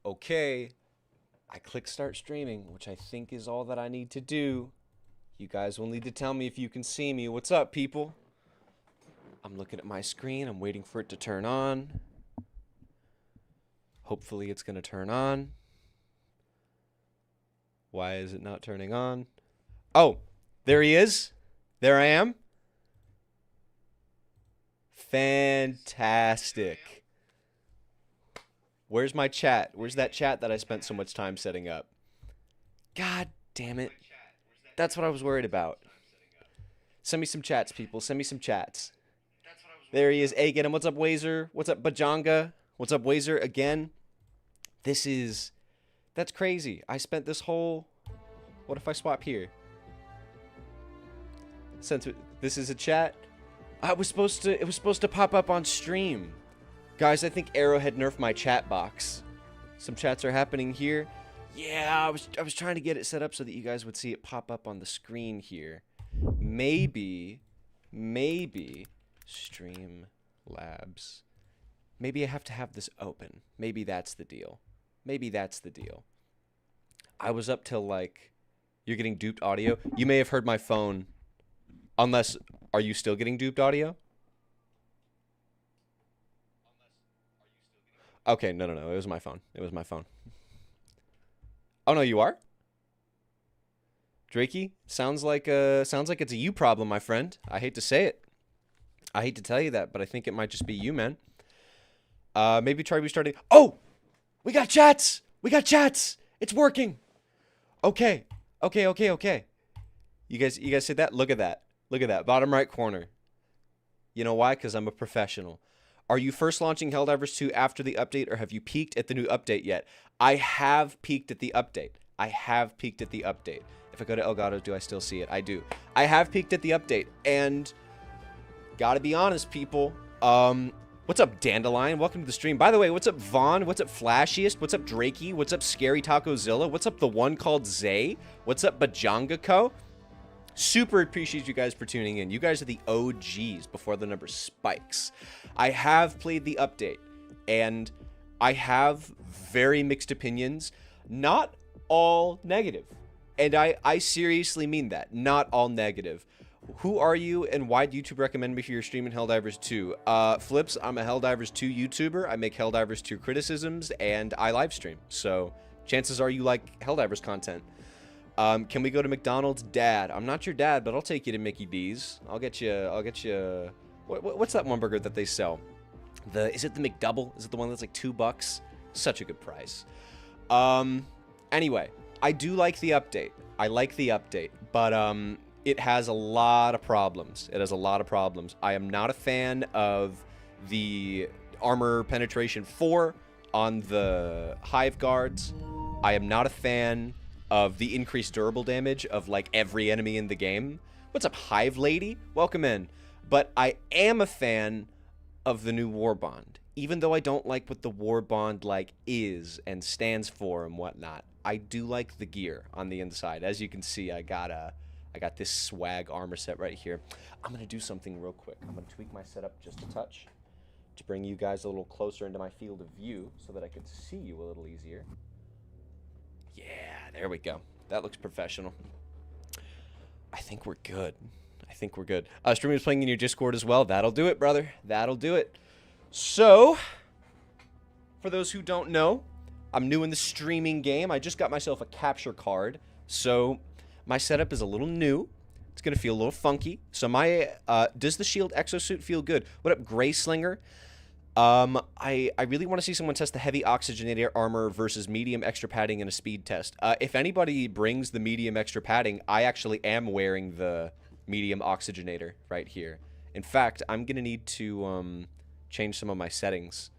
Okay, I click start streaming, which I think is all that I need to do. You guys will need to tell me if you can see me. What's up, people? I'm looking at my screen. I'm waiting for it to turn on. Hopefully it's going to turn on. Why is it not turning on? Oh, there he is. There I am. Fantastic. Where's my chat? Where's that chat that I spent so much time setting up? God damn it. That's what I was worried about. Send me some chats, people. Send me some chats. There he is. Hey, get him. What's up, Wazer? What's up, Bajanga? What's up, Wazer? Again. That's crazy. I spent this whole... What if I swap here? Since this is a chat, it was supposed to pop up on stream. Guys, I think Arrowhead nerfed my chat box. Some chats are happening here. Yeah, I was trying to get it set up so that you guys would see it pop up on the screen here. Maybe Stream Labs. Maybe I have to have this open. Maybe that's the deal. I was up till like, you're getting duped audio. You may have heard my phone. Unless, are you still getting duped audio? Okay, no. It was my phone. Oh no, you are? Drakey, sounds like it's a you problem, my friend. I hate to say it. I hate to tell you that, but I think it might just be you, man. Maybe try restarting. Oh! We got chats! It's working! Okay. You guys see that? Look at that. Bottom right corner. You know why? Because I'm a professional. Are you first launching Helldivers 2 after the update, or have you peeked at the new update yet? I have peeked at the update. If I go to Elgato, do I still see it? I do. I have peeked at the update, and gotta be honest, people. What's up, Dandelion? Welcome to the stream. By the way, what's up, Vaughn? What's up, Flashiest? What's up, Drakey? What's up, Scary Tacozilla? What's up, the one called Zay? What's up, Bajanga Co? Super appreciate you guys for tuning in. You guys are the OGs before the number spikes. I have played the update, and I have very mixed opinions. Not all negative. And I seriously mean that. Not all negative. Who are you, and why do YouTube recommend me for your stream in Helldivers 2? Flips, I'm a Helldivers 2 YouTuber. I make Helldivers 2 criticisms, and I live stream. So chances are you like Helldivers content. Can we go to McDonald's? Dad, I'm not your dad, but I'll take you to Mickey D's. I'll get you. What's that one burger that they sell? Is it the McDouble? Is it the one that's like $2? Such a good price. Anyway, I do like the update. But it has a lot of problems. I am not a fan of the armor penetration 4 on the Hive guards. I am not a fan of the increased durable damage of like every enemy in the game. What's up, Hive Lady? Welcome in. But I am a fan of the new Warbond. Even though I don't like what the Warbond like is and stands for and whatnot, I do like the gear on the inside. As you can see, I got this swag armor set right here. I'm gonna do something real quick. I'm gonna tweak my setup just a touch to bring you guys a little closer into my field of view so that I could see you a little easier. Yeah, there we go. That looks professional. I think we're good. Streamers playing in your Discord as well. That'll do it, brother. That'll do it. So, for those who don't know, I'm new in the streaming game. I just got myself a capture card. So, my setup is a little new. It's going to feel a little funky. So, does the shield exosuit feel good? What up, Gray Slinger? I really want to see someone test the heavy oxygenator armor versus medium extra padding in a speed test. If anybody brings the medium extra padding, I actually am wearing the medium oxygenator right here. In fact, I'm going to need to change some of my settings.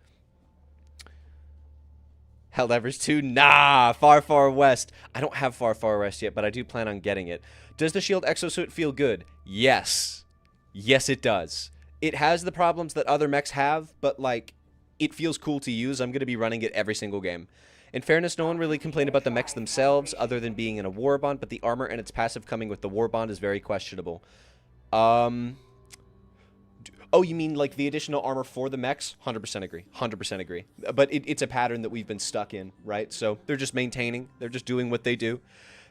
Helldivers 2? Nah, Far West. I don't have Far West yet, but I do plan on getting it. Does the shield exosuit feel good? Yes. Yes, it does. It has the problems that other mechs have, but, like, it feels cool to use. I'm going to be running it every single game. In fairness, no one really complained about the mechs themselves, other than being in a Warbond, but the armor and its passive coming with the Warbond is very questionable. Oh, you mean like the additional armor for the mechs? 100% agree. 100% agree. But it's a pattern that we've been stuck in, right? So they're just maintaining. They're just doing what they do.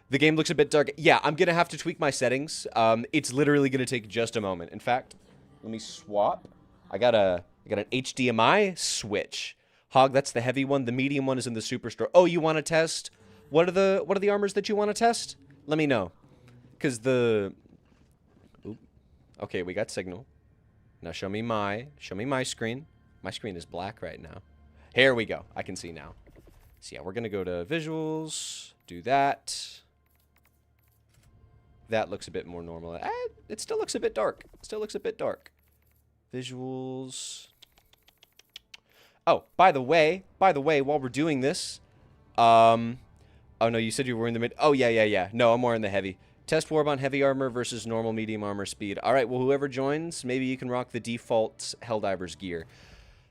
The game looks a bit dark. Yeah, I'm going to have to tweak my settings. It's literally going to take just a moment. In fact, let me swap. I got an HDMI switch. Hog, that's the heavy one. The medium one is in the Superstore. Oh, you want to test? What are the armors that you want to test? Let me know. Because the... Oop. Okay, we got signal. Now show me my screen. My screen is black right now. Here we go. I can see now. So yeah, we're going to go to visuals. Do that. That looks a bit more normal. It still looks a bit dark. Still looks a bit dark. Visuals. Oh, by the way, while we're doing this, oh no, you said you were in the mid. Oh yeah. No, I'm more in the heavy. Test Warbond heavy armor versus normal medium armor speed. All right, well, whoever joins, maybe you can rock the default Helldivers gear.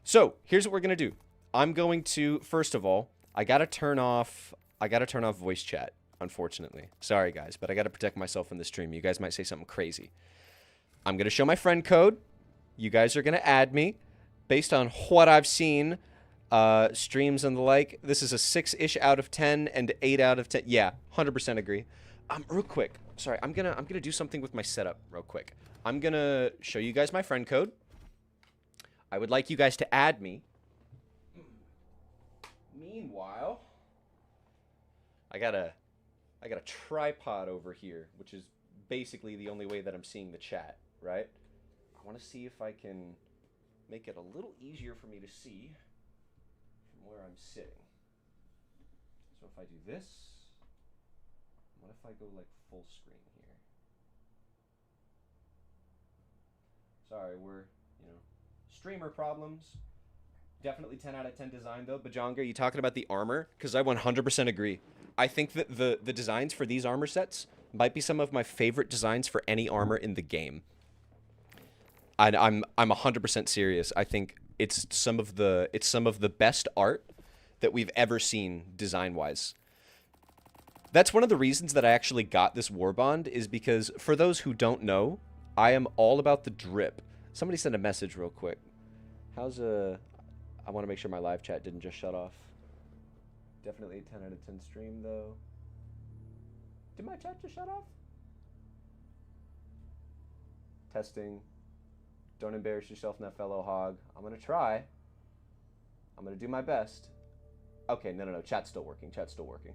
So here's what we're gonna do. I'm going to, first of all, I gotta turn off voice chat. Unfortunately, sorry guys, but I gotta protect myself in the stream. You guys might say something crazy. I'm gonna show my friend code. You guys are gonna add me. Based on what I've seen, streams and the like, this is a 6-ish out of 10 and 8 out of 10. Yeah, 100% agree. Real quick, sorry, I'm gonna do something with my setup real quick. I'm gonna show you guys my friend code. I would like you guys to add me. Meanwhile, I got a tripod over here, which is basically the only way that I'm seeing the chat, right? I want to see if I can make it a little easier for me to see from where I'm sitting. So if I do this, what if I go like full screen here? Sorry, we're, streamer problems. Definitely 10 out of 10 design though. Bajonga, you talking about the armor? Because I 100% agree. I think that the designs for these armor sets might be some of my favorite designs for any armor in the game. I'm 100% serious. I think it's some of the best art that we've ever seen design-wise. That's one of the reasons that I actually got this Warbond, is because for those who don't know, I am all about the drip. Somebody sent a message real quick. I want to make sure my live chat didn't just shut off. Definitely a 10 out of 10 stream though. Did my chat just shut off? Testing. Don't embarrass yourself now, fellow hog. I'm gonna try. I'm gonna do my best. Okay, no. Chat's still working. Chat's still working.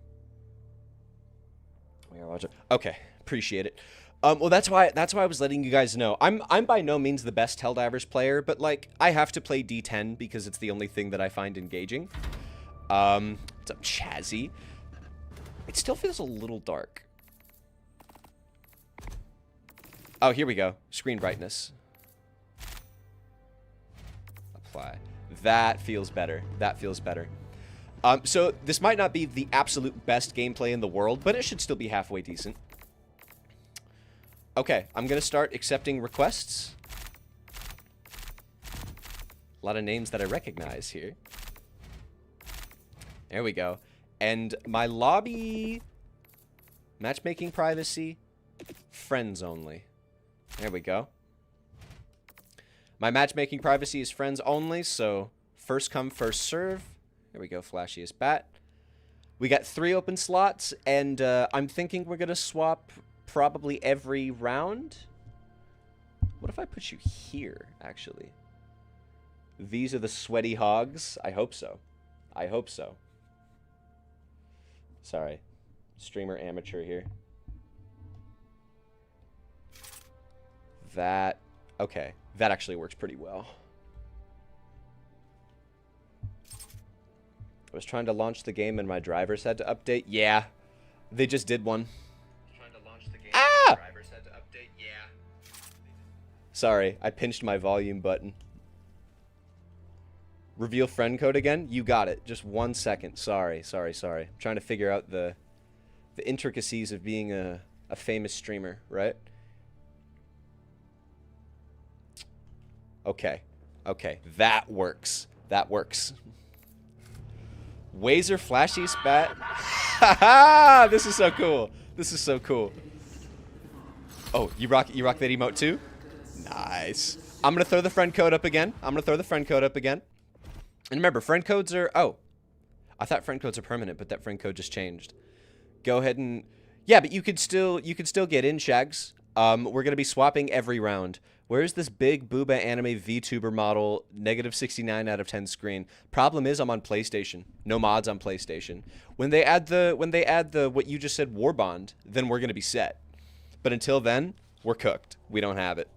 We are watching. Okay, appreciate it. Well, that's why I was letting you guys know. I'm by no means the best Helldivers player, but like I have to play D10 because it's the only thing that I find engaging. What's up, Chazzy? It still feels a little dark. Oh, here we go. Screen brightness. Apply. That feels better. That feels better. So this might not be the absolute best gameplay in the world, but it should still be halfway decent. Okay, I'm going to start accepting requests. A lot of names that I recognize here. There we go. And my lobby... Matchmaking privacy. Friends only. There we go. My matchmaking privacy is friends only, so first come, first serve. There we go, flashiest bat. We got 3 open slots, and I'm thinking we're going to swap probably every round. What if I put you here, actually? These are the sweaty hogs. I hope so. I hope so. Sorry. Streamer amateur here. That... Okay. That actually works pretty well. I was trying to launch the game and my drivers had to update. Yeah. They just did one. Trying to launch the game and my drivers had to update. Yeah. Sorry. I pinched my volume button. Reveal friend code again? You got it. Just 1 second. Sorry. I'm trying to figure out the intricacies of being a famous streamer, right? Okay. That works. Wazer flashy spat. Haha! This is so cool. Oh, you rock that emote too? Nice. I'm going to throw the friend code up again. And remember, friend codes are... Oh. I thought friend codes are permanent, but that friend code just changed. Go ahead and... Yeah, but you could still get in, Shags. We're going to be swapping every round. Where's this big booba anime VTuber model, negative 69 out of 10 screen? Problem is I'm on PlayStation. No mods on PlayStation. When they add the what you just said, Warbond, then we're going to be set. But until then, we're cooked. We don't have it.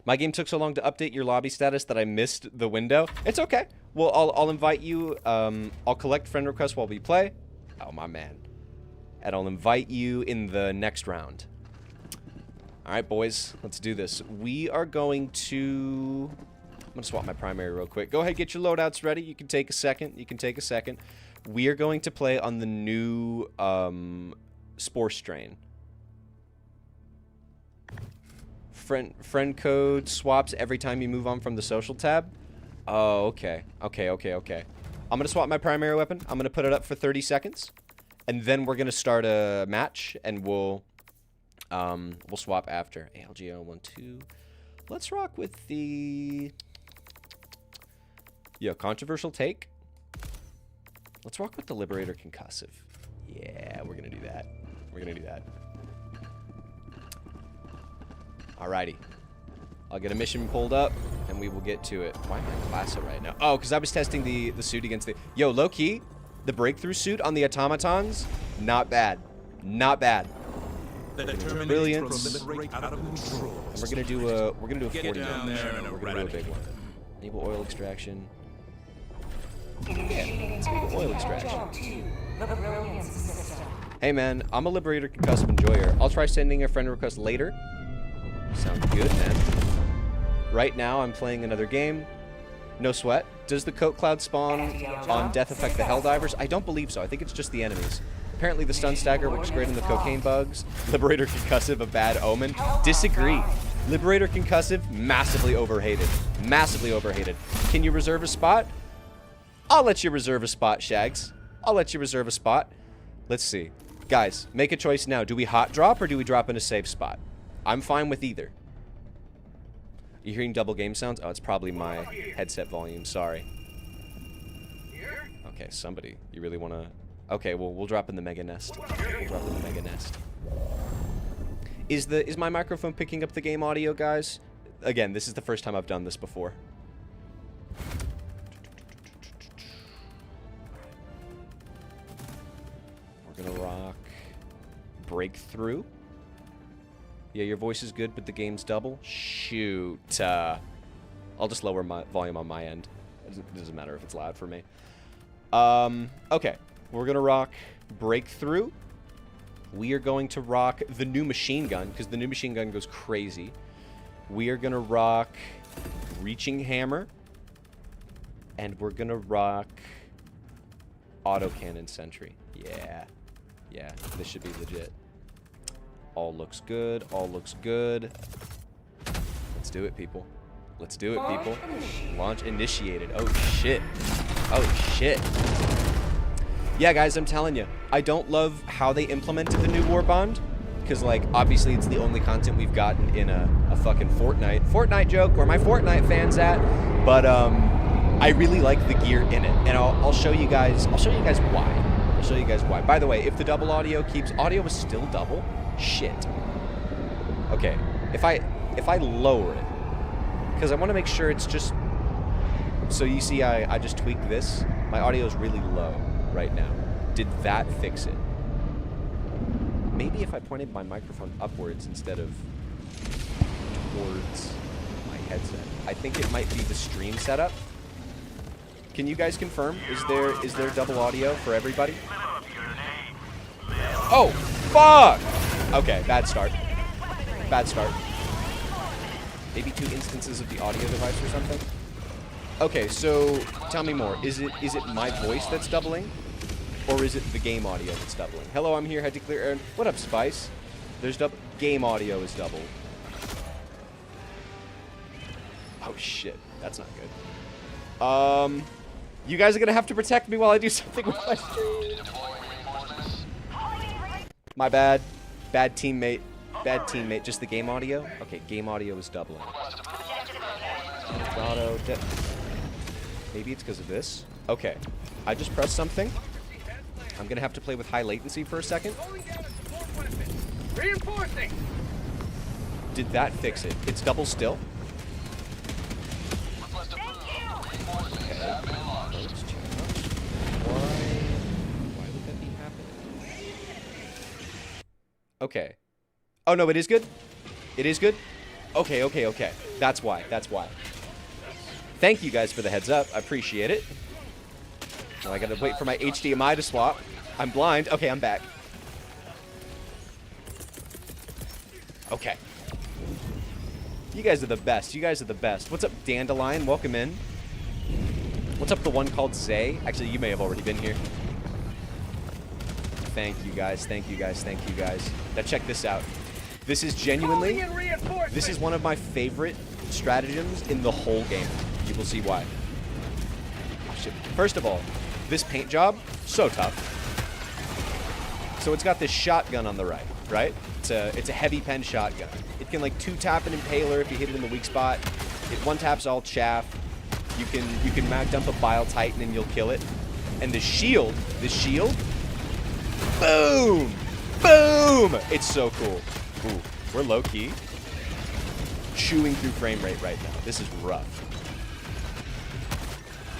My game took so long to update your lobby status that I missed the window. It's okay. Well, I'll invite you. I'll collect friend requests while we play. Oh, my man. And I'll invite you in the next round. All right, boys. Let's do this. We are going to... I'm going to swap my primary real quick. Go ahead, get your loadouts ready. You can take a second. We are going to play on the new Spore Strain. Friend code swaps every time you move on from the social tab. Oh, okay. Okay. I'm going to swap my primary weapon. I'm going to put it up for 30 seconds. And then we're going to start a match, and we'll swap after. ALGO 1-2. Let's rock with the... Yo, controversial take. Let's rock with the Liberator Concussive. Yeah, we're going to do that. Alrighty. I'll get a mission pulled up, and we will get to it. Why am I Classa right now? Oh, because I was testing the suit against the... Yo, low-key, the breakthrough suit on the automatons, not bad. Brilliance. And we're gonna do a 40 minute. We're gonna do a big one. Enable oil extraction. Yeah, let's enable oil extraction. Hey man, I'm a Liberator Concussive enjoyer. I'll try sending a friend request later. Sounds good, man. Right now, I'm playing another game. No sweat. Does the coat cloud spawn on death affect the Helldivers? I don't believe so. I think it's just the enemies. Apparently, the stun stagger works great in the cocaine bugs. Liberator Concussive, a bad omen. Disagree. Liberator Concussive, massively overhated. Can you reserve a spot? I'll let you reserve a spot, Shags. Let's see. Guys, make a choice now. Do we hot drop or do we drop in a safe spot? I'm fine with either. You hearing double game sounds? Oh, it's probably my headset volume. Sorry. Okay, somebody. You really want to... Okay, well, we'll drop in the Mega Nest. Is my microphone picking up the game audio, guys? Again, this is the first time I've done this before. We're gonna rock Breakthrough. Yeah, your voice is good, but the game's double. Shoot. I'll just lower my volume on my end. It doesn't matter if it's loud for me. Okay. We're going to rock Breakthrough. We are going to rock the new machine gun, because the new machine gun goes crazy. We are going to rock Reaching Hammer. And we're going to rock Autocannon Sentry. Yeah. Yeah, this should be legit. All looks good. Let's do it, people. Launch initiated. Oh, shit. Yeah, guys, I'm telling you. I don't love how they implemented the new Warbond. Because, like, obviously it's the only content we've gotten in a fucking Fortnite joke, where my Fortnite fans at. But, I really like the gear in it. And I'll show you guys why. By the way, if the double audio keeps... Audio is still double? Shit. Okay. If I lower it, because I want to make sure it's just... So you see I just tweaked this. My audio is really low right now. Did that fix it? Maybe if I pointed my microphone upwards instead of towards my headset. I think it might be the stream setup. Can you guys confirm? Is there double audio for everybody? Oh, fuck! Okay, bad start. Maybe 2 instances of the audio device or something? Okay, so tell me more. Is it my voice that's doubling? Or is it the game audio that's doubling? Hello, I'm here. Had to clear air. What up, Spice? There's game audio is double. Oh shit, that's not good. You guys are gonna have to protect me while I do something with my stream. My bad. Bad teammate. bad teammate. Just the game audio? Okay, game audio is doubling. Auto. Maybe it's because of this. Okay, I just pressed something. I'm gonna have to play with high latency for a second. Reinforcing. Did that fix it? It's double still. Why would that be happening? Okay. Oh no, it is good? It is good? Okay, okay, okay. That's why. That's why. Thank you guys for the heads up. I appreciate it. Now I gotta wait for my HDMI to swap. I'm blind. Okay, I'm back. Okay. You guys are the best. You guys are the best. What's up, Dandelion? Welcome in. What's up, the one called Zay? Actually, you may have already been here. Thank you guys. Thank you guys. Thank you guys. Now check this out. This is genuinely, this is one of my favorite stratagems in the whole game. You will see why. Shit. First of all, this paint job, so tough. So it's got this shotgun on the right? It's a heavy pen shotgun. It can like 2-tap an impaler if you hit it in the weak spot. It 1-taps all chaff. You can mag dump a Bile Titan and you'll kill it. And the shield, boom! Boom! It's so cool. Ooh, we're low key. Chewing through frame rate right now. This is rough.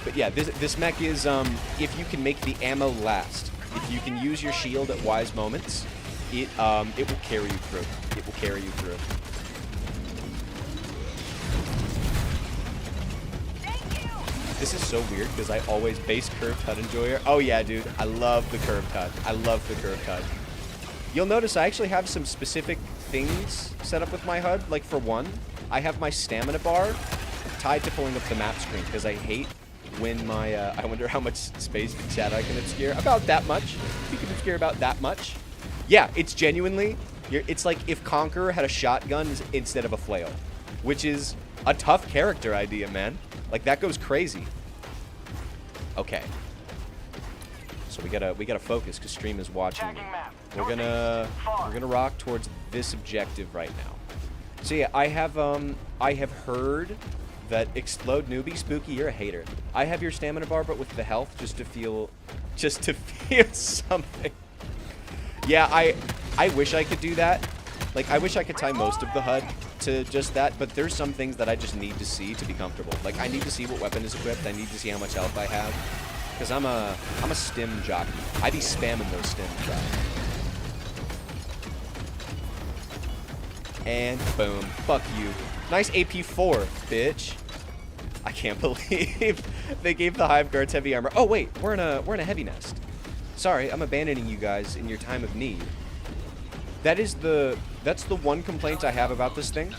But yeah, this mech is, if you can make the ammo last, if you can use your shield at wise moments, it will carry you through. It will carry you through. This is so weird because I always base curved HUD enjoyer. Oh yeah, dude. I love the curved HUD. I love the curved HUD. You'll notice I actually have some specific things set up with my HUD. Like for one, I have my stamina bar tied to pulling up the map screen because I hate when my, I wonder how much space the chat I can obscure. About that much. You can obscure about that much. Yeah, it's genuinely, it's like if Conqueror had a shotgun instead of a flail, which is a tough character idea, man. Like that goes crazy. Okay. So we gotta focus because stream is watching me. We're gonna rock towards this objective right now. So yeah, I have heard that explode newbie spooky. You're a hater. I have your stamina bar, but with the health, just to feel something. Yeah, I wish I could do that. Like I wish I could tie most of the HUD to just that, but there's some things that I just need to see to be comfortable. Like I need to see what weapon is equipped. I need to see how much health I have. Because I'm a stim jockey. I be spamming those stims, bro. And boom. Fuck you. Nice AP4, bitch. I can't believe they gave the Hive Guards heavy armor. Oh wait, we're in a heavy nest. Sorry, I'm abandoning you guys in your time of need. That's the one complaint I have about this thing.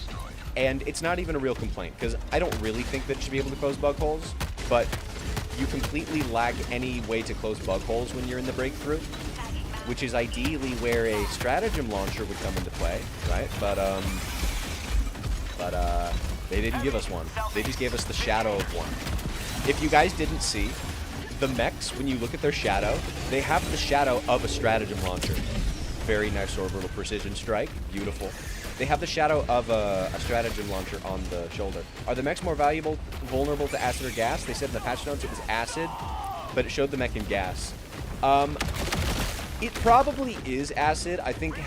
And it's not even a real complaint, because I don't really think that it should be able to close bug holes, but you completely lack any way to close bug holes when you're in the breakthrough, which is ideally where a stratagem launcher would come into play, right? But they didn't give us one. They just gave us the shadow of one. If you guys didn't see, the mechs, when you look at their shadow, they have the shadow of a stratagem launcher. Very nice orbital precision strike. Beautiful. They have the shadow of a stratagem launcher on the shoulder. Are the mechs more vulnerable to acid or gas? They said in the patch notes it was acid, but it showed the mech in gas. It probably is acid. I think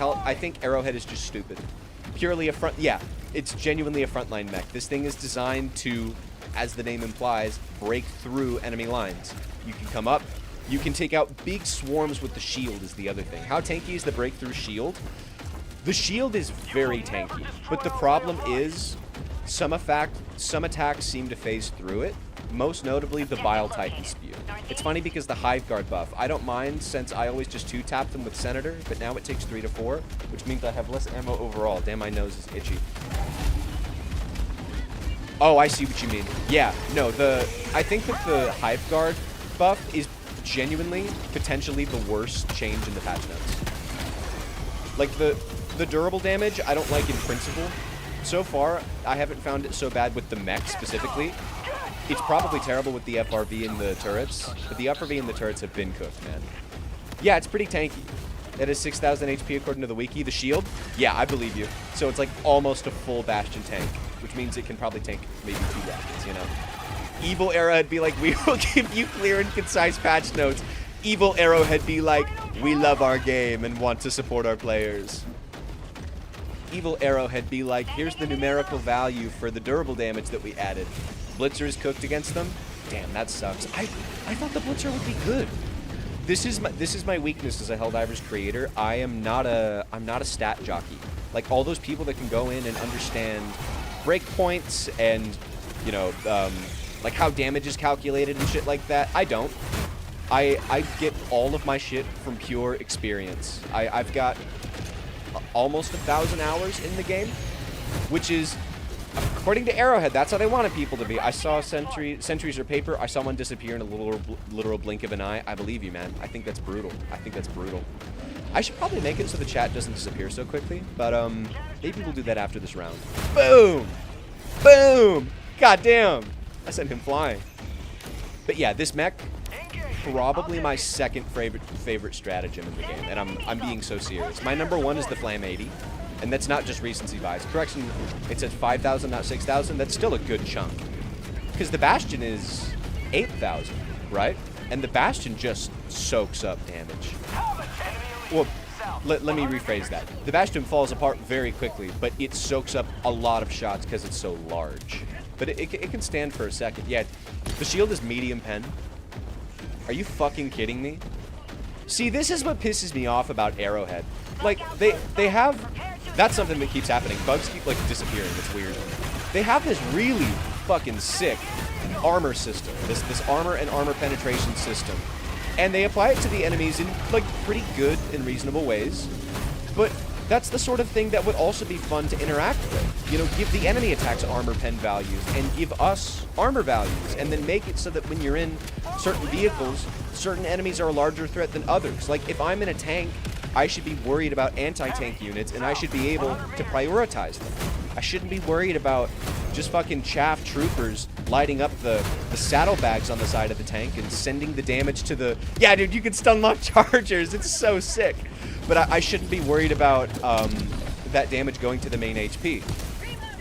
Arrowhead is just stupid. Purely a front... Yeah, it's genuinely a frontline mech. This thing is designed to, as the name implies, break through enemy lines. You can come up. You can take out big swarms with the shield is the other thing. How tanky is the breakthrough shield? The shield is very tanky, but the problem is some attacks seem to phase through it, most notably the Bile Titan Spew. It's funny because the Hive Guard buff, I don't mind since I always just 2-tap them with Senator, but now it takes 3 to 4, which means I have less ammo overall. Damn, my nose is itchy. Oh, I see what you mean. Yeah, no, I think that the Hive Guard buff is genuinely, potentially the worst change in the patch notes. Like, the durable damage, I don't like in principle. So far, I haven't found it so bad with the mech specifically. It's probably terrible with the FRV and the turrets, but the FRV and the turrets have been cooked, man. Yeah, it's pretty tanky. It is 6,000 HP according to the wiki. The shield? Yeah, I believe you. So it's like almost a full Bastion tank, which means it can probably tank maybe 2 rockets, you know? Evil Arrowhead be like, we will give you clear and concise patch notes. Evil Arrowhead be like, we love our game and want to support our players. Evil Arrowhead be like, here's the numerical value for the durable damage that we added. Blitzer is cooked against them. Damn, that sucks. I thought the Blitzer would be good. This is my weakness as a Helldivers creator. I'm not a stat jockey. Like all those people that can go in and understand breakpoints and, you know, like how damage is calculated and shit like that. I don't. I get all of my shit from pure experience. I've got almost 1,000 hours in the game, which is, according to Arrowhead, that's how they wanted people to be. I saw Sentries or Paper. I saw one disappear in a literal blink of an eye. I believe you, man. I think that's brutal. I think that's brutal. I should probably make it so the chat doesn't disappear so quickly, but maybe we'll do that after this round. Boom! Boom! God damn! I sent him flying. But yeah, this mech, probably my second favorite stratagem in the game, and I'm being so serious. My number 1 is the Flam 80, and that's not just recency bias. Correction, it says 5,000, not 6,000. That's still a good chunk, because the Bastion is 8,000, right? And the Bastion just soaks up damage. Well, let me rephrase that. The Bastion falls apart very quickly, but it soaks up a lot of shots because it's so large. But it can stand for a second. Yeah, the shield is medium pen. Are you fucking kidding me? See, this is what pisses me off about Arrowhead. Like, they have... That's something that keeps happening. Bugs keep, like, disappearing. It's weird. They have this really fucking sick armor system. This armor and armor penetration system. And they apply it to the enemies in, like, pretty good and reasonable ways. But that's the sort of thing that would also be fun to interact with. You know, give the enemy attacks armor pen values and give us armor values. And then make it so that when you're in certain vehicles, certain enemies are a larger threat than others. Like, if I'm in a tank, I should be worried about anti-tank units, and I should be able to prioritize them. I shouldn't be worried about just fucking chaff troopers lighting up the saddlebags on the side of the tank and sending the damage to the... Yeah, dude, you can stun lock chargers. It's so sick. But I shouldn't be worried about that damage going to the main HP.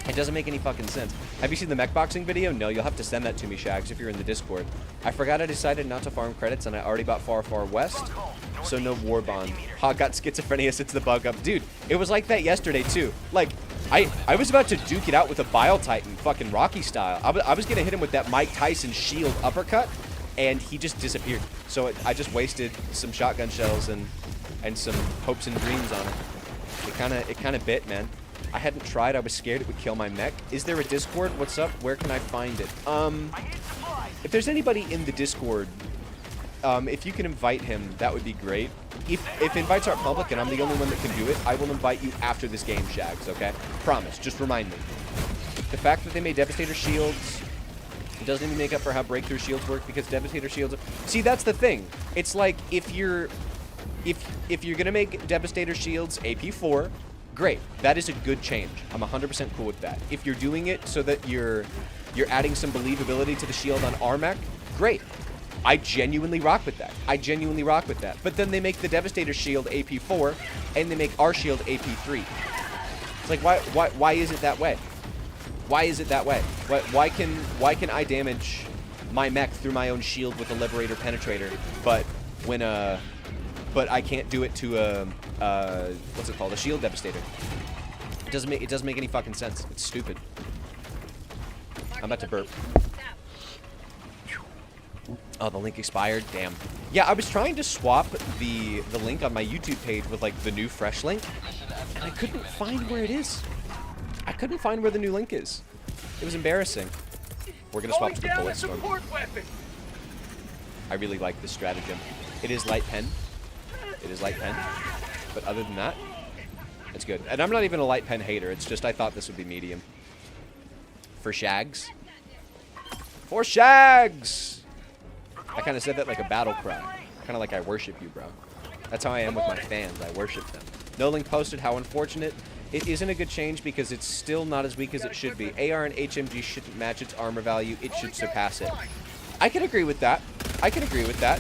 It doesn't make any fucking sense. Have you seen the mech boxing video? No, you'll have to send that to me, Shags, if you're in the Discord. I forgot I decided not to farm credits, and I already bought Far Far West, so no Warbond. Ha, got schizophrenia since the bug up. Dude, it was like that yesterday, too. Like, I was about to duke it out with a Bile Titan, fucking Rocky style. I was gonna hit him with that Mike Tyson shield uppercut, and he just disappeared. So I just wasted some shotgun shells and some hopes and dreams on it. It kind of bit, man. I hadn't tried. I was scared it would kill my mech. Is there a Discord? What's up? Where can I find it? If there's anybody in the Discord, if you can invite him, that would be great. If invites aren't public and I'm the only one that can do it, I will invite you after this game, Shags, okay? Promise. Just remind me. The fact that they made Devastator shields, it doesn't even make up for how breakthrough shields work, because Devastator shields... See, that's the thing. It's like, if you're gonna make Devastator shields AP4, great. That is a good change. I'm 100% cool with that. If you're doing it so that you're adding some believability to the shield on RMAC, great. I genuinely rock with that. I genuinely rock with that. But then they make the Devastator shield AP4, and they make our shield AP3. It's like, why is it that way? Why is it that way? Why can I damage my mech through my own shield with a Liberator Penetrator, but I can't do it to what's it called? A shield Devastator. It doesn't make any fucking sense. It's stupid. I'm about to burp. Oh, the link expired. Damn. Yeah, I was trying to swap the link on my YouTube page with like the new fresh link, and I couldn't find where it is. I couldn't find where the new link is. It was embarrassing. We're gonna swap to the bullet storm. I really like this stratagem. It is light pen. It is light pen. But other than that, it's good. And I'm not even a light pen hater. It's just I thought this would be medium. For Shags. For Shags! I kind of said that like a battle cry. Kind of like I worship you, bro. That's how I am with my fans. I worship them. No link posted. How unfortunate. It isn't a good change because it's still not as weak as it should be. AR and HMG shouldn't match its armor value. It should surpass it. I can agree with that. I can agree with that.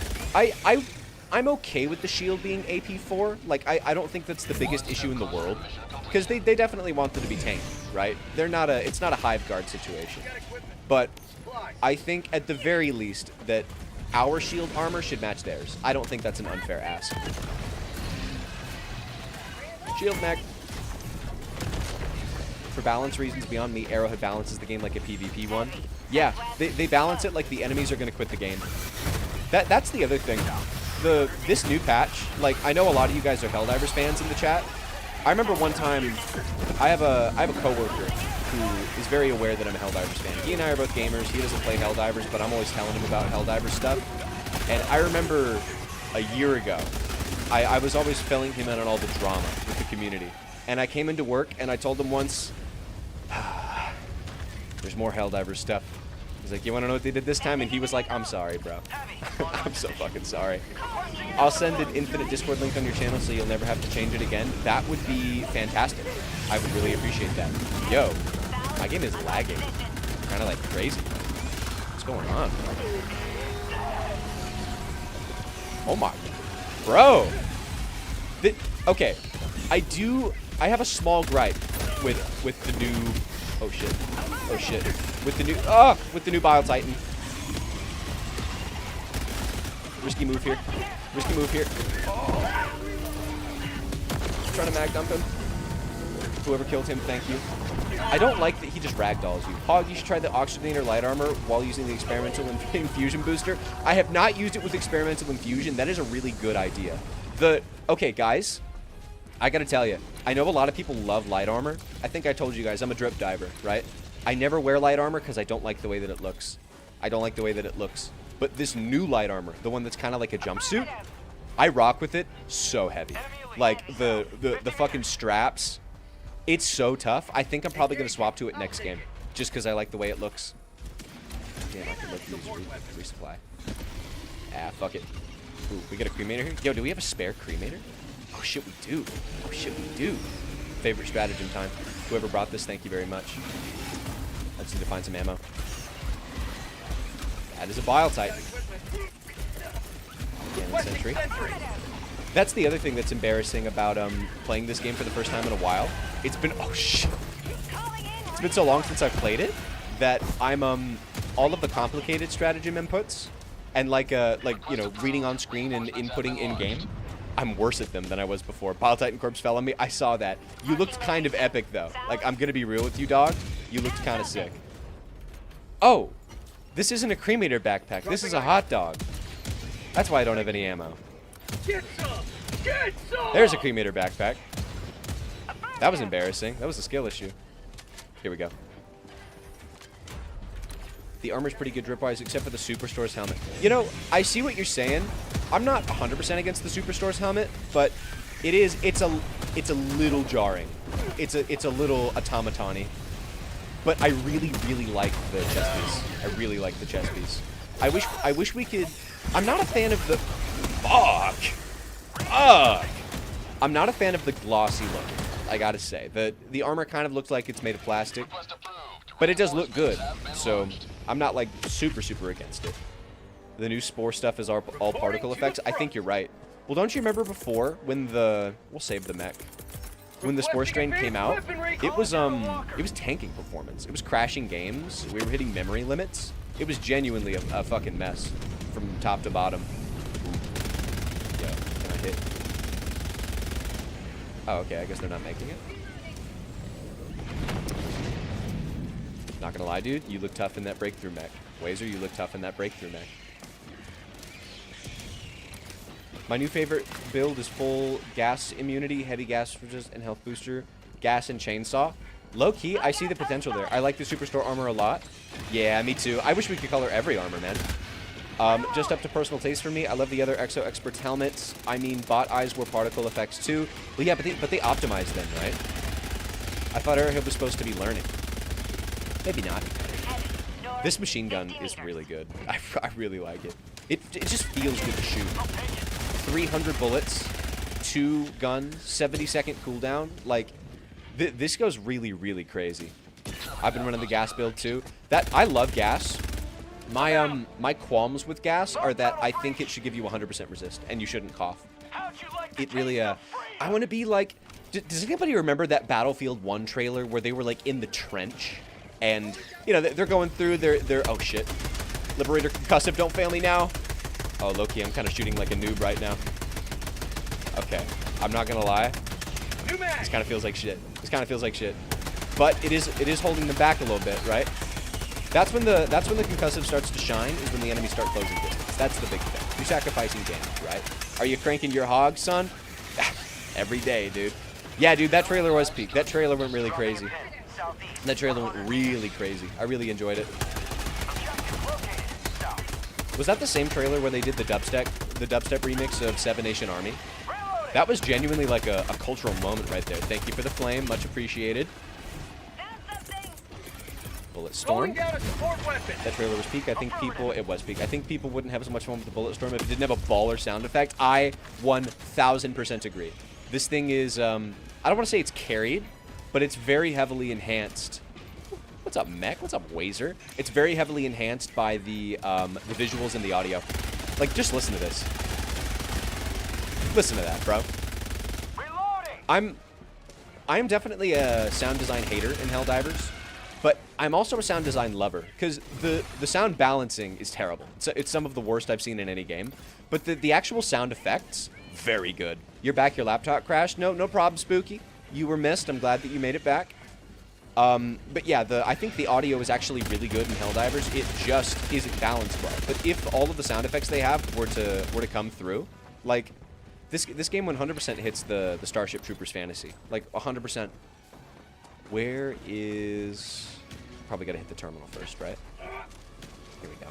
I'm okay with the shield being AP4. Like, I don't think that's the biggest issue in the world. Because they definitely want them to be tanked, right? It's not a hive guard situation. But I think at the very least that our shield armor should match theirs. I don't think that's an unfair ask. Shield mech. For balance reasons beyond me, Arrowhead balances the game like a PvP one. Yeah, they balance it like the enemies are going to quit the game. That's the other thing. This new patch, like, I know a lot of you guys are Helldivers fans in the chat. I remember one time, I have a coworker who is very aware that I'm a Helldivers fan. He and I are both gamers. He doesn't play Helldivers, but I'm always telling him about Helldivers stuff. And I remember a year ago, I was always filling him in on all the drama with the community. And I came into work and I told him once, there's more Helldivers stuff. He's like, you want to know what they did this time? And he was like, I'm sorry, bro. I'm so fucking sorry. I'll send an infinite Discord link on your channel so you'll never have to change it again. That would be fantastic. I would really appreciate that. Yo, my game is lagging. Kind of like crazy. What's going on? Oh my. Bro. Okay. I have a small gripe with the new... Oh shit. Oh shit. With the new Bile Titan. Risky move here. Risky move here. Trying to mag dump him. Whoever killed him, thank you. I don't like that he just ragdolls you. Hog, you should try the Oxygenator Light Armor while using the Experimental Infusion Booster. I have not used it with Experimental Infusion. That is a really good idea. Okay, guys. I gotta tell you, I know a lot of people love light armor. I think I told you guys, I'm a drip diver, right? I never wear light armor because I don't like the way that it looks. I don't like the way that it looks. But this new light armor, the one that's kind of like a jumpsuit, I rock with it so heavy. Like, the fucking straps, it's so tough. I think I'm probably going to swap to it next game, just because I like the way it looks. Damn, I could like use resupply. Ah, fuck it. Ooh, we got a cremator here? Yo, do we have a spare cremator? Oh shit, we do. Oh shit, we do. Favorite stratagem time. Whoever brought this, thank you very much. I just need to find some ammo. That is a Bile Titan. Cannon Sentry. That's the other thing that's embarrassing about playing this game for the first time in a while. It's been... Oh shit. It's been so long since I've played it that I'm all of the complicated stratagem inputs and like you know, reading on screen and inputting in game. I'm worse at them than I was before. Bile Titan corpse fell on me. I saw that. You looked kind of epic, though. Like, I'm gonna be real with you, dog. You looked kind of sick. Oh, this isn't a cremator backpack. This is a hot dog. That's why I don't have any ammo. Get some! Get some! There's a cremator backpack. That was embarrassing. That was a skill issue. Here we go. The armor's pretty good drip-wise, except for the Superstore's helmet. You know, I see what you're saying. I'm not 100% against the Superstore's helmet, but it's a little jarring. It's a little automaton-y. But I really, really like the chest piece. I really like the chest piece. I wish we could... I'm not a fan of the... Fuck! Fuck! I'm not a fan of the glossy look, I gotta say. The armor kind of looks like it's made of plastic. But it does look good, so I'm not, like, super, super against it. The new Spore stuff is all particle effects. I think you're right. Well, don't you remember before when the... We'll save the mech. When the Spore strain came out, it was tanking performance. It was crashing games. We were hitting memory limits. It was genuinely a fucking mess from top to bottom. Yo, can I hit? Oh, okay. I guess they're not making it. Not gonna lie, dude. You look tough in that breakthrough mech. Wazer, you look tough in that breakthrough mech. My new favorite build is full gas immunity, heavy gas resist, and health booster, gas and chainsaw. Low key, I see the potential there. I like the Superstore armor a lot. Yeah, me too. I wish we could color every armor, man. Just up to personal taste for me. I love the other Exo-Experts helmets. I mean, bot eyes were particle effects too. But yeah, but they optimized them, right? I thought Arrowhead was supposed to be learning. Maybe not. This machine gun is really good. I really like it. It just feels good to shoot. 300 bullets, 2 guns, 70-second cooldown. Like, this goes really, really crazy. I've been running the gas build too. I love gas. My qualms with gas are that I think it should give you 100% resist, and you shouldn't cough. It really, I want to be like, does anybody remember that Battlefield 1 trailer where they were like in the trench, and you know they're going through their oh shit, Liberator concussive, don't fail me now. Oh Loki, I'm kind of shooting like a noob right now. Okay, I'm not gonna lie, this kind of feels like shit. This kind of feels like shit, but it is holding them back a little bit, right? That's when the concussive starts to shine, is when the enemies start closing distance. That's the big thing. You're sacrificing damage, right? Are you cranking your hog, son? Every day, dude. Yeah, dude, that trailer was peak. That trailer went really crazy. That trailer went really crazy. I really enjoyed it. Was that the same trailer where they did the dubstep remix of Seven Nation Army? That was genuinely like a cultural moment right there. Thank you for the flame, much appreciated. Bullet Storm. That trailer was peak. I think people wouldn't have as much fun with the Bullet Storm if it didn't have a baller sound effect. I 1000% agree. This thing is, I don't want to say it's carried, but it's very heavily enhanced. What's up, Mech? What's up, Wazer? It's very heavily enhanced by the visuals and the audio. Like, just listen to this. Listen to that, bro. I am definitely a sound design hater in Helldivers. But I'm also a sound design lover, because the sound balancing is terrible. It's some of the worst I've seen in any game. But the actual sound effects, very good. You're back, your laptop crashed? No problem, Spooky. You were missed. I'm glad that you made it back. But yeah, I think the audio is actually really good in Helldivers. It just isn't balanced well. But if all of the sound effects they have were to come through, like, this game 100% hits the Starship Troopers fantasy. Like, 100%. Where is... Probably got to hit the terminal first, right? Here we go.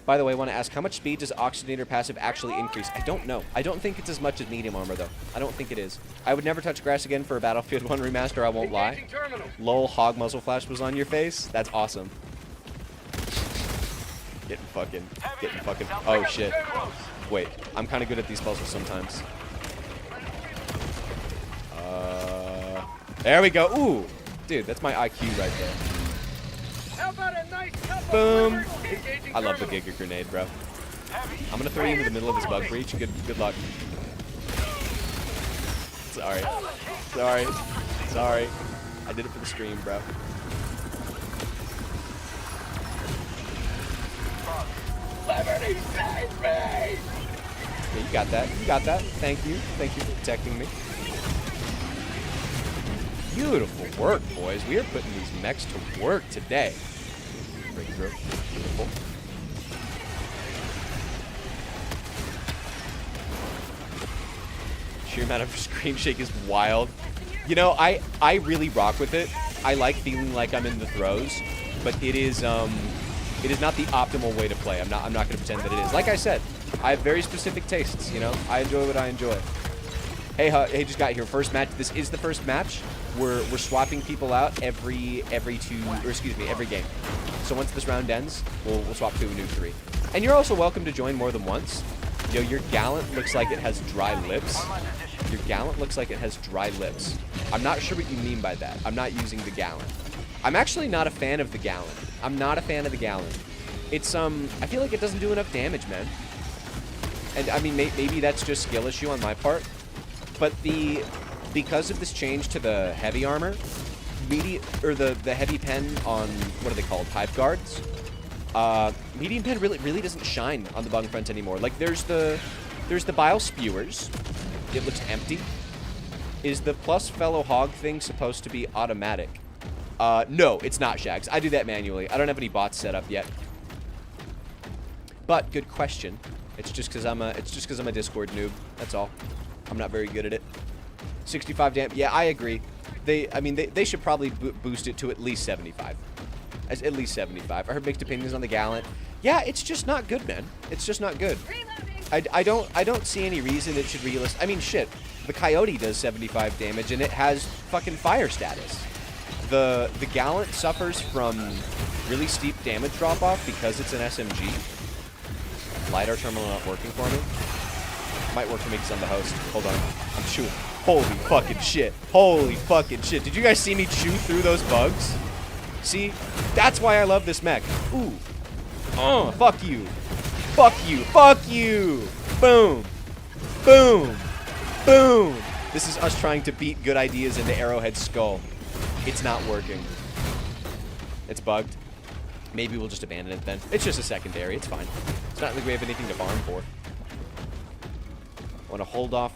By the way, I want to ask, how much speed does Oxygenator passive actually increase? I don't know. I don't think it's as much as medium armor, though. I don't think it is. I would never touch grass again for a Battlefield 1 remaster, I won't lie. Lol, hog muzzle flash was on your face? That's awesome. Getting fucking... Oh, shit. Wait, I'm kind of good at these puzzles sometimes. There we go. Ooh. Dude, that's my IQ right there. How about a nice boom. I love the Giga Grenade, bro. I'm gonna throw you into the middle of this bug breach. Good luck. Sorry. I did it for the stream, bro. Liberty save me! Yeah, you got that. Thank you for protecting me. Beautiful work, boys. We are putting these mechs to work today. Breakthrough. Beautiful. Sheer amount of screen shake is wild. You know, I really rock with it. I like feeling like I'm in the throes, but it is not the optimal way to play. I'm not going to pretend that it is. Like I said, I have very specific tastes, you know? I enjoy what I enjoy. Hey, just got here. First match. This is the first match. We're swapping people out every game. So once this round ends, we'll swap to a new 3. And you're also welcome to join more than once. Yo, your Gallant looks like it has dry lips. Your Gallant looks like it has dry lips. I'm not sure what you mean by that. I'm not using the Gallant. I'm actually not a fan of the Gallant. I'm not a fan of the Gallant. It's I feel like it doesn't do enough damage, man. And I mean, maybe that's just skill issue on my part. But because of this change to the heavy armor, the heavy pen on, what are they called, pipe guards, medium pen really doesn't shine on the bung front anymore. Like, there's the bile spewers. It looks empty. Is the plus fellow hog thing supposed to be automatic? No, it's not, Shags. I do that manually. I don't have any bots set up yet. But good question. It's just because I'm a Discord noob. That's all. I'm not very good at it. 65 damage. Yeah, I agree. They should probably boost it to at least 75. At least 75. I heard mixed opinions on the Gallant. Yeah, it's just not good, man. It's just not good. I don't see any reason it should realist. I mean, shit. The Coyote does 75 damage and it has fucking fire status. The Gallant suffers from really steep damage drop off because it's an SMG. LiDAR terminal not working for me. Might work for me because I'm the host. Hold on. I'm chewing. Holy fucking shit. Holy fucking shit. Did you guys see me chew through those bugs? See? That's why I love this mech. Ooh. Fuck you. Fuck you. Fuck you. Boom. Boom. Boom. This is us trying to beat good ideas into Arrowhead's skull. It's not working. It's bugged. Maybe we'll just abandon it then. It's just a secondary. It's fine. It's not like we have anything to farm for. Want to hold off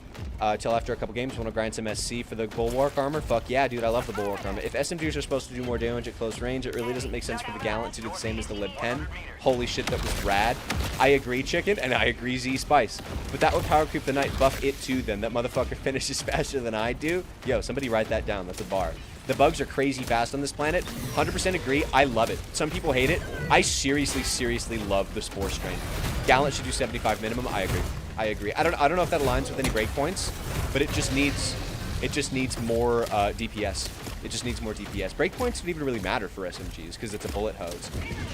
till after a couple games. Want to grind some SC for the Bulwark armor? Fuck yeah, dude. I love the Bulwark armor. If SMGs are supposed to do more damage at close range, it really doesn't make sense for the Gallant to do the same as the Lib 10. Holy shit, that was rad. I agree, Chicken, and I agree, Z Spice. But that would power creep the Knight. Buff it too, then. That motherfucker finishes faster than I do. Yo, somebody write that down. That's a bar. The bugs are crazy fast on this planet. 100% agree. I love it. Some people hate it. I seriously love the Spore Strain. Gallant should do 75 minimum. I agree. I agree. I don't know if that aligns with any breakpoints, but it just needs more DPS. It just needs more DPS. Breakpoints don't even really matter for SMGs because it's a bullet hose.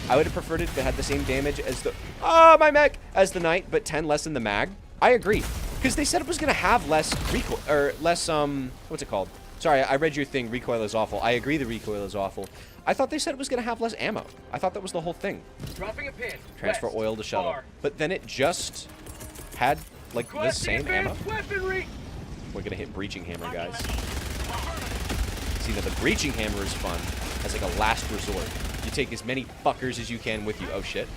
I would have preferred it to have the same damage as the my mech as the Knight, but 10 less in the mag. I agree because they said it was gonna have less recoil or less what's it called? Sorry, I read your thing. Recoil is awful. I agree. The recoil is awful. I thought they said it was gonna have less ammo. I thought that was the whole thing. Dropping a pin. Transfer oil to shuttle, but then it just had like the same ammo. Weaponry. We're gonna hit breaching hammer, guys. See, now the breaching hammer is fun as like a last resort. You take as many fuckers as you can with you. Oh shit.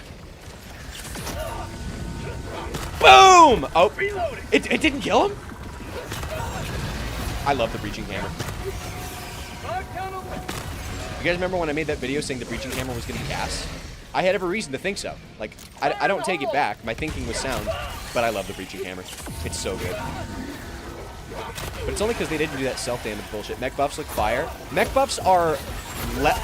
Boom! Oh, it didn't kill him? I love the breaching hammer. You guys remember when I made that video saying the breaching hammer was gonna be ass? I had every reason to think so. Like, I don't take it back. My thinking was sound, but I love the breaching hammer. It's so good. But it's only because they didn't do that self-damage bullshit. Mech buffs look fire. Mech buffs are Alright,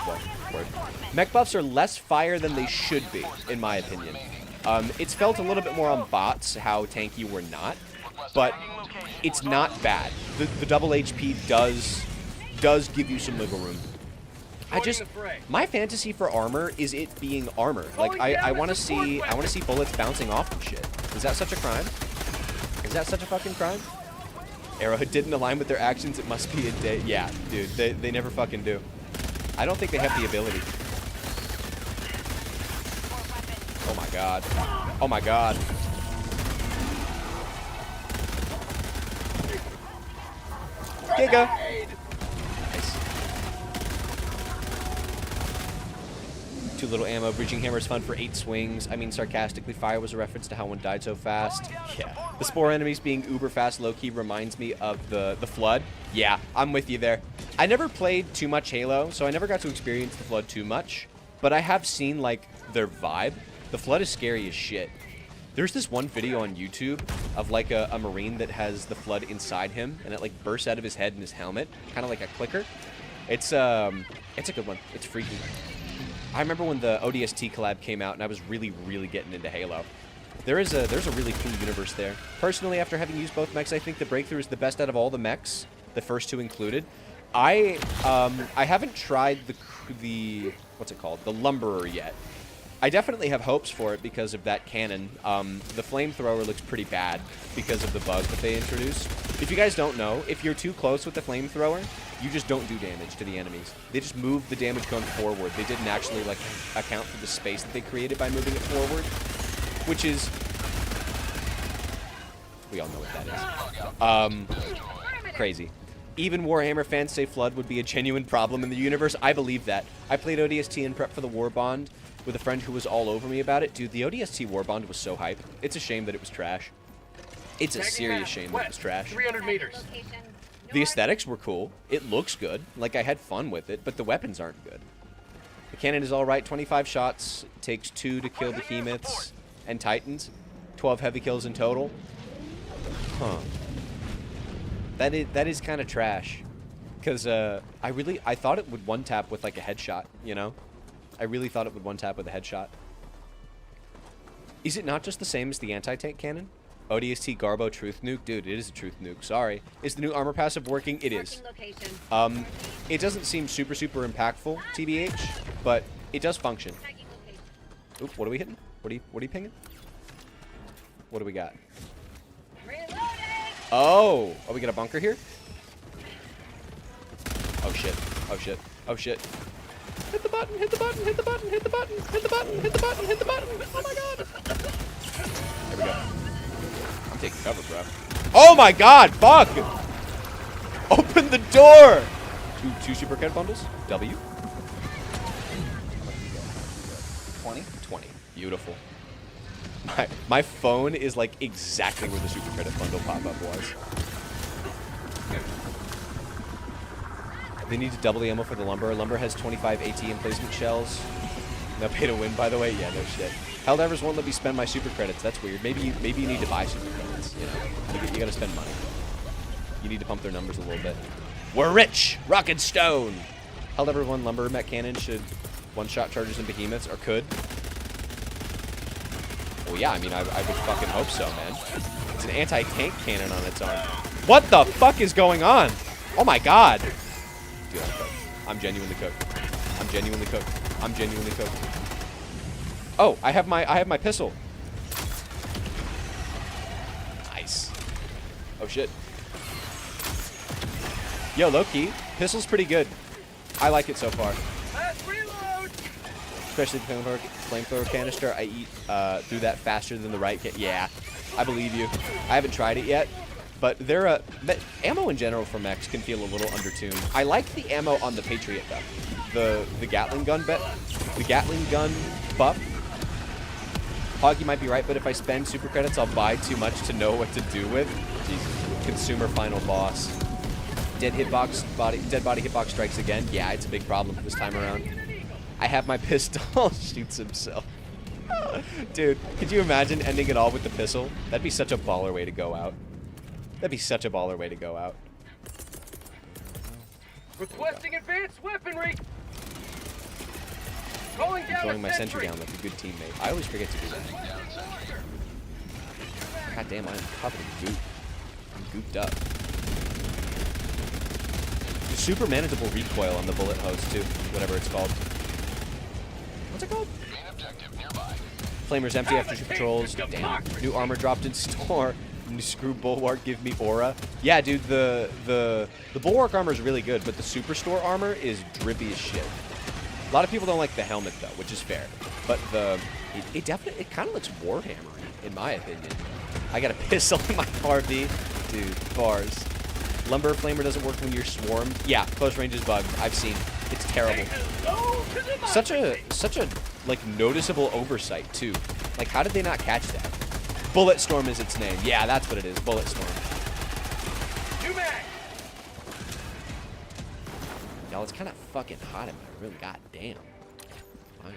well, word. Mech buffs are less fire than they should be, in my opinion. It's felt a little bit more on bots how tanky we're not, but it's not bad. The double HP does give you some wiggle room. My fantasy for armor is it being armor. Like I want to see bullets bouncing off and shit. Is that such a crime? Is that such a fucking crime? Arrowhead didn't align with their actions. It must be a day. Yeah, dude, they never fucking do. I don't think they have the ability. Oh my god. Oh my god. Giga. Nice. Too little ammo. Breaching hammer is fun for 8 swings. I mean, sarcastically, fire was a reference to how one died so fast. Yeah. The Spore enemies being uber fast low-key reminds me of the Flood. Yeah, I'm with you there. I never played too much Halo, so I never got to experience the Flood too much. But I have seen, like, their vibe. The Flood is scary as shit. There's this one video on YouTube of, like, a Marine that has the Flood inside him, and it, like, bursts out of his head and his helmet, kind of like a clicker. It's a good one. It's freaky. I remember when the ODST collab came out, and I was really getting into Halo. There's a really cool universe there. Personally, after having used both mechs, I think the Breakthrough is the best out of all the mechs, the first 2 included. I haven't tried the what's it called? The Lumberer yet. I definitely have hopes for it because of that cannon. The flamethrower looks pretty bad because of the bug that they introduced. If you guys don't know, if you're too close with the flamethrower, you just don't do damage to the enemies. They just move the damage cone forward. They didn't actually, like, account for the space that they created by moving it forward, which is... We all know what that is. Crazy. Even Warhammer fans say Flood would be a genuine problem in the universe. I believe that. I played ODST in prep for the Warbond with a friend who was all over me about it. Dude, the ODST Warbond was so hype. It's a shame that it was trash. It's a serious shame that it was trash. 300 meters. The aesthetics were cool. It looks good. Like, I had fun with it, but the weapons aren't good. The cannon is alright. 25 shots. Takes 2 to kill behemoths and titans. 12 heavy kills in total. Huh. That is kind of trash. Because I thought it would one-tap with, like, a headshot, you know? I really thought it would one-tap with a headshot. Is it not just the same as the anti-tank cannon? ODST Garbo Truth Nuke? Dude, it is a Truth Nuke. Sorry. Is the new armor passive working? It is. It doesn't seem super impactful, TBH, but it does function. Oop, what are we hitting? What are you pinging? What do we got? Oh, we got a bunker here? Oh shit. Oh shit. Oh shit. Hit the button, hit the button, hit the button, hit the button, hit the button, hit the button, hit the button. Oh my god. Here we go. I'm taking cover, bro. Oh my god, fuck! Open the door! Two super credit bundles. W. 20. 20. Beautiful. My phone is like exactly where the super credit bundle pop-up was. They need to double the ammo for the lumber. Lumber has 25 AT emplacement shells. No pay to win, by the way. Yeah, no shit. Helldivers won't let me spend my super credits. That's weird. Maybe you need to buy super credits. You know, you gotta spend money. You need to pump their numbers a little bit. We're rich. Rock and stone. Helldiver 1 lumber mech cannon should one-shot chargers and behemoths, or could. Well, yeah. I mean, I would fucking hope so, man. It's an anti-tank cannon on its arm. What the fuck is going on? Oh my god. Dude, I'm genuinely cooked. I'm genuinely cooked. I'm genuinely cooked. Oh, I have my pistol. Nice. Oh shit. Yo, low key, pistol's pretty good. I like it so far. Especially the flamethrower canister. I eat through that faster than the right. Yeah, I believe you. I haven't tried it yet. But they're ammo in general for mechs can feel a little undertuned. I like the ammo on the Patriot though. The Gatling gun buff. Hog, you might be right, but if I spend super credits, I'll buy too much to know what to do with. Jesus. Consumer final boss. Dead body hitbox strikes again. Yeah, it's a big problem this time around. I have my pistol. Shoots himself. Dude, could you imagine ending it all with the pistol? That'd be such a baller way to go out. That'd be such a baller way to go out. Requesting advanced weaponry. Calling down Throwing my sentry down like a good teammate. I always forget to do that. God damn, I'm covered in goop. I'm gooped up. Super manageable recoil on the bullet hose too, whatever it's called. What's it called? Flamer's empty after 2 patrols. Damn. New armor dropped in store. New screw bulwark give me aura. Yeah, dude, the bulwark armor is really good, but the superstore armor is drippy as shit. A lot of people don't like the helmet though, which is fair. But it kind of looks Warhammer-y, in my opinion. I got a pistol in my RV. Dude, bars. Lumber flamer doesn't work when you're swarmed. Yeah, close range is bugged. I've seen. It's terrible. Such a like noticeable oversight too. Like, how did they not catch that? Bullet Storm is its name. Yeah, that's what it is. Bullet Storm. Y'all, it's kind of fucking hot in my room. God damn.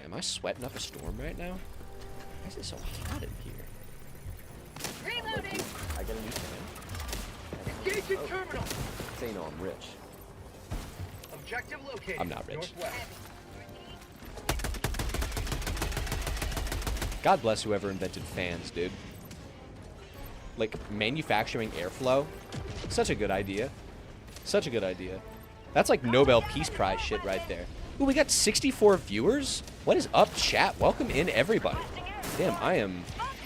Am I sweating up a storm right now? Why is it so hot in here? Reloading. I got a new fan. Engaging terminal. Say no, I'm rich. Objective located. I'm not rich. Northwest. God bless whoever invented fans, dude. Like, manufacturing airflow. Such a good idea. Such a good idea. That's like Nobel Peace Prize shit right there. Ooh, we got 64 viewers? What is up, chat? Welcome in, everybody. Damn,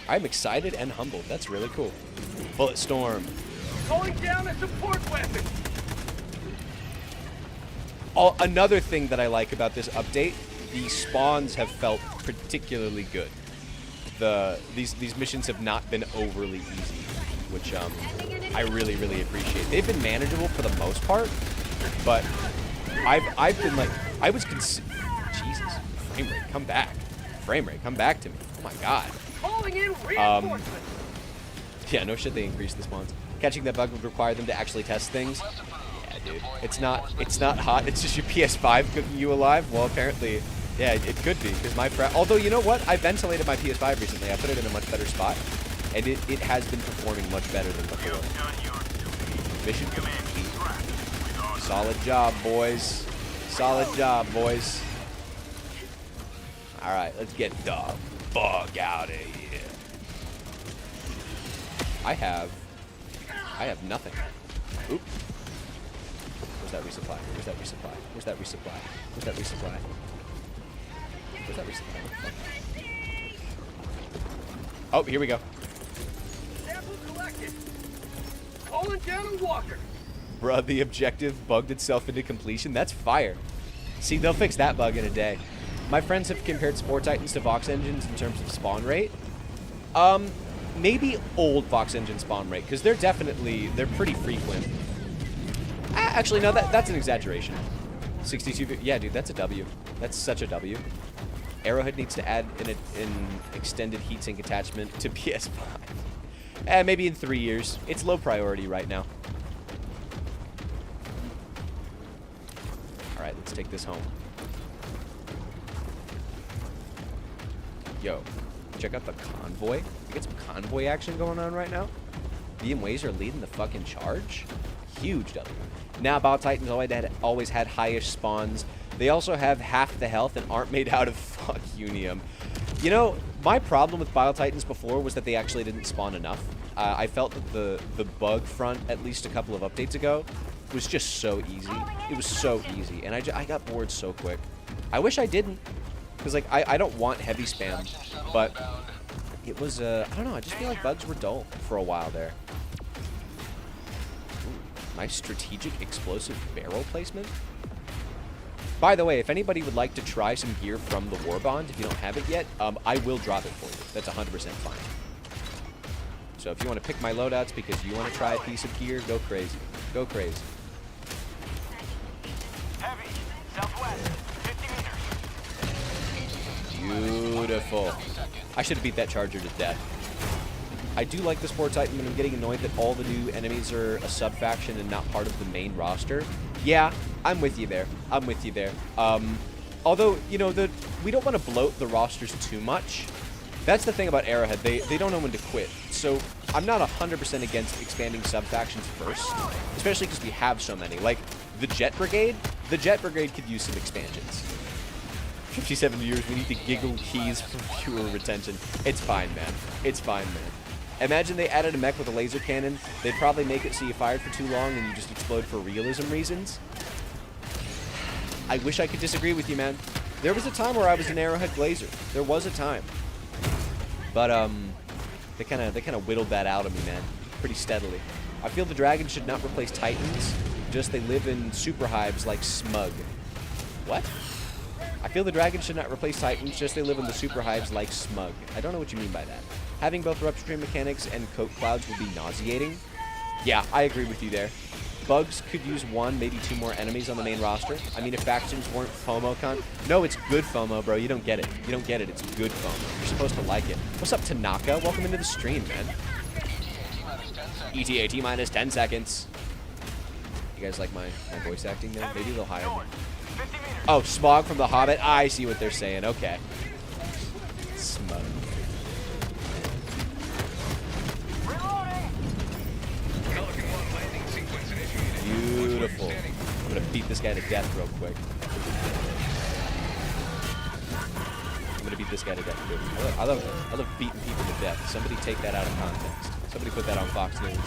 I'm excited and humbled. That's really cool. Bullet Storm. Calling down a support weapon. Oh, another thing that I like about this update, the spawns have felt particularly good. These missions have not been overly easy, which I really, really appreciate. They've been manageable for the most part, but I've been like, Jesus, frame rate, come back. Frame rate, come back to me. Oh my god. Calling in reinforcements. Yeah, no shit, they increased the spawns. Catching that bug would require them to actually test things. Yeah, dude. It's not hot, it's just your PS5 cooking you alive. Well, apparently, yeah, it could be, because although, you know what? I ventilated my PS5 recently. I put it in a much better spot, and it has been performing much better than before. Mission complete. Solid job, boys. Solid job, boys. Alright, let's get the fuck out of here. I have nothing. Oop. Where's that resupply? Where's that resupply? Where's that resupply? Where's that resupply? Where's that resupply? Oh, here we go. Sample collected. Calling down a walker. Bruh, the objective bugged itself into completion. That's fire. See, they'll fix that bug in a day. My friends have compared Spore Titans to Vox Engines in terms of spawn rate. Maybe old Vox Engine spawn rate, because they're pretty frequent. Actually, no, that's an exaggeration. 62, yeah, dude, that's a W. That's such a W. Arrowhead needs to add an extended heatsink attachment to PS5. Maybe in 3 years. It's low priority right now. All right, let's take this home. Yo, check out the convoy. We get some convoy action going on right now. BMWs are leading the fucking charge. Huge W. Now, Bile Titans always had highish spawns. They also have half the health and aren't made out of fuck Unium. You know, my problem with Bile Titans before was that they actually didn't spawn enough. I felt that the bug front, at least a couple of updates ago, was just so easy. It was so easy, and I got bored so quick. I wish I didn't, because like I don't want heavy spam, but it was I don't know. I just feel like bugs were dull for a while there. Nice strategic explosive barrel placement. By the way, if anybody would like to try some gear from the Warbond, if you don't have it yet, I will drop it for you. That's 100% fine. So if you want to pick my loadouts because you want to try a piece of gear, go crazy. Go crazy. Heavy, southwest, 50 meters. Beautiful. I should have beat that charger to death. I do like the Spore Titan, but I'm getting annoyed that all the new enemies are a sub-faction and not part of the main roster. Yeah, I'm with you there. I'm with you there. Although, you know, we don't want to bloat the rosters too much. That's the thing about Arrowhead. They don't know when to quit. So I'm not 100% against expanding sub-factions first, especially because we have so many. Like, the Jet Brigade could use some expansions. 57 years, we need to giggle keys for pure retention. It's fine, man. It's fine, man. Imagine they added a mech with a laser cannon. They'd probably make it so you fired for too long and you just explode for realism reasons. I wish I could disagree with you, man. There was a time where I was an Arrowhead Glazer. There was a time. But, they kind of whittled that out of me, man. Pretty steadily. I feel the Dragons should not replace Titans. Just they live in super hives like Smug. What? I feel the Dragons should not replace Titans, just they live in the super hives like Smug. I don't know what you mean by that. Having both Rupture Stream mechanics and Coat Clouds will be nauseating. Yeah, I agree with you there. Bugs could use 1, maybe 2 more enemies on the main roster. I mean, if factions weren't FOMO No, it's good FOMO, bro. You don't get it. You don't get it. It's good FOMO. You're supposed to like it. What's up, Tanaka? Welcome into the stream, man. ETA T-minus 10 seconds. You guys like my voice acting there? Maybe they'll hire me. Oh, Smog from The Hobbit? I see what they're saying. Okay. Smug. Beautiful. I'm gonna beat this guy to death real quick. I'm gonna beat this guy to death, dude. I love beating people to death. Somebody take that out of context. Somebody put that on Fox News.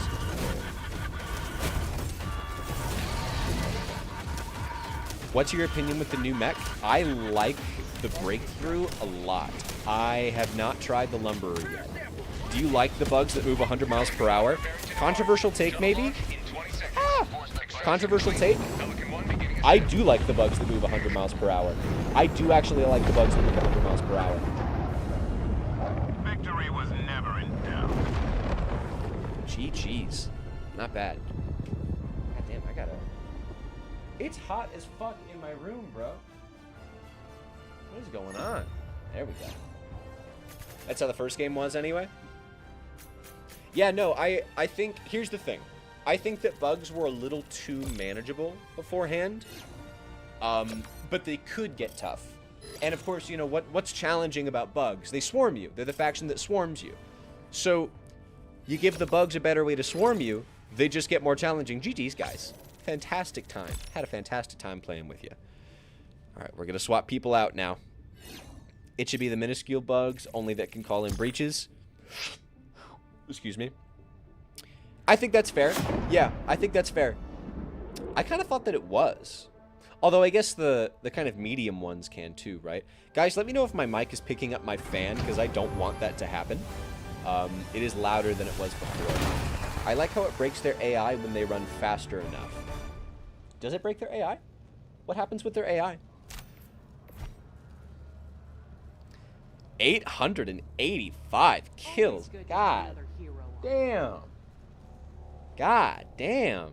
What's your opinion with the new mech? I like the Breakthrough a lot. I have not tried the Lumberer yet. Do you like the bugs that move 100 miles per hour? Controversial take, maybe? Controversial take? I do like the bugs that move 100 miles per hour. I do actually like the bugs that move 100 miles per hour. Victory was never in doubt. GG's. Not bad. God damn, I gotta... It's hot as fuck in my room, bro. What is going on? There we go. That's how the first game was anyway? Yeah, no, I think... Here's the thing. I think that bugs were a little too manageable beforehand. But they could get tough. And of course, you know, what's challenging about bugs? They swarm you. They're the faction that swarms you. So, you give the bugs a better way to swarm you, they just get more challenging. GG's, guys. Fantastic time. Had a fantastic time playing with you. Alright, we're going to swap people out now. It should be the minuscule bugs, only that can call in breaches. Excuse me. I think that's fair. Yeah, I think that's fair. I kind of thought that it was. Although I guess the kind of medium ones can too, right? Guys, let me know if my mic is picking up my fan, because I don't want that to happen. It is louder than it was before. I like how it breaks their AI when they run faster enough. Does it break their AI? What happens with their AI? 885 kills. God damn. God damn.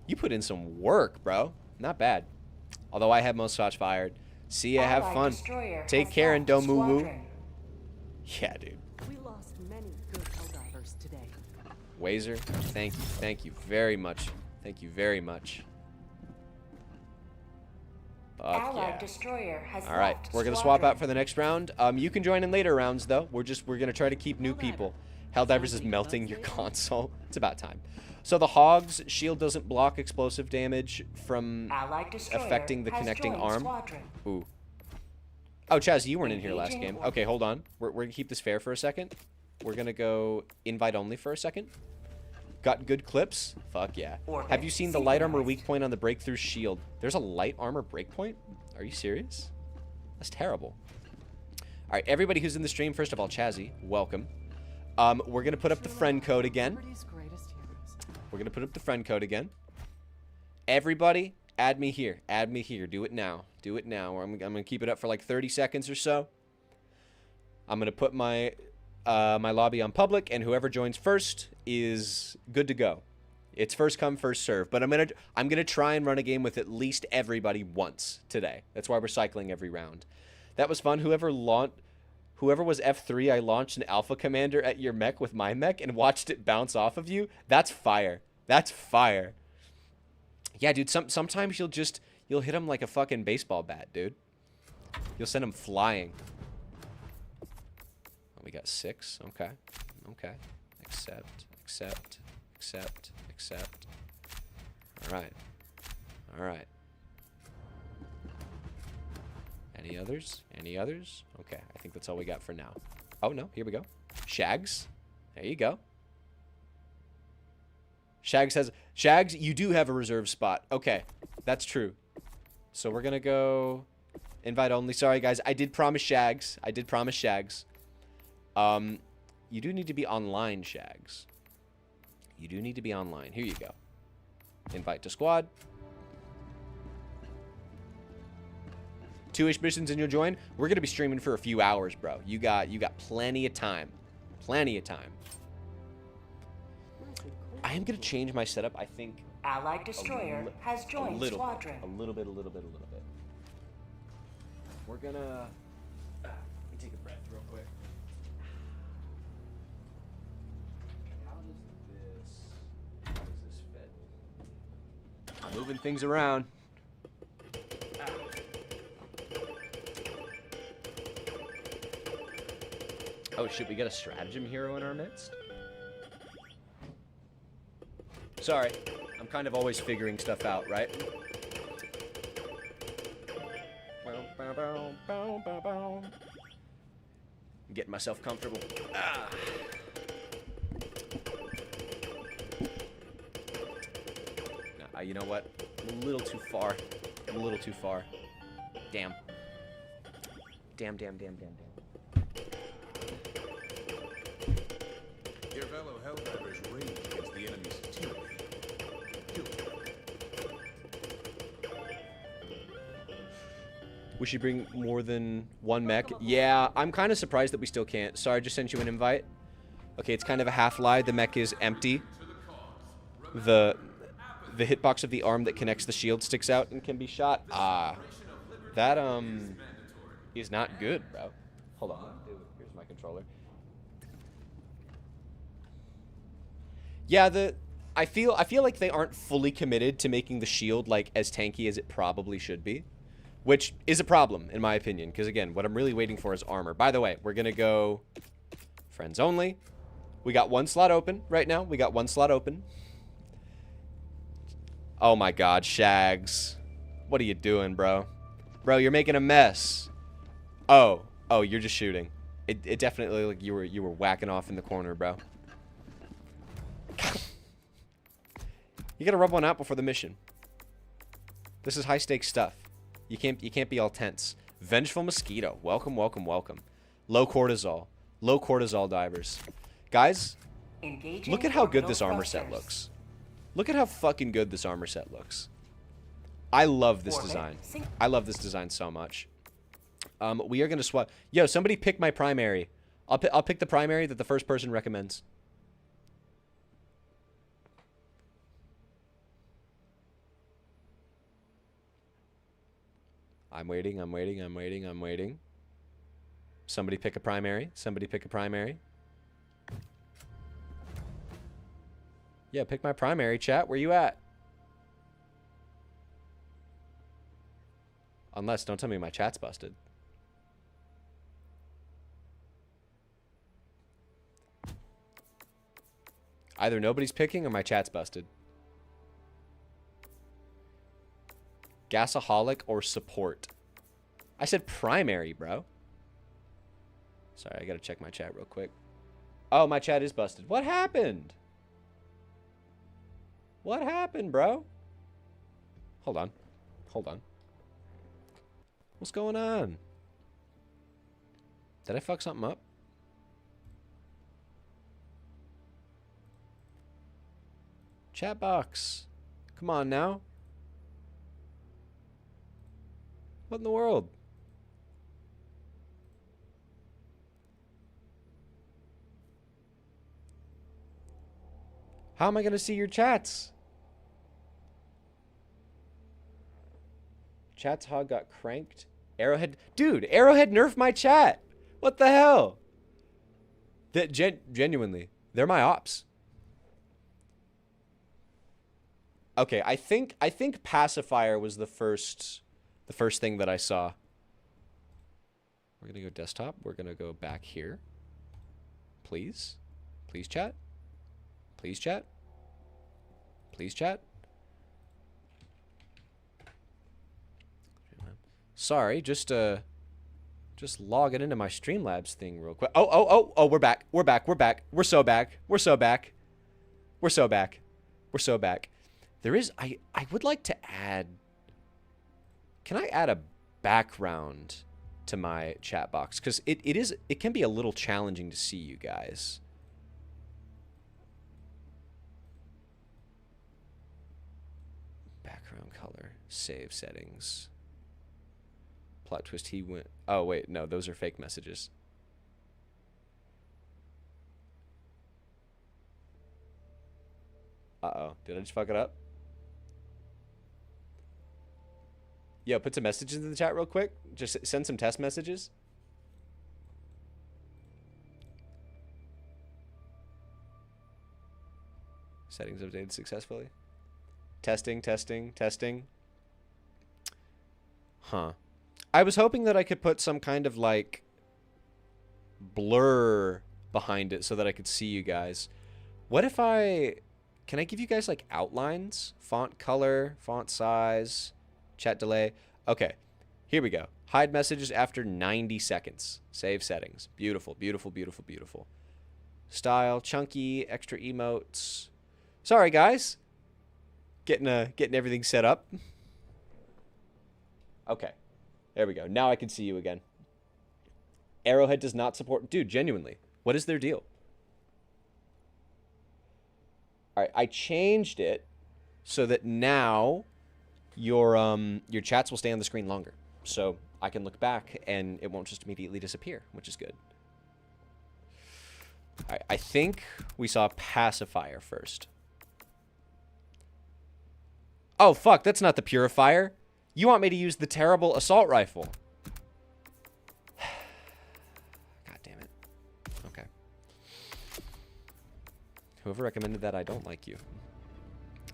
You put in some work, bro. Not bad. Although I have most shots fired. See ya, have fun. Take care and don't moo woo. Yeah, dude. We lost many good Helldivers today. Wazer, thank you. Thank you very much. Thank you very much. Fuck yeah. All right, we're gonna swap out for the next round. You can join in later rounds though. We're gonna try to keep new people. Helldivers is melting your console. It's about time. So the Hog's shield doesn't block explosive damage from affecting the connecting arm. Ooh. Oh, Chaz, you weren't in here last game. Okay, hold on. We're gonna keep this fair for a second. We're gonna go invite only for a second. Got good clips? Fuck yeah. Have you seen the light armor weak point on the breakthrough shield? There's a light armor break point? Are you serious? That's terrible. All right, everybody who's in the stream, first of all, Chazzy, welcome. We're gonna put up the friend code again. We're gonna put up the friend code again. Everybody, add me here. Add me here. Do it now. Do it now. I'm gonna keep it up for like 30 seconds or so. I'm gonna put my my lobby on public, and whoever joins first is good to go. It's first come, first serve. But I'm gonna try and run a game with at least everybody once today. That's why we're cycling every round. That was fun. Whoever was F3, I launched an Alpha Commander at your mech with my mech and watched it bounce off of you. That's fire. That's fire. Yeah, dude, sometimes you'll hit him like a fucking baseball bat, dude. You'll send him flying. Oh, we got 6. Okay. Okay. Accept. Accept. Accept. Accept. All right. All right. Any others? Any others? Okay, I think that's all we got for now. Oh, no, here we go. Shags. There you go. Shags, you do have a reserve spot. Okay, that's true. So we're going to go invite only. Sorry, guys. I did promise Shags. I did promise Shags. You do need to be online, Shags. You do need to be online. Here you go. Invite to squad. 2-ish missions and you'll join. We're gonna be streaming for a few hours, bro. You got plenty of time. Plenty of time. I am gonna change my setup, I think. Allied destroyer has joined squadron. A little bit. We're gonna let me take a breath real quick. How does this fit? I'm moving things around. Oh shit, we got a stratagem hero in our midst? Sorry, I'm kind of always figuring stuff out, right? I'm getting myself comfortable. Ah. Nah, you know what? A little too far. A little too far. Damn. Damn. Your fellow Helldivers rage against the enemy's tyranny. We should bring more than one mech. Yeah, I'm kind of surprised that we still can't. Sorry, I just sent you an invite. Okay, it's kind of a half lie. The mech is empty. The hitbox of the arm that connects the shield sticks out and can be shot. That is not good, bro. Hold on. Here's my controller. Yeah, I feel like they aren't fully committed to making the shield like as tanky as it probably should be, which is a problem in my opinion. Because again, what I'm really waiting for is armor. By the way, we're gonna go friends only. We got one slot open right now. We got one slot open. Oh my God, Shags, what are you doing, bro? Bro, you're making a mess. Oh, you're just shooting. It definitely like you were whacking off in the corner, bro. You gotta rub one out before the mission. This is high stakes stuff. You can't be all tense. Vengeful Mosquito. Welcome. Low cortisol divers. Guys, look at how good this armor set looks. Look at how fucking good this armor set looks. I love this design. I love this design so much. We are gonna swap. Yo, somebody pick my primary. I'll pick the primary that the first person recommends. I'm waiting. I'm waiting. I'm waiting. I'm waiting. Somebody pick a primary. Somebody pick a primary. Yeah, pick my primary, chat. Where you at? Unless, don't tell me my chat's busted. Either nobody's picking or my chat's busted. Gasaholic or support? I said primary, bro. Sorry, I gotta check my chat real quick. Oh, my chat is busted. What happened? What happened, bro? Hold on. Hold on. What's going on? Did I fuck something up? Chat box. Come on now. What in the world? How am I going to see your chats? Chat's hog got cranked. Arrowhead. Dude, Arrowhead nerfed my chat. What the hell? That genuinely. They're my ops. Okay, I think pacifier was the first thing that I saw. We're going to go desktop. We're going to go back here. Please. Please chat. Please chat. Please chat. Sorry, just logging into my Streamlabs thing real quick. Oh, we're back. We're back. We're back. We're so back. We're so back. We're so back. We're so back. There is I would like to add. Can I add a background to my chat box? Because it can be a little challenging to see you guys. Background color. Save settings. Plot twist, he went... Oh, wait. No, those are fake messages. Uh-oh. Did I just fuck it up? Yo, put some messages in the chat real quick. Just send some test messages. Settings updated successfully. Testing, testing, testing. Huh. I was hoping that I could put some kind of, like, blur behind it so that I could see you guys. What if I... Can I give you guys, like, outlines? Font color, font size, chat delay. Okay, here we go. Hide messages after 90 seconds. Save settings. Beautiful, beautiful, beautiful, beautiful. Style, chunky, extra emotes. Sorry, guys. Getting everything set up. Okay. There we go. Now I can see you again. Arrowhead does not support... Dude, genuinely. What is their deal? Alright, I changed it so that now your chats will stay on the screen longer. So I can look back and it won't just immediately disappear, which is good. Alright, I think we saw pacifier first. Oh, fuck, that's not the purifier. You want me to use the terrible assault rifle. God damn it. Okay. Whoever recommended that, I don't like you.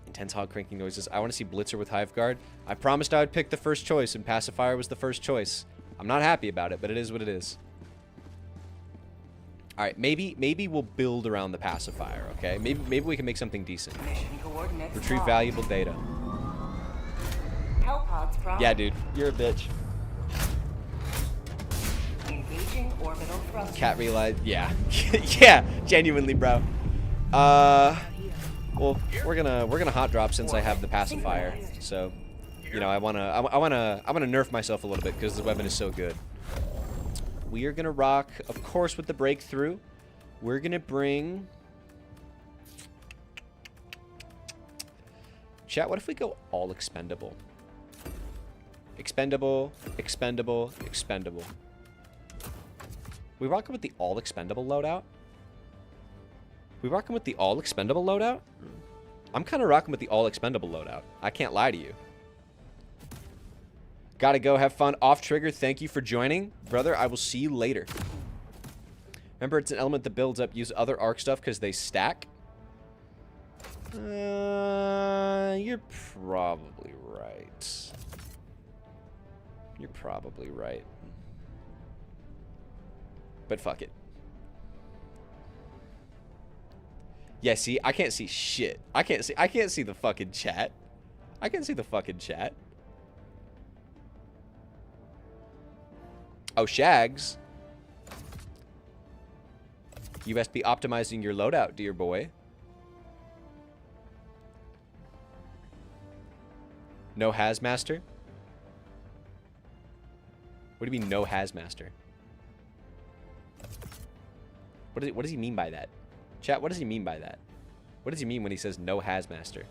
Intense hog cranking noises. I want to see Blitzer with Hive Guard. I promised I would pick the first choice, and pacifier was the first choice. I'm not happy about it, but it is what it is. Alright, maybe we'll build around the pacifier, okay? Maybe we can make something decent. Retrieve valuable data. Yeah, dude, you're a bitch. Engaging orbital thrust. Cat realized, yeah. Yeah, genuinely, bro. Well, we're gonna hot drop since I have the pacifier. So, you know, I wanna nerf myself a little bit because the weapon is so good. We are gonna rock, of course, with the breakthrough. We're gonna bring... Chat, what if we go all expendable? Expendable, expendable, expendable. We rocking with the all expendable loadout? We rocking with the all expendable loadout? I'm kind of rocking with the all expendable loadout. I can't lie to you. Gotta go have fun. Off trigger, thank you for joining. Brother, I will see you later. Remember, it's an element that builds up. Use other arc stuff because they stack. You're probably right. You're probably right. But fuck it. Yeah, see, I can't see shit. I can't see the fucking chat. I can't see the fucking chat. Oh, Shags. You best be optimizing your loadout, dear boy. No Hazmaster? What do you mean, no Hazmaster? What does he mean by that? Chat, what does he mean by that? What does he mean when he says no Hazmaster?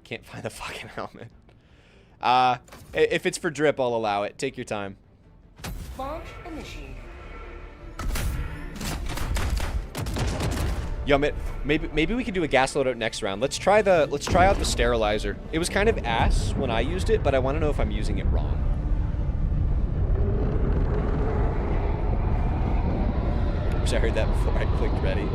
Can't find the fucking helmet. If it's for drip, I'll allow it. Take your time. Launch initiated. Yo, maybe we can do a gas loadout next round. Let's try out the sterilizer. It was kind of ass when I used it, but I want to know if I'm using it wrong. Wish I heard that before I clicked ready.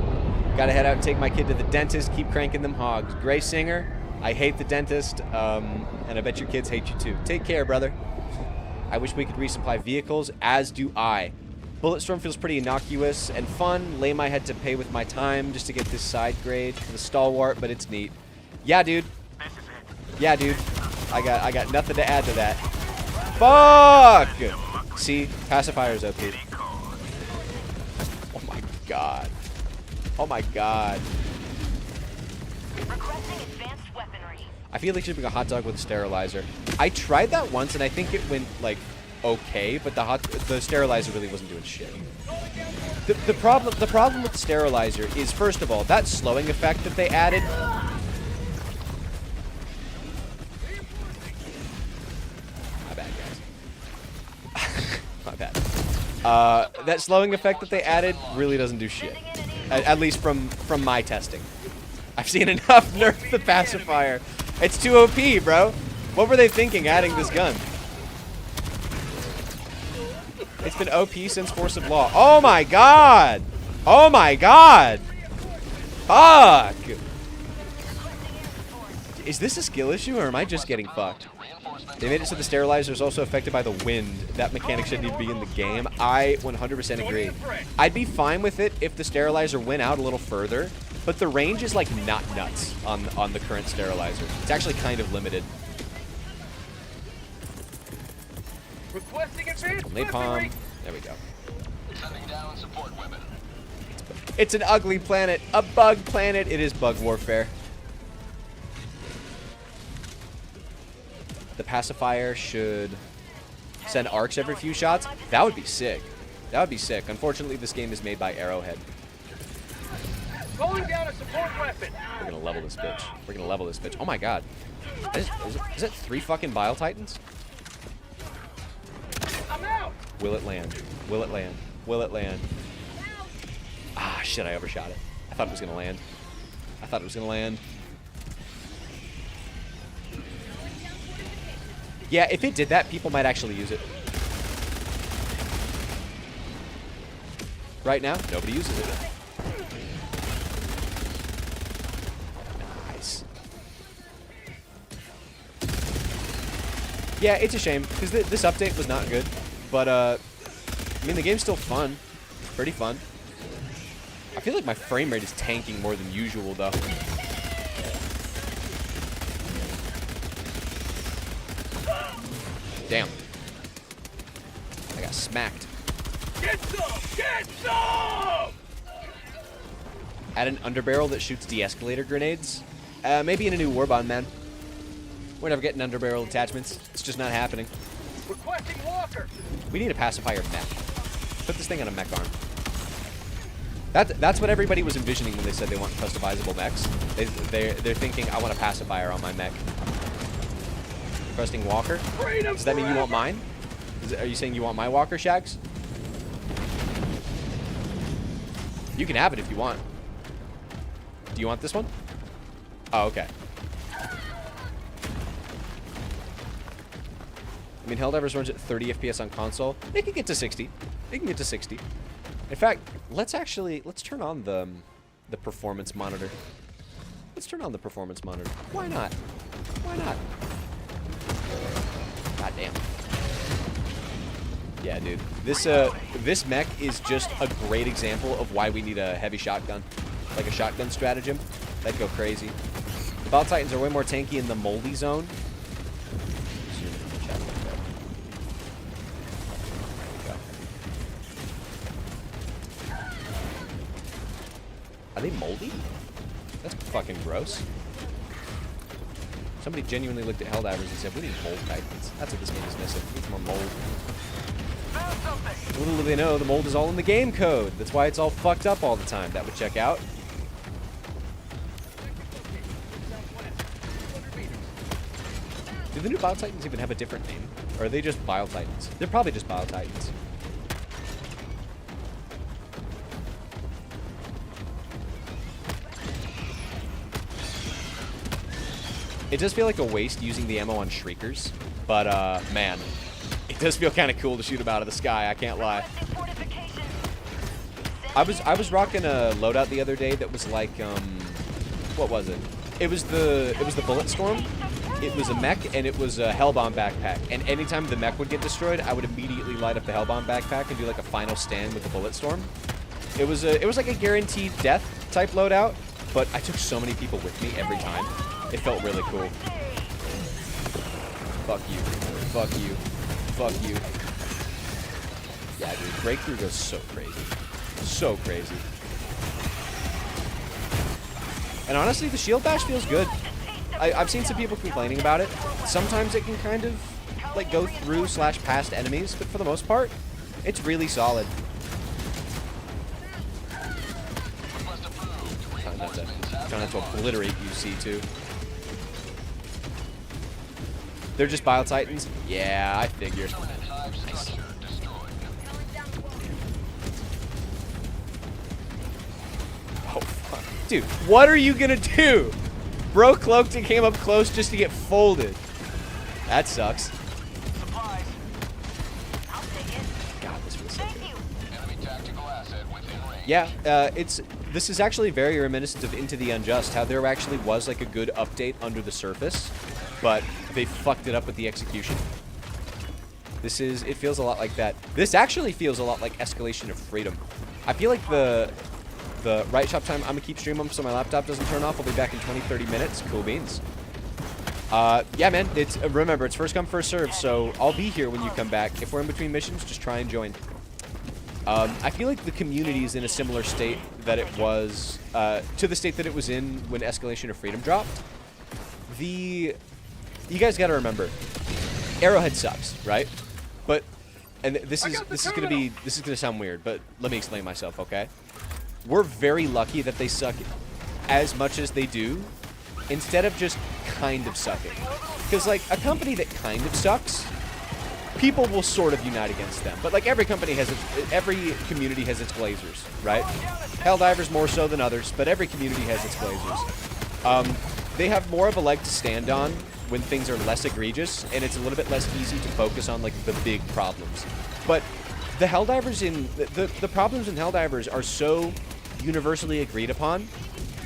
Gotta head out and take my kid to the dentist. Keep cranking them hogs. Gray Singer, I hate the dentist, and I bet your kids hate you too. Take care, brother. I wish we could resupply vehicles, as do I. Bulletstorm feels pretty innocuous and fun. Lame I had to pay with my time just to get this side grade for the stalwart, but it's neat. Yeah, dude. Yeah, dude. I got nothing to add to that. Fuck! See? Pacifier's OP. Oh my god. Oh my god. Requesting advanced weaponry. I feel like shipping a hot dog with a sterilizer. I tried that once and I think it went like okay, but the sterilizer really wasn't doing shit. The problem with the sterilizer is, first of all, that slowing effect that they added. My bad, guys. My bad. That slowing effect that they added really doesn't do shit. At least from my testing. I've seen enough nerf the pacifier. It's too OP, bro. What were they thinking adding this gun? It's been OP since Force of Law. Oh my god! Oh my god! Fuck! Is this a skill issue, or am I just getting fucked? They made it so the sterilizer is also affected by the wind. That mechanic shouldn't even be in the game. I 100% agree. I'd be fine with it if the sterilizer went out a little further, but the range is like not nuts on the current sterilizer. It's actually kind of limited. Requesting advanced Napalm. There we go. Sending down support weapon. It's an ugly planet. A bug planet. It is bug warfare. The pacifier should send arcs every few shots. That would be sick. That would be sick. Unfortunately, this game is made by Arrowhead. Calling down a support weapon. We're gonna level this bitch. We're gonna level this bitch. Oh my god. Is it 3 fucking Bile Titans? I'm out. Will it land? Will it land? Will it land? Ah, shit, I overshot it. I thought it was gonna land. I thought it was gonna land. Yeah, if it did that, people might actually use it. Right now, nobody uses it. Nice. Yeah, it's a shame, because this update was not good. But, I mean, the game's still fun. Pretty fun. I feel like my frame rate is tanking more than usual, though. Damn. I got smacked. Get some! Get some! Add an underbarrel that shoots de-escalator grenades. Maybe in a new Warbond, man. We're never getting underbarrel attachments. It's just not happening. Requesting walker. We need a pacifier mech. Put this thing on a mech arm. That's what everybody was envisioning when they said they want customizable mechs. They're thinking, I want a pacifier on my mech. Trusting Walker? Does that mean you want mine? Are you saying you want my Walker, Shags? You can have it if you want. Do you want this one? Oh, okay. I mean, Helldivers runs at 30 FPS on console. It can get to 60. It can get to 60. In fact, let's turn on the performance monitor. Let's turn on the performance monitor. Why not? Why not? God damn. Yeah, dude. This mech is just a great example of why we need a heavy shotgun. Like a shotgun stratagem. That'd go crazy. The Bile Titans are way more tanky in the moldy zone. Are they moldy? That's fucking gross. Somebody genuinely looked at Helldivers and said, we need mold Titans. That's what this game is missing. We need more mold. Little do they know, the mold is all in the game code. That's why it's all fucked up all the time. That would check out. Do the new Bile Titans even have a different name? Or are they just Bile Titans? They're probably just Bile Titans. It does feel like a waste using the ammo on Shriekers, but man, it does feel kind of cool to shoot them out of the sky, I can't lie. I was rocking a loadout the other day that was like what was it? It was the Bullet Storm. It was a mech and it was a Hellbomb backpack. And anytime the mech would get destroyed, I would immediately light up the Hellbomb backpack and do like a final stand with the Bullet Storm. It was like a guaranteed death type loadout, but I took so many people with me every time. It felt really cool. Fuck you. Fuck you. Fuck you. Yeah, dude. Breakthrough goes so crazy. So crazy. And honestly, the shield bash feels good. I've seen some people complaining about it. Sometimes it can kind of like go through / past enemies, but for the most part, it's really solid. Trying not to obliterate UC2. They're just Bile Titans? Yeah, I figured. Nice. Oh, fuck. Dude, what are you gonna do? Bro cloaked and came up close just to get folded. That sucks. God, this feels so good. Yeah, this is actually very reminiscent of Into the Unjust, how there actually was like a good update under the surface, but they fucked it up with the execution. It feels a lot like that. This actually feels a lot like Escalation of Freedom. I feel like the right shop time, I'm gonna keep streaming so my laptop doesn't turn off. I'll be back in 20-30 minutes. Cool beans. Yeah, man, remember, it's first come, first serve, so I'll be here when you come back. If we're in between missions, just try and join. I feel like the community is in a similar state that it was, to the state that it was in when Escalation of Freedom dropped. You guys gotta remember, Arrowhead sucks, right? But, and this is gonna sound weird, but let me explain myself, okay? We're very lucky that they suck as much as they do, instead of just kind of sucking. Because, like, a company that kind of sucks, people will sort of unite against them. But, like, every community has its blazers, right? Helldivers more so than others, but every community has its blazers. They have more of a leg to stand on when things are less egregious, and it's a little bit less easy to focus on, like, the big problems. But the Helldivers the problems in Helldivers are so universally agreed upon,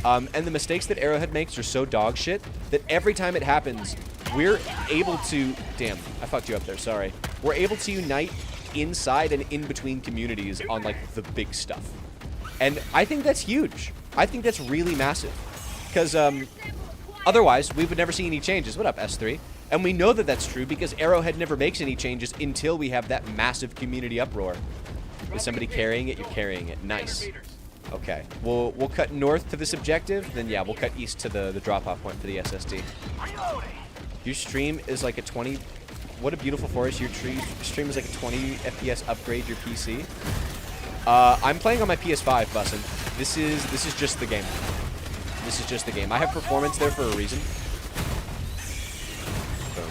and the mistakes that Arrowhead makes are so dog shit that every time it happens, we're able to... Damn, I fucked you up there, sorry. We're able to unite inside and in between communities on, like, the big stuff. And I think that's huge. I think that's really massive. Because, otherwise, we would never see any changes. What up, S3? And we know that that's true because Arrowhead never makes any changes until we have that massive community uproar. Is somebody carrying it? You're carrying it. Nice. Okay. We'll cut north to this objective, then yeah, we'll cut east to the drop-off point for the SSD. Your stream is like a 20... What a beautiful forest. Your stream is like a 20 FPS upgrade your PC. I'm playing on my PS5, bussin'. This is just the game. This is just the game. I have performance there for a reason. Boom.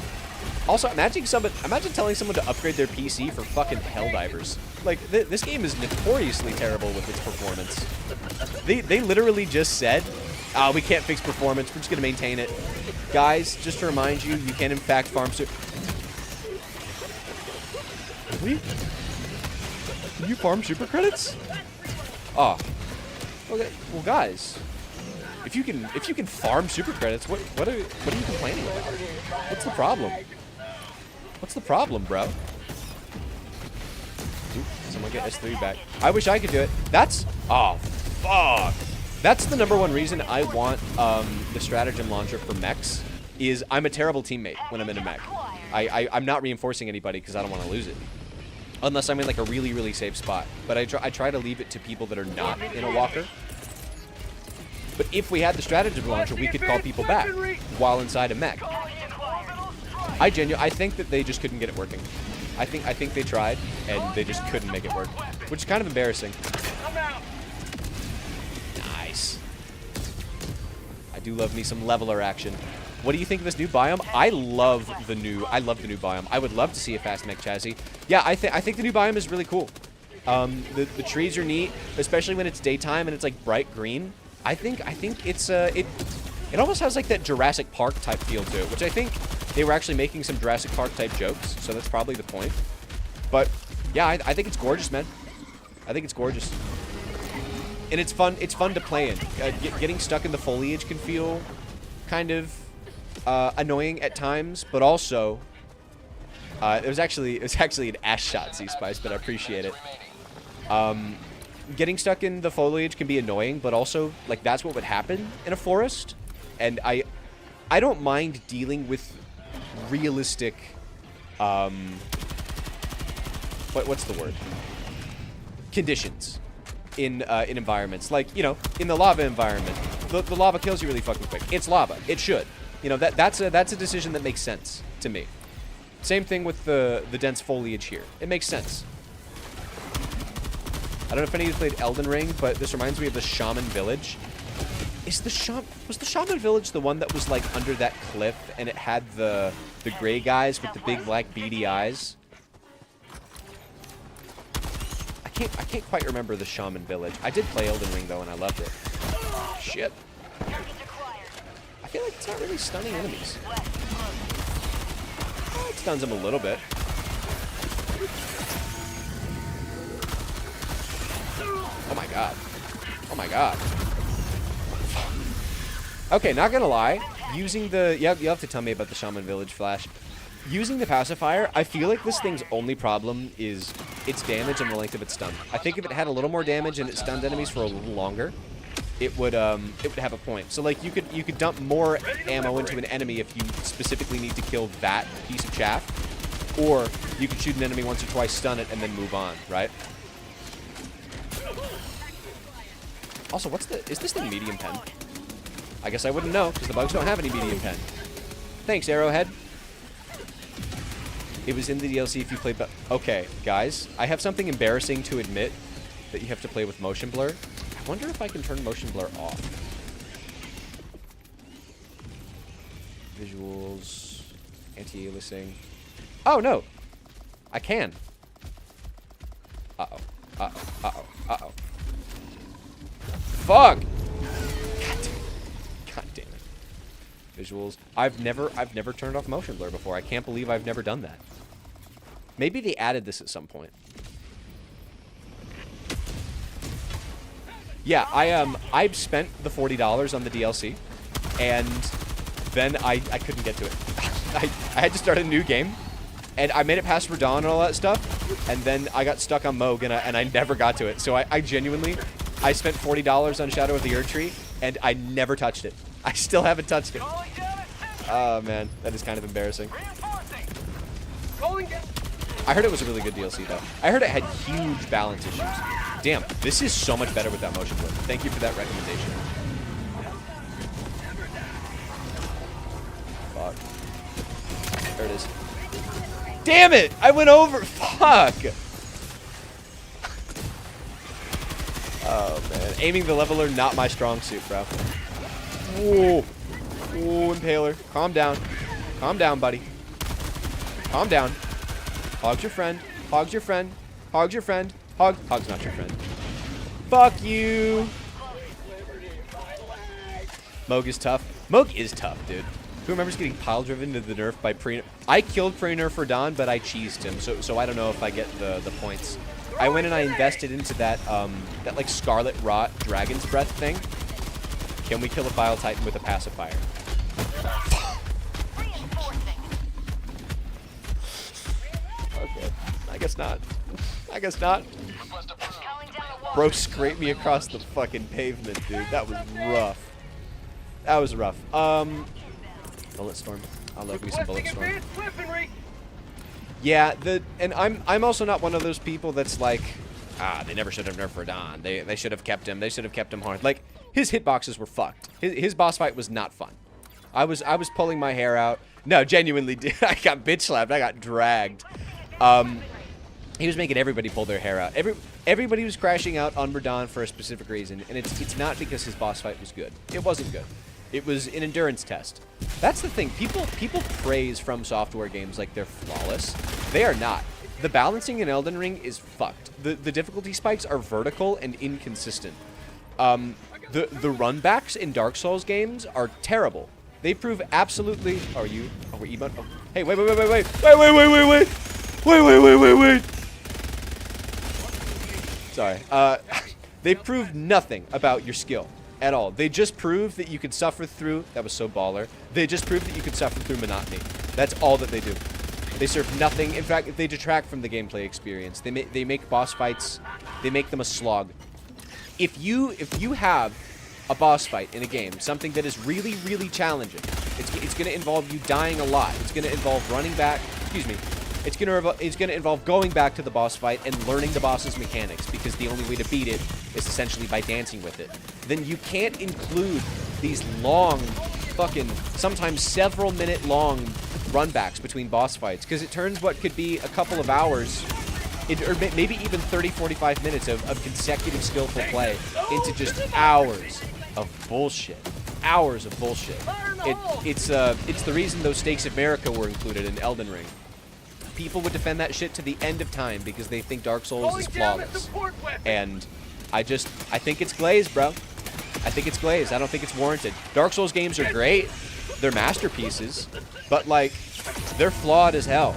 Also, imagine telling someone to upgrade their PC for fucking Helldivers. Like, this game is notoriously terrible with its performance. They literally just said, we can't fix performance. We're just going to maintain it. Guys, just to remind you, you can in fact farm super... Can you farm super credits? Oh. Okay. Well, guys, if you can farm super credits, what are you complaining about? What's the problem? What's the problem, bro? Oop, someone get S3 back. I wish I could do it. That's... Oh, fuck. That's the #1 reason I want the stratagem launcher for mechs, is I'm a terrible teammate when I'm in a mech. I'm not reinforcing anybody because I don't want to lose it. Unless I'm in like a really, really safe spot. But I try to leave it to people that are not in a walker. But if we had the stratagem launcher, we could call people back while inside a mech. I think that they just couldn't get it working. I think they tried and they just couldn't make it work, which is kind of embarrassing. Nice. I do love me some leveler action. What do you think of this new biome? I love the new biome. I would love to see a fast mech chassis. Yeah, I think the new biome is really cool. The trees are neat, especially when it's daytime and it's like bright green. I think it's it almost has like that Jurassic Park type feel to it, which I think they were actually making some Jurassic Park type jokes, so that's probably the point. But yeah, I think it's gorgeous, man. I think it's gorgeous. And it's fun to play in. Getting stuck in the foliage can feel kind of annoying at times, but also it was actually an ass shot, C-Spice, but I appreciate it. Getting stuck in the foliage can be annoying, but also like that's what would happen in a forest, and I don't mind dealing with realistic what's the word, conditions in environments, like, you know, in the lava environment. The lava kills you really fucking quick. It's lava. It should. You know, that's a decision that makes sense to me. Same thing with the dense foliage here. It makes sense. I don't know if any of you played Elden Ring, but this reminds me of the Shaman Village. Was the Shaman Village the one that was like under that cliff and it had the gray guys with the big black beady eyes? I can't quite remember the Shaman Village. I did play Elden Ring though and I loved it. Shit. I feel like it's not really stunning enemies. Oh, it stuns them a little bit. Oh my god. Oh my god. Okay, not gonna lie. Using the... You'll have to tell me about the Shaman Village Flash. Using the pacifier, I feel like this thing's only problem is its damage and the length of its stun. I think if it had a little more damage and it stunned enemies for a little longer, it would have a point. So like you could dump more ammo into an enemy if you specifically need to kill that piece of chaff, or you could shoot an enemy once or twice, stun it, and then move on, right? Also, is this thing medium pen? I guess I wouldn't know because the bugs don't have any medium pen. Thanks, Arrowhead. It was in the DLC if you played, but okay, guys, I have something embarrassing to admit that you have to play with motion blur. I wonder if I can turn motion blur off. Visuals, anti-aliasing. Oh no, I can. Uh-oh, uh-oh, uh-oh, uh-oh. Fuck! God damn it. Visuals. I've never turned off motion blur before. I can't believe I've never done that. Maybe they added this at some point. Yeah, I've spent the $40 on the DLC, and then I couldn't get to it. I had to start a new game, and I made it past Radon and all that stuff, and then I got stuck on Moog, and I never got to it. So I genuinely, I spent $40 on Shadow of the Erdtree, and I never touched it. I still haven't touched it. Oh, man. That is kind of embarrassing. I heard it was a really good DLC, though. I heard it had huge balance issues. Damn, this is so much better with that motion blur. Thank you for that recommendation. Fuck. There it is. Damn it! I went over! Fuck! Oh, man. Aiming the leveler, not my strong suit, bro. Whoa. Whoa, Impaler. Calm down. Calm down, buddy. Calm down. Hog's your friend. Hog's your friend. Hog's your friend. Hog's not your friend. Fuck you. Moog is tough. Moog is tough, dude. Who remembers getting pile driven to the nerf by pre? I killed pre-nerf for Don, but I cheesed him, so I don't know if I get the points. I went and I invested into that that like Scarlet Rot Dragon's Breath thing. Can we kill a Bile Titan with a pacifier? Okay, I guess not. I guess not. Bro scraped me across the fucking pavement, dude. That was rough. That was rough. Bullet Storm. I love me some Bullet Storm. Yeah, and I'm also not one of those people that's like, they never should have nerfed Verdun. They should have kept him. They should have kept him hard. Like, his hitboxes were fucked. His boss fight was not fun. I was pulling my hair out. No, genuinely, dude. I got bitch slapped. I got dragged. He was making everybody pull their hair out. Everybody was crashing out on Verdun for a specific reason, and it's not because his boss fight was good. It wasn't good. It was an endurance test. That's the thing. People praise From Software games like they're flawless. They are not. The balancing in Elden Ring is fucked. The difficulty spikes are vertical and inconsistent. The runbacks in Dark Souls games are terrible. They prove absolutely. Are you? Oh, we're emote. Oh. Hey, wait. Sorry. They prove nothing about your skill. At all. They just prove that you can suffer through... That was so baller. They just prove that you can suffer through monotony. That's all that they do. They serve nothing. In fact, they detract from the gameplay experience. They make boss fights... They make them a slog. If you have a boss fight in a game, something that is really, really challenging, it's going to involve you dying a lot. It's going to involve running back... Excuse me. It's going to involve going back to the boss fight and learning the boss's mechanics, because the only way to beat it is essentially by dancing with it. Then you can't include these long, fucking, sometimes several minute long runbacks between boss fights, because it turns what could be a couple of hours, or maybe even 30, 45 minutes of consecutive skillful play into just hours of bullshit. Hours of bullshit. It's the reason those Stakes of America were included in Elden Ring. People would defend that shit to the end of time because they think Dark Souls is flawless. And I think it's glazed, bro. I think it's glazed. I don't think it's warranted. Dark Souls games are great. They're masterpieces. But, like, they're flawed as hell.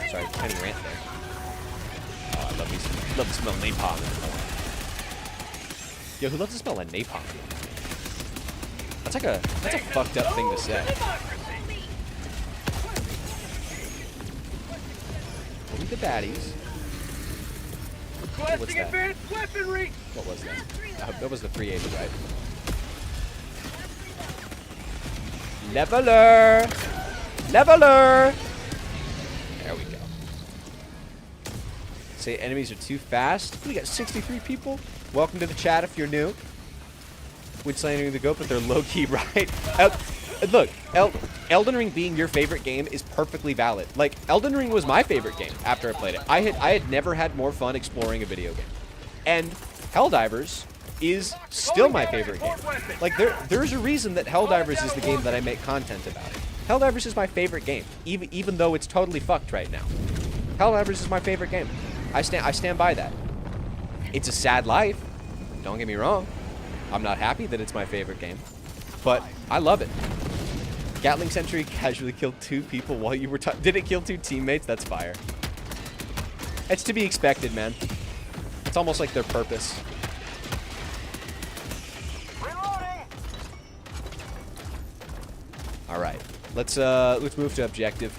Sorry, tiny rant there. Oh, I love to smell napalm. Yo, who loves to smell like napalm? That's a fucked up thing to say. Only the baddies. What's that? What was that? That was the 380, right? Leveler! Leveler! There we go. Say enemies are too fast. We got 63 people. Welcome to the chat if you're new. When slandering the goat, but they're low-key right. Look, Elden Ring being your favorite game is perfectly valid. Like, Elden Ring was my favorite game after I played it. I had never had more fun exploring a video game. And Helldivers is still my favorite game. Like, there's a reason that Helldivers is the game that I make content about. Helldivers is my favorite game, even though it's totally fucked right now. Helldivers is my favorite game. I stand by that. It's a sad life. Don't get me wrong. I'm not happy that it's my favorite game, but I love it. Gatling Sentry casually killed 2 people while you were Did it kill 2 teammates? That's fire. It's to be expected, man. It's almost like their purpose. All right, let's move to objective.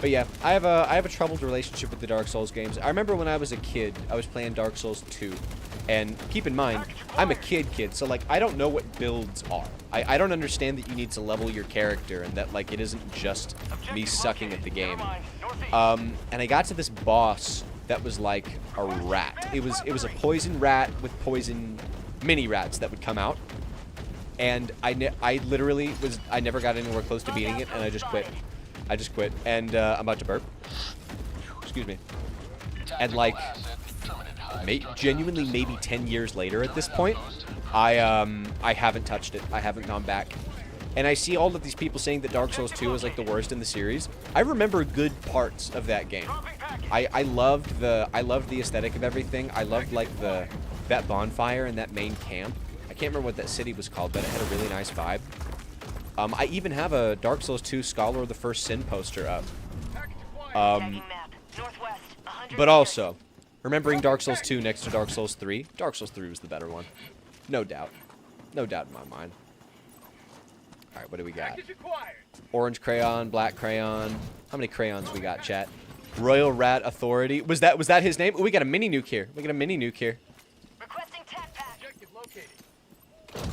But yeah, I have a troubled relationship with the Dark Souls games. I remember when I was a kid, I was playing Dark Souls 2. And keep in mind, I'm a kid, so, like, I don't know what builds are. I don't understand that you need to level your character and that, like, it isn't just me sucking at the game. And I got to this boss that was like a rat. It was a poison rat with poison mini rats that would come out. And I literally I never got anywhere close to beating it, and I just quit. I just quit, and I'm about to burp. Excuse me. And like, genuinely maybe 10 years later at this point, I haven't touched it. I haven't gone back. And I see all of these people saying that Dark Souls 2 is like the worst in the series. I remember good parts of that game. I loved the aesthetic of everything. I loved like that bonfire and that main camp. I can't remember what that city was called, but it had a really nice vibe. I even have a Dark Souls 2 Scholar of the First Sin poster up. But also, remembering Dark Souls 2 next to Dark Souls 3, Dark Souls 3 was the better one. No doubt. No doubt in my mind. Alright, what do we got? Orange crayon, black crayon. How many crayons we got, chat? Royal Rat Authority. Was that his name? Oh, we got a mini nuke here. We got a mini nuke here. Requesting tac pack.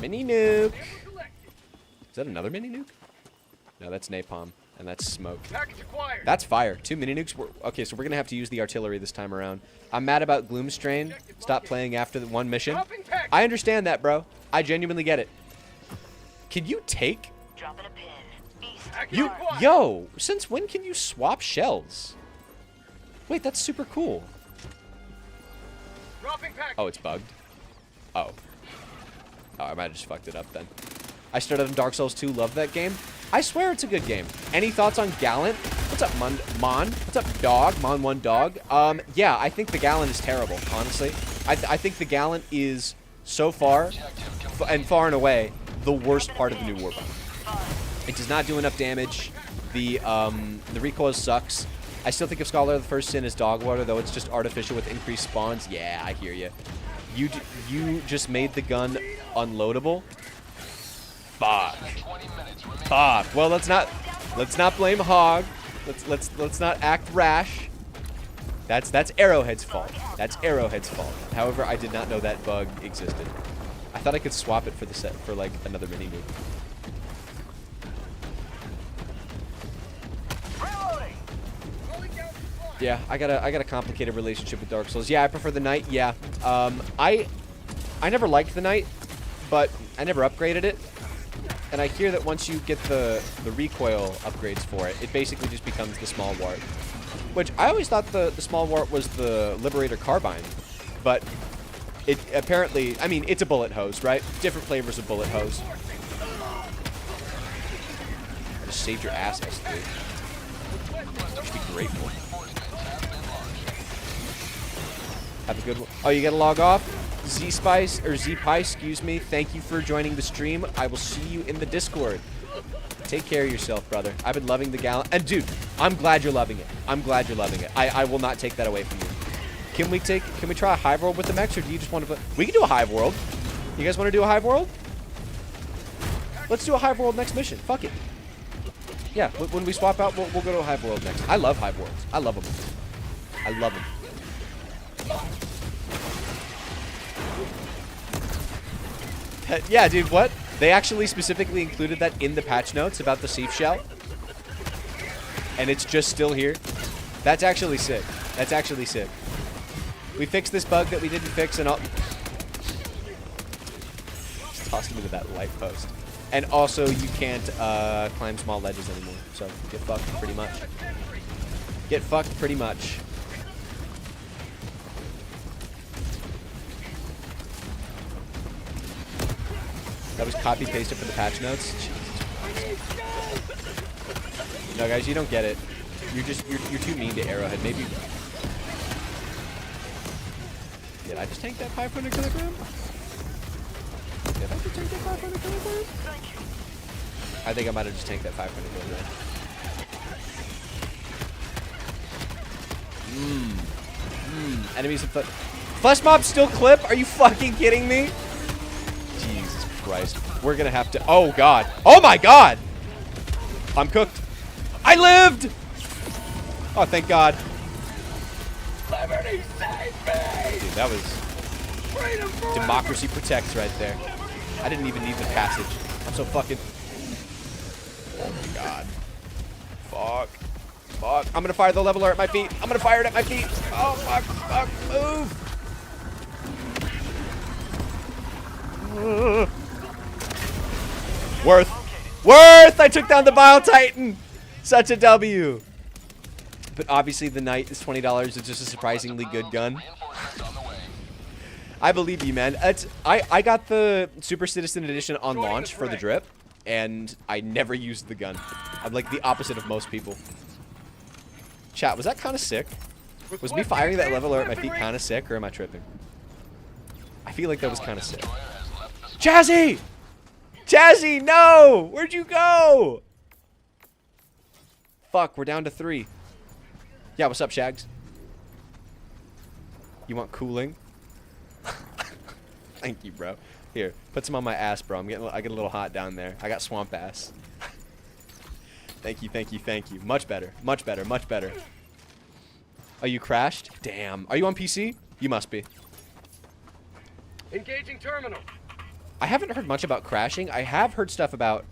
Mini nuke. Is that another mini nuke? No, that's napalm. And that's smoke. That's fire. 2 mini nukes. Okay, so we're going to have to use the artillery this time around. I'm mad about Gloomstrain. Stop playing after the one mission. I understand that, bro. I genuinely get it. Can you take... Dropping a pin. You... Yo, since when can you swap shells? Wait, that's super cool. Oh, it's bugged. Oh. Oh, I might have just fucked it up then. I started on Dark Souls 2. Love that game. I swear it's a good game. Any thoughts on Gallant? What's up, Mon? What's up, Dog? Mon1 Dog? Yeah, I think the Gallant is terrible, honestly. I think the Gallant is, so far, and far and away, the worst part of the new Warbond. It does not do enough damage. The recoil sucks. I still think of Scholar of the First Sin as dog water, though it's just artificial with increased spawns. Yeah, I hear you. You just made the gun unloadable. Fuck. Fuck. Well, let's not blame Hog. Let's not act rash. That's Arrowhead's fault. That's Arrowhead's fault. However, I did not know that bug existed. I thought I could swap it for the set for like another mini nuke. Yeah, I got a complicated relationship with Dark Souls. Yeah, I prefer the Knight. Yeah. I never liked the Knight, but I never upgraded it. And I hear that once you get the recoil upgrades for it, it basically just becomes the small wart. Which I always thought the small wart was the Liberator Carbine. But it apparently, I mean, it's a bullet hose, right? Different flavors of bullet hose. I just saved your ass, dude. You should be grateful. Have a good one. Oh, you gotta log off? Z-Spice, or Z-Pie, excuse me. Thank you for joining the stream. I will see you in the Discord. Take care of yourself, brother. I've been loving the Gallant. And, dude, I'm glad you're loving it. I'm glad you're loving it. I will not take that away from you. Can we try a Hive World with the mechs, or do you just want to... We can do a Hive World. You guys want to do a Hive World? Let's do a Hive World next mission. Fuck it. Yeah, when we swap out, we'll go to a Hive World next. I love Hive Worlds. I love them. I love them. Yeah, dude, what? They actually specifically included that in the patch notes about the Siege Shell. And it's just still here. That's actually sick. That's actually sick. We fixed this bug that we didn't fix and all... Just tossed him into that light post. And also, you can't climb small ledges anymore. So, get fucked pretty much. Get fucked pretty much. That was copy-pasted for the patch notes. No, guys, you don't get it. You're too mean to Arrowhead. Maybe... Did I just tank that 500 kilogram? Did I just tank that 500 kilogram? I think I might have just tanked that 500 kilogram. Enemies in foot. Flesh mobs still clip? Are you fucking kidding me? Jesus Christ. We're gonna have to... Oh, God. Oh, my God! I'm cooked. I lived! Oh, thank God. Liberty save me! Dude, that was... Democracy protects right there. I didn't even need the passage. I'm so fucking... Oh, my God. Fuck. Fuck. I'm gonna fire the leveler at my feet. I'm gonna fire it at my feet. Oh, fuck. Fuck. Move. Worth. I took down the Bile Titan. Such a W. But obviously the Knight is $20. It's just a surprisingly good gun. I believe you, man. I got the Super Citizen Edition on launch for the drip, and I never used the gun. I'm like the opposite of most people. Chat, was that kind of sick? Was me firing that level at my feet kind of sick, or am I tripping? I feel like that was kind of sick. Chazzy! Chazzy, no! Where'd you go? Fuck, we're down to 3. Yeah, what's up, Shags? You want cooling? Thank you, bro. Here, put some on my ass, bro. I get a little hot down there. I got swamp ass. Thank you, thank you, thank you. Much better, much better, much better. Oh, you crashed? Damn. Are you on PC? You must be. Engaging terminal. I haven't heard much about crashing. I have heard stuff about...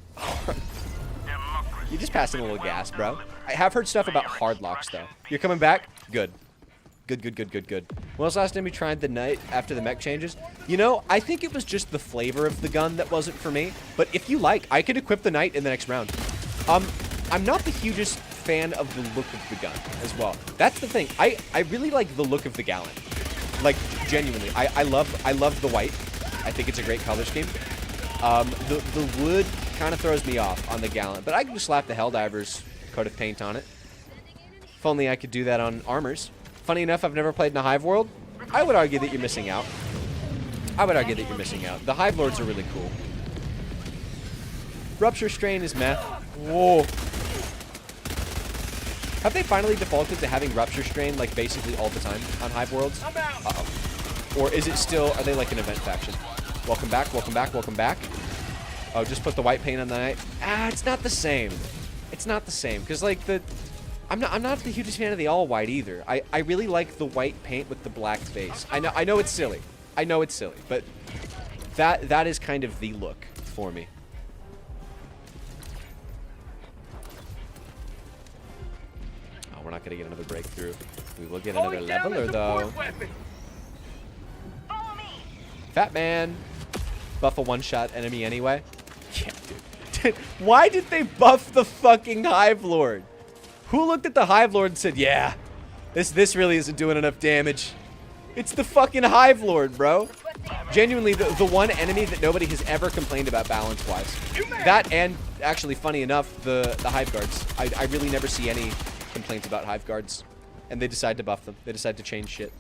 You just passing a little gas, bro. I have heard stuff about hard locks, though. You're coming back? Good. Good, good, good, good, good. When was the last time you tried the Knight after the mech changes? You know, I think it was just the flavor of the gun that wasn't for me. But if you like, I could equip the Knight in the next round. I'm not the hugest fan of the look of the gun as well. That's the thing. I really like the look of the Gallant. Like, genuinely. I love the white. I think it's a great color scheme. The wood kind of throws me off on the Gallant, but I can just slap the Helldiver's coat of paint on it. If only I could do that on armors. Funny enough, I've never played in a Hive world. I would argue that you're missing out. I would argue that you're missing out. The Hive Lords are really cool. Rupture Strain is meh. Whoa. Have they finally defaulted to having Rupture Strain like basically all the time on Hive worlds? Uh-oh. Or is it still, are they like an event faction? Welcome back, welcome back, welcome back. Oh, just put the white paint on the Knight. Ah, it's not the same. It's not the same, because like I'm not the hugest fan of the all white either. I really like the white paint with the black base. I know it's silly. I know it's silly, but that is kind of the look for me. Oh, we're not gonna get another breakthrough. We will get another leveler though. Fat man. Buff a one-shot enemy anyway. Yeah, dude. Why did they buff the fucking Hive Lord? Who looked at the Hive Lord and said, yeah, this really isn't doing enough damage? It's the fucking Hive Lord, bro. Genuinely, the one enemy that nobody has ever complained about balance-wise. That and, actually, funny enough, the Hive Guards. I really never see any complaints about Hive Guards. And they decide to buff them. They decide to change shit.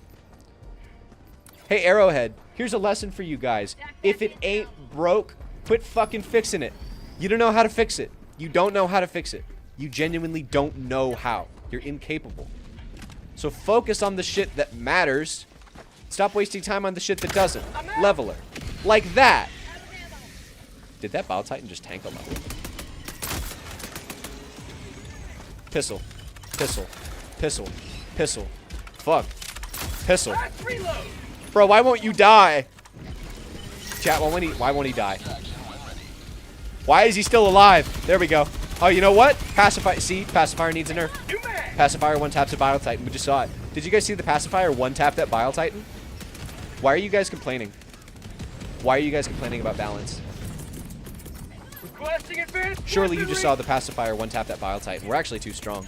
Hey, Arrowhead, here's a lesson for you guys. If it ain't broke, quit fucking fixing it. You don't know how to fix it. You don't know how to fix it. You genuinely don't know how. You're incapable. So focus on the shit that matters. Stop wasting time on the shit that doesn't. Leveler. Like that. Did that Bile Titan just tank a level? Pistol. Pistol. Pistol. Pistol. Fuck. Pistol. Bro, why won't you die? Chat, why won't he die? Why is he still alive? There we go. Oh, you know what? Pacifier. See? Pacifier needs a nerf. Pacifier one-taps a Bile Titan. We just saw it. Did you guys see the Pacifier one-tap that Bile Titan? Why are you guys complaining? Why are you guys complaining about balance? Surely you just saw the Pacifier one-tap that Bile Titan. We're actually too strong.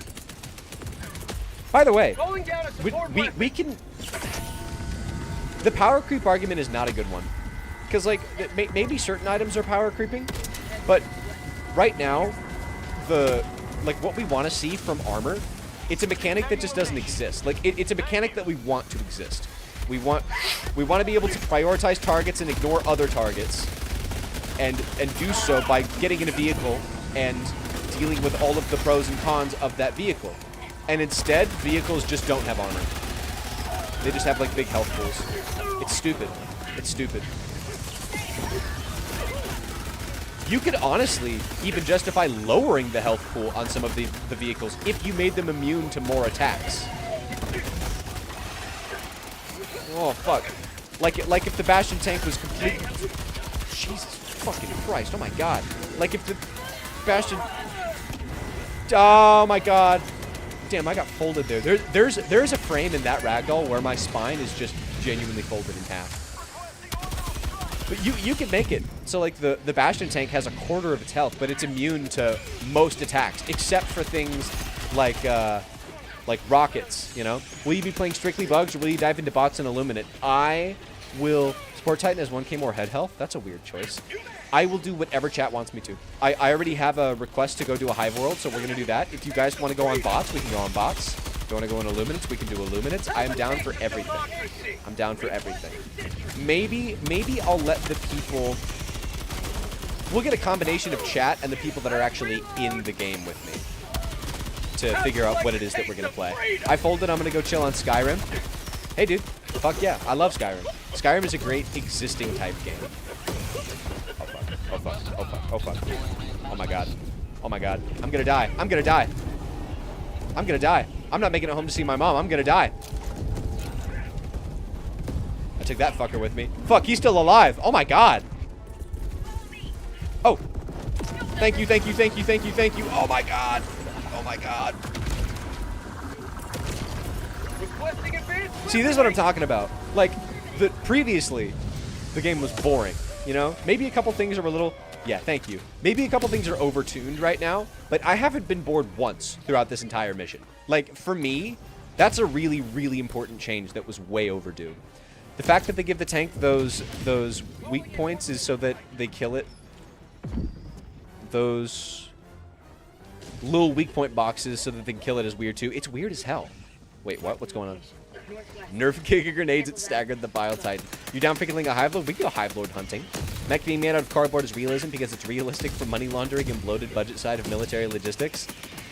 By the way, we can... The power creep argument is not a good one. Because, like, maybe certain items are power creeping, but right now, what we want to see from armor, it's a mechanic that just doesn't exist. Like, it's a mechanic that we want to exist. We want to be able to prioritize targets and ignore other targets, and do so by getting in a vehicle and dealing with all of the pros and cons of that vehicle. And instead, vehicles just don't have armor. They just have, like, big health pools. It's stupid. It's stupid. You could honestly even justify lowering the health pool on some of the vehicles if you made them immune to more attacks. Oh, fuck. Like if the Bastion tank was completely... Jesus fucking Christ. Oh, my God. Like if the Bastion... Oh, my God. Damn, I got folded there. There's a frame in that ragdoll where my spine is just genuinely folded in half. But you can make it. So like the Bastion tank has a quarter of its health, but it's immune to most attacks, except for things like rockets, you know? Will you be playing strictly bugs, or will you dive into bots and Illuminate? I will... Sport Titan has 1k more head health? That's a weird choice. I will do whatever chat wants me to. I already have a request to go do a Hive World, so we're going to do that. If you guys want to go on bots, we can go on bots. If you want to go on Illuminates, we can do Illuminates. I am down for everything. I'm down for everything. Maybe I'll let the people... We'll get a combination of chat and the people that are actually in the game with me to figure out what it is that we're going to play. I folded. I'm going to go chill on Skyrim. Hey, dude. Fuck yeah. I love Skyrim. Skyrim is a great existing type game. Oh, fuck. Oh, fuck. Oh, fuck. Oh, fuck. Oh, my God. Oh, my God. I'm going to die. I'm going to die. I'm going to die. I'm not making it home to see my mom. I'm going to die. I took that fucker with me. Fuck, he's still alive. Oh, my God. Oh. Thank you, thank you, thank you, thank you, thank you. Oh, my God. Oh, my God. See, this is what I'm talking about. Like, previously, the game was boring, you know? Maybe a couple things are a little... Yeah, thank you. Maybe a couple things are overtuned right now, but I haven't been bored once throughout this entire mission. Like, for me, that's a really, really important change that was way overdue. The fact that they give the tank those weak points is so that they kill it. Those little weak point boxes so that they can kill it is weird, too. It's weird as hell. Wait, what? What's going on? Nerf kicking grenades at staggered the Bile Titan. You down for killing a Hive Lord? We can go Hive Lord hunting. Mech being made out of cardboard is realism because it's realistic for money laundering and bloated budget side of military logistics.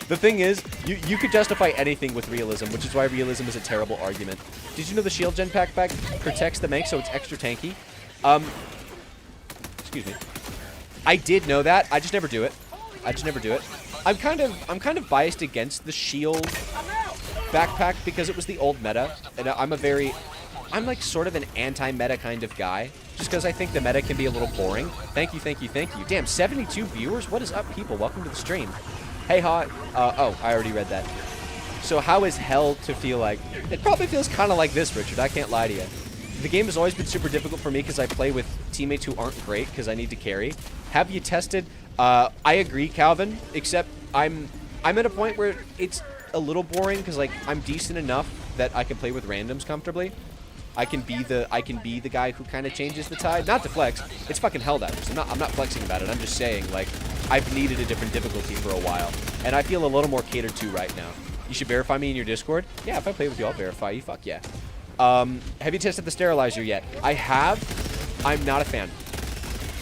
The thing is, you could justify anything with realism, which is why realism is a terrible argument. Did you know the shield gen pack protects the mech so it's extra tanky? Excuse me. I did know that. I just never do it. I'm kind of biased against the shield backpack because it was the old meta, and I'm like sort of an anti-meta kind of guy, just because I think the meta can be a little boring. Thank you, thank you, thank you. Damn, 72 viewers? What is up, people? Welcome to the stream. Hey, Hot. Oh, I already read that. So how is hell to feel like? It probably feels kind of like this, Richard. I can't lie to you. The game has always been super difficult for me because I play with teammates who aren't great because I need to carry. Have you tested? I agree, Calvin, except I'm at a point where it's a little boring because like I'm decent enough that I can play with randoms comfortably. I can be the guy who kind of changes the tide. Not to flex. It's fucking Helldivers. I'm not flexing about it. I'm just saying like I've needed a different difficulty for a while, and I feel a little more catered to right now. You should verify me in your Discord. Yeah, if I play with you, I'll verify you. Fuck yeah. Have you tested the sterilizer yet? I have. I'm not a fan.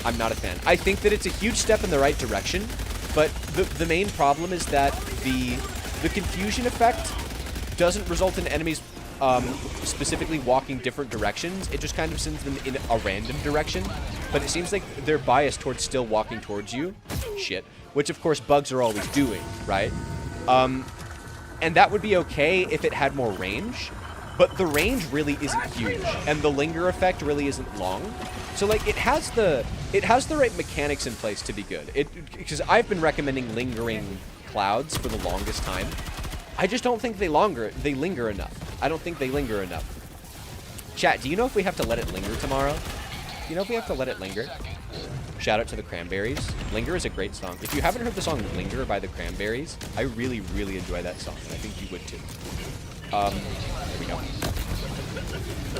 I think that it's a huge step in the right direction, but the main problem is that the confusion effect doesn't result in enemies specifically walking different directions. It just kind of sends them in a random direction, but it seems like they're biased towards still walking towards you. Shit. Which, of course, bugs are always doing, right? And that would be okay if it had more range, but the range really isn't huge, and the linger effect really isn't long. So, like, it has the right mechanics in place to be good. Because I've been recommending lingering clouds for the longest time. I just don't think they linger enough. I don't think they linger enough. Chat, do you know if we have to let it linger tomorrow? Do you know if we have to let it linger? Shout out to the Cranberries. Linger is a great song. If you haven't heard the song Linger by the Cranberries, I really, really enjoy that song, and I think you would too. There we go.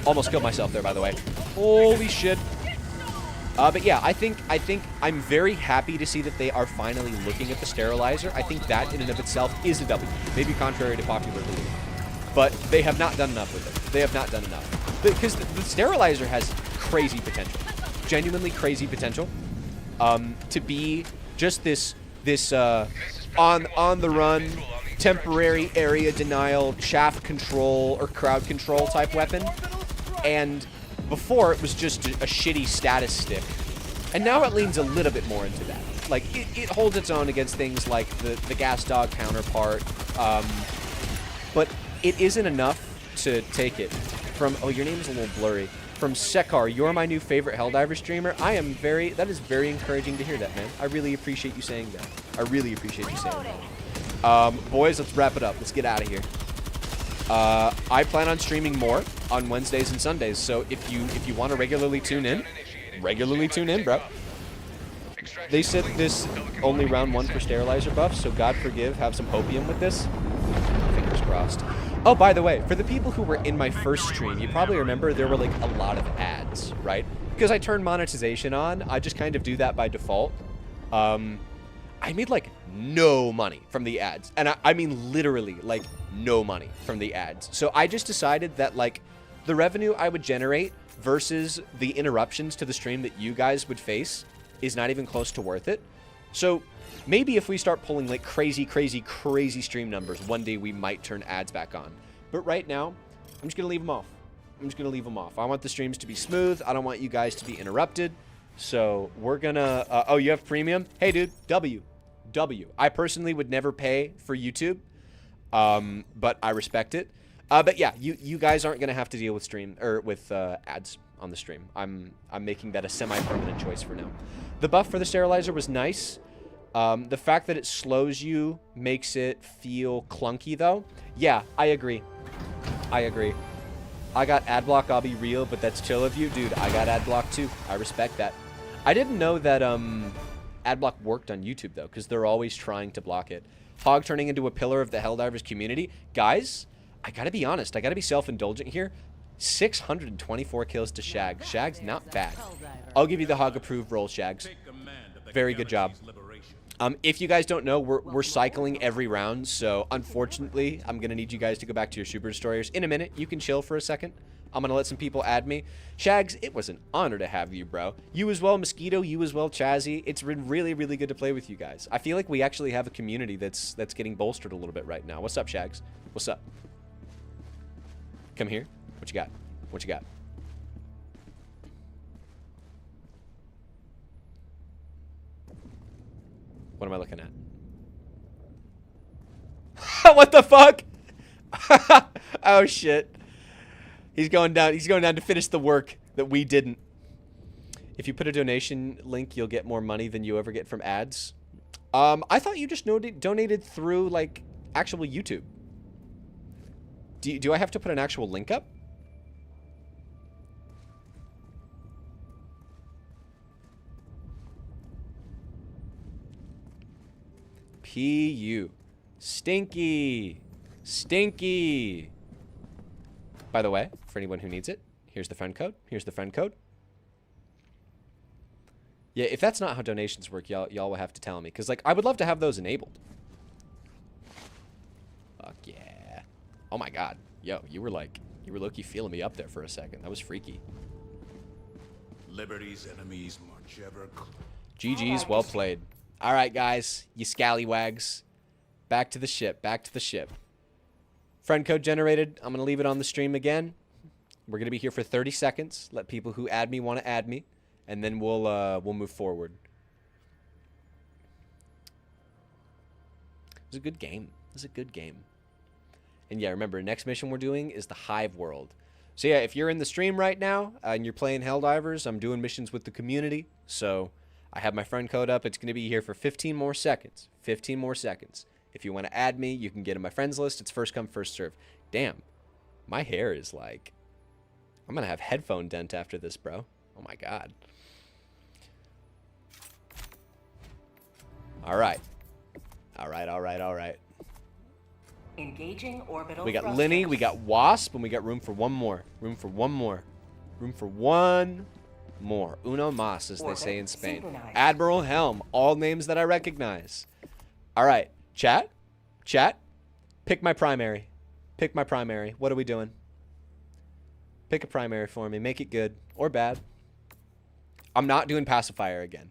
Almost killed myself there, by the way. Holy shit. But yeah, I think I'm very happy to see that they are finally looking at the sterilizer. I think that in and of itself is a W, maybe contrary to popular belief. But they have not done enough with it. They have not done enough. Because the sterilizer has crazy potential. Genuinely crazy potential. To be just this on the run, temporary area denial, chaff control, or crowd control type weapon. And before, it was just a shitty status stick. And now it leans a little bit more into that. Like, it holds its own against things like the gas dog counterpart. But it isn't enough to take it from... Oh, your name is a little blurry. From Sekar, you're my new favorite Helldiver streamer. That is very encouraging to hear that, man. I really appreciate you saying that. I really appreciate you saying that. Boys, let's wrap it up. Let's get out of here. I plan on streaming more on Wednesdays and Sundays, so if you want to regularly tune in, regularly tune in, bro. They said this only round 1 for sterilizer buffs, so God forgive, have some hopium with this. Fingers crossed. Oh, by the way, for the people who were in my first stream, you probably remember there were like a lot of ads, right? Because I turned monetization on, I just kind of do that by default. I made like no money from the ads. And I mean literally like no money from the ads. So I just decided that like the revenue I would generate versus the interruptions to the stream that you guys would face is not even close to worth it. So maybe if we start pulling like crazy stream numbers, one day we might turn ads back on. But right now, I'm just going to leave them off. I'm just going to leave them off. I want the streams to be smooth. I don't want you guys to be interrupted. So we're going to... oh, you have premium? Hey, dude. W. I personally would never pay for YouTube, but I respect it. But yeah, you guys aren't going to have to deal with ads on the stream. I'm making that a semi-permanent choice for now. The buff for the sterilizer was nice. The fact that it slows you makes it feel clunky, though. Yeah, I agree. I got ad block, I'll be real, but that's chill of you. Dude, I got ad block, too. I respect that. I didn't know that ad block worked on YouTube, though, because they're always trying to block it. Hog turning into a pillar of the Helldivers community. Guys, I gotta be honest. I gotta be self-indulgent here. 624 kills to Shag. Shag's not bad. I'll give you the Hog-approved roll, Shags. Very good job. If you guys don't know, we're cycling every round, so unfortunately, I'm going to need you guys to go back to your super destroyers. In a minute, you can chill for a second. I'm going to let some people add me. Shags, it was an honor to have you, bro. You as well, Mosquito. You as well, Chazzy. It's been really good to play with you guys. I feel like we actually have a community that's getting bolstered a little bit right now. What's up, Shags? What's up? Come here. What you got? What you got? What am I looking at? What the fuck? Oh shit. He's going down to finish the work that we didn't. If you put a donation link, you'll get more money than you ever get from ads. I thought you just donated through like actual YouTube. Do I have to put an actual link up? PU. Stinky. By the way, for anyone who needs it, here's the friend code. Yeah, if that's not how donations work, y'all will have to tell me. Because, like, I would love to have those enabled. Fuck yeah. Oh, my God. Yo, you were low-key feeling me up there for a second. That was freaky. Liberty's enemies march ever closer. GG's, well played. All right, guys, you scallywags. Back to the ship. Friend code generated. I'm going to leave it on the stream again. We're going to be here for 30 seconds. Let people who add me want to add me. And then we'll move forward. It was a good game. And yeah, remember, next mission we're doing is the Hive World. So yeah, if you're in the stream right now and you're playing Helldivers, I'm doing missions with the community. So I have my friend code up. It's going to be here for 15 more seconds. If you want to add me, you can get in my friends list. It's first come, first serve. Damn. My hair is like... I'm going to have headphone dent after this, bro. Oh my God. All right. Engaging orbital. We got Linny, we got Wasp, and we got room for one more. Uno más, as they say in Spain. Admiral Helm. All names that I recognize. All right. Chat. Pick my primary. What are we doing? Pick a primary for me. Make it good or bad. I'm not doing pacifier again.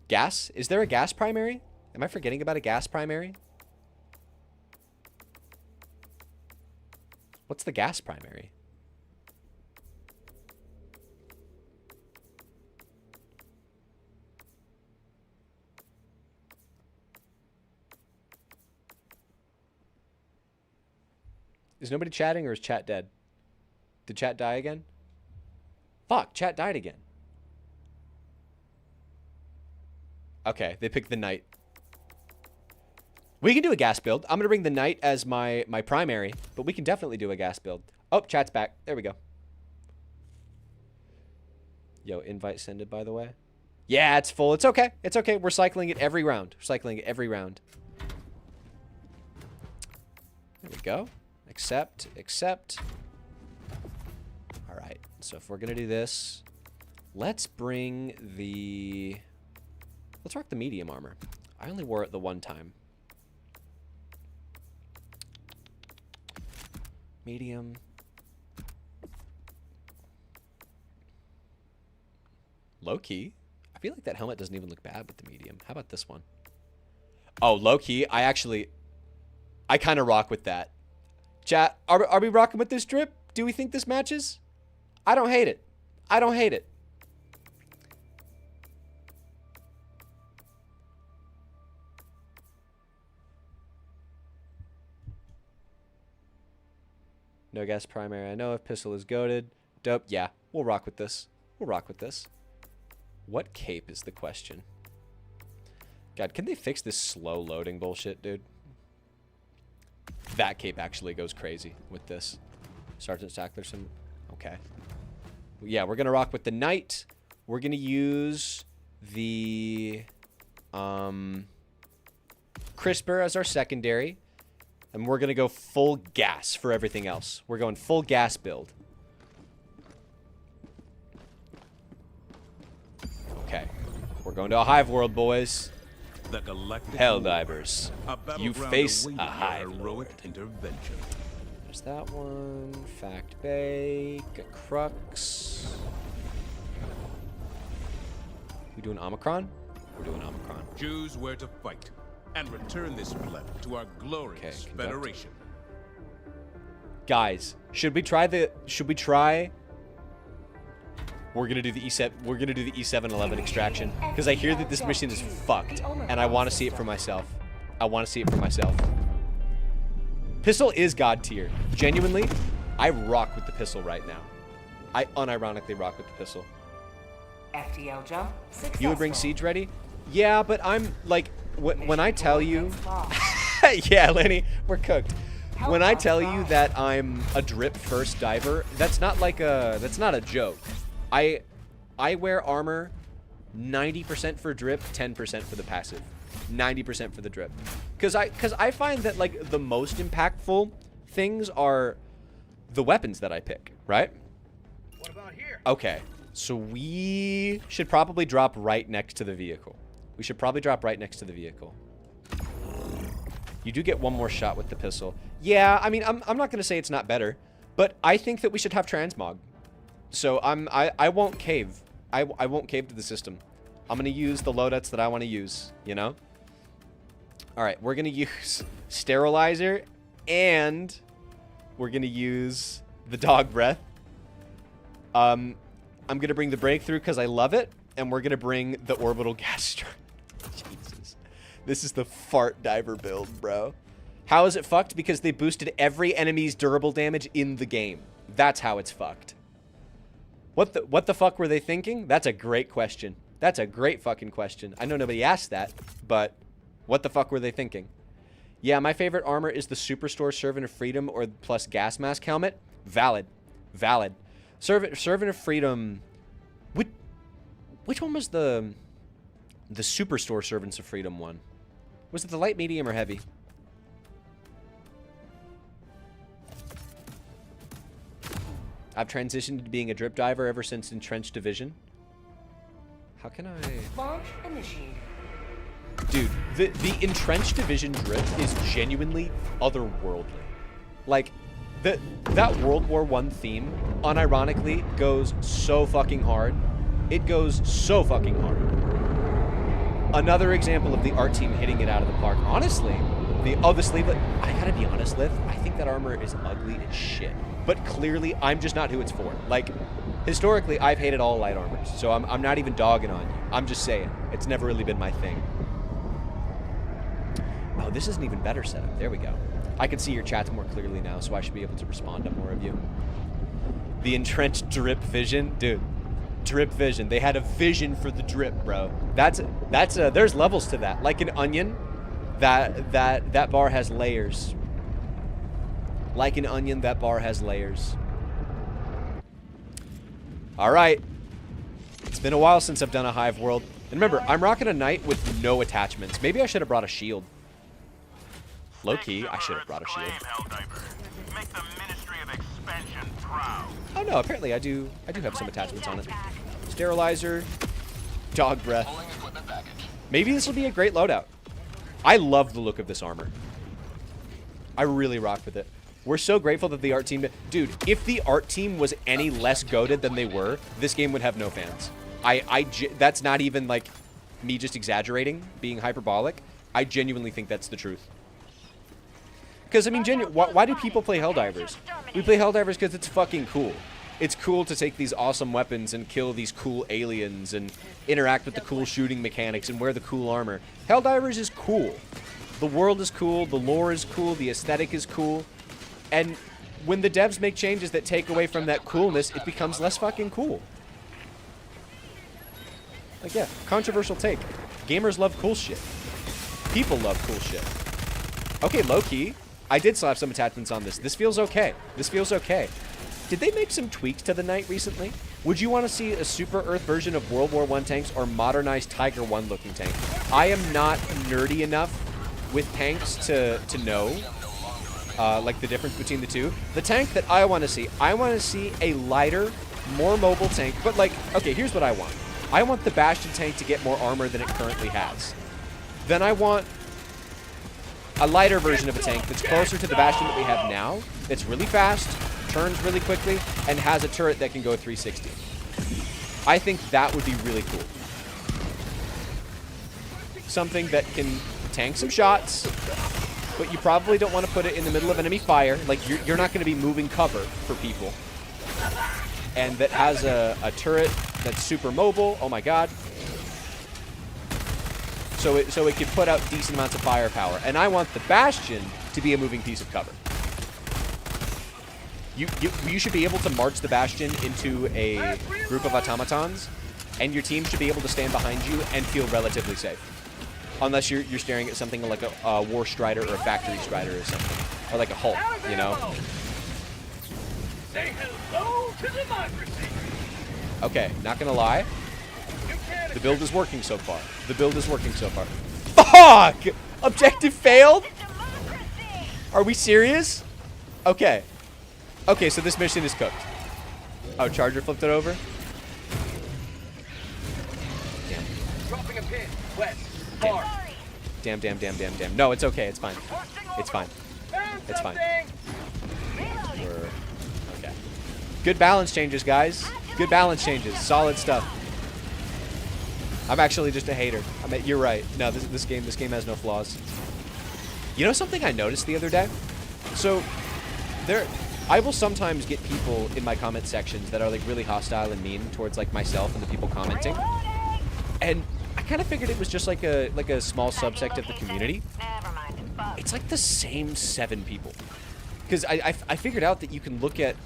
Gas? Is there a gas primary? Am I forgetting about a gas primary? What's the gas primary? Is nobody chatting or is chat dead? Did chat die again? Fuck, chat died again. Okay, they picked the knight. We can do a gas build. I'm going to bring the knight as my primary, but we can definitely do a gas build. Oh, chat's back. There we go. Yo, invite sended, by the way. Yeah, it's full. It's okay. It's okay. We're cycling it every round. We're cycling it every round. There we go. Accept. Accept. All right. So if we're going to do this, let's bring the... Let's rock the medium armor. I only wore it the one time. Medium. Low key. I feel like that helmet doesn't even look bad with the medium. How about this one? Oh, low key. I kind of rock with that. Chat, are we rocking with this drip? Do we think this matches? I don't hate it. I don't hate it. No gas primary. I know if pistol is goated. Dope. Yeah, we'll rock with this. We'll rock with this. What cape is the question? God, can they fix this slow loading bullshit, dude? That cape actually goes crazy with this. Sergeant Sacklerson. Okay. Yeah, we're going to rock with the knight. We're going to use the crisper as our secondary. And we're going to go full gas for everything else. We're going full gas build. Okay. We're going to a hive world, boys. The Galactic Helldivers. War, You battleground face awaiting a hive heroic lord. intervention. There's that one. Fact bake. A crux. We doing Omicron? We're doing Omicron. Choose where to fight and return this planet to our glorious conduct. Federation. Guys, should we try we're gonna do the E711 extraction because I hear that this mission is fucked and I want to see it for myself. I want to see it for myself. Pistol is god tier. Genuinely, I rock with the pistol right now. I unironically rock with the pistol. FTL jump successful. You would bring siege ready? Yeah, but I'm like when I tell you, yeah, Lenny, we're cooked. When I tell you that I'm a drip first diver, that's not a joke. I wear armor 90% for drip, 10% for the passive. 90% for the drip. Cuz I find that like the most impactful things are the weapons that I pick, right? What about here? Okay. So we should probably drop right next to the vehicle. We should probably drop right next to the vehicle. You do get one more shot with the pistol. Yeah, I mean, I'm not going to say it's not better, but I think that we should have transmog. So I won't cave. I won't cave to the system. I'm going to use the loadouts that I want to use, you know? All right, we're going to use sterilizer and we're going to use the dog breath. I'm going to bring the breakthrough because I love it, and we're going to bring the orbital gas strike. Jesus. This is the fart diver build, bro. How is it fucked? Because they boosted every enemy's durable damage in the game. That's how it's fucked. What the fuck were they thinking? That's a great question. That's a great fucking question. I know nobody asked that, but what the fuck were they thinking? Yeah, my favorite armor is the Superstore Servant of Freedom or plus gas mask helmet. Valid. Valid. Servant of Freedom. Which one was the Superstore Servants of Freedom one? Was it the light, medium, or heavy? I've transitioned to being a drip diver ever since Entrenched Division. How can I... Launch initiated. Dude, the Entrenched Division drip is genuinely otherworldly. Like, that World War I theme, unironically, goes so fucking hard. It goes so fucking hard. Another example of the art team hitting it out of the park. Honestly, the sleevelet, I gotta be honest, Lith, I think that armor is ugly as shit. But clearly, I'm just not who it's for. Like, historically, I've hated all light armors, so I'm not even dogging on you. I'm just saying, it's never really been my thing. Oh, this is an even better setup. There we go. I can see your chats more clearly now, so I should be able to respond to more of you. The entrenched drip vision, dude. Drip vision. They had a vision for the drip, bro. There's levels to that. Like an onion, that bar has layers. Like an onion, that bar has layers. All right. It's been a while since I've done a Hive world. And remember, I'm rocking a knight with no attachments. Maybe I should have brought a shield. Low-key, I should have brought a shield. Make the Ministry of Expansion proud. Oh no, apparently I do have some attachments on it. Sterilizer, dog breath. Maybe this will be a great loadout. I love the look of this armor. I really rock with it. We're so grateful that the art team... Dude, if the art team was any less goated than they were, this game would have no fans. That's not even, like, me just exaggerating, being hyperbolic. I genuinely think that's the truth. Because, I mean, why do people play Helldivers? We play Helldivers because it's fucking cool. It's cool to take these awesome weapons and kill these cool aliens and interact with the cool shooting mechanics and wear the cool armor. Helldivers is cool. The world is cool, the lore is cool, the aesthetic is cool. And when the devs make changes that take away from that coolness, it becomes less fucking cool. Like, yeah, controversial take. Gamers love cool shit. People love cool shit. Okay, low-key. I did still have some attachments on this. This feels okay. This feels okay. Did they make some tweaks to the Knight recently? Would you want to see a Super Earth version of World War I tanks or modernized Tiger 1 looking tank? I am not nerdy enough with tanks to know like the difference between the two. The tank that I want to see a lighter, more mobile tank. But like, okay, here's what I want. I want the Bastion tank to get more armor than it currently has. Then I want a lighter version of a tank that's closer to the Bastion that we have now, that's really fast, turns really quickly, and has a turret that can go 360. I think that would be really cool. Something that can tank some shots, but you probably don't want to put it in the middle of enemy fire. Like, you're not going to be moving cover for people. And that has a turret that's super mobile. Oh my god. So it can put out decent amounts of firepower. And I want the Bastion to be a moving piece of cover. You should be able to march the Bastion into a group of automatons, and your team should be able to stand behind you and feel relatively safe. Unless you're staring at something like a War Strider or a Factory Strider or something. Or like a Hulk, you know? Say hello to democracy. Okay, not gonna lie. The build is working so far. The build is working so far. Fuck! Objective failed? Are we serious? Okay. Okay, so this mission is cooked. Oh, Charger flipped it over? Damn. Dropping a pin. West. Far. Damn. No, it's okay. It's fine. It's fine. It's fine. Okay. Good balance changes, guys. Good balance changes. Solid stuff. I'm actually just a hater. You're right. No, this game has no flaws. You know something I noticed the other day? So, I will sometimes get people in my comment sections that are like really hostile and mean towards like myself and the people commenting. And I kind of figured it was just like a small subsect of the community. It's like the same 7 people. Because I figured out that you can look at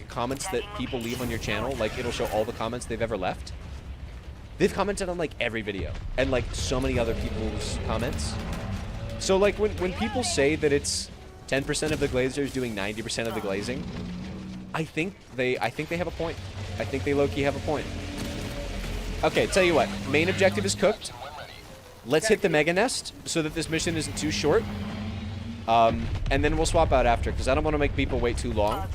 comments that people leave on your channel. Like, it'll show all the comments they've ever left. They've commented on like every video and like so many other people's comments. So like when people say that it's 10% of the glazers doing 90% of the glazing, I think they have a point. I think they low-key have a point. Okay, tell you what, main objective is cooked. Let's hit the Mega Nest so that this mission isn't too short. And then we'll swap out after, because I don't want to make people wait too long.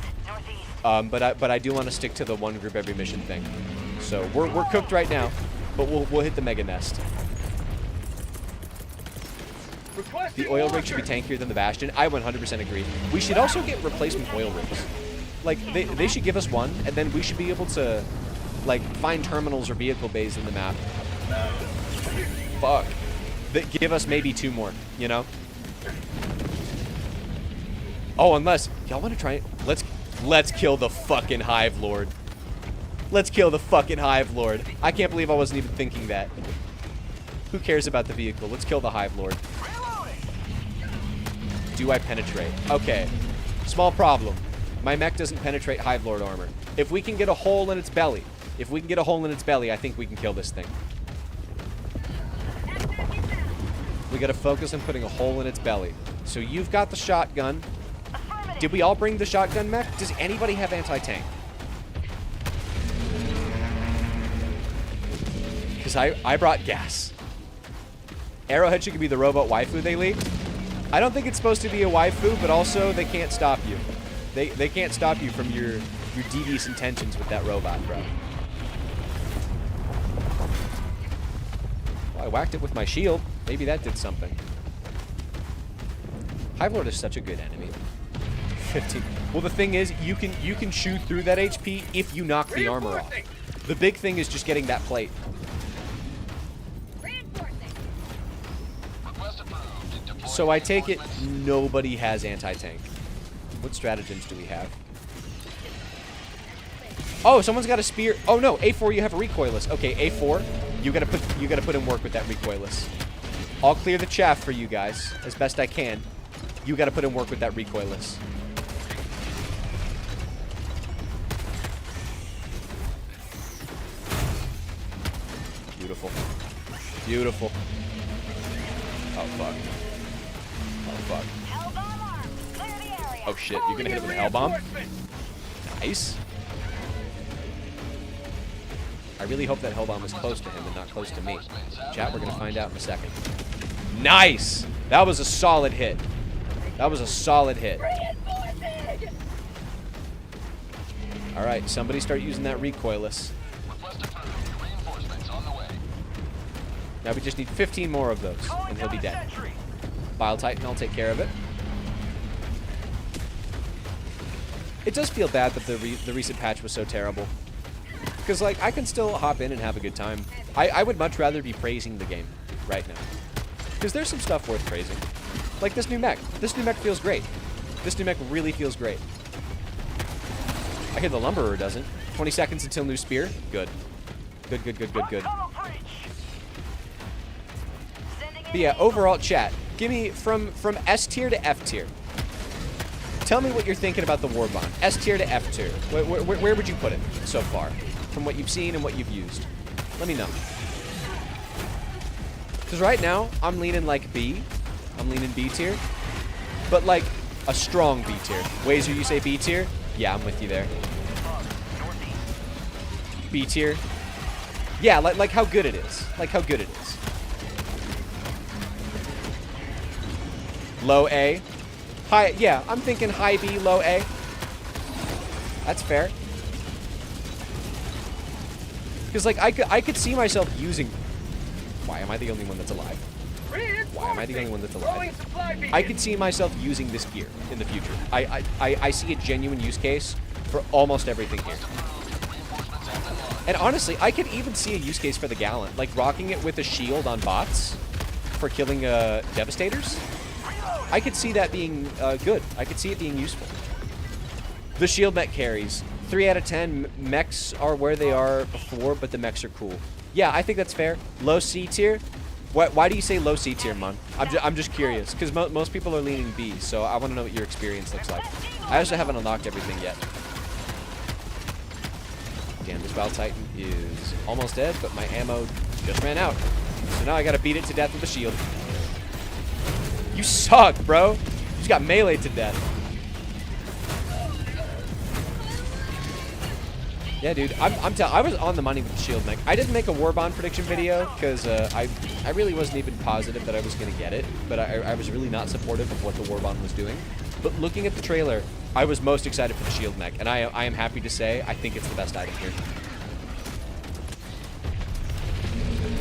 But I do want to stick to the one group every mission thing. So we're cooked right now, but we'll hit the Mega Nest. The oil rig should be tankier than the Bastion. I 100% agree. We should also get replacement oil rigs. Like, they should give us one, and then we should be able to, like, find terminals or vehicle bays in the map. Fuck. That give us maybe 2 more, you know? Oh, unless y'all want to try it. Let's kill the fucking Hive Lord. Let's kill the fucking Hive Lord. I can't believe I wasn't even thinking that. Who cares about the vehicle? Let's kill the Hive Lord. Do I penetrate? Okay. Small problem. My mech doesn't penetrate Hive Lord armor. If we can get a hole in its belly, I think we can kill this thing. We gotta focus on putting a hole in its belly. So you've got the shotgun. Did we all bring the shotgun mech? Does anybody have anti-tank? Because I brought gas. Arrowhead should be the robot waifu they leaked. I don't think it's supposed to be a waifu, but also they can't stop you. They can't stop you from your devious intentions with that robot, bro. Well, I whacked it with my shield. Maybe that did something. Hive Lord is such a good enemy. 15. Well, the thing is, you can shoot through that HP if you knock the armor off. The big thing is just getting that plate. So I take it nobody has anti-tank. What stratagems do we have? Oh, someone's got a spear. Oh no, A4, you have a recoilless. Okay, A4, you gotta put in work with that recoilless. I'll clear the chaff for you guys as best I can. You gotta put in work with that recoilless. Beautiful. Beautiful. Oh fuck. Oh fuck. Oh shit, you're gonna hit it with an L-bomb? Nice. I really hope that Hellbomb is close to him and not close to me. Chat, we're gonna find out in a second. Nice! That was a solid hit. That was a solid hit. Alright, somebody start using that recoilless. Now we just need 15 more of those, and he'll be dead. Bile Titan, I'll take care of it. It does feel bad that the recent patch was so terrible. Because, like, I can still hop in and have a good time. I would much rather be praising the game right now. Because there's some stuff worth praising. Like this new mech. This new mech feels great. This new mech really feels great. I hear the Lumberer doesn't. 20 seconds until new spear. Good. Good, good, good, good, good. But yeah, overall, chat. Give me from S tier to F tier. Tell me what you're thinking about the Warbond. S tier to F tier. Where would you put it so far? From what you've seen and what you've used. Let me know. Because right now, I'm leaning like B. I'm leaning B tier. But like a strong B tier. Wazer, you say B tier? Yeah, I'm with you there. B tier. Yeah, like how good it is. Like how good it is. Low A. High, yeah, I'm thinking high B, low A. That's fair. Because, like, I could see myself using... Why am I the only one that's alive? Why am I the only one that's alive? I could see myself using this gear in the future. I see a genuine use case for almost everything here. And honestly, I could even see a use case for the Gallant. Like, rocking it with a shield on bots for killing Devastators. I could see that being good. I could see it being useful. The shield mech carries. 3 out of 10 mechs are where they are before, but the mechs are cool. Yeah, I think that's fair. Low C tier. Why do you say low C tier, Mon? I'm just curious, because most people are leaning B, so I want to know what your experience looks like. I also haven't unlocked everything yet. Damn, this Bile Titan is almost dead, but my ammo just ran out. So now I gotta beat it to death with a shield. You suck, bro. You just got meleeed to death. Yeah, dude. I was on the money with the shield mech. I didn't make a Warbond prediction video because I really wasn't even positive that I was going to get it. But I was really not supportive of what the Warbond was doing. But looking at the trailer, I was most excited for the shield mech. And I am happy to say I think it's the best item here.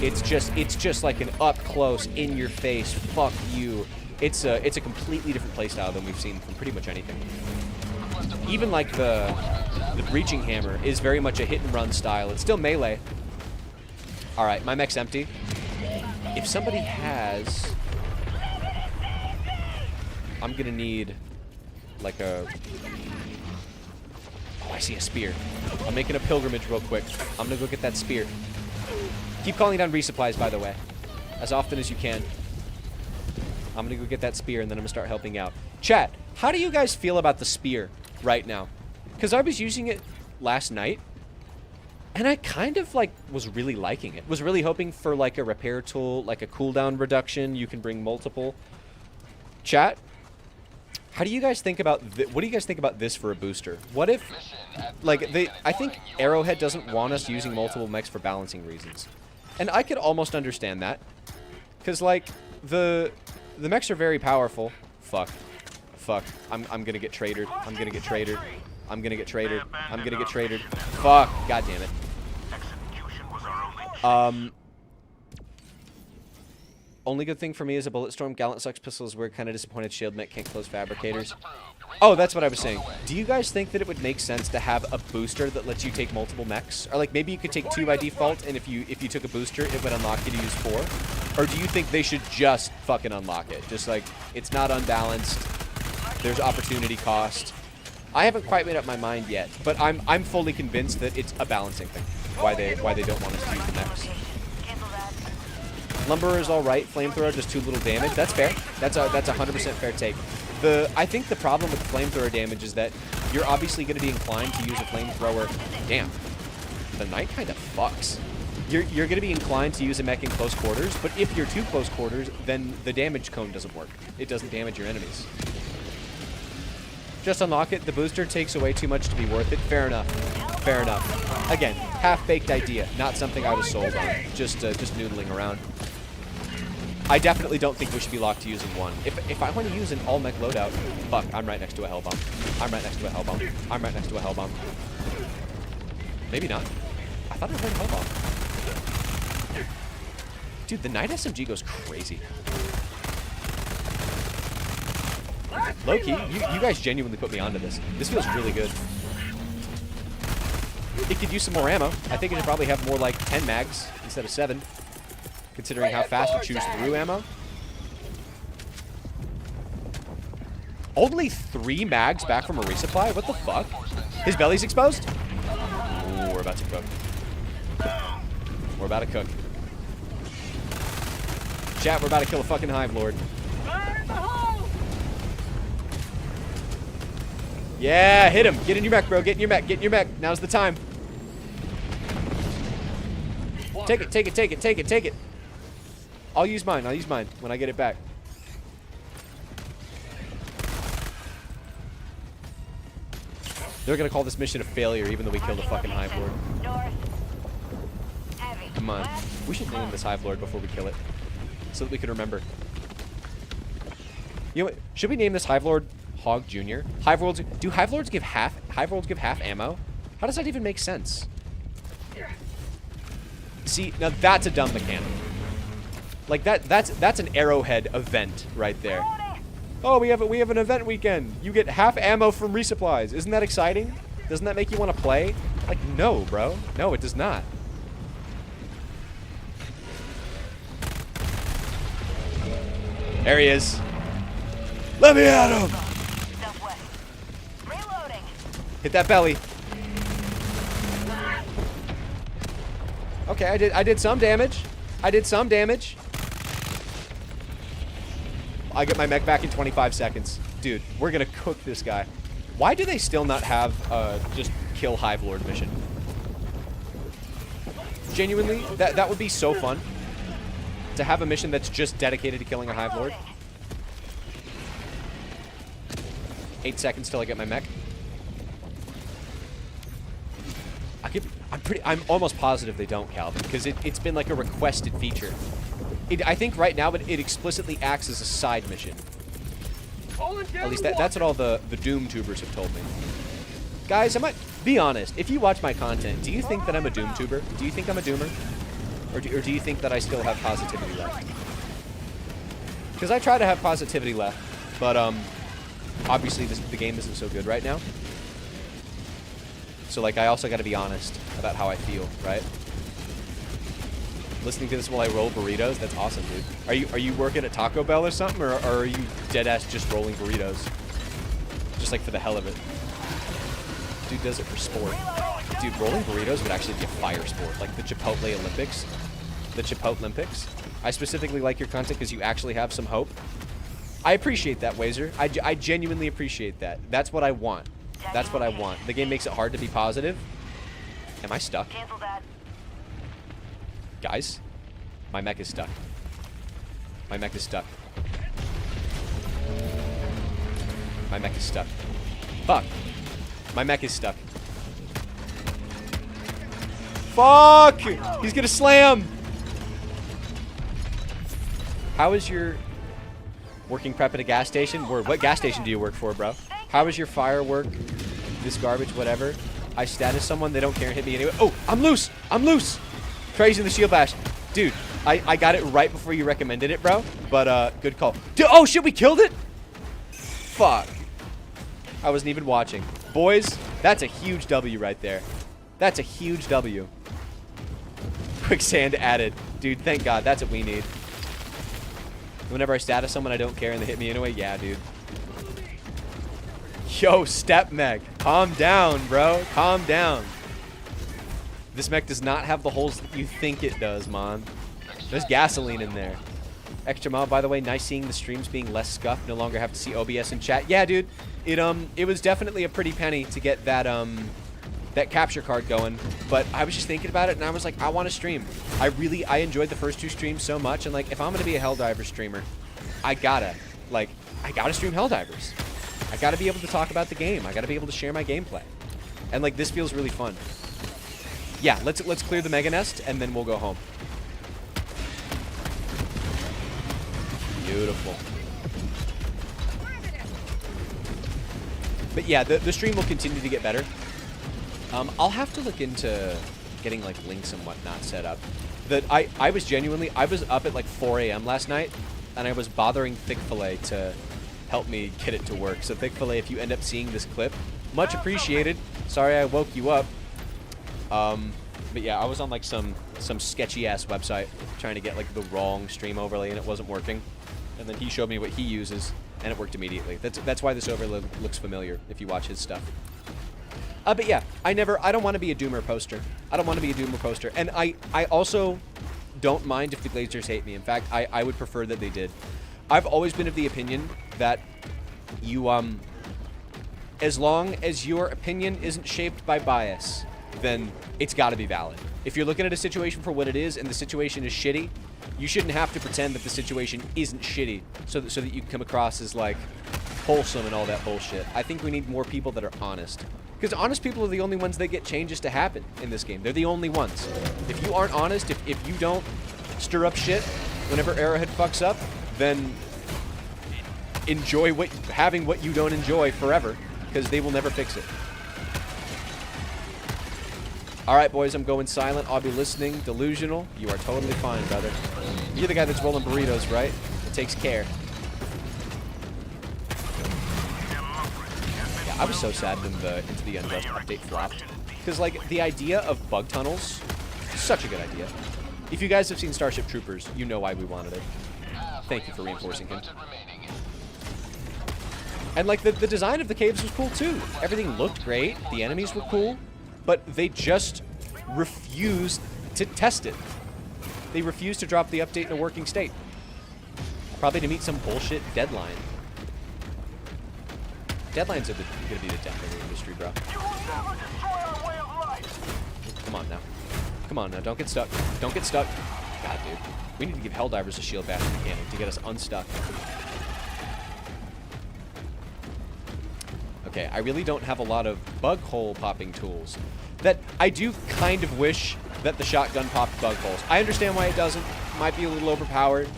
It's just like an up close, in your face, fuck you. It's a completely different playstyle than we've seen from pretty much anything. Even like the breaching hammer is very much a hit and run style. It's still melee. All right, my mech's empty. If somebody has, I'm gonna need like a. Oh, I see a spear. I'm making a pilgrimage real quick. I'm gonna go get that spear. Keep calling down resupplies, by the way, as often as you can. I'm gonna go get that spear, and then I'm gonna start helping out. Chat, how do you guys feel about the spear right now? Because I was using it last night, and I kind of, like, was really liking it. Was really hoping for, like, a repair tool, like a cooldown reduction. You can bring multiple. Chat, how do you guys think about what do you guys think about this for a booster? What if, like, I think Arrowhead doesn't want us using multiple mechs for balancing reasons. And I could almost understand that. Because, like, the mechs are very powerful. Fuck. Fuck. I'm gonna get tradered. I'm gonna get tradered. I'm gonna get tradered. I'm gonna get tradered. Fuck. God damn it. Execution was our only Only good thing for me is a Bulletstorm. Gallant sucks pistols. We're kind of disappointed Shield Mech can't close fabricators. Oh, that's what I was saying. Do you guys think that it would make sense to have a booster that lets you take multiple mechs? Or like maybe you could take 2 by default, and if you took a booster, it would unlock you to use 4? Or do you think they should just fucking unlock it? Just like it's not unbalanced. There's opportunity cost. I haven't quite made up my mind yet, but I'm fully convinced that it's a balancing thing. Why they don't want us to use the mechs. Lumberer is all right. Flamethrower does 2 little damage. That's fair. That's a 100% fair take. I think the problem with flamethrower damage is that you're obviously going to be inclined to use a flamethrower. Damn, the knight kind of fucks. You're going to be inclined to use a mech in close quarters, but if you're too close quarters, then the damage cone doesn't work. It doesn't damage your enemies. Just unlock it. The booster takes away too much to be worth it. Fair enough. Fair enough. Again, half-baked idea, not something I was sold on. Just noodling around. I definitely don't think we should be locked to using 1. If I want to use an all-mech loadout, fuck, I'm right next to a Hellbomb. I'm right next to a Hellbomb. I'm right next to a Hellbomb. Maybe not. I thought I heard a Hellbomb. Dude, the Knight SMG goes crazy. Low-key, you guys genuinely put me onto this. This feels really good. It could use some more ammo. I think it should probably have more like 10 mags instead of 7. Considering how fast you choose through ammo. Only 3 mags back from a resupply? What the fuck? His belly's exposed? Ooh, we're about to cook. We're about to cook. Chat, we're about to kill a fucking Hive Lord. Yeah, hit him. Get in your mech, bro. Get in your mech. Get in your mech. Now's the time. Take it, take it, take it, take it, take it. I'll use mine when I get it back. They're gonna call this mission a failure even though we killed a fucking Hive Lord. Come on. We should name this Hive Lord before we kill it. So that we can remember. You know what? Should we name this Hive Lord Hog Jr.? Do Hive Lords give half ammo? How does that even make sense? See, now that's a dumb mechanic. Like that's an Arrowhead event right there. Oh, we have an event weekend. You get half ammo from resupplies. Isn't that exciting? Doesn't that make you want to play? Like, no, bro. No, it does not. There he is. Let me at him. Hit that belly. Okay, I did some damage. I did some damage. I get my mech back in 25 seconds. Dude, we're gonna cook this guy. Why do they still not have just kill Hive Lord mission? Genuinely, that would be so fun. To have a mission that's just dedicated to killing a Hive Lord. 8 seconds till I get my mech. I'm almost positive they don't, Calvin, because it's been like a requested feature. I think right now it explicitly acts as a side mission. At least that's what all the Doom tubers have told me. Guys, be honest. If you watch my content, do you think that I'm a Doom tuber? Do you think I'm a Doomer? Or do you think that I still have positivity left? Because I try to have positivity left, but obviously the game isn't so good right now. So like I also got to be honest about how I feel, right? Listening to this while I roll burritos, that's awesome, dude. Are you working at Taco Bell or something, or are you dead ass just rolling burritos? Just like for the hell of it. Dude does it for sport. Dude, rolling burritos would actually be a fire sport, like the Chipotle Olympics. The Chipotle Olympics. I specifically like your content because you actually have some hope. I appreciate that, Wazer. I genuinely appreciate that. That's what I want. That's what I want. The game makes it hard to be positive. Am I stuck? Guys, my mech is stuck. My mech is stuck. My mech is stuck. Fuck. My mech is stuck. Fuck! He's gonna slam! How is your working prep at a gas station? Word, what gas station do you work for, bro? How is your firework? This garbage, whatever. I status someone, they don't care and hit me anyway. Oh, I'm loose. I'm loose. Crazy in the shield bash. Dude, I got it right before you recommended it, bro. But good call. Dude, oh shit, we killed it? Fuck. I wasn't even watching. Boys, that's a huge W right there. That's a huge W. Quicksand added. Dude, thank God. That's what we need. Whenever I status someone, I don't care and they hit me anyway. Yeah, dude. Yo, step mech. Calm down, bro. Calm down. This mech does not have the holes that you think it does, man. There's gasoline in there. Extra mile, by the way. Nice seeing the streams being less scuffed. No longer have to see OBS in chat. Yeah, dude. It was definitely a pretty penny to get that that capture card going. But I was just thinking about it, and I was like, I want to stream. I enjoyed the first 2 streams so much, and like, if I'm gonna be a Helldiver streamer, I gotta stream Helldivers. I gotta be able to talk about the game. I gotta be able to share my gameplay, and like, this feels really fun. Yeah, let's clear the Mega Nest, and then we'll go home. Beautiful. But yeah, the stream will continue to get better. I'll have to look into getting like links and whatnot set up. I was up at like 4 a.m. last night, and I was bothering Thick-Fillet to help me get it to work. So Thick-Fillet, if you end up seeing this clip, much appreciated. Sorry I woke you up. But yeah, I was on like some sketchy ass website trying to get like the wrong stream overlay, and it wasn't working. And then he showed me what he uses, and it worked immediately. That's why this overlay looks familiar if you watch his stuff. But yeah, I don't want to be a Doomer poster. I don't want to be a Doomer poster. And I also don't mind if the Glazers hate me. In fact, I would prefer that they did. I've always been of the opinion that you, as long as your opinion isn't shaped by bias, then it's got to be valid. If you're looking at a situation for what it is and the situation is shitty, you shouldn't have to pretend that the situation isn't shitty so that you can come across as like wholesome and all that bullshit. I think we need more people that are honest. Because honest people are the only ones that get changes to happen in this game. They're the only ones. If you aren't honest, if you don't stir up shit whenever Arrowhead fucks up, then enjoy having what you don't enjoy forever, because they will never fix it. Alright, boys, I'm going silent. I'll be listening. Delusional. You are totally fine, brother. You're the guy that's rolling burritos, right? It takes care. Yeah, I was so sad when the Into the Unjust update flopped. Because, like, the idea of bug tunnels, such a good idea. If you guys have seen Starship Troopers, you know why we wanted it. Thank you for reinforcing him. And, like, the design of the caves was cool, too. Everything looked great. The enemies were cool. But they just refused to test it. They refused to drop the update in a working state. Probably to meet some bullshit deadline. Deadlines are going to be the death of the industry, bro. Come on now. Come on now. Don't get stuck. Don't get stuck. God, dude. We need to give Helldivers a shield bash mechanic to get us unstuck. Okay, I really don't have a lot of bug hole popping tools. That I do kind of wish that the shotgun popped bug holes. I understand why it doesn't. Might be a little overpowered,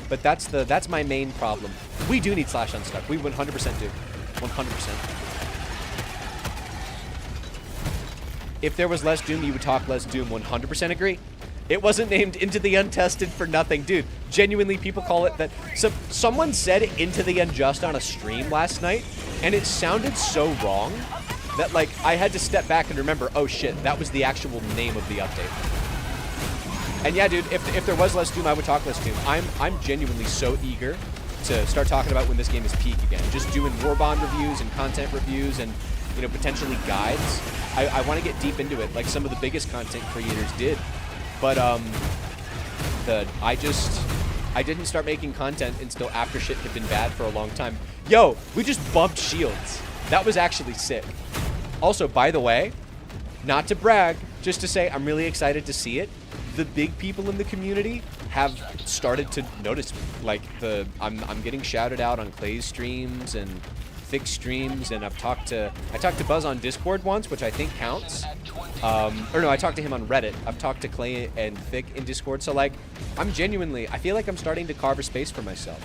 but that's my main problem. We do need slash unstuck. We 100% do. 100%. If there was less Doom, you would talk less Doom. 100% agree. It wasn't named Into the Untested for nothing. Dude, genuinely, people call it that. So, someone said Into the Unjust on a stream last night, and it sounded so wrong that, like, I had to step back and remember, oh shit, that was the actual name of the update. And yeah, dude, if there was less Doom, I would talk less Doom. I'm genuinely so eager to start talking about when this game is peak again. Just doing Warbond reviews and content reviews and, you know, potentially guides. I want to get deep into it, like some of the biggest content creators did. But, I didn't start making content until after shit had been bad for a long time. Yo, we just bumped shields. That was actually sick. Also, by the way, not to brag, just to say I'm really excited to see it. The big people in the community have started to notice me. Like, I'm getting shouted out on Clay's streams, and Thick streams, and I talked to Buzz on Discord once, which I think counts. Or no, I talked to him on Reddit. I've talked to Clay and Thick in Discord. So like, I feel like I'm starting to carve a space for myself,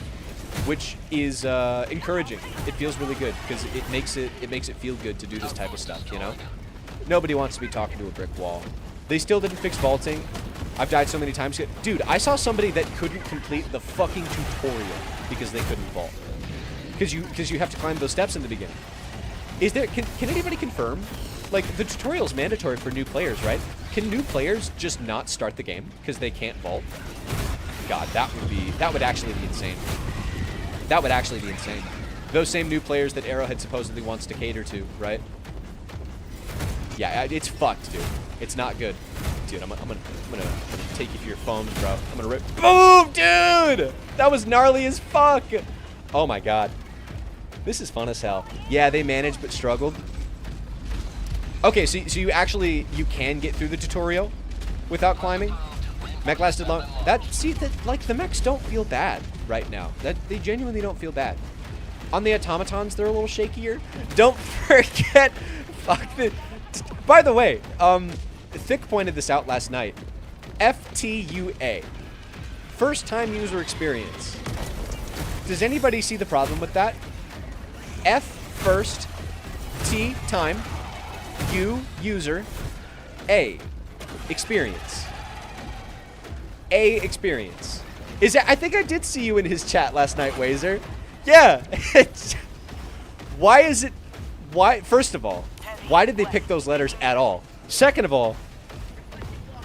which is encouraging. It feels really good because it makes it feel good to do this type of stuff, you know? Nobody wants to be talking to a brick wall. They still didn't fix vaulting. I've died so many times. Dude, I saw somebody that couldn't complete the fucking tutorial because they couldn't vault. Because you have to climb those steps in the beginning. Can anybody confirm? Like, the tutorial's mandatory for new players, right? Can new players just not start the game because they can't vault? God, that would actually be insane. That would actually be insane. Those same new players that Arrowhead supposedly wants to cater to, right? Yeah, it's fucked, dude. It's not good. Dude, I'm gonna take you for your phones, bro. I'm gonna rip. Boom, dude! That was gnarly as fuck! Oh my god. This is fun as hell. Yeah, they managed but struggled. Okay, so you can get through the tutorial without climbing? Mech lasted long. Like, the mechs don't feel bad right now. They genuinely don't feel bad. On the automatons, they're a little shakier. Don't forget, by the way, Thick pointed this out last night. FTUA. First time user experience. Does anybody see the problem with that? F first, T time, U user, A experience. A experience. I think I did see you in his chat last night, Wazer. Yeah. First of all, why did they pick those letters at all? Second of all,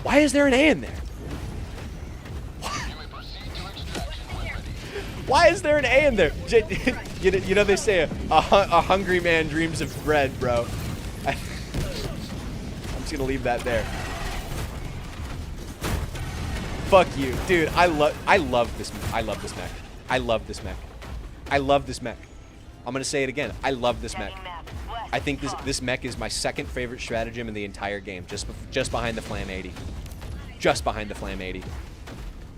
why is there an A in there? Why is there an A in there? You know they say a hungry man dreams of bread, bro. I'm just gonna leave that there. Fuck you, dude. I love this mech. I love this mech. I love this mech. I love this mech. I'm gonna say it again. I love this mech. I think this mech is my second favorite stratagem in the entire game, just behind the Flam 80. Just behind the Flam 80.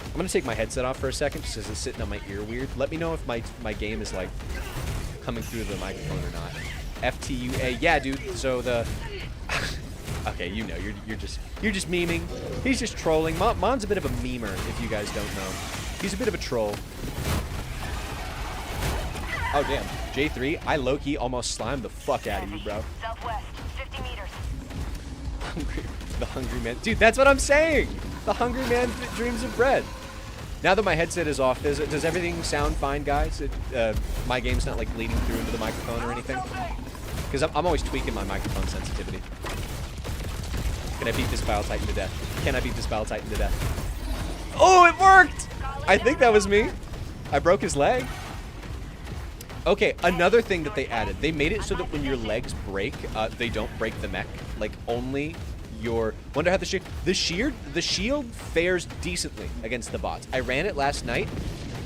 I'm gonna take my headset off for a second, just because it's sitting on my ear weird. Let me know if my game is like coming through the microphone or not. FTUA, yeah, dude. So the okay, you know, you're just memeing. He's just trolling. Mon's a bit of a memer, if you guys don't know. He's a bit of a troll. Oh damn, J3, I low-key almost slimed the fuck out of you, bro. Southwest, 50 meters. The hungry man, dude. That's what I'm saying. The hungry man dreams of bread. Now that my headset is off, does everything sound fine, guys? My game's not like bleeding through into the microphone or anything? Because I'm always tweaking my microphone sensitivity. Can I beat this Bile Titan to death? Can I beat this Bile Titan to death? Oh, it worked! I think that was me. I broke his leg. Okay, another thing that they added. They made it so that when your legs break, they don't break the mech. Like, only your... Wonder how the shield fares decently against the bots. I ran it last night.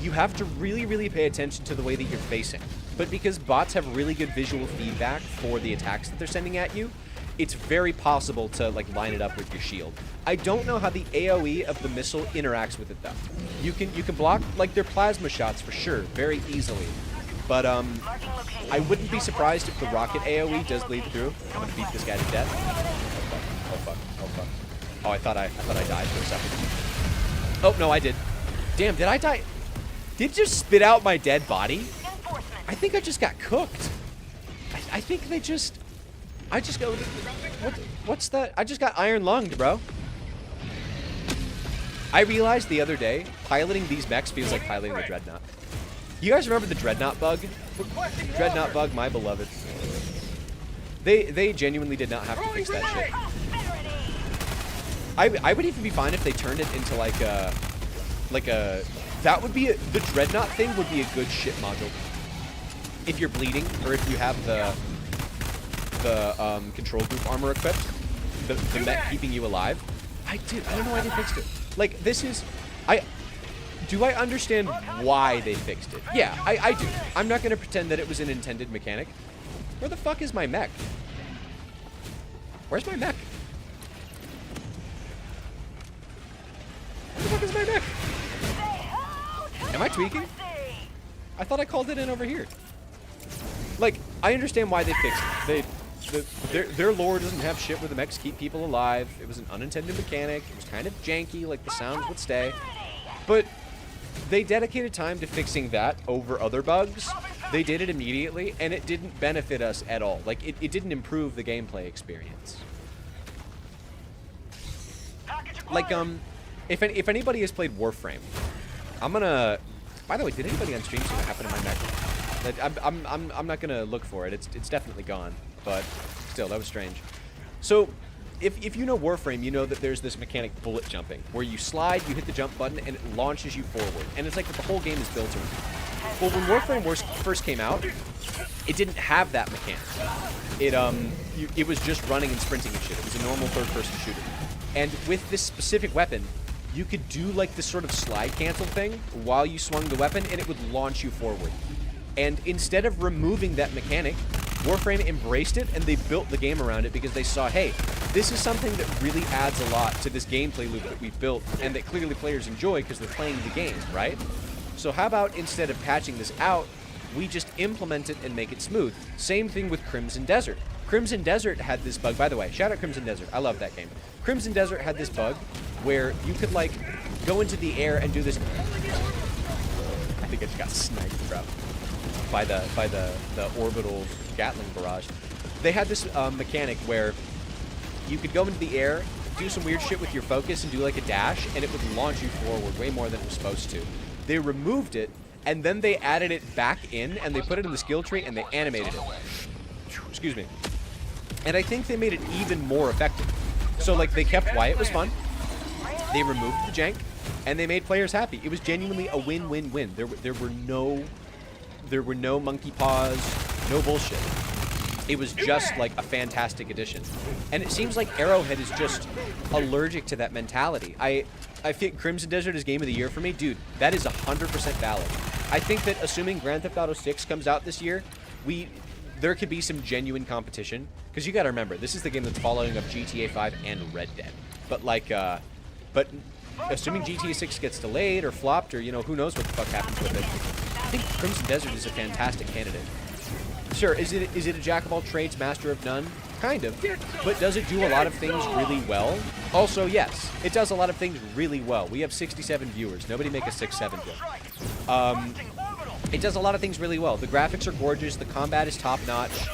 You have to really, really pay attention to the way that you're facing. But because bots have really good visual feedback for the attacks that they're sending at you, it's very possible to like line it up with your shield. I don't know how the AoE of the missile interacts with it though. You can block like their plasma shots for sure, very easily. But I wouldn't be surprised if the rocket AoE does bleed through. I'm gonna beat this guy to death. Oh fuck! Oh fuck! Oh, I thought I died for a second. Oh no, I did. Damn, did I die? Did it just spit out my dead body? I think I just got cooked. I think they just. I just go. What's that? I just got iron lunged, bro. I realized the other day, piloting these mechs feels like piloting the Dreadnought. You guys remember the Dreadnought bug? Dreadnought bug, my beloved. They genuinely did not have to fix that shit. I would even be fine if they turned it into like a that would be the Dreadnought thing would be a good shit module. If you're bleeding or if you have the control group armor equipped, the mech keeping you alive. I don't know why they fixed it. Like this is do I understand why they fixed it? Yeah, I do. I'm not going to pretend that it was an intended mechanic. Where the fuck is my mech? Where's my mech? Where the fuck is my mech? Am I tweaking? I thought I called it in over here. Like, I understand why they fixed it. Their lore doesn't have shit where the mechs keep people alive. It was an unintended mechanic. It was kind of janky, like the sounds would stay. But they dedicated time to fixing that over other bugs. They did it immediately, and it didn't benefit us at all. Like, it didn't improve the gameplay experience. Like, if anybody has played Warframe, I'm gonna... By the way, did anybody on stream see what happened to my mech? I'm not gonna look for it. It's definitely gone. But still, that was strange. So, if you know Warframe, you know that there's this mechanic, bullet jumping, where you slide, you hit the jump button, and it launches you forward. And it's like what the whole game is built around. Well, when Warframe first came out, it didn't have that mechanic. It was just running and sprinting and shit. It was a normal third-person shooter. And with this specific weapon, you could do like this sort of slide cancel thing while you swung the weapon, and it would launch you forward. And instead of removing that mechanic, Warframe embraced it, and they built the game around it because they saw, hey, this is something that really adds a lot to this gameplay loop that we've built, and that clearly players enjoy because they're playing the game, right? So how about instead of patching this out, we just implement it and make it smooth? Same thing with Crimson Desert. Crimson Desert had this bug, by the way, shout out Crimson Desert, I love that game. Crimson Desert had this bug where you could, like, go into the air and do this... I think I just got sniped, bro. By the orbital Gatling barrage. They had this mechanic where you could go into the air, do some weird shit with your focus, and do like a dash, and it would launch you forward way more than it was supposed to. They removed it, and then they added it back in, and they put it in the skill tree, and they animated it. Excuse me. And I think they made it even more effective. So, like, they kept why it was fun, they removed the jank, and they made players happy. It was genuinely a win-win-win. There were no monkey paws, no bullshit. It was just like a fantastic addition. And it seems like Arrowhead is just allergic to that mentality. I think Crimson Desert is Game of the Year for me. Dude, that is 100% valid. I think that assuming Grand Theft Auto 6 comes out this year, there could be some genuine competition. Because you gotta remember, this is the game that's following up GTA 5 and Red Dead. But like, but assuming GTA 6 gets delayed or flopped or, you know, who knows what the fuck happens with it. I think Crimson Desert is a fantastic candidate. Sure, is it a jack of all trades, master of none? Kind of. But does it do a lot of things really well? Also, yes. It does a lot of things really well. We have 67 viewers. Nobody make a 6-7 joke. It does a lot of things really well. The graphics are gorgeous. The combat is top-notch.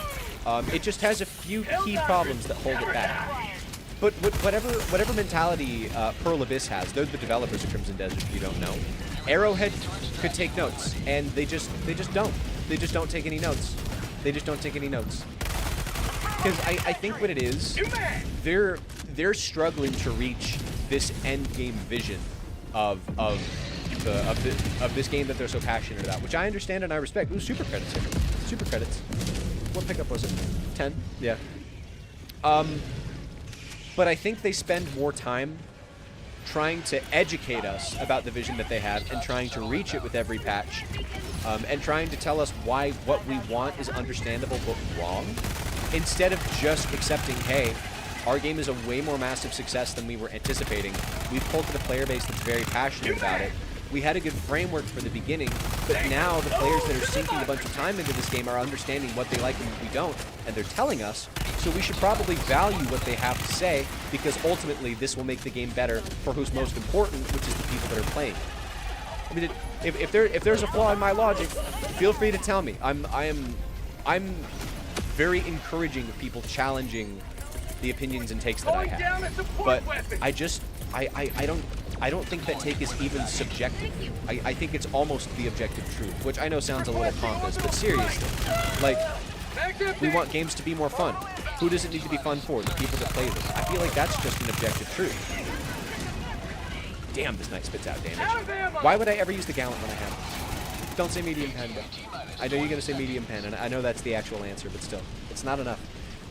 It just has a few key problems that hold it back. But whatever mentality Pearl Abyss has, they're the developers of Crimson Desert, if you don't know. Arrowhead could take notes, and they just don't. They just don't take any notes. They just don't take any notes. Because I think what it is, they're struggling to reach this end game vision of this game that they're so passionate about, which I understand and I respect. Ooh, super credits here. Super credits. What pickup was it? 10? Yeah. But I think they spend more time trying to educate us about the vision that they have and trying to reach it with every patch, and trying to tell us why what we want is understandable but wrong, instead of just accepting, hey, our game is a way more massive success than we were anticipating. We've pulled to the player base that's very passionate about it. We had a good framework for the beginning, but now the players that are sinking a bunch of time into this game are understanding what they like and what we don't, and they're telling us, so we should probably value what they have to say, because ultimately this will make the game better for who's most important, which is the people that are playing. I mean, if there's a flaw in my logic, feel free to tell me. I'm very encouraging of people challenging the opinions and takes that I have, but I don't think that take is even subjective. I think it's almost the objective truth, which I know sounds a little pompous, but seriously, like, we want games to be more fun. Who does it need to be fun for? The people that play this. I feel like that's just an objective truth. Damn, this knight spits out damage. Why would I ever use the gallant when I have it? Don't say medium pen, bro. I know you're going to say medium pen, and I know that's the actual answer, but still, it's not enough.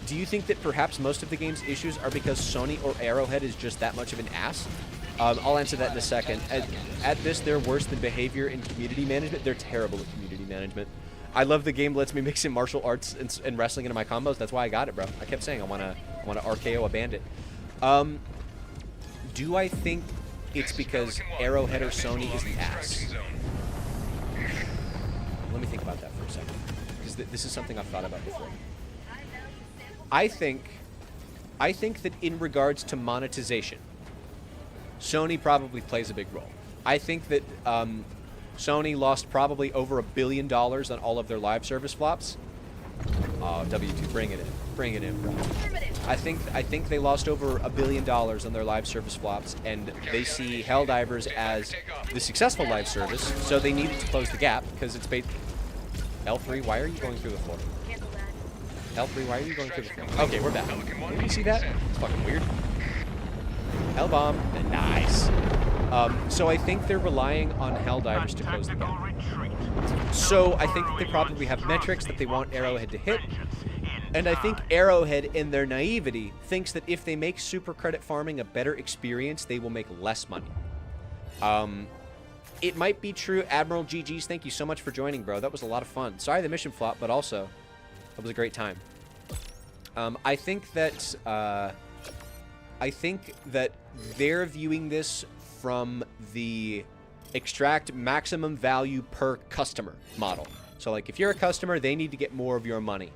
Do you think that perhaps most of the game's issues are because Sony or Arrowhead is just that much of an ass? I'll answer that in a second. At this, they're worse than behavior in community management. They're terrible at community management. I love the game lets me mix in martial arts and wrestling into my combos. That's why I got it, bro. I kept saying I want to RKO a bandit. Do I think it's because Arrowhead or Sony is the ass? Let me think about that for a second. this is something I've thought about before. I think that in regards to monetization, Sony probably plays a big role. I think that Sony lost probably over $1 billion on all of their live service flops. Oh, W2, bring it in. Bring it in, bro. I think they lost over $1 billion on their live service flops, and they see Helldivers as the successful live service, so they needed to close the gap because it's based. L3, why are you going through the floor? L3, why are you going through the floor? Okay, we're back. Did you see that? It's fucking weird. L-bomb. Nice. So I think they're relying on Helldivers to close the gap. So I think that they probably have metrics that they want Arrowhead to hit. And I think Arrowhead, in their naivety, thinks that if they make super credit farming a better experience, they will make less money. It might be true. Admiral GG's, thank you so much for joining, bro. That was a lot of fun. Sorry the mission flop, but also, that was a great time. I think that they're viewing this from the extract maximum value per customer model. So, like, if you're a customer, they need to get more of your money.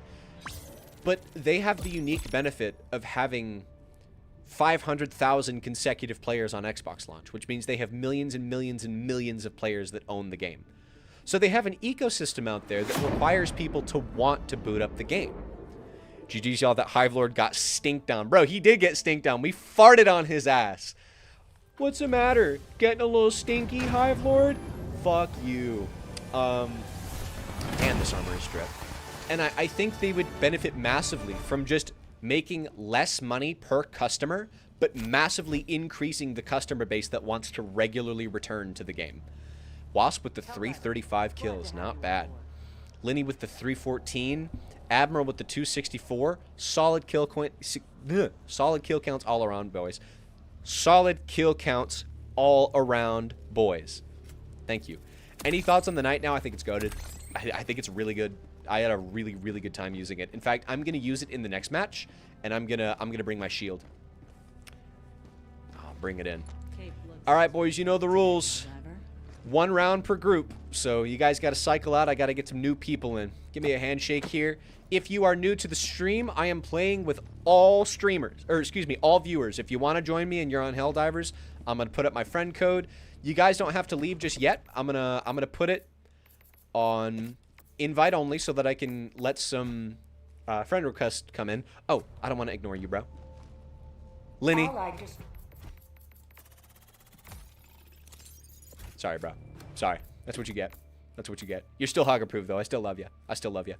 But they have the unique benefit of having 500,000 consecutive players on Xbox launch, which means they have millions and millions and millions of players that own the game. So they have an ecosystem out there that requires people to want to boot up the game. GG's y'all, that Hive Lord got stinked on. Bro, he did get stinked on. We farted on his ass. What's the matter? Getting a little stinky, Hive Lord? Fuck you. And this armor is stripped. And I think they would benefit massively from just making less money per customer, but massively increasing the customer base that wants to regularly return to the game. Wasp with the 335 kills, not bad. Linny with the 314. Admiral with the 264. Solid kill counts all around, boys. Solid kill counts all around, boys. Thank you. Any thoughts on the night now? I think it's goated. I think it's really good. I had a really, really good time using it. In fact, I'm gonna use it in the next match, and I'm gonna bring my shield. I'll bring it in. All right, boys, you know the rules. 1 round per group, so you guys got to cycle out. I got to get some new people in. Give me a handshake here. If you are new to the stream, I am playing with all streamers, or excuse me, all viewers. If you want to join me and you're on Helldivers, I'm gonna put up my friend code. You guys don't have to leave just yet. I'm gonna put it on invite only so that I can let some friend requests come in. Oh, I don't want to ignore you, bro. Linny. Sorry, bro. Sorry. That's what you get. That's what you get. You're still hog approved, though. I still love you. I still love you.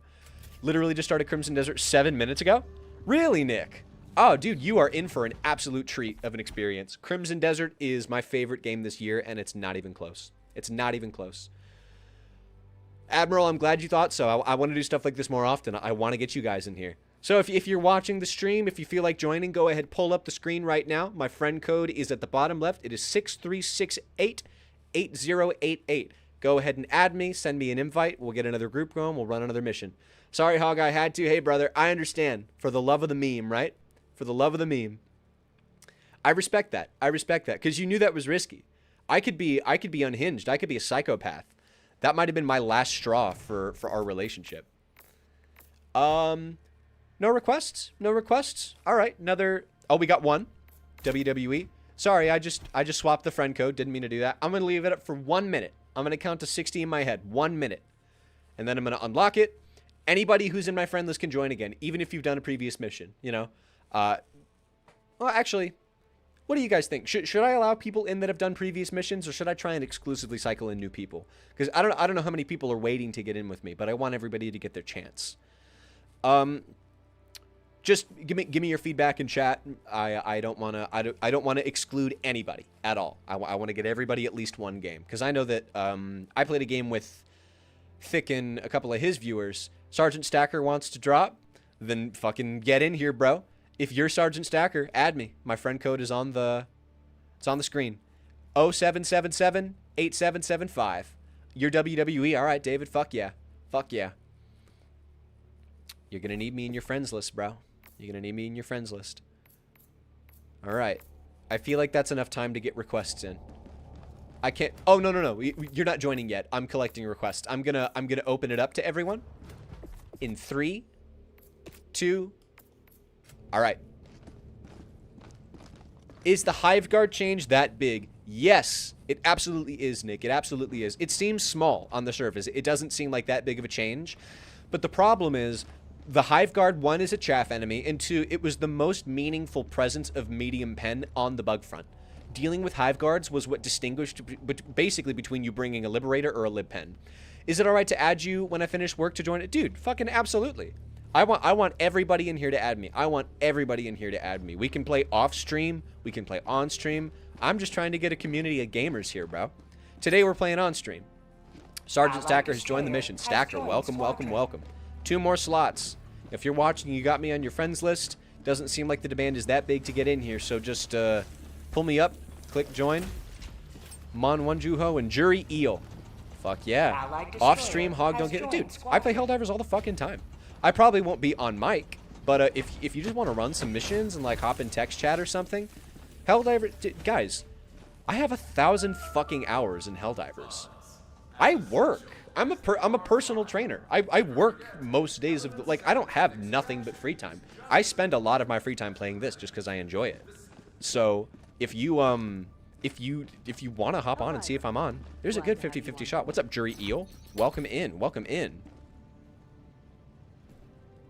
Literally just started Crimson Desert 7 minutes ago? Really, Nick? Oh, dude, you are in for an absolute treat of an experience. Crimson Desert is my favorite game this year, and it's not even close. It's not even close. Admiral, I'm glad you thought so. I want to do stuff like this more often. I want to get you guys in here. So if you're watching the stream, if you feel like joining, go ahead, pull up the screen right now. My friend code is at the bottom left. It is 6368-8088. Go ahead and add me. Send me an invite. We'll get another group going. We'll run another mission. Sorry, Hog, I had to. Hey, brother, I understand. For the love of the meme, right? For the love of the meme. I respect that. I respect that. Because you knew that was risky. I could be unhinged. I could be a psychopath. That might have been my last straw for our relationship. No requests? No requests? All right, another... Oh, we got one. WWE. Sorry, I just swapped the friend code. Didn't mean to do that. I'm going to leave it up for 1 minute. I'm going to count to 60 in my head. 1 minute. And then I'm going to unlock it. Anybody who's in my friend list can join again, even if you've done a previous mission, you know? Well, actually... What do you guys think? Should I allow people in that have done previous missions, or should I try and exclusively cycle in new people? Because I don't know how many people are waiting to get in with me, but I want everybody to get their chance. Just give me your feedback in chat. I don't want to exclude anybody at all. I want to get everybody at least one game, because I know that I played a game with Thick and a couple of his viewers. Sergeant Stacker wants to drop, then fucking get in here, bro. If you're Sergeant Stacker, add me. My friend code is on the screen. 0777-8775. You're WWE. All right, David. Fuck yeah. Fuck yeah. You're going to need me in your friends list, bro. You're going to need me in your friends list. All right. I feel like that's enough time to get requests in. I can't... Oh, no. You're not joining yet. I'm collecting requests. I'm gonna open it up to everyone. in 3, 2. All right. Is the Hive Guard change that big? Yes, it absolutely is, Nick. It absolutely is. It seems small on the surface. It doesn't seem like that big of a change. But the problem is, the Hive Guard, 1, is a chaff enemy, and 2, it was the most meaningful presence of medium pen on the bug front. Dealing with Hive Guards was what distinguished basically between you bringing a Liberator or a Lib Pen. Is it alright to add you when I finish work to join it? Dude, fucking absolutely. I want everybody in here to add me. I want everybody in here to add me. We can play off stream. We can play on stream. I'm just trying to get a community of gamers here, bro. Today we're playing on stream. Sergeant Stacker has joined the mission. Stacker, welcome, welcome, welcome. 2 more slots. If you're watching, you got me on your friends list. Doesn't seem like the demand is that big to get in here, so just pull me up, click join. Mon Wonjuho and Jury Eel. Fuck yeah. Off stream, Hog don't get it. Dude, I play Helldivers all the fucking time. I probably won't be on mic, but if you just want to run some missions and like hop in text chat or something, Helldivers, guys, I have 1,000 fucking hours in Helldivers. I work. I'm a personal trainer. I work most days of the, like, I don't have nothing but free time. I spend a lot of my free time playing this just because I enjoy it. So if you want to hop on and see if I'm on, there's a good 50-50 shot. What's up, Jury Eel? Welcome in. Welcome in.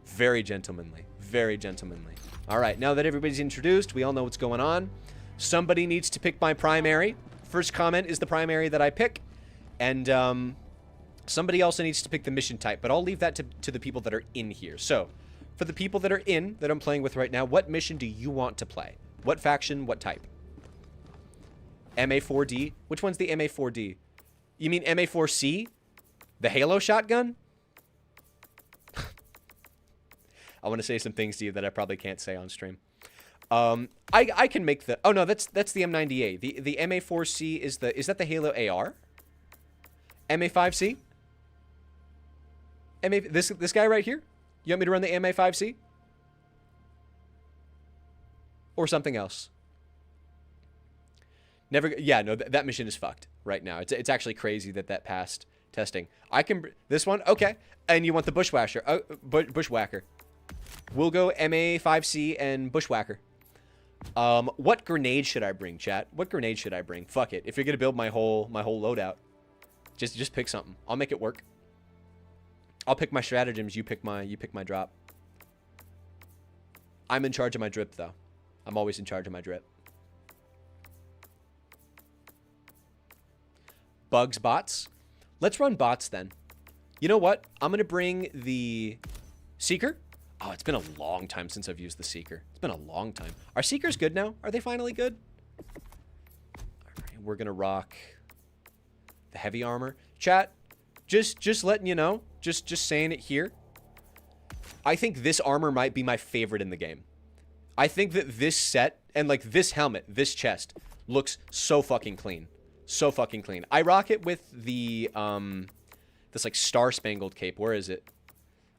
Very gentlemanly. Very gentlemanly. All right, now that everybody's introduced, we all know what's going on. Somebody needs to pick my primary. First comment is the primary that I pick. And somebody also needs to pick the mission type, but I'll leave that to the people that are in here. So, for the people that are in, that I'm playing with right now, what mission do you want to play? What faction, what type? MA4D? Which one's the MA4D? You mean MA4C? The Halo shotgun? I want to say some things to you that I probably can't say on stream. I can make the... Oh, no, that's the M90A. The MA4C is the... Is that the Halo AR? MA5C? This guy right here? You want me to run the MA5C? Or something else? Never... Yeah, no, that mission is fucked right now. It's actually crazy that passed testing. I can... This one? Okay. And you want the Bushwhacker. Oh, Bushwhacker. We'll go MA5C and Bushwhacker. What grenade should I bring, chat? What grenade should I bring? Fuck it. If you're gonna build my whole loadout, just pick something. I'll make it work. I'll pick my stratagems. You pick my drop. I'm in charge of my drip though. I'm always in charge of my drip. Bugs bots. Let's run bots then. You know what? I'm gonna bring the Seeker. Oh, it's been a long time since I've used the Seeker. It's been a long time. Are Seekers good now? Are they finally good? All right, we're gonna rock the heavy armor. Chat, just letting you know. Just saying it here. I think this armor might be my favorite in the game. I think that this set and like this helmet, this chest looks so fucking clean. So fucking clean. I rock it with the this like star-spangled cape. Where is it?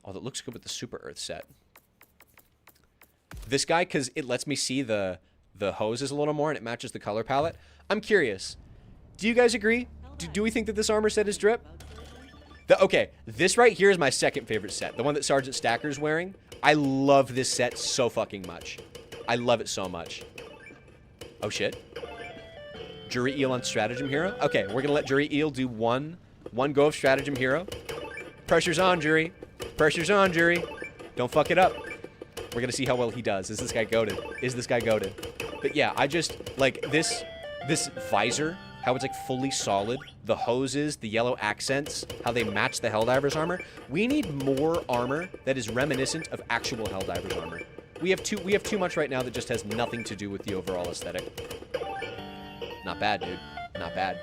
Oh, that looks good with the Super Earth set. This guy, because it lets me see the hoses a little more and it matches the color palette. I'm curious. Do you guys agree? Do we think that this armor set is drip? Okay, this right here is my second favorite set. The one that Sergeant Stacker's wearing. I love this set so fucking much. I love it so much. Oh, shit. Jury Eel on Stratagem Hero? Okay, we're going to let Jury Eel do one go of Stratagem Hero. Pressure's on, Jury. Pressure's on, Jury. Don't fuck it up. We're gonna see how well he does. Is this guy goated? Is this guy goated? But yeah, I just like this visor, how it's like fully solid, the hoses, the yellow accents, how they match the Helldivers armor. We need more armor that is reminiscent of actual Helldivers armor. We have too much right now that just has nothing to do with the overall aesthetic. Not bad, dude. Not bad.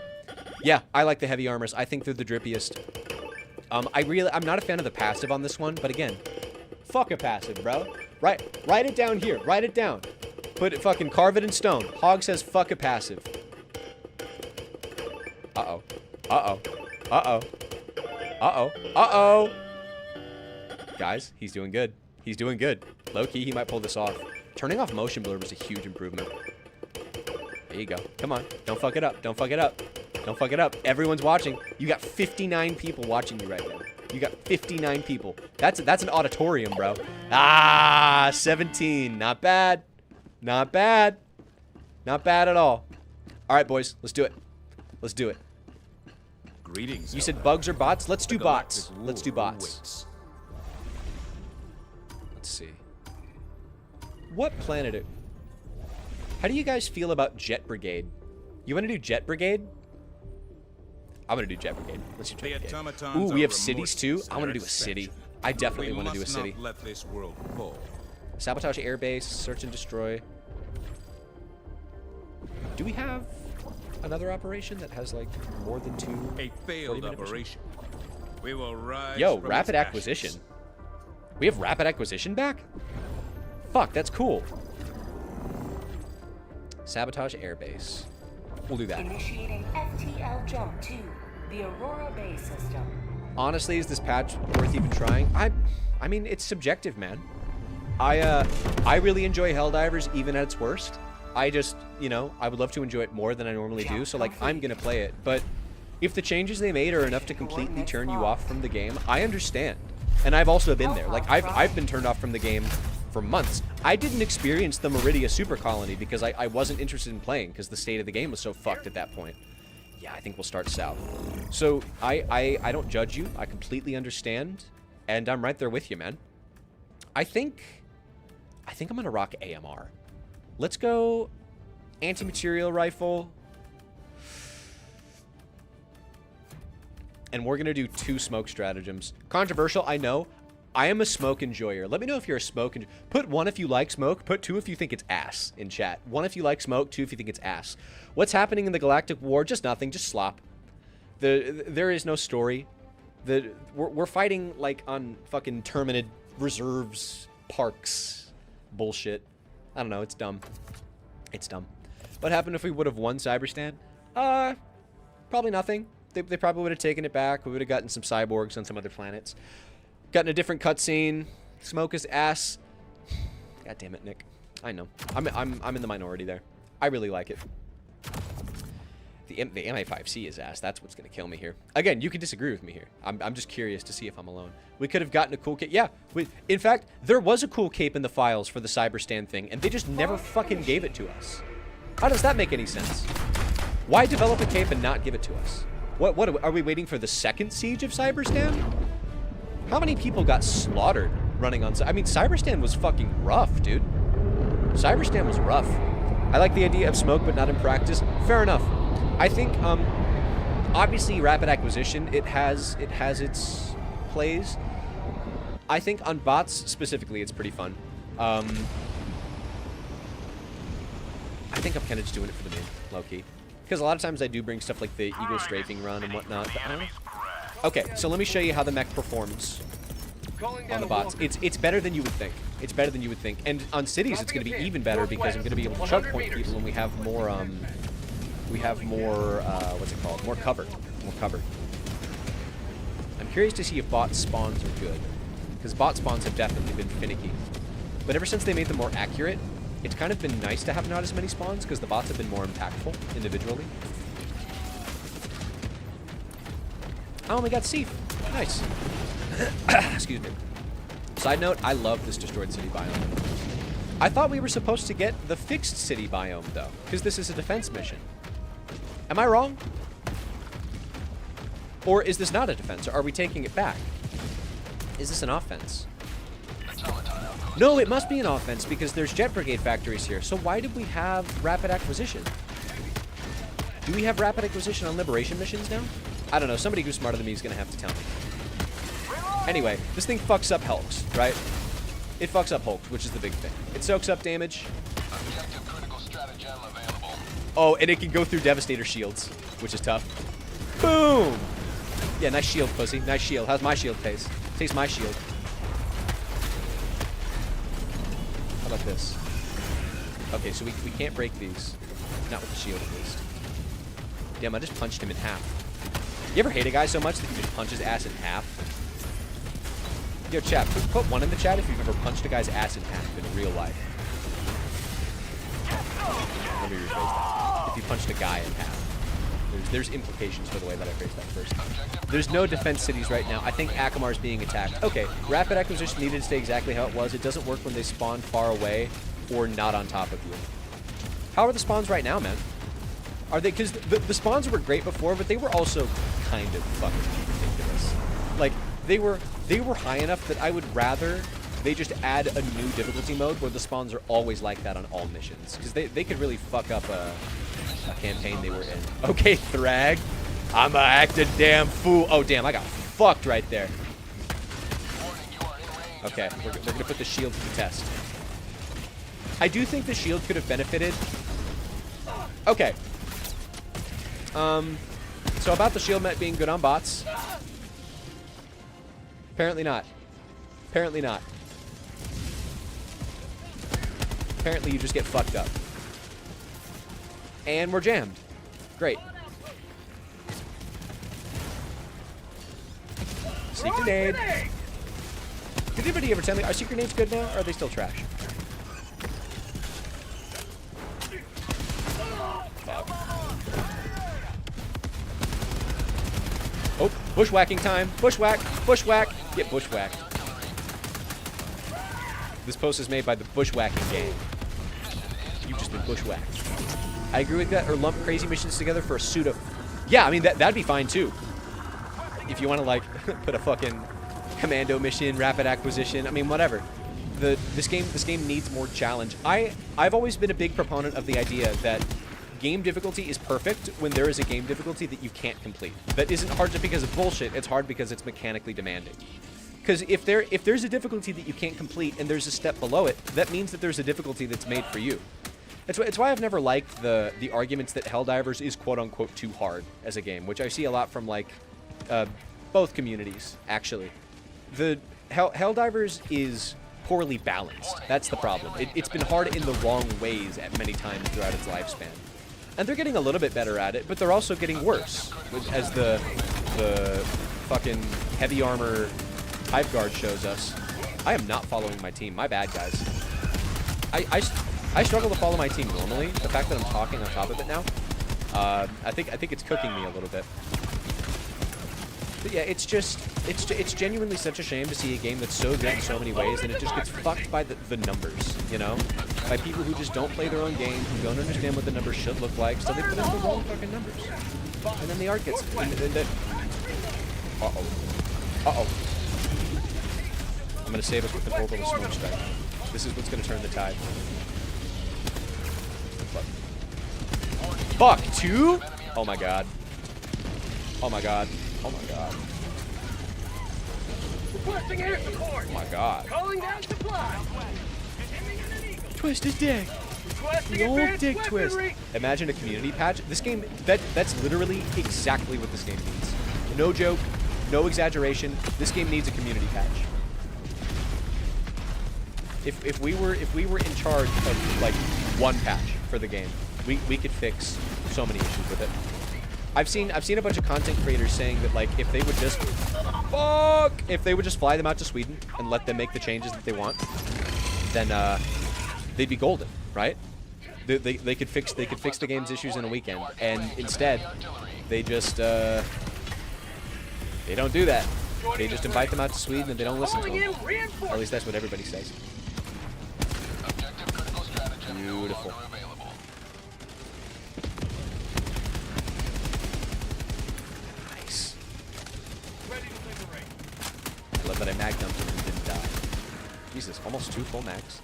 Yeah, I like the heavy armors. I think they're the drippiest. I'm not a fan of the passive on this one, but again, fuck a passive, bro. Write it down here. Write it down. Put it, fucking carve it in stone. Hog says fuck a passive. Uh-oh. Uh-oh. Uh-oh. Uh-oh. Uh-oh. Guys, he's doing good. He's doing good. Low-key, he might pull this off. Turning off motion blur was a huge improvement. There you go. Come on. Don't fuck it up. Don't fuck it up. Don't fuck it up. Everyone's watching. You got 59 people watching you right now. You got 59 people. That's an auditorium, bro. Ah, 17. Not bad. Not bad. Not bad at all. All right, boys. Let's do it. Let's do it. Greetings. You said bugs or bots? Let's do bots. Let's do bots. Let's see. What planet? How do you guys feel about Jet Brigade? You want to do Jet Brigade? I'm going to do Jet Brigade. Let's do Jet Brigade. Ooh, we have cities too? I want to do a city. I definitely want to do a city. Let this world fall. Sabotage airbase, search and destroy. Do we have another operation that has like more than 2? A failed operation. We will rise. Yo, from rapid its acquisition. ashes. We have rapid acquisition back? Fuck, that's cool. Sabotage airbase. We'll do that. Initiating FTL jump to the Aurora Bay system. Honestly, is this patch worth even trying? I mean, it's subjective, man. I really enjoy Helldivers even at its worst. I just, you know, I would love to enjoy it more than I normally do, so like I'm gonna play it. But if the changes they made are enough to completely turn you off from the game, I understand. And I've also been there. Like I've been turned off from the game for months. I didn't experience the Meridia Super Colony because I wasn't interested in playing because the state of the game was so fucked at that point. Yeah, I think we'll start south. So I don't judge you. I completely understand, and I'm right there with you, man. I think I'm gonna rock AMR. Let's go anti-material rifle. And we're going to do 2 smoke stratagems. Controversial, I know. I am a smoke enjoyer. Let me know if you're a smoke enjoyer. Put 1 if you like smoke. Put 2 if you think it's ass in chat. 1 if you like smoke. 2 if you think it's ass. What's happening in the Galactic War? Just nothing. Just slop. There is no story. We're fighting like on fucking Terminid reserves, parks, bullshit. I don't know. It's dumb. It's dumb. What happened if we would have won Cyberstan? Probably nothing. They probably would have taken it back. We would have gotten some cyborgs on some other planets. Gotten a different cutscene. Smoke is ass. God damn it, Nick. I know. I'm in the minority there. I really like it. The MA5C is ass. That's what's gonna kill me here. Again, you can disagree with me here. I'm just curious to see if I'm alone. We could have gotten a cool cape. Yeah. In fact, there was a cool cape in the files for the Cyberstan thing, and they just never fucking gave it to us. How does that make any sense? Why develop a cape and not give it to us? What are we waiting for the second siege of Cyberstan? How many people got slaughtered running on... I mean, Cyberstan was fucking rough, dude. Cyberstan was rough. I like the idea of smoke, but not in practice. Fair enough. I think, obviously, rapid acquisition, it has its plays. I think on bots, specifically, it's pretty fun. I think I'm kind of just doing it for the main, low-key. Because a lot of times I do bring stuff like the Eagle Strafing run and whatnot. Okay, so let me show you how the mech performs on the bots. It's better than you would think. It's better than you would think. And on cities, it's going to be even better because I'm going to be able to choke point people and we have more, what's it called? More cover. More cover. I'm curious to see if bot spawns are good. Because bot spawns have definitely been finicky. But ever since they made them more accurate, it's kind of been nice to have not as many spawns because the bots have been more impactful individually. Oh, we got Seif. Nice. Excuse me. Side note, I love this destroyed city biome. I thought we were supposed to get the fixed city biome, though, because this is a defense mission. Am I wrong? Or is this not a defense? Or are we taking it back? Is this an offense? No, it must be an offense because there's Jet Brigade factories here. So why did we have rapid acquisition? Do we have rapid acquisition on liberation missions now? I don't know. Somebody who's smarter than me is going to have to tell me. Anyway, this thing fucks up Hulks, right? It fucks up Hulks, which is the big thing. It soaks up damage. Oh, and it can go through Devastator shields, which is tough. Boom! Yeah, nice shield, pussy. Nice shield. How's my shield taste? Taste my shield. How about this? Okay, so we can't break these. Not with the shield, at least. Damn, I just punched him in half. You ever hate a guy so much that you just punch his ass in half? Yo, chat, put 1 in the chat if you've ever punched a guy's ass in half in real life. Let me rephrase that. If you punched a guy in half. There's implications for the way that I phrased that first. There's no defense cities right now. I think Akamar is being attacked. Okay, rapid acquisition needed to stay exactly how it was. It doesn't work when they spawn far away or not on top of you. How are the spawns right now, man? Are they, because the spawns were great before, but they were also kind of fucking ridiculous. Like, they were high enough that I would rather they just add a new difficulty mode where the spawns are always like that on all missions. Because they could really fuck up a campaign they were in. Okay, Thrag. I'm a acting damn fool. Oh, damn, I got fucked right there. Okay, we're going to put the shield to the test. I do think the shield could have benefited. Okay. So about the shield net being good on bots. Apparently not. Apparently not. Apparently you just get fucked up. And we're jammed. Great. Sneak grenade. Did anybody ever tell me, are secret grenades good now, or are they still trash? Fuck. Oh, bushwhacking time. Bushwhack. Bushwhack. Get bushwhacked. This post is made by the bushwhacking game. You've just been bushwhacked. I agree with that, or lump crazy missions together for a pseudo. Yeah, I mean, that'd be fine too. If you want to, like, put a fucking commando mission, rapid acquisition, I mean, whatever. This game needs more challenge. I've always been a big proponent of the idea that game difficulty is perfect when there is a game difficulty that you can't complete. That isn't hard just because of bullshit, it's hard because it's mechanically demanding. Because if there's a difficulty that you can't complete and there's a step below it, that means that there's a difficulty that's made for you. It's why I've never liked the arguments that Helldivers is quote-unquote too hard as a game, which I see a lot from, like, both communities, actually. The Helldivers is poorly balanced. That's the problem. It's been hard in the wrong ways at many times throughout its lifespan. And they're getting a little bit better at it, but they're also getting worse. As the fucking heavy armor Hive Guard shows us. I am not following my team. My bad, guys. I struggle to follow my team normally. The fact that I'm talking on top of it now, I think it's cooking me a little bit. But yeah, it's genuinely such a shame to see a game that's so good in so many ways, and it just gets fucked by the numbers, you know? By people who just don't play their own game, who don't understand what the numbers should look like, so they put in the wrong fucking numbers. And then the art gets... Uh-oh. Uh-oh. I'm gonna save us with an orbital smoke strike. This is what's gonna turn the tide. Fuck, two? Oh my god. Oh my god. Oh my god. Requesting air support. Oh my god. Calling down supply. Twist his dick. Requesting The old advanced dick twist. weaponry. Imagine a community patch. This game, that's literally exactly what this game needs. No joke, no exaggeration. This game needs a community patch. If we were in charge of, like, one patch for the game, we could fix so many issues with it. I've seen a bunch of content creators saying that, like, if they would just fly them out to Sweden and let them make the changes that they want, then they'd be golden, right? They could fix the game's issues in a weekend, and instead they just they don't do that. They just invite them out to Sweden and they don't listen to them. At least that's what everybody says. Beautiful. Nice. I love that I mag dumped him and didn't die. Jesus, almost 2 full mags.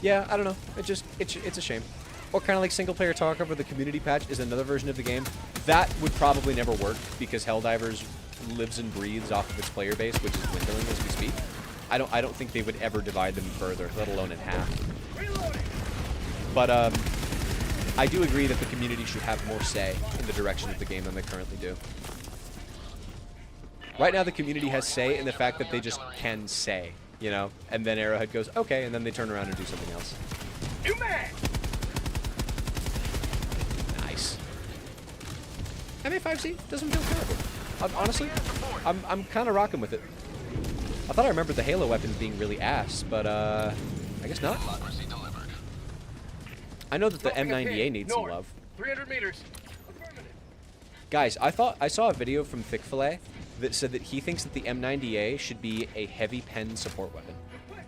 Yeah, I don't know. It's a shame. Or kind of like single player talk over the community patch is another version of the game. That would probably never work because Helldivers lives and breathes off of its player base, which is dwindling as we speak. I don't think they would ever divide them further, let alone in half. But I do agree that the community should have more say in the direction of the game than they currently do. Right now, the community has say in the fact that they just can say, you know, and then Arrowhead goes, okay, and then they turn around and do something else. Nice. MA5C doesn't feel terrible. Honestly, I'm kind of rocking with it. I thought I remembered the Halo weapons being really ass, but I guess not. I know that the M90A needs some love. 300 meters. Affirmative. Guys, I saw a video from Thick Fillet that said that he thinks that the M90A should be a heavy pen support weapon.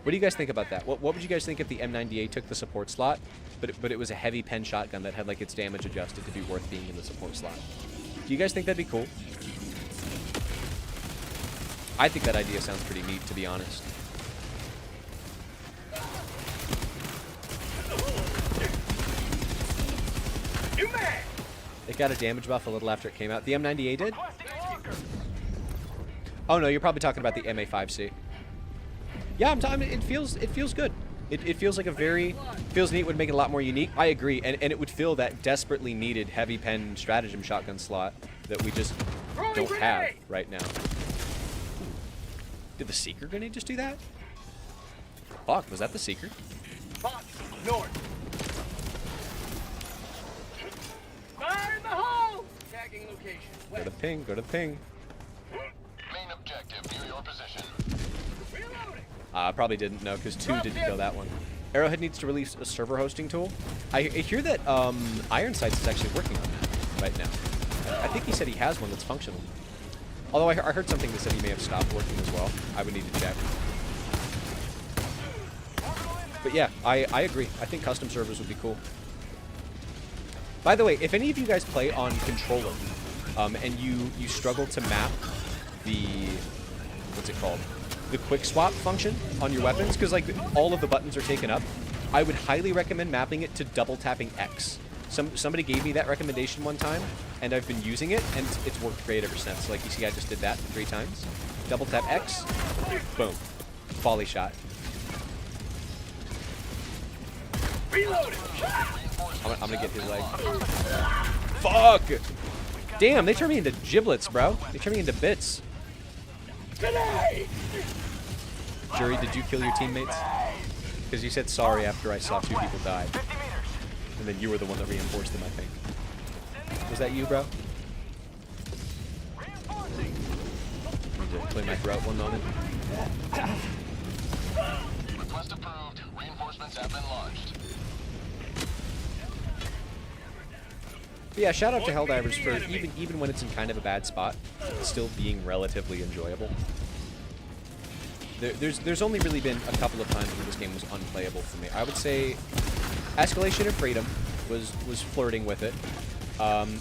What do you guys think about that? What would you guys think if the M90A took the support slot, but it was a heavy pen shotgun that had like its damage adjusted to be worth being in the support slot? Do you guys think that'd be cool? I think that idea sounds pretty neat, to be honest. New mag. It got a damage buff a little after it came out. The M90A did? Oh no, you're probably talking about the MA5C. Yeah, it feels good. It feels like feels neat, would make it a lot more unique. I agree, and it would fill that desperately needed heavy pen stratagem shotgun slot that we just don't have right now. Did the Seeker grenade just do that? Fuck, was that the Seeker? Box north. Fire in the hole. Tagging location. Go to ping, go to ping. Main objective near your position. Reloading. I probably didn't know, because 2 didn't kill that one. Arrowhead needs to release a server hosting tool. I hear that Iron Sights is actually working on that right now. I think he said he has one that's functional. Although I heard something that said he may have stopped working as well. I would need to check. But yeah, I agree. I think custom servers would be cool. By the way, if any of you guys play on controller, and you struggle to map the, what's it called? The quick swap function on your weapons, because like all of the buttons are taken up, I would highly recommend mapping it to double tapping X. Somebody gave me that recommendation one time, and I've been using it, and it's worked great ever since. Like you see, I just did that 3 times. Double tap X, boom, volley shot. Reloading. I'm gonna get his leg. Fuck! Damn, they turned me into giblets, bro. They turned me into bits. Today. Jury, did you kill your teammates? Because you said sorry after I saw 2 people die. 50 meters. And then you were the one that reinforced them, I think. Was that you, bro? Reinforcing. Need to clear my throat one moment. Request approved. Reinforcements have been launched. But yeah, shout out to Helldivers for even when it's in kind of a bad spot, still being relatively enjoyable. There's only really been a couple of times when this game was unplayable for me. I would say Escalation of Freedom was flirting with it.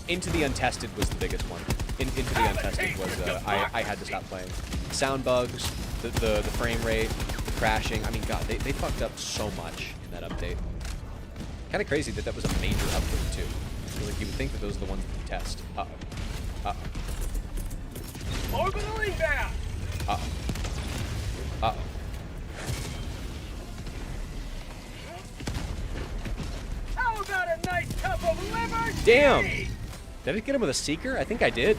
Into the Untested was the biggest one. Into the Untested was I had to stop playing. Sound bugs, the frame rate, the crashing. I mean, God, they fucked up so much in that update. Kind of crazy that was a major update too. Like you would think that those are the ones that you test. Uh-oh. Uh-oh. Orbital inbound. Uh-oh. Uh-oh. How about a nice cup of liver tea? Damn! Did I get him with a Seeker? I think I did.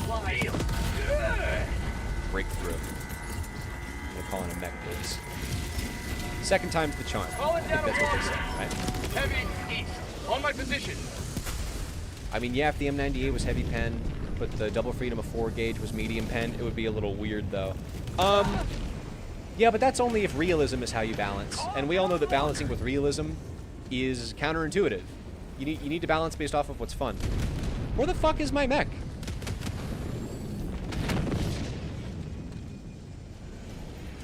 Fly. Breakthrough. I'm gonna call in a mech blitz. Second time's the charm. I think that's what they said, right? Heavy east. On my position. I mean, yeah, if the M90A was heavy pen, but the Double Freedom of 4 gauge was medium pen, it would be a little weird, though. Yeah, but that's only if realism is how you balance. And we all know that balancing with realism is counterintuitive. You need to balance based off of what's fun. Where the fuck is my mech?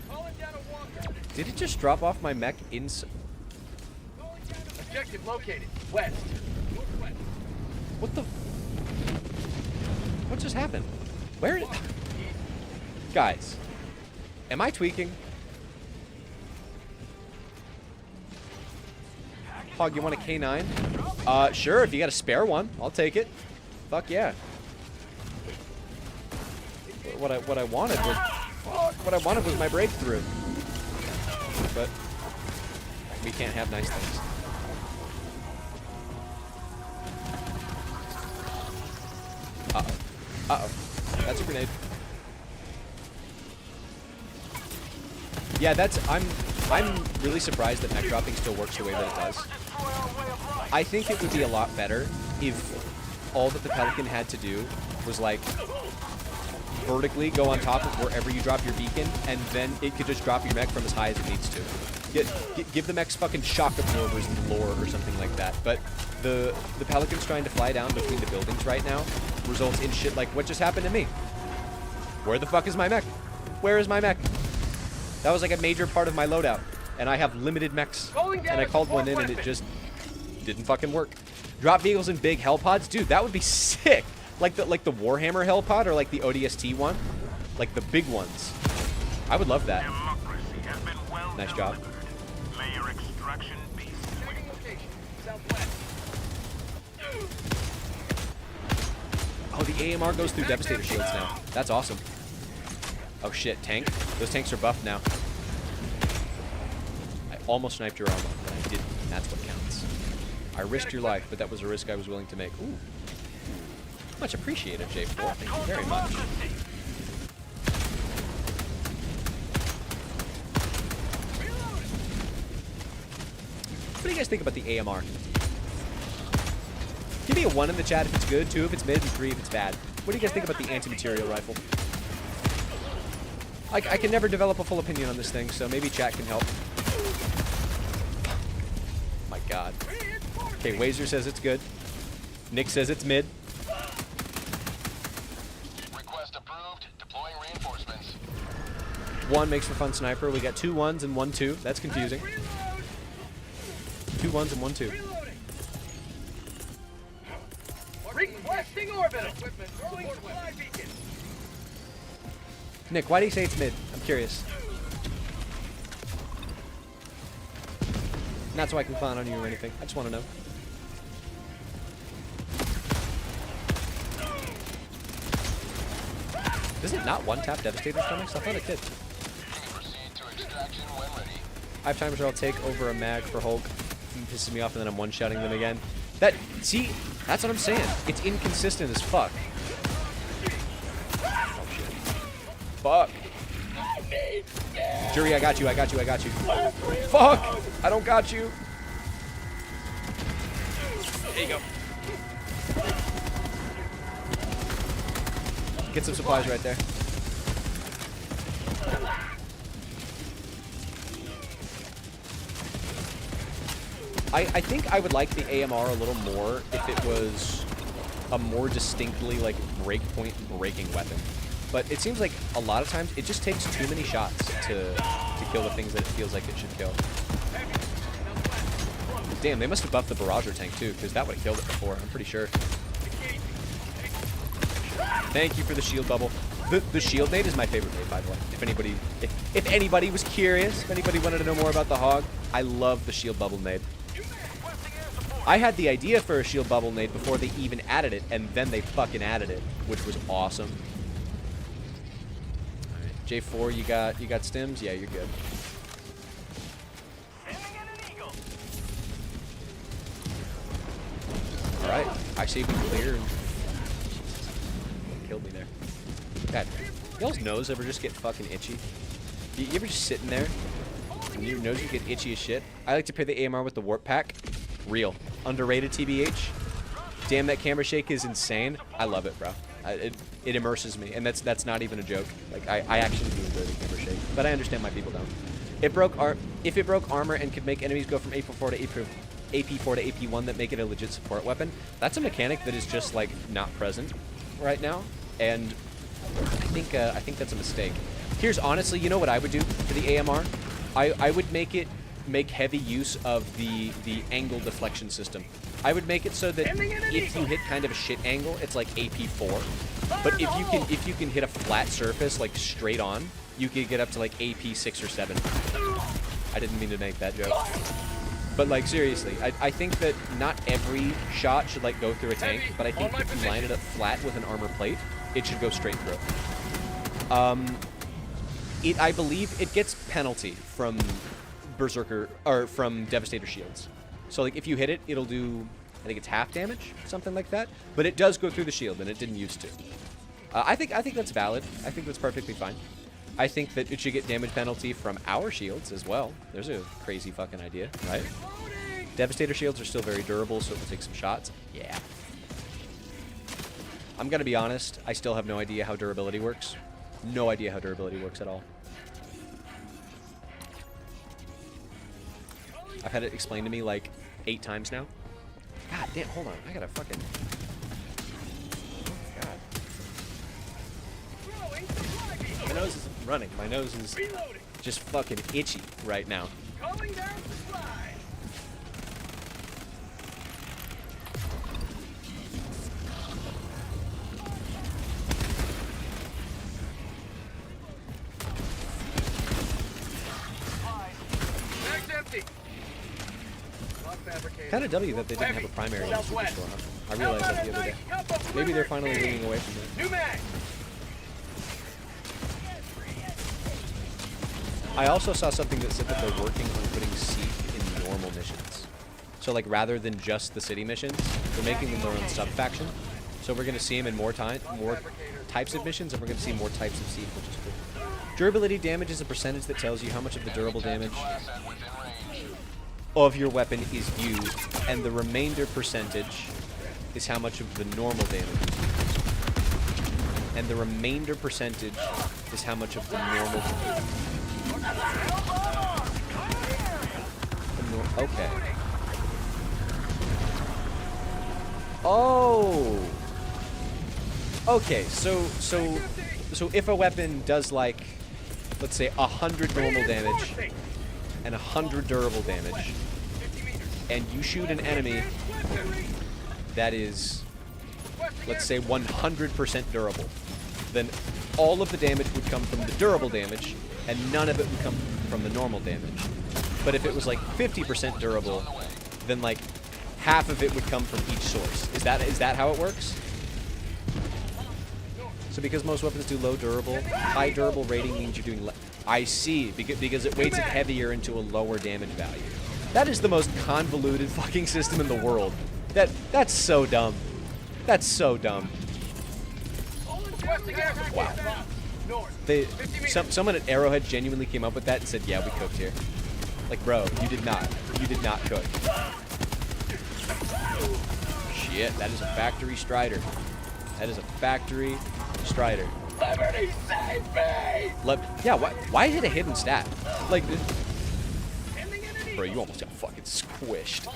Calling down a walker. Did it just drop off my mech Objective located. West. Northwest. What the? What just happened? Where did... Guys, am I tweaking? Hog, you want a K9? Sure, if you got a spare one, I'll take it. Fuck yeah. What I wanted was my breakthrough. But we can't have nice things. Uh-oh. Uh-oh. That's a grenade. Yeah, I'm really surprised that mech dropping still works the way that it does. I think it would be a lot better if all that the Pelican had to do was like vertically go on top of wherever you drop your beacon, and then it could just drop your mech from as high as it needs to. Give the mechs fucking shock absorbers in the lore or something like that. But the Pelicans trying to fly down between the buildings right now results in shit like what just happened to me. Where the fuck is my mech? Where is my mech? That was like a major part of my loadout. And I have limited mechs. And I called one in and it just didn't fucking work. Drop vehicles in big hell pods? Dude, that would be sick. Like the Warhammer hell pod or like the ODST one. Like the big ones. I would love that. Democracy has been well Nice job. delivered. Layer extraction beast. Checking location. Southwest. Oh, the AMR goes through Devastator shields now. That's awesome. Oh shit, tank. Those tanks are buffed now. I almost sniped your armor, but I didn't. And that's what counts. I risked your life, but that was a risk I was willing to make. Ooh. Much appreciated, J4. Thank you very much. What do you guys think about the AMR? Give me a 1 in the chat if it's good, 2 if it's mid, and 3 if it's bad. What do you guys think about the anti-material rifle? I can never develop a full opinion on this thing, so maybe chat can help. My god. Okay, Wazer says it's good. Nick says it's mid. Request approved. Deploying reinforcements. 1 makes for fun sniper. We got 2 1s and 1 2. That's confusing. 2 1s and 1 2. Requesting orbit equipment. Throwing supply beacon. Nick, why do you say it's mid? I'm curious. Not so I can clown on you or anything. I just want to know. Does it not one-tap Devastator stomachs? I thought it did. Proceed to extraction when ready. I have times where I'll take over a mag for Hulk. It pisses me off and then I'm one-shotting them again. That, see, that's what I'm saying. It's inconsistent as fuck. Oh, shit. Fuck. Jury, I got you, I got you, I got you. Fuck! I don't got you. There you go. Get some supplies right there. I think I would like the AMR a little more if it was a more distinctly like breakpoint breaking weapon. But it seems like a lot of times it just takes too many shots to kill the things that it feels like it should kill. Damn, they must have buffed the Barrager tank too, because that would have killed it before, I'm pretty sure. Thank you for the shield bubble. The shield nade is my favorite nade, by the way. If anybody was curious, if anybody wanted to know more about the hog, I love the shield bubble nade. I had the idea for a shield bubble nade before they even added it, and then they fucking added it, which was awesome. All right, J4, you got stims? Yeah, you're good. All right, I say we clear. Killed me there. God, y'all's nose ever just get fucking itchy? You ever just sitting there and your nose would get itchy as shit? I like to pair the AMR with the warp pack. Real. Underrated TBH. Damn, that camera shake is insane. I love it, bro. It immerses me, and that's not even a joke. Like I actually do enjoy the camera shake, but I understand why people don't. If it broke armor and could make enemies go from AP4 to AP4 to AP1 that make it a legit support weapon, that's a mechanic that is just like not present right now, and I think that's a mistake. Here's honestly, you know what I would do for the AMR? I would make heavy use of the angle deflection system. I would make it so that if you hit kind of a shit angle, it's like AP4. But if you can hit a flat surface like straight on, you could get up to like AP6 or 7. I didn't mean to make that joke. But like seriously, I think that not every shot should like go through a tank, but I think if you line it up flat with an armor plate, it should go straight through. I believe it gets penalty from Berserker or from Devastator shields. So like if you hit it, it'll do, I think it's half damage, something like that. But it does go through the shield, and it didn't used to. I think that's valid. I think that's perfectly fine. I think that it should get damage penalty from our shields as well. There's a crazy fucking idea, right? Devastator shields are still very durable, so it will take some shots. Yeah. I'm gonna be honest, I still have no idea how durability works. No idea how durability works at all. I've had it explained to me like 8 times now. God damn, hold on. I gotta fucking... Oh, God. My nose isn't running. My nose is just fucking itchy right now. Going down the slide. Bag's empty. Lock fabricated. Kind of W that they didn't have a primary in the Superstore, huh? I realized that the other day. Maybe they're finally leaning away from it. New mag. I also saw something that said that they're working on putting Seek in normal missions. So, like, rather than just the city missions, they're making them their own sub-faction. So we're going to see them in more types of missions, and we're going to see more types of Seek, which is cool. Durability damage is a percentage that tells you how much of the durable damage of your weapon is used, and the remainder percentage is how much of the normal damage. And the remainder percentage is how much of the normal damage. Okay. Oh. Okay, so if a weapon does, like, let's say 100 normal damage and 100 durable damage, and you shoot an enemy that is, let's say, 100% durable, then all of the damage would come from the durable damage, and none of it would come from the normal damage. But if it was like 50% durable, then like half of it would come from each source. Is that how it works? So because most weapons do low durable, high durable rating means you're doing I see, because it weights it heavier into a lower damage value. That is the most convoluted fucking system in the world. That's so dumb. That's so dumb. Wow. Someone at Arrowhead genuinely came up with that and said, yeah, we cooked here. Like, bro, you did not cook. Shit, that is a factory Strider. That is a factory Strider. Liberty, save me! Yeah, why is it a hidden stat? Like, bro, you almost got fucking squished.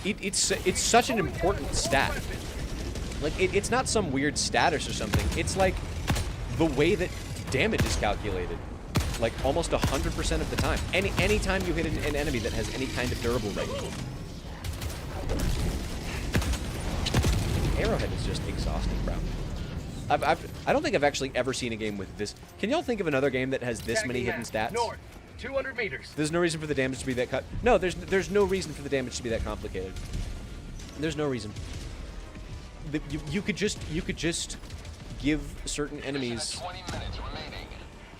It's such an important stat. Like, it's not some weird status or something. It's like the way that damage is calculated. Like, almost 100% of the time. Any time you hit an enemy that has any kind of durable rating. Arrowhead is just exhausting, bro. I don't think I've actually ever seen a game with this. Can y'all think of another game that has this many hidden stats? North, 200 meters. There's no reason for the damage to be that cut. No, there's no reason for the damage to be that complicated. There's no reason. You could just give certain enemies.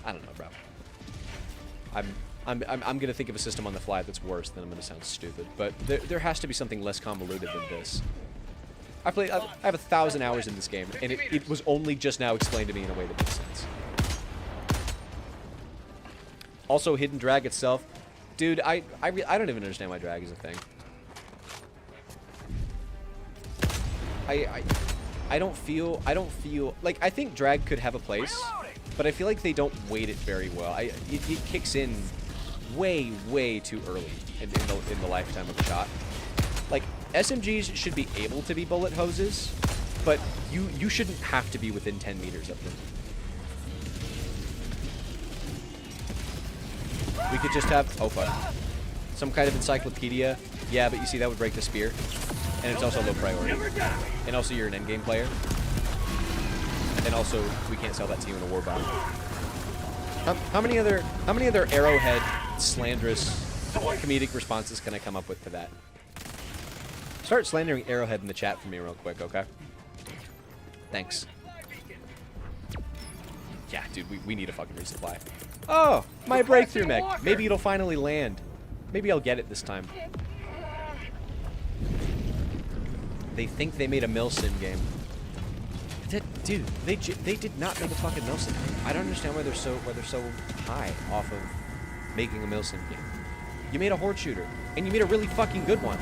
I don't know, bro. I'm gonna think of a system on the fly that's worse. Then I'm gonna sound stupid. But there has to be something less convoluted than this. I have 1,000 hours in this game, and it was only just now explained to me in a way that makes sense. Also, hidden drag itself, dude. I don't even understand why drag is a thing. I don't feel like, I think drag could have a place, but I feel like they don't weight it very well. It kicks in way too early in the lifetime of a shot. Like, SMGs should be able to be bullet hoses, but you shouldn't have to be within 10 meters of them. We could just have, oh fuck, some kind of encyclopedia. Yeah, but you see, that would break the spear. And it's also low priority. And also, you're an endgame player. And also, we can't sell that to you in a Warbond. How many other Arrowhead slanderous comedic responses can I come up with to that? Start slandering Arrowhead in the chat for me real quick, okay? Thanks. Yeah, dude, we need a fucking resupply. Oh, my breakthrough mech. Maybe it'll finally land. Maybe I'll get it this time. They think they made a Milsim game. Dude, they did not make a fucking Milsim game. I don't understand why they're so high off of making a Milsim game. You made a horde shooter, and you made a really fucking good one.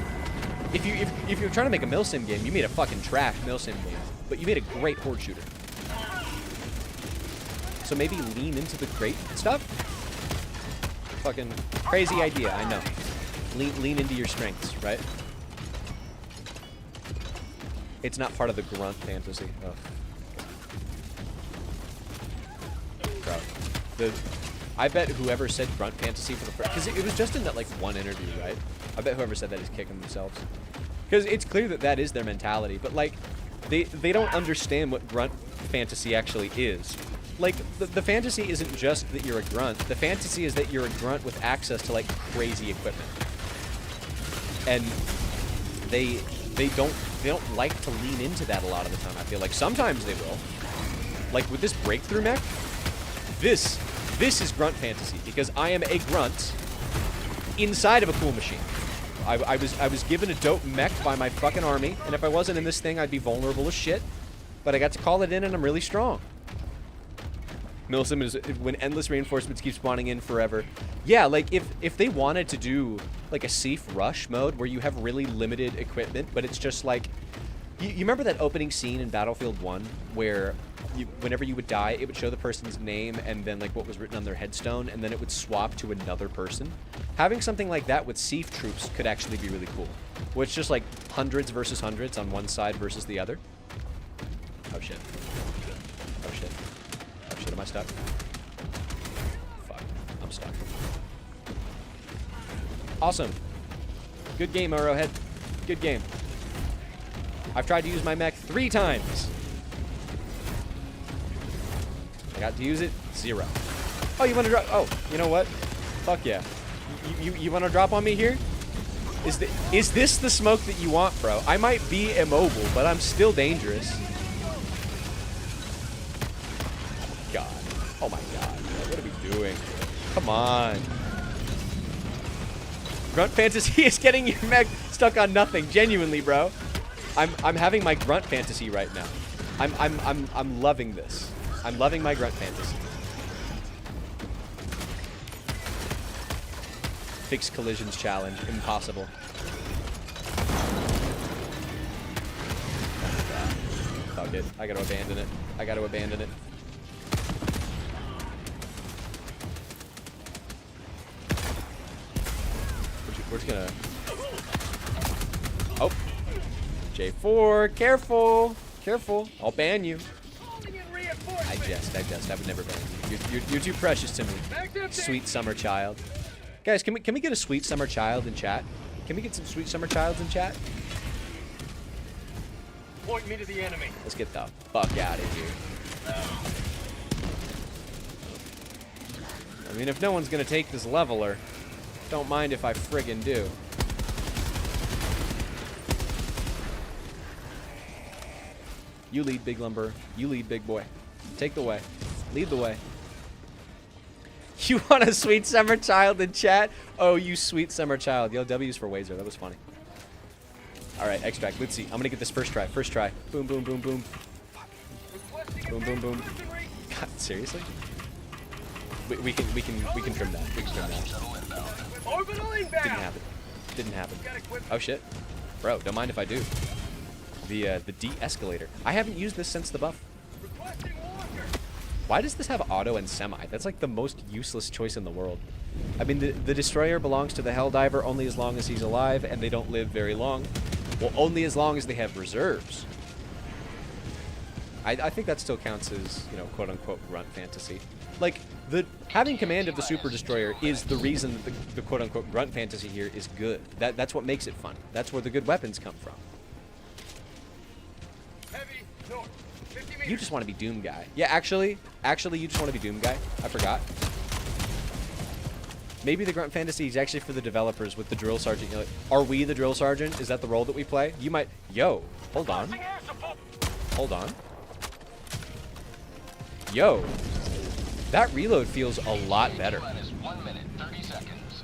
If you're trying to make a Milsim game, you made a fucking trash Milsim game, but you made a great horde shooter. So maybe lean into the great stuff. Fucking crazy idea, I know. Lean into your strengths, right? It's not part of the grunt fantasy. Ugh. Bro, I bet whoever said grunt fantasy for the first, because it was just in that like one interview, right? I bet whoever said that is kicking themselves, because it's clear that that is their mentality. But like, they don't understand what grunt fantasy actually is. Like, the fantasy isn't just that you're a grunt. The fantasy is that you're a grunt with access to like crazy equipment, and they don't like to lean into that a lot of the time. I feel like sometimes they will. Like with this breakthrough mech, this is grunt fantasy, because I am a grunt inside of a cool machine. I was given a dope mech by my fucking army, and if I wasn't in this thing, I'd be vulnerable as shit. But I got to call it in, and I'm really strong. Milsim is when endless reinforcements keep spawning in forever. Yeah, like if they wanted to do like a Siege rush mode where you have really limited equipment, but it's just like, you remember that opening scene in Battlefield 1 where whenever you would die, it would show the person's name and then like what was written on their headstone, and then it would swap to another person? Having something like that with Siege troops could actually be really cool. Where it's just like hundreds versus hundreds on one side versus the other. Oh shit. Oh shit. Oh shit, am I stuck? Fuck. I'm stuck. Awesome. Good game, Arrowhead. Good game. I've tried to use my mech 3 times. I got to use it 0. Oh, you want to drop? Oh, you know what? Fuck yeah. You want to drop on me here? Is this the smoke that you want, bro? I might be immobile, but I'm still dangerous. God. Oh my god. What are we doing? Come on. Grunt fantasy is getting your mech stuck on nothing. Genuinely, bro. I'm having my grunt fantasy right now. I'm loving this. I'm loving my grunt fantasy. Fix collisions challenge. Impossible. Fuck it. I gotta abandon it. I gotta abandon it. We're just gonna... Oh. J4. Careful. Careful. I'll ban you. I jest. I would never ban you. You're too precious to me. Sweet summer child. Guys, can we get a sweet summer child in chat? Can we get some sweet summer childs in chat? Point me to the enemy. Let's get the fuck out of here. I mean, if no one's gonna take this leveler, don't mind if I friggin' do. You lead, big lumber. You lead, big boy. Take the way. Lead the way. You want a sweet summer child in chat? Oh, you sweet summer child. Yo, W's for Wazer. That was funny. All right, extract. Let's see. I'm gonna get this first try. First try. Boom, boom, boom, boom. Boom, boom, boom. God, seriously? We can trim that. We can trim that. Orbital inbound. Didn't happen. Didn't happen. Oh shit, bro. Don't mind if I do. The de-escalator. I haven't used this since the buff. Why does this have auto and semi? That's like the most useless choice in the world. I mean, the destroyer belongs to the Helldiver only as long as he's alive, and they don't live very long. Well, only as long as they have reserves. I think that still counts as, you know, quote-unquote grunt fantasy. Like, having command of the Super Destroyer is the reason that the quote-unquote grunt fantasy here is good. That's what makes it fun. That's where the good weapons come from. Heavy north. 50 meters. You just want to be Doom Guy. Yeah, actually, you just want to be Doom Guy. I forgot. Maybe the grunt fantasy is actually for the developers with the drill sergeant. You know, like, are we the drill sergeant? Is that the role that we play? You might. Yo, hold on. Hold on. Yo, that reload feels a lot better.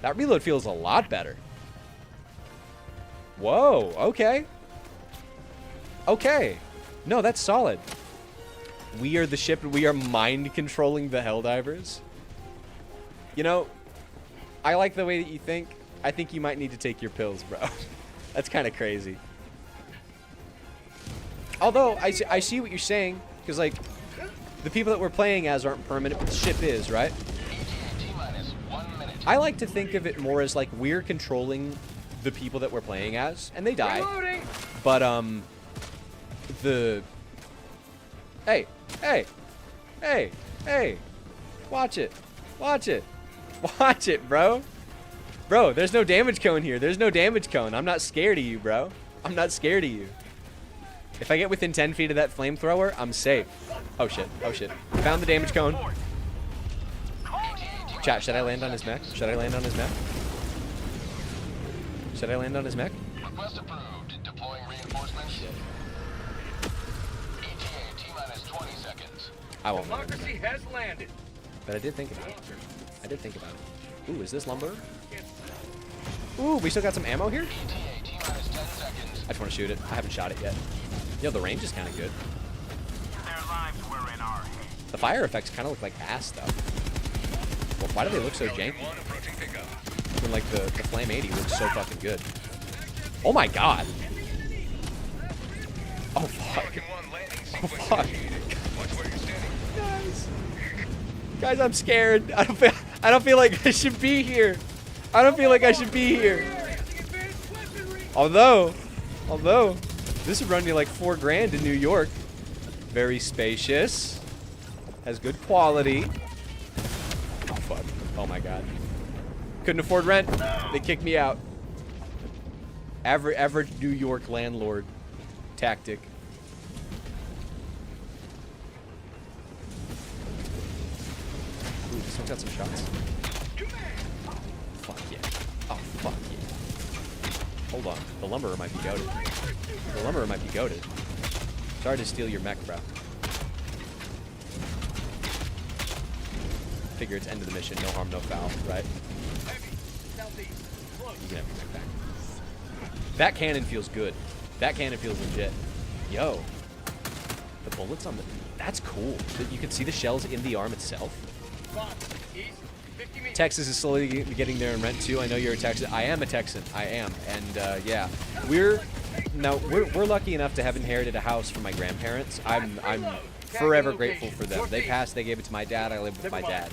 That reload feels a lot better. Whoa, okay. Okay. No, that's solid. We are the ship and we are mind controlling the Helldivers. You know, I like the way that you think. I think you might need to take your pills, bro. That's kind of crazy. Although, I see what you're saying, because, like, the people that we're playing as aren't permanent, but the ship is, right? I like to think of it more as like we're controlling the people that we're playing as, and they die. Reloading. But hey, watch it, bro. Bro, there's no damage cone here. There's no damage cone. I'm not scared of you, bro. I'm not scared of you. If I get within 10 feet of that flamethrower, I'm safe. Oh shit, oh shit. Found the damage cone. Chat, should I land on his mech? Should I land on his mech? Should I land on his mech? Request approved. Deploying reinforcements. ETA T-minus 20 seconds. I won't land on his Democracy mech. has landed. But I did think about it. I did think about it. Ooh, is this lumber? Ooh, we still got some ammo here? ETA T-minus 10 seconds. I just want to shoot it. I haven't shot it yet. Yo, the range is kind of good. Their lives were in our hands. The fire effects kind of look like ass, though. Well, why do they look so janky? When, like, the Flame 80 looks so fucking good. Oh, my God. Oh, fuck. Oh, fuck. Guys, I'm scared. I don't feel like I should be here. I don't feel like I should be here. Although, this would run you like $4 grand in New York. Very spacious. Has good quality. Oh, fuck. Oh, my God. Couldn't afford rent. They kicked me out. Average New York landlord tactic. Ooh, this one's got some shots. Fuck yeah. Oh, fuck yeah. Hold on. The lumberer might be goated. The lumberer might be goated. Sorry to steal your mech, bro. Figure it's end of the mission. No harm, no foul, right? You can have your mech back. That cannon feels good. That cannon feels legit. Yo. The bullets on the... That's cool. That you can see the shells in the arm itself. Texas is slowly getting there in rent too. I know you're a Texan. I am a Texan. I am. And yeah, we're lucky enough to have inherited a house from my grandparents. I'm forever grateful for them. They passed. They gave it to my dad. I lived with my dad.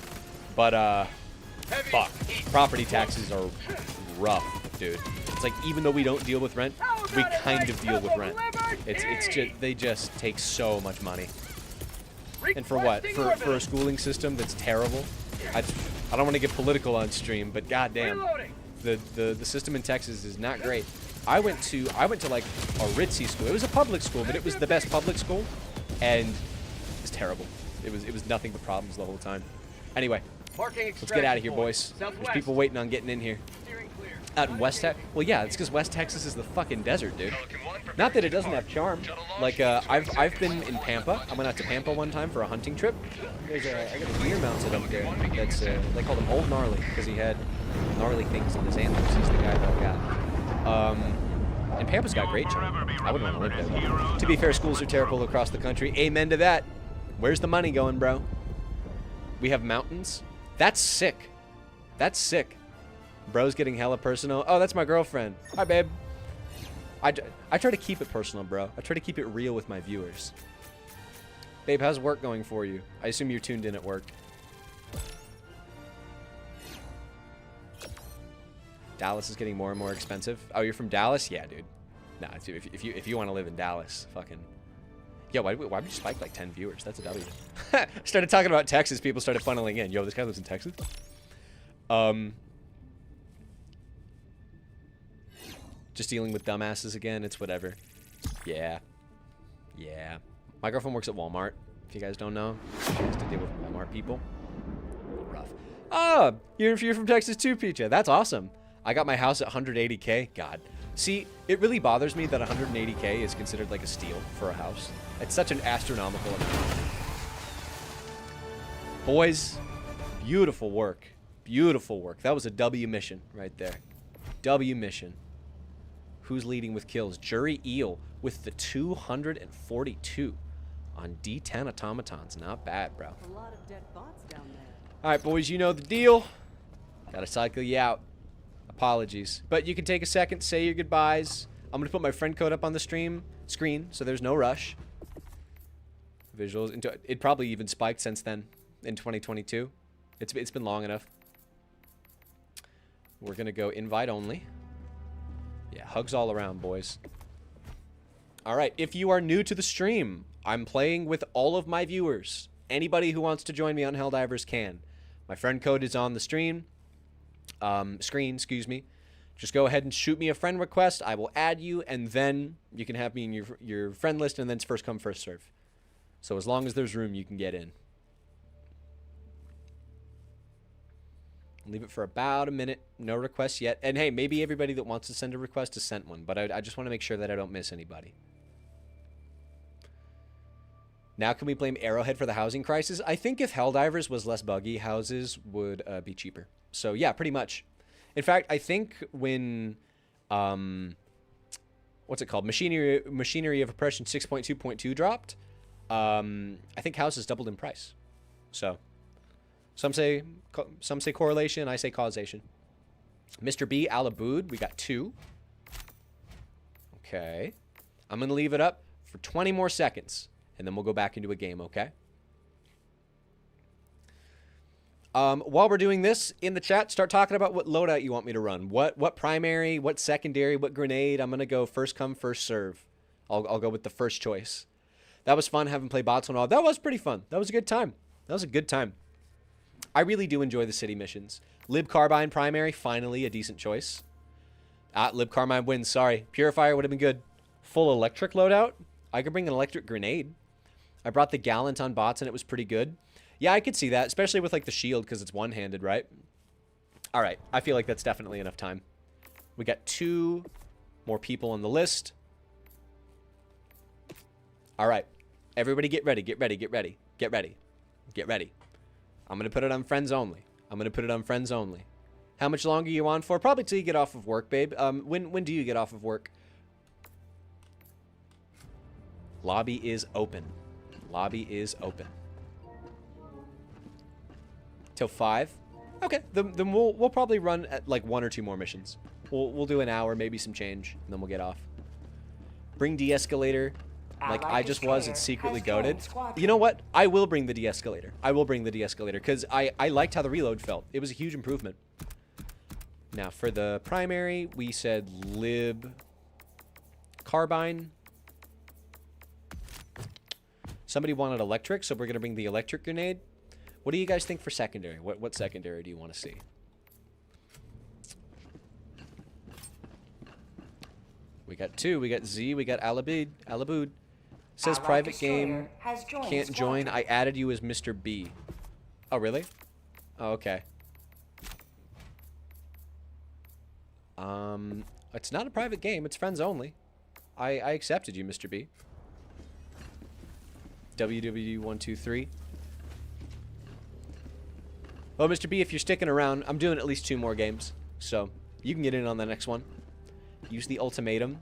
But fuck, property taxes are rough, dude. It's like even though we don't deal with rent, we kind of deal with rent. It's just they just take so much money. And for what? For a schooling system that's terrible. I don't want to get political on stream, but goddamn, the system in Texas is not great. I went to like a ritzy school. It was a public school, but it was the best public school, and it was terrible. It was nothing but problems the whole time. Anyway, let's get out of here, boys. There's people waiting on getting in here. Out in West Texas? Well, yeah, it's because West Texas is the fucking desert, dude. Not that it doesn't have charm. Like, I've been in Pampa. I went out to Pampa one time for a hunting trip. I got a deer mounted up there. That's they called him Old Gnarly because he had gnarly things on his antlers. He's the guy that got. And Pampa's got great charm. I wouldn't want to live there, though. To be fair, schools are terrible across the country. Amen to that. Where's the money going, bro? We have mountains. That's sick. That's sick. Bro's getting hella personal. Oh, that's my girlfriend. Hi, babe. I try to keep it personal, bro. I try to keep it real with my viewers. Babe, how's work going for you? I assume you're tuned in at work. Dallas is getting more and more expensive. Oh, you're from Dallas? Yeah, dude. Nah, if you want to live in Dallas, fucking... Yeah, why would you spike like 10 viewers? That's a W. Started talking about Texas, people started funneling in. Yo, this guy lives in Texas? Just dealing with dumbasses again. It's whatever. Yeah. Yeah. My girlfriend works at Walmart. If you guys don't know, she has to deal with Walmart people. Rough. Oh, you're from Texas too, Pecha. That's awesome. I got my house at 180K. God. See, it really bothers me that 180K is considered like a steal for a house. It's such an astronomical amount. Boys, beautiful work. Beautiful work. That was a W mission right there. W mission. Who's leading with kills? Jury Eel with the 242 on D10 automatons. Not bad, bro. A lot of dead bots down there. All right, boys, you know the deal. Gotta cycle you out. Apologies. But you can take a second, say your goodbyes. I'm gonna put my friend code up on the screen, so there's no rush. Visuals. It probably even spiked since then in 2022. It's been long enough. We're going to go invite only. Yeah, hugs all around, boys. All right, if you are new to the stream, I'm playing with all of my viewers. Anybody who wants to join me on Helldivers can. My friend code is on the screen. Excuse me. Just go ahead and shoot me a friend request. I will add you, and then you can have me in your friend list, and then it's first come, first serve. So as long as there's room, you can get in. Leave it for about a minute. No requests yet. And hey, maybe everybody that wants to send a request has sent one, but I just want to make sure that I don't miss anybody. Now can we blame Arrowhead for the housing crisis? I think if Helldivers was less buggy, houses would be cheaper. So yeah, pretty much. In fact, I think when, what's it called? Machinery of Oppression 6.2.2 dropped, I think houses doubled in price. So some say correlation, I say causation. Mr. B, Alaboud, we got 2. Okay. I'm going to leave it up for 20 more seconds, and then we'll go back into a game, okay? While we're doing this, in the chat, start talking about what loadout you want me to run. What primary, what secondary, what grenade. I'm going to go first come, first serve. I'll go with the first choice. That was fun having played bots and all. That was pretty fun. That was a good time. That was a good time. I really do enjoy the city missions. Lib Carbine primary, finally a decent choice. Lib Carbine wins, sorry. Purifier would have been good. Full electric loadout. I could bring an electric grenade. I brought the Gallant on bots and it was pretty good. Yeah, I could see that, especially with like the shield because it's one-handed, right? All right, I feel like that's definitely enough time. We got 2 more people on the list. All right, everybody get ready, get ready, get ready, get ready, get ready. I'm going to put it on friends only. I'm going to put it on friends only. How much longer are you on for? Probably till you get off of work, babe. When do you get off of work? Lobby is open. Lobby is open. Till 5? Okay, then we'll probably run at like 1 or 2 more missions. We'll do an hour, maybe some change, and then we'll get off. Bring de-escalator. Like I just was, it's secretly goated. You know what? I will bring the de-escalator. I will bring the de-escalator because I liked how the reload felt. It was a huge improvement. Now for the primary, we said Lib Carbine. Somebody wanted electric, so we're going to bring the electric grenade. What do you guys think for secondary? What secondary do you want to see? We got 2. We got Z. We got Alaboud. Says private game. Can't join. I added you as Mr. B. Oh, really? Oh, okay. It's not a private game. It's friends only. I accepted you, Mr. B. WW123. Well, Mr. B, if you're sticking around, I'm doing at least 2 more games. So, you can get in on the next one. Use the ultimatum.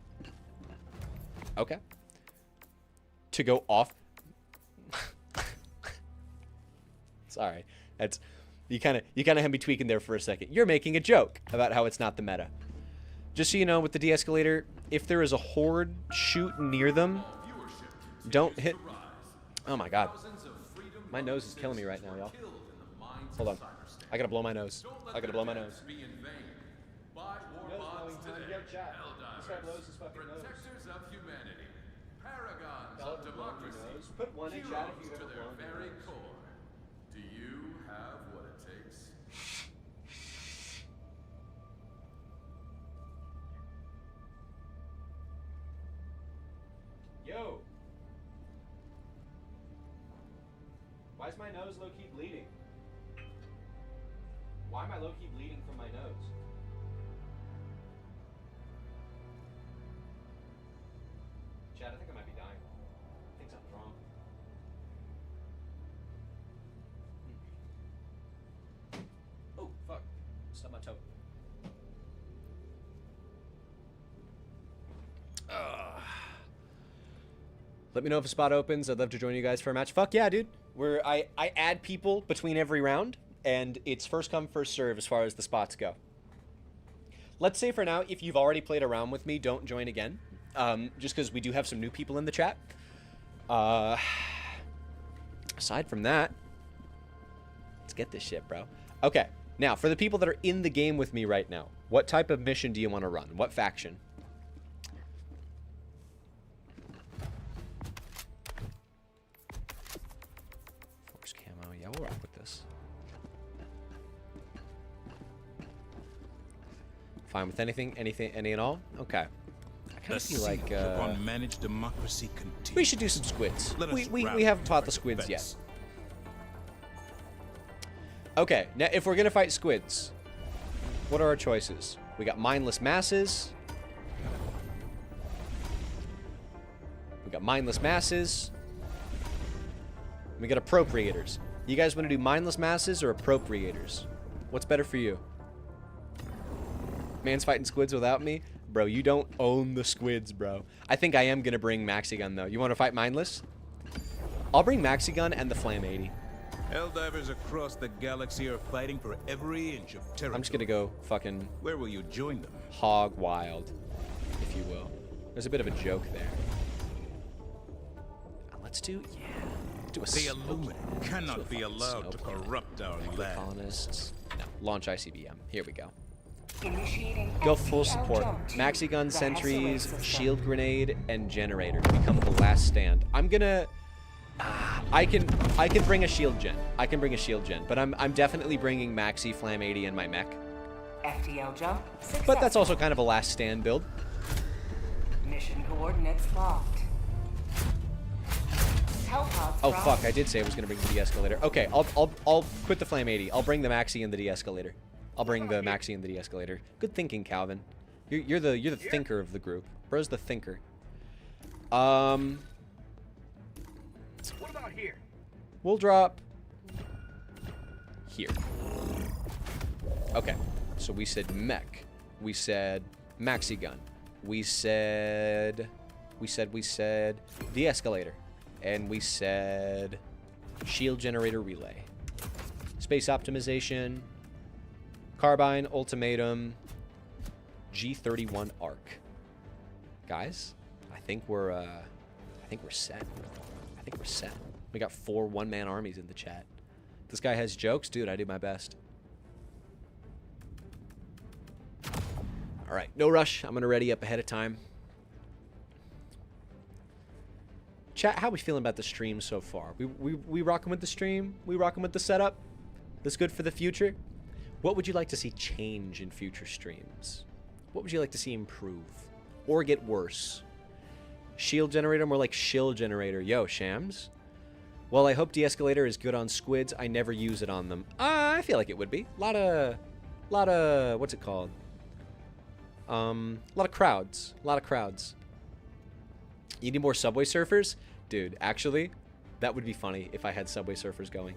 Okay. To go off. Sorry. That's you kind of had me tweaking there for a second. You're making a joke about how it's not the meta. Just so you know, with the de-escalator, if there is a horde shoot near them, don't hit. Oh my god. My nose is killing me right now, y'all. Hold on. I gotta blow my nose. I gotta blow my nose. Protectors of humanity, paragons of democracy, Put one in chat if you to their very core. Do you have what it takes? Yo. Why is my nose low-key bleeding? Why am I low-key bleeding from my nose? Chad, I think I might be dying. I think something's wrong. Oh, fuck. Stubbed my toe. Let me know if a spot opens. I'd love to join you guys for a match. Fuck yeah, dude. I add people between every round, and it's first come, first serve as far as the spots go. Let's say for now, if you've already played around with me, don't join again. Just because we do have some new people in the chat. Aside from that, let's get this shit, bro. Okay, Now, for the people that are in the game with me right now, what type of mission do you want to run? What faction? Force camo. Yeah, we'll rock with this. Fine with anything, any and all? Okay. I kind of feel like unmanaged democracy continues. we should do some squids. Let us We rally haven't fought the for squids yet. defense. Okay, now if we're gonna fight squids, what are our choices? We got mindless masses. We got mindless masses. We got appropriators. You guys want to do mindless masses or appropriators? What's better for you? Man's fighting squids without me? Bro, you don't own the squids, bro. I think I am gonna bring Maxigun though. You want to fight mindless? I'll bring Maxigun and the Flam 80. Helldivers across the galaxy are fighting for every inch of territory. I'm just gonna go fucking Where will you join them? hog wild, if you will. There's a bit of a joke there. Let's do, yeah. Let's do a The smoke. Illuminati Let's do a cannot be fucking allowed to smoke. corrupt our Quick land. colonists. No, launch ICBM. Here we go. Initiating Go full FTL support. jump to Maxi gun, the sentries, SOA system. shield grenade, and generator. Become the last stand. I'm gonna. I can bring a shield gen. I can bring a shield gen, but I'm definitely bringing Maxi Flam 80 in my mech. FTL jump successful. But that's also kind of a last stand build. Mission coordinates locked. Hellpods Oh dropped. fuck! I did say I was gonna bring the de-escalator. Okay, I'll quit the Flame 80. I'll bring the Maxi and the de-escalator. I'll bring the Maxi and the de-escalator. Good thinking, Calvin. You're the thinker of the group. Bro's the thinker. What about here? We'll drop here. Okay, so we said mech. We said Maxi gun. We said de-escalator. And we said shield generator relay. Space optimization. Carbine, ultimatum. G31 arc. Guys, I think we're set. I think we're set. We got 4 one-man armies in the chat. This guy has jokes? Dude, I do my best. All right, no rush. I'm going to ready up ahead of time. Chat, how we feeling about the stream so far? We rocking with the stream? We rocking with the setup? This good for the future? What would you like to see change in future streams? What would you like to see improve? Or get worse? Shield generator, more like shield generator. Yo, Shams? Well, I hope de-escalator is good on squids. I never use it on them. I feel like it would be. Lot of, what's it called? A lot of crowds. A lot of crowds. You need more Subway Surfers? Dude, actually, that would be funny if I had Subway Surfers going.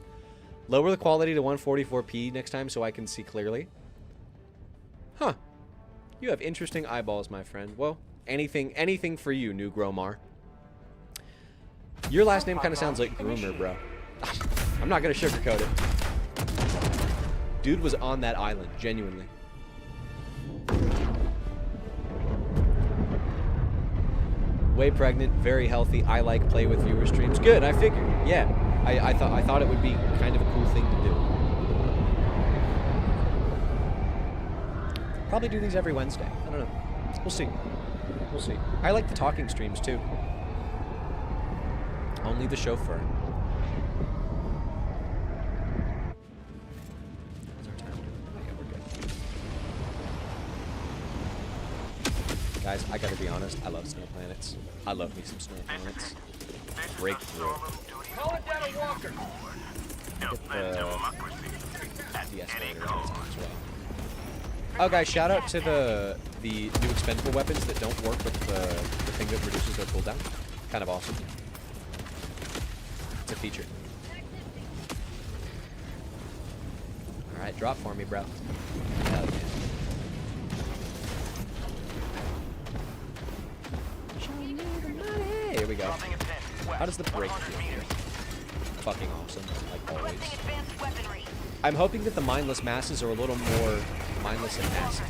Lower the quality to 144p next time so I can see clearly. Huh. You have interesting eyeballs, my friend. Well, anything for you, New Gromar. Your last name kind of sounds like Groomer, bro. I'm not going to sugarcoat it. Dude was on that island, genuinely. Way pregnant, very healthy. I like play with viewer streams. Good, I figured. Yeah, I thought it would be kind of a cool thing to do. Probably do these every Wednesday. I don't know. We'll see. We'll see. I like the talking streams too. Only the chauffeur. What's our time? Oh, yeah, we're good. Guys, I gotta be honest. I love snow planets. I love me some snow planets. Breakthrough. Calling down a walker. Get the escalator as well. Oh, guys, shout out to the new expendable weapons that don't work with the thing that reduces their cooldown. Kind of awesome. It's a feature. All right, drop for me, bro. Hell yeah. Show me the money. Here we go. How does the break feel? Fucking awesome, like always. I'm hoping that the mindless masses are a little more mindless and massive.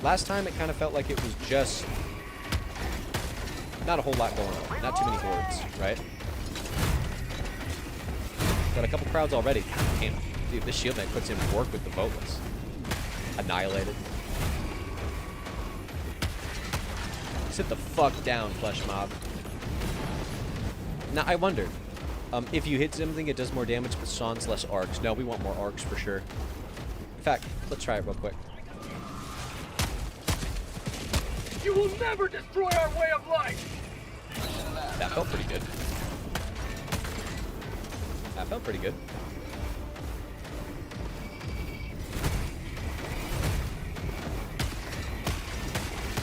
Last time it kind of felt like it was just not a whole lot going on. Not too many hordes, right? Got a couple crowds already. Damn. Dude, this shield mech puts in work with the Volas. Annihilated. Sit the fuck down, Flesh Mob. Now, I wonder, if you hit something, it does more damage, but sans less arcs. No, we want more arcs for sure. In fact, let's try it real quick. You will never destroy our way of life! That felt pretty good. That felt pretty good.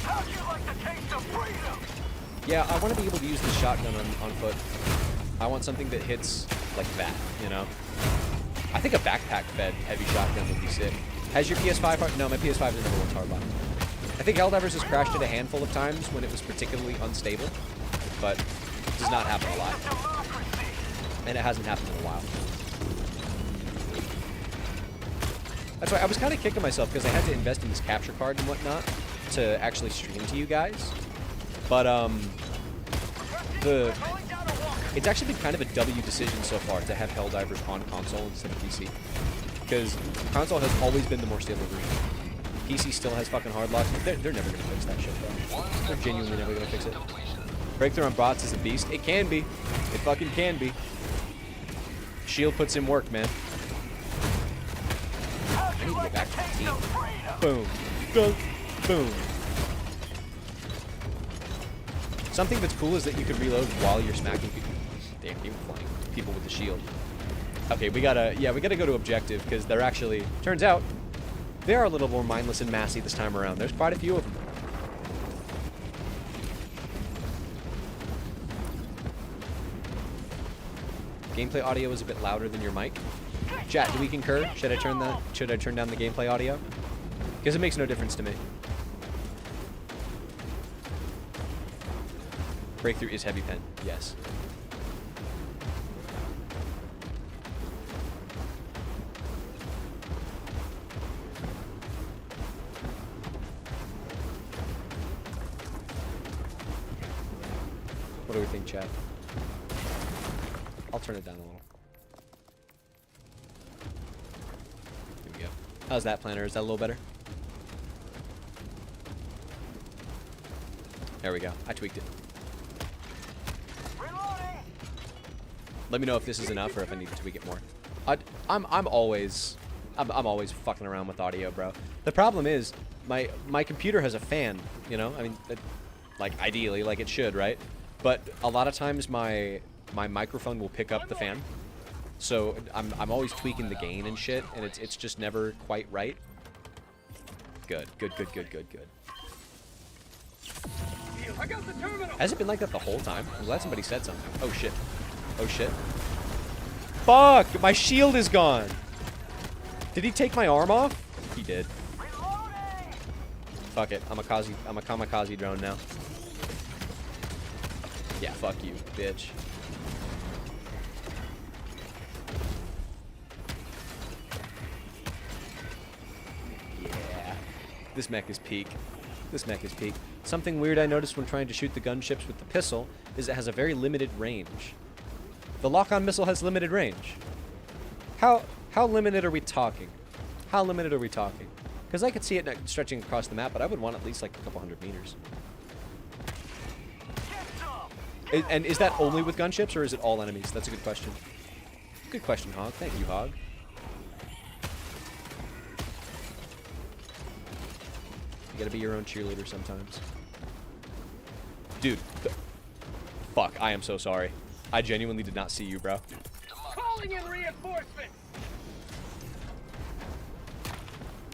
How'd you like the taste of freedom? Yeah, I want to be able to use the shotgun on foot. I want something that hits like that, you know? I think a backpack-fed heavy shotgun would be sick. Has your PS5 hard? No, my PS5 is number 1 hardline. I think Helldivers has crashed it a handful of times when it was particularly unstable, but it does not happen a lot. And it hasn't happened in a while. That's why I was kind of kicking myself because I had to invest in this capture card and whatnot to actually stream to you guys. But, it's actually been kind of a W decision so far to have Helldivers on console instead of PC. Because console has always been the more stable version. PC still has fucking hard locks. They're never going to fix that shit, though. They're genuinely never going to fix it. Breakthrough on bots is a beast. It can be. It fucking can be. Shield puts in work, man. I need to get back to the team. Boom. Dunk. Boom. Something that's cool is that you can reload while you're smacking people. Damn, you were flying people with the shield. Okay, we gotta go to objective, because they're actually, turns out, they are a little more mindless and massy this time around. There's quite a few of them. Gameplay audio is a bit louder than your mic. Chat, do we concur? Should I turn down the gameplay audio? Because it makes no difference to me. Breakthrough is heavy pen. Yes. What do we think, Chad? I'll turn it down a little. Here we go. How's that, Planner? Is that a little better? There we go. I tweaked it. Let me know if this is enough or if I need to tweak it more. I'm always fucking around with audio, bro. The problem is my computer has a fan, you know? I mean, like ideally, like it should, right? But a lot of times my microphone will pick up the fan. So I'm always tweaking the gain and shit, and it's just never quite right. Good. I got the terminal. Has it been like that the whole time? I'm glad somebody said something. Oh shit. Oh shit. Fuck! My shield is gone! Did he take my arm off? He did. Fuck it. I'm a kamikaze drone now. Yeah, fuck you, bitch. Yeah. This mech is peak. This mech is peak. Something weird I noticed when trying to shoot the gunships with the pistol is it has a very limited range. The lock-on missile has limited range. How limited are we talking? How limited are we talking? Because I could see it stretching across the map, but I would want at least like a couple hundred meters. And is that only with gunships, or is it all enemies? That's a good question. Good question, Hog. Thank you, Hog. You gotta be your own cheerleader sometimes. Dude. Fuck, I am so sorry. I genuinely did not see you, bro. Calling in reinforcements.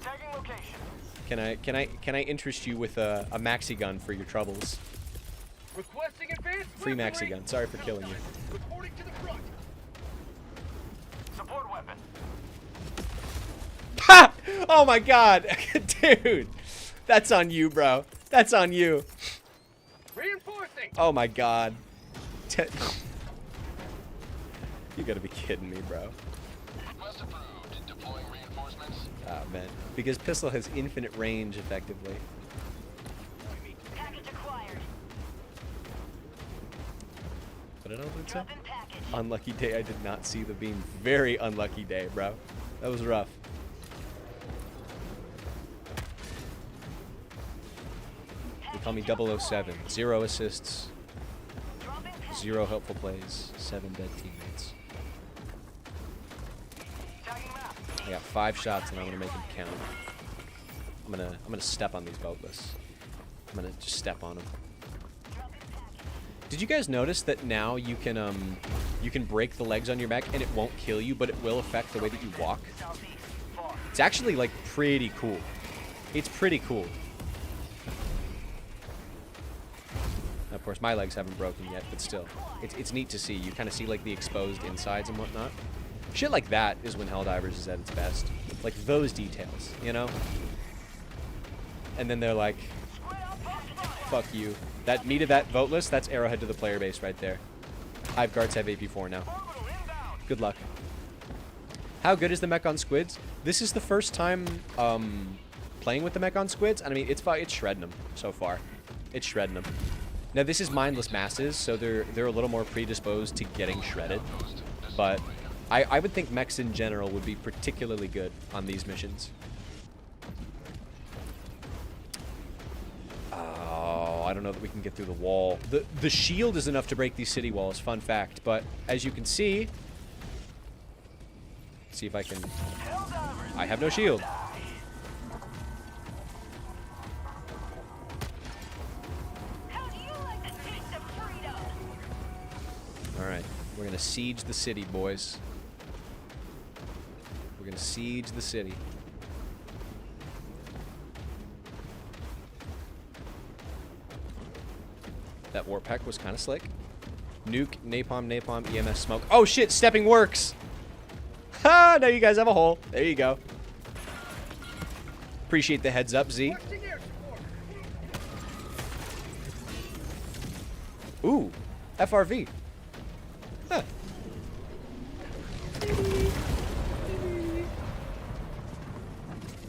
Tagging location. Can I interest you with a maxi gun for your troubles? Requesting advanced Free weaponry. maxi gun. Sorry for killing you. Reporting to the front. Support weapon. Ha! Oh my god, dude. That's on you, bro. That's on you. Reinforcing. Oh my god. You gotta be kidding me, bro. Request approved. Deploying reinforcements. Oh man. Because pistol has infinite range, effectively. Package acquired. What did I say? Drop in package. Unlucky day, I did not see the beam. Very unlucky day, bro. That was rough. They call me 007. 0 assists. 0 helpful plays. 7 dead teammates. I got 5 shots and I'm gonna make them count. I'm gonna step on these boatless. I'm gonna just step on them. Did you guys notice that now you can break the legs on your mech and it won't kill you, but it will affect the way that you walk? It's actually like pretty cool. It's pretty cool. Of course, my legs haven't broken yet, but still, it's neat to see. You kind of see like the exposed insides and whatnot. Shit like that is when Helldivers is at its best. Like those details, you know? And then they're like, fuck you. That needed that voteless, that's arrowhead to the player base right there. Hive guards have AP4 now. Good luck. How good is the mech on squids? This is the first time playing with the mech on squids, and I mean, it's shredding them so far. It's shredding them. Now this is mindless masses, so they're a little more predisposed to getting shredded. But I would think mechs in general would be particularly good on these missions. Oh, I don't know that we can get through the wall. The shield is enough to break these city walls, fun fact. But as you can see if I can... I have no shield. Alright, we're gonna siege the city, boys. We're gonna siege the city. That warp pack was kind of slick. Nuke, napalm, EMS, smoke. Oh shit, stepping works! Ha! Now you guys have a hole. There you go. Appreciate the heads up, Z. Ooh, FRV. Huh.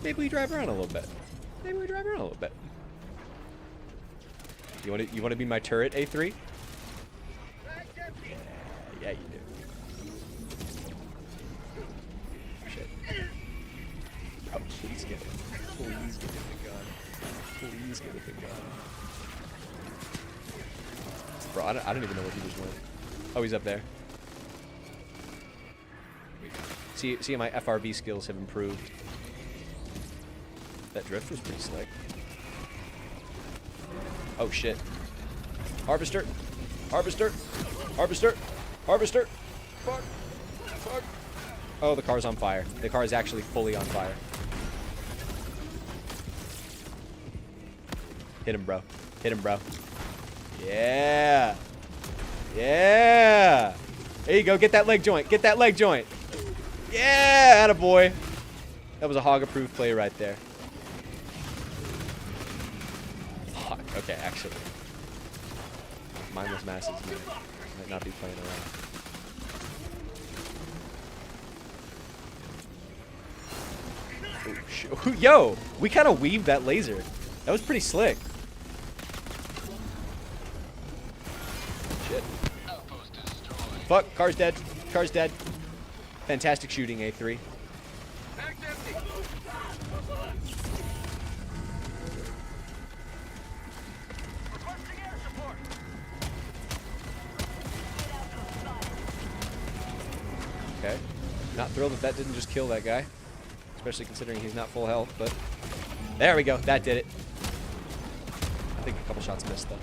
Maybe we drive around a little bit. Maybe we drive around a little bit. You want to be my turret, A3? Yeah, you do. Shit. Oh, please get it. Please get the gun. Please get the gun. Bro, I don't even know what he just went. Oh, he's up there. See how my FRV skills have improved. That drift was pretty slick. Oh shit. Harvester! Harvester! Harvester! Harvester! Fuck! Fuck! Oh, the car's on fire. The car is actually fully on fire. Hit him, bro. Hit him, bro. Yeah! Yeah! There you go. Get that leg joint. Get that leg joint. Yeah! Attaboy. That was a hog-approved play right there. Fuck. Okay, actually. Mindless masses might not be playing around. Ooh, yo! We kind of weaved that laser. That was pretty slick. Shit. Fuck, car's dead. Car's dead. Fantastic shooting, A3. Okay. Not thrilled that didn't just kill that guy. Especially considering he's not full health, but... There we go. That did it. I think a couple shots missed, though.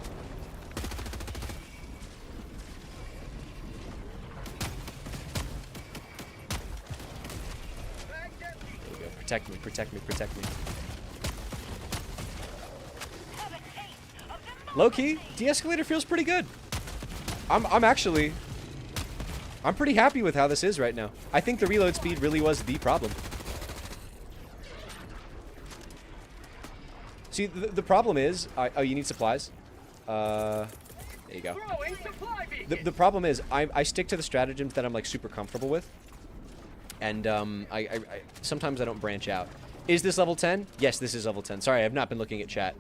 There we go. Protect me, protect me, protect me. Low-key, de-escalator feels pretty good. I'm pretty happy with how this is right now. I think the reload speed really was the problem. See, the problem is... oh, you need supplies? There you go. The problem is, I stick to the stratagems that I'm, like, super comfortable with. And, sometimes I don't branch out. Is this level 10? Yes, this is level 10. Sorry, I've not been looking at chat.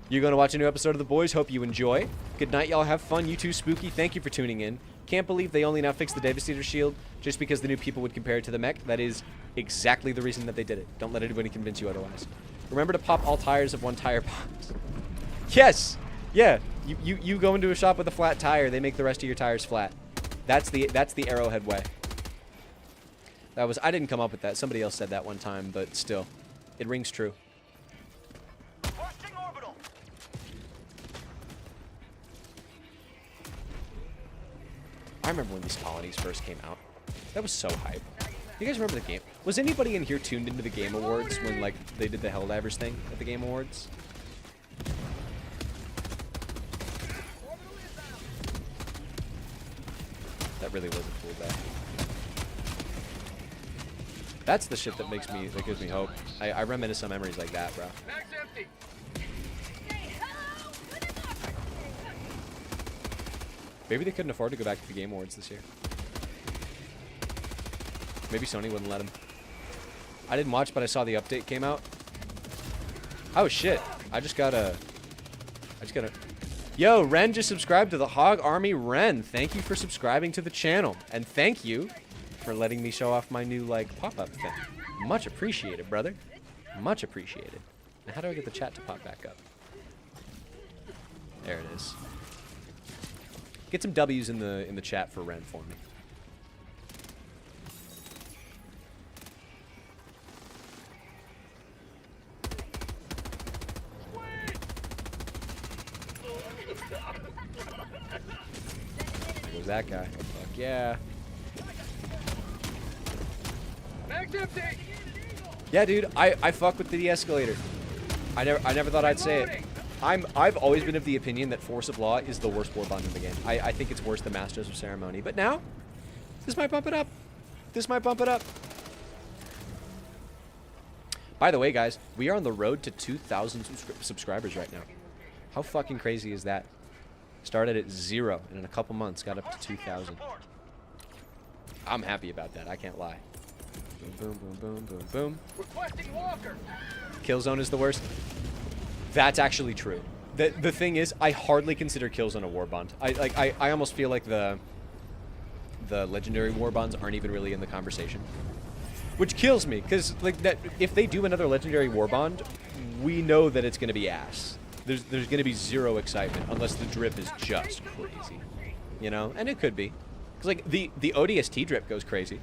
You're going to watch a new episode of The Boys. Hope you enjoy. Good night, y'all. Have fun. You too, Spooky. Thank you for tuning in. Can't believe they only now fixed the Devastator shield just because the new people would compare it to the mech. That is exactly the reason that they did it. Don't let anybody convince you otherwise. Remember to pop all tires of one tire box. Yes! Yeah, you go into a shop with a flat tire, they make the rest of your tires flat. That's the Arrowhead way. I didn't come up with that. Somebody else said that one time, but still, it rings true. I remember when these colonies first came out. That was so hype. You guys remember the game? Was anybody in here tuned into the Game Awards when, like, they did the Helldivers thing at the Game Awards? That really was a cool day. That's the shit that gives me hope. I reminisce on memories like that, bro. Mag's empty. Maybe they couldn't afford to go back to the Game Awards this year. Maybe Sony wouldn't let them. I didn't watch, but I saw the update came out. Oh shit! I just gotta. Yo, Ren just subscribed to the Hog Army. Ren, thank you for subscribing to the channel, and thank you for letting me show off my new like pop-up thing. Much appreciated, brother. Much appreciated. Now, how do I get the chat to pop back up? There it is. Get some W's in the chat for Ren for me. There goes that guy. Fuck yeah. Mag's empty. Yeah, dude, I fuck with the de-escalator. I never thought I'd say it. I've always been of the opinion that Force of Law is the worst warbond in the game. I think it's worse than Masters of Ceremony. But now, this might bump it up. This might bump it up. By the way, guys, we are on the road to 2,000 subscribers right now. How fucking crazy is that? Started at 0, and in a couple months got up to 2,000. I'm happy about that. I can't lie. Boom, boom, boom, boom, boom, boom. Requesting Walker. Killzone is the worst. That's actually true. The thing is, I hardly consider Killzone a warbond. I almost feel like the legendary warbonds aren't even really in the conversation, which kills me because like that if they do another legendary warbond, we know that it's gonna be ass. There's gonna be zero excitement unless the drip is just crazy, you know, and it could be because like the ODST drip goes crazy.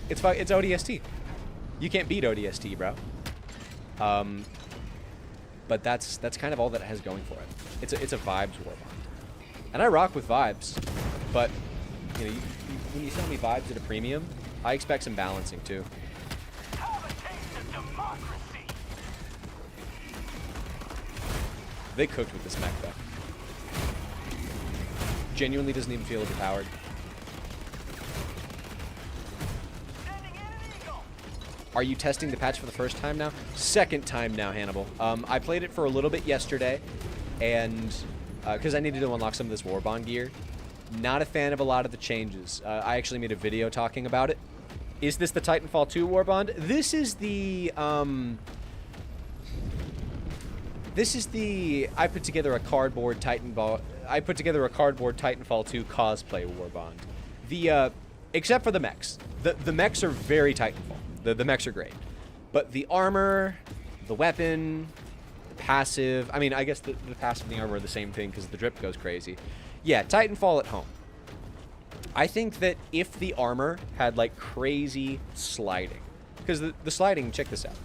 It's ODST. You can't beat ODST, bro. But that's kind of all that it has going for it. It's a vibes warbond, and I rock with vibes. But you know, when you sell me vibes at a premium, I expect some balancing too. They cooked with this mech though. Genuinely doesn't even feel overpowered. Are you testing the patch for the first time now? Second time now, Hannibal. I played it for a little bit yesterday, and because I needed to unlock some of this Warbond gear. Not a fan of a lot of the changes. I actually made a video talking about it. Is this the Titanfall 2 Warbond? This is the I put together a cardboard Titanfall 2 cosplay Warbond. Except for the mechs. The mechs are very Titanfall. The mechs are great. But the armor, the weapon, the passive... I mean, I guess the passive and the armor are the same thing because the drip goes crazy. Yeah, Titanfall at home. I think that if the armor had, like, crazy sliding... Because the sliding, check this out.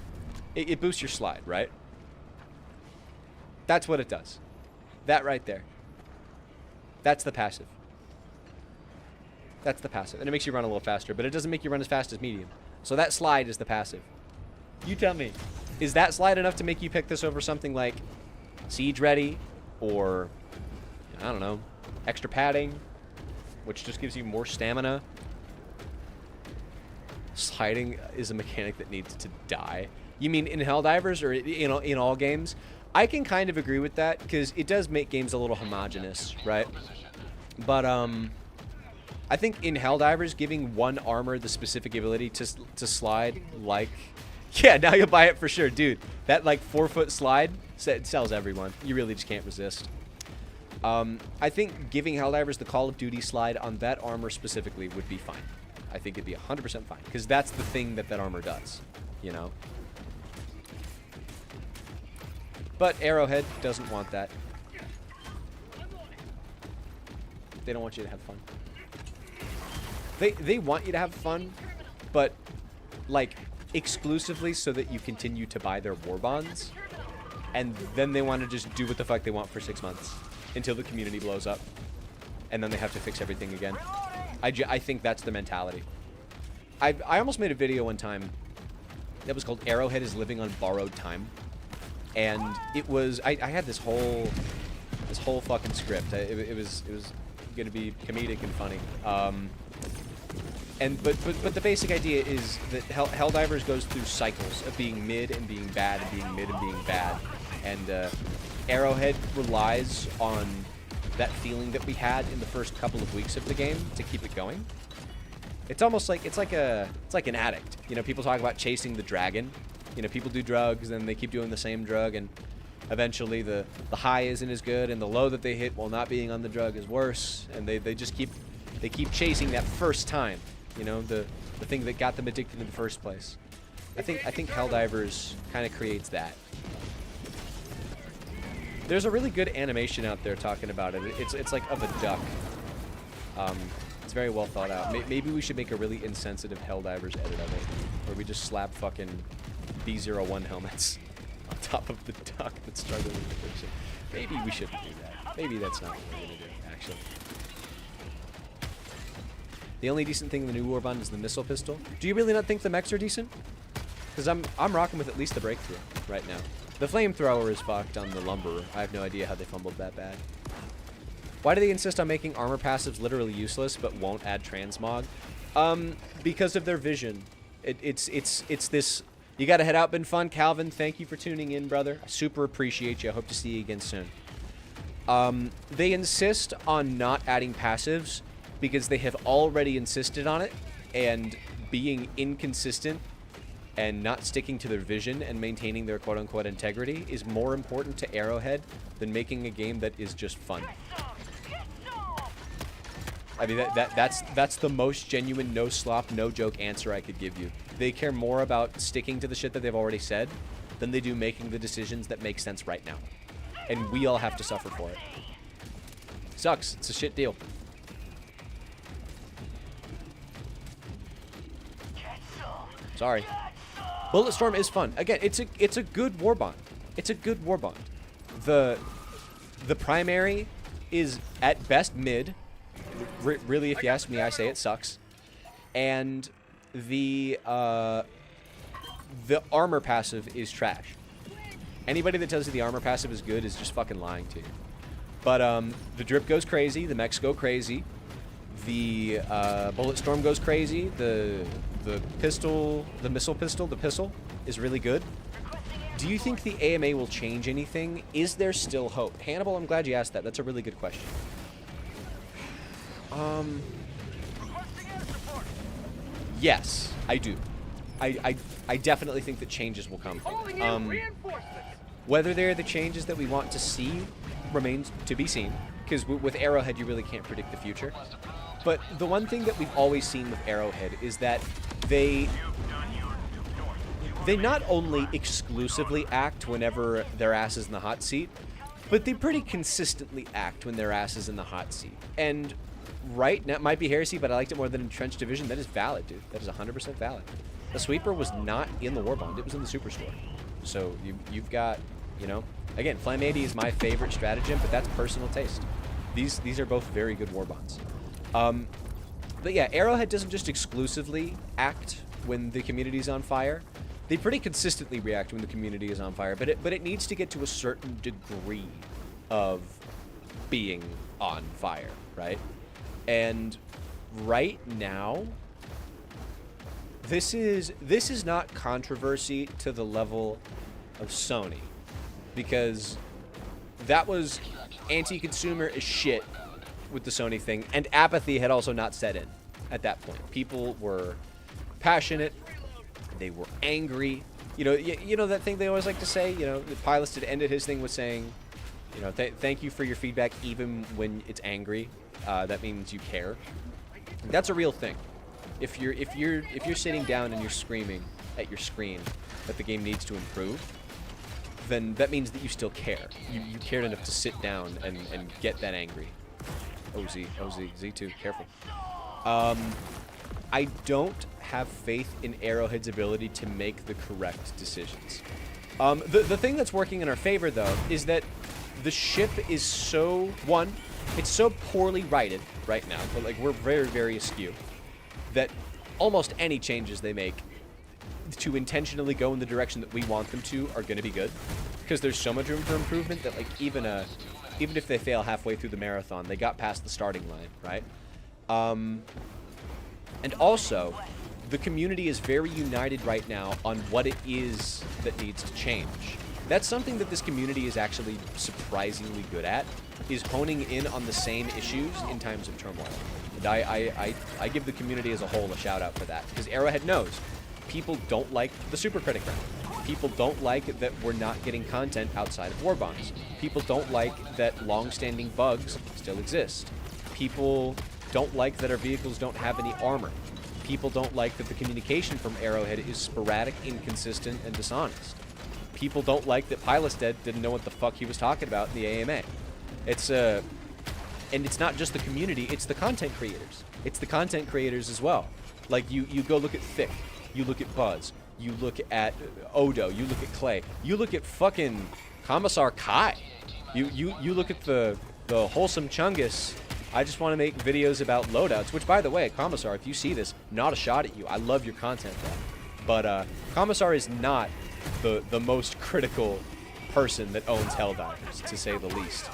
It boosts your slide, right? That's what it does. That right there. That's the passive. That's the passive. And it makes you run a little faster, but it doesn't make you run as fast as medium. So that slide is the passive. You tell me. Is that slide enough to make you pick this over something like Siege Ready or, I don't know, extra padding, which just gives you more stamina? Sliding is a mechanic that needs to die. You mean in Helldivers or in all games? I can kind of agree with that because it does make games a little homogenous, right? But I think in Helldivers, giving one armor the specific ability to slide, like... Yeah, now you'll buy it for sure. Dude, that, like, 4-foot slide sells everyone. You really just can't resist. I think giving Helldivers the Call of Duty slide on that armor specifically would be fine. I think it'd be 100% fine, because that's the thing that armor does, you know? But Arrowhead doesn't want that. They don't want you to have fun. They want you to have fun, but, like, exclusively so that you continue to buy their war bonds, and then they want to just do what the fuck they want for 6 months until the community blows up, and then they have to fix everything again. I think that's the mentality. I almost made a video one time that was called Arrowhead is Living on Borrowed Time, and it was I had this whole fucking script. It was gonna be comedic and funny. But the basic idea is that Helldivers goes through cycles of being mid and being bad and being mid and being bad, and Arrowhead relies on that feeling that we had in the first couple of weeks of the game to keep it going. It's almost like it's like an addict. You know, people talk about chasing the dragon. You know, people do drugs and they keep doing the same drug, and eventually the high isn't as good, and the low that they hit while not being on the drug is worse, and they just keep chasing that first time. You know, the thing that got them addicted in the first place. I think Helldivers kind of creates that. There's a really good animation out there talking about it. It's like of a duck. It's very well thought out. Maybe we should make a really insensitive Helldivers edit of it, where we just slap fucking B01 helmets on top of the duck that's struggling with addiction. Maybe we shouldn't do that. Maybe that's not what we're gonna do, actually. The only decent thing in the new Warbond is the missile pistol. Do you really not think the mechs are decent? Because I'm rocking with at least the breakthrough right now. The flamethrower is fucked on the lumberer. I have no idea how they fumbled that bad. Why do they insist on making armor passives literally useless but won't add transmog? Because of their vision. It's this. You gotta head out. Been fun, Calvin. Thank you for tuning in, brother. I super appreciate you. I hope to see you again soon. They insist on not adding passives because they have already insisted on it, and being inconsistent and not sticking to their vision and maintaining their quote-unquote integrity is more important to Arrowhead than making a game that is just fun. I mean, that's the most genuine, no slop, no joke answer I could give you. They care more about sticking to the shit that they've already said than they do making the decisions that make sense right now. And we all have to suffer for it. Sucks. It's a shit deal. Sorry. Bulletstorm is fun. Again, it's a good warbond. It's a good warbond. The primary is at best mid. Really, if you ask me, I say it sucks. And the armor passive is trash. Anybody that tells you the armor passive is good is just fucking lying to you. But the drip goes crazy. The mechs go crazy. The Bulletstorm goes crazy. The pistol, the missile pistol, the pistol is really good. Do you think the AMA will change anything? Is there still hope? Hannibal, I'm glad you asked that. That's a really good question. Yes, I do. I definitely think that changes will come. Whether they're the changes that we want to see remains to be seen, because with Arrowhead you really can't predict the future. But the one thing that we've always seen with Arrowhead is that they not only exclusively act whenever their ass is in the hot seat, but they pretty consistently act when their ass is in the hot seat. And right now, it might be heresy, but I liked it more than Entrenched Division. That is valid, dude. That is 100% valid. The Sweeper was not in the Warbond. It was in the Superstore. So you've got, you know, again, Flame 80 is my favorite stratagem, but that's personal taste. These are both very good Warbonds. But yeah, Arrowhead doesn't just exclusively act when the community's on fire. They pretty consistently react when the community is on fire, but it needs to get to a certain degree of being on fire, right? And right now, this is not controversy to the level of Sony, because that was anti-consumer as shit with the Sony thing, and apathy had also not set in at that point. People were passionate, they were angry. You know that thing they always like to say, you know, Pilus had ended his thing with saying, You know, thank you for your feedback, even when it's angry. That means you care. That's a real thing. If you're sitting down and you're screaming at your screen that the game needs to improve, then that means that you still care. You cared enough to sit down and get that angry. OZ, Z2, careful. I don't have faith in Arrowhead's ability to make the correct decisions. The thing that's working in our favor, though, is that the ship is so, it's so poorly righted right now, but like we're very, very askew, that almost any changes they make to intentionally go in the direction that we want them to are going to be good, because there's so much room for improvement that like even if they fail halfway through the marathon, they got past the starting line, right? And also, the community is very united right now on what it is that needs to change. That's something that this community is actually surprisingly good at, is honing in on the same issues in times of turmoil. And I give the community as a whole a shout out for that, because Arrowhead knows people don't like the Supercritic round. People don't like that we're not getting content outside of Warbonds. People don't like that long-standing bugs still exist. People don't like that our vehicles don't have any armor. People don't like that the communication from Arrowhead is sporadic, inconsistent, and dishonest. People don't like that Pilestead didn't know what the fuck he was talking about in the AMA. And it's not just the community, it's the content creators. It's the content creators as well. Like, you go look at Thick, you look at Buzz, you look at Odo, you look at Clay, you look at fucking Commissar Kai. You look at the Wholesome Chungus. I just want to make videos about loadouts, which, by the way, Commissar, if you see this, not a shot at you. I love your content, bro. But Commissar is not the most critical person that owns Helldivers, to say the least.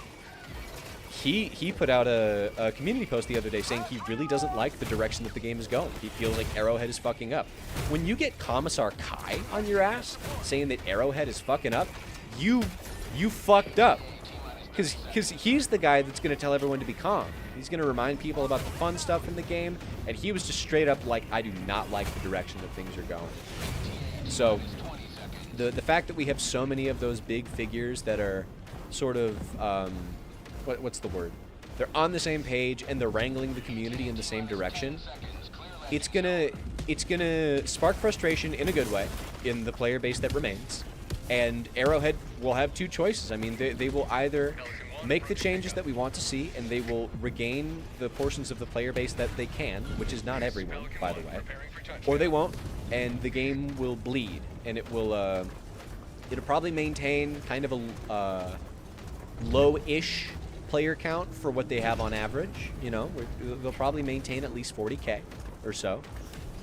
He put out a community post the other day saying he really doesn't like the direction that the game is going. He feels like Arrowhead is fucking up. When you get Commissar Kai on your ass saying that Arrowhead is fucking up, you fucked up. Because he's the guy that's going to tell everyone to be calm. He's going to remind people about the fun stuff in the game, and he was just straight up like, I do not like the direction that things are going. So, the fact that we have so many of those big figures that are sort of, what's the word? They're on the same page, and they're wrangling the community in the same direction, it's gonna spark frustration in a good way in the player base that remains. And Arrowhead will have two choices. I mean, they will either make the changes that we want to see, and they will regain the portions of the player base that they can, which is not everyone, by the way, or they won't, and the game will bleed, and it'll probably maintain kind of a low-ish player count for what they have on average. You know, they'll probably maintain at least 40K or so,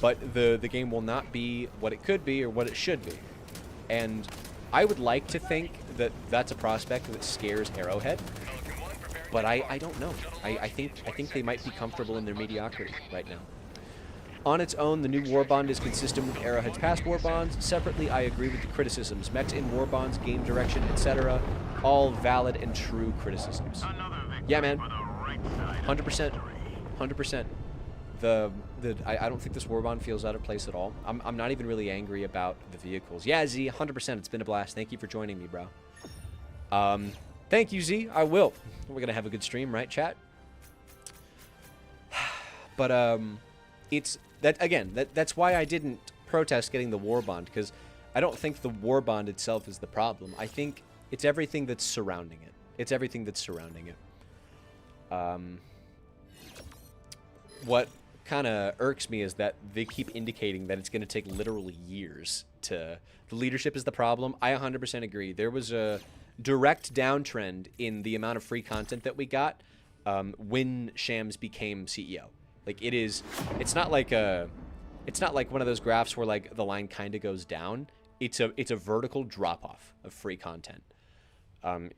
but the game will not be what it could be or what it should be. And I would like to think that that's a prospect that scares Arrowhead, but I don't know. I think they might be comfortable in their mediocrity right now. On its own, the new Warbond is consistent with Arrowhead's past Warbonds. Separately, I agree with the criticisms. Mechs in Warbonds, game direction, etc. All valid and true criticisms. Yeah, man. 100%. 100%. I don't think this Warbond feels out of place at all. I'm not even really angry about the vehicles. Yeah, Z, 100%. It's been a blast. Thank you for joining me, bro. Thank you, Z. I will. We're gonna have a good stream, right, chat? But it's that again. That's why I didn't protest getting the Warbond, because I don't think the Warbond itself is the problem. I think it's everything that's surrounding it. It's everything that's surrounding it. What kind of irks me is that they keep indicating that it's going to take literally years to... The leadership is the problem. I 100% agree. There was a direct downtrend in the amount of free content that we got when Shams became CEO. Like, it's not like one of those graphs where like the line kind of goes down. It's a vertical drop off of free content. I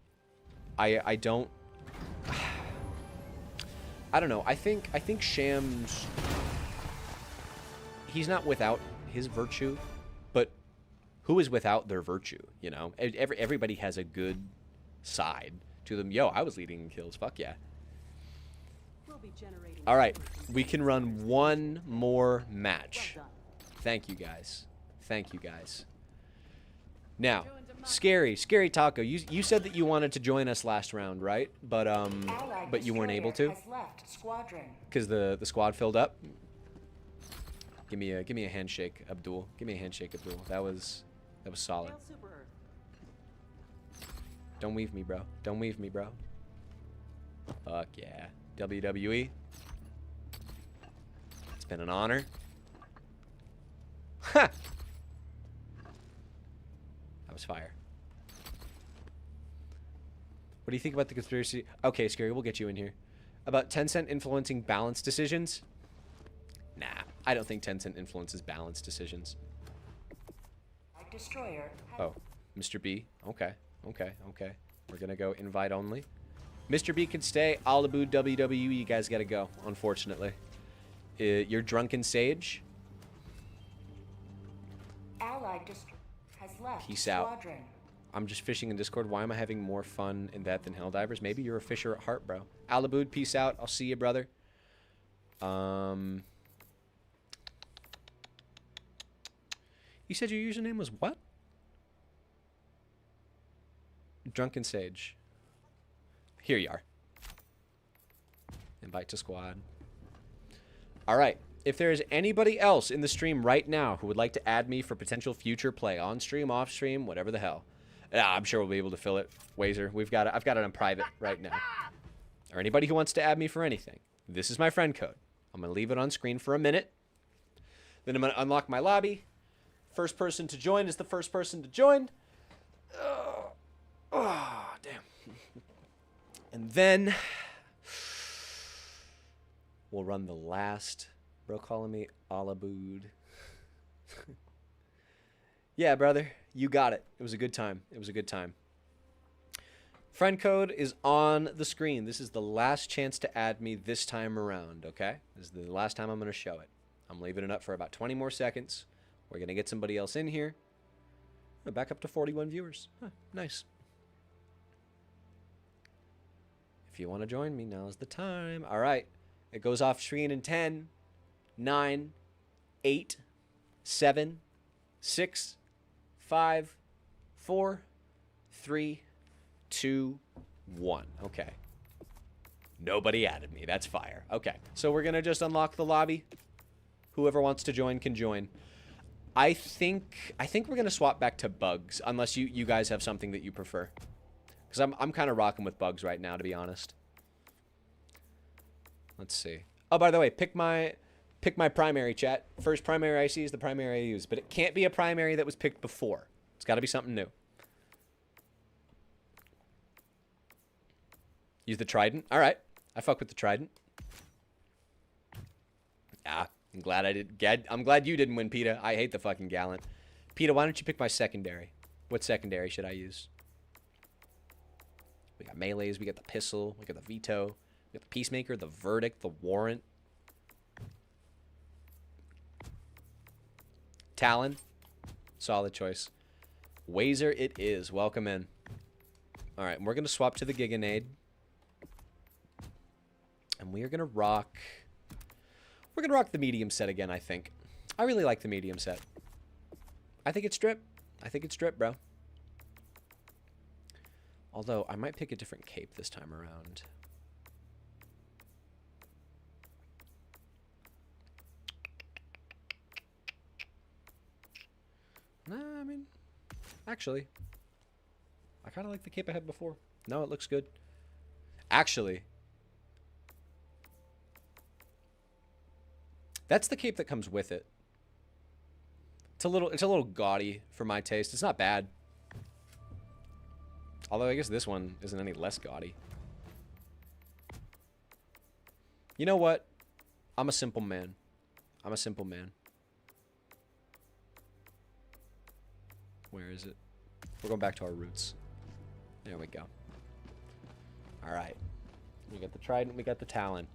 don't know. I think Shams, he's not without his virtue, but who is without their virtue, you know? Everybody has a good side to them. Yo, I was leading in kills. Fuck yeah. All right, we can run one more match. Thank you, guys. Thank you, guys. Now, Scary Taco, you said that you wanted to join us last round, right? But you weren't able to Has left squadron. because the squad filled up. Give me a handshake, Abdul. Give me a handshake, Abdul. That was solid. Hail Super Earth. Don't weave me, bro. Don't weave me, bro. Fuck yeah. WWE. It's been an honor. Ha! That was fire. What do you think about the conspiracy? Okay, Scary, we'll get you in here. About Tencent influencing balance decisions? Nah, I don't think Tencent influences balance decisions. Destroyer. Oh, Mr. B. Okay. We're gonna go invite only. Mr. B can stay. Alaboo WWE, you guys gotta go, unfortunately. You're drunken sage. Allied has left Peace out. squadron. I'm just fishing in Discord. Why am I having more fun in that than Helldivers? Maybe you're a fisher at heart, bro. Alaboo, peace out. I'll see you, brother. You said your username was what? Drunken Sage. Here you are. Invite to squad. All right. If there is anybody else in the stream right now who would like to add me for potential future play, on stream, off stream, whatever the hell, I'm sure we'll be able to fill it. Wazer, I've got it on private right now. Or anybody who wants to add me for anything. This is my friend code. I'm gonna leave it on screen for a minute. Then I'm gonna unlock my lobby. First person to join is the first person to join. Oh, damn. And then we'll run the last. Bro calling me Alabood. Yeah, brother. You got it. It was a good time. It was a good time. Friend code is on the screen. This is the last chance to add me this time around, okay? This is the last time I'm going to show it. I'm leaving it up for about 20 more seconds. We're going to get somebody else in here. Back up to 41 viewers. Huh, nice. If you want to join me, now's the time. All right. It goes off screen in 10, 9, 8, 7, 6, 5, 4, 3, 2, 1. Okay. Nobody added me. That's fire. Okay. So we're going to just unlock the lobby. Whoever wants to join can join. I think we're going to swap back to bugs unless you guys have something that you prefer. Cuz I'm kind of rocking with bugs right now, to be honest. Let's see. Oh, by the way, pick my primary, chat. First primary I see is the primary I use, but it can't be a primary that was picked before. It's got to be something new. Use the trident. All right. I fuck with the trident. Ah, I'm glad I did. I'm glad you didn't win, PETA. I hate the fucking Gallant. PETA, why don't you pick my secondary? What secondary should I use? We got melees. We got the pistol. We got the veto. We got the peacemaker, the verdict, the warrant. Talon. Solid choice. Wazer it is. Welcome in. All right, we're going to swap to the Giganade. And we are going to rock... We're going to rock the medium set again, I think. I really like the medium set. I think it's drip. I think it's drip, bro. Although, I might pick a different cape this time around. Nah, I mean... Actually... I kind of like the cape I had before. No, it looks good. Actually... That's the cape that comes with it. It's a little gaudy for my taste. It's not bad. Although I guess this one isn't any less gaudy. You know what? I'm a simple man. I'm a simple man. Where is it? We're going back to our roots. There we go. All right. We got the trident. We got the talon.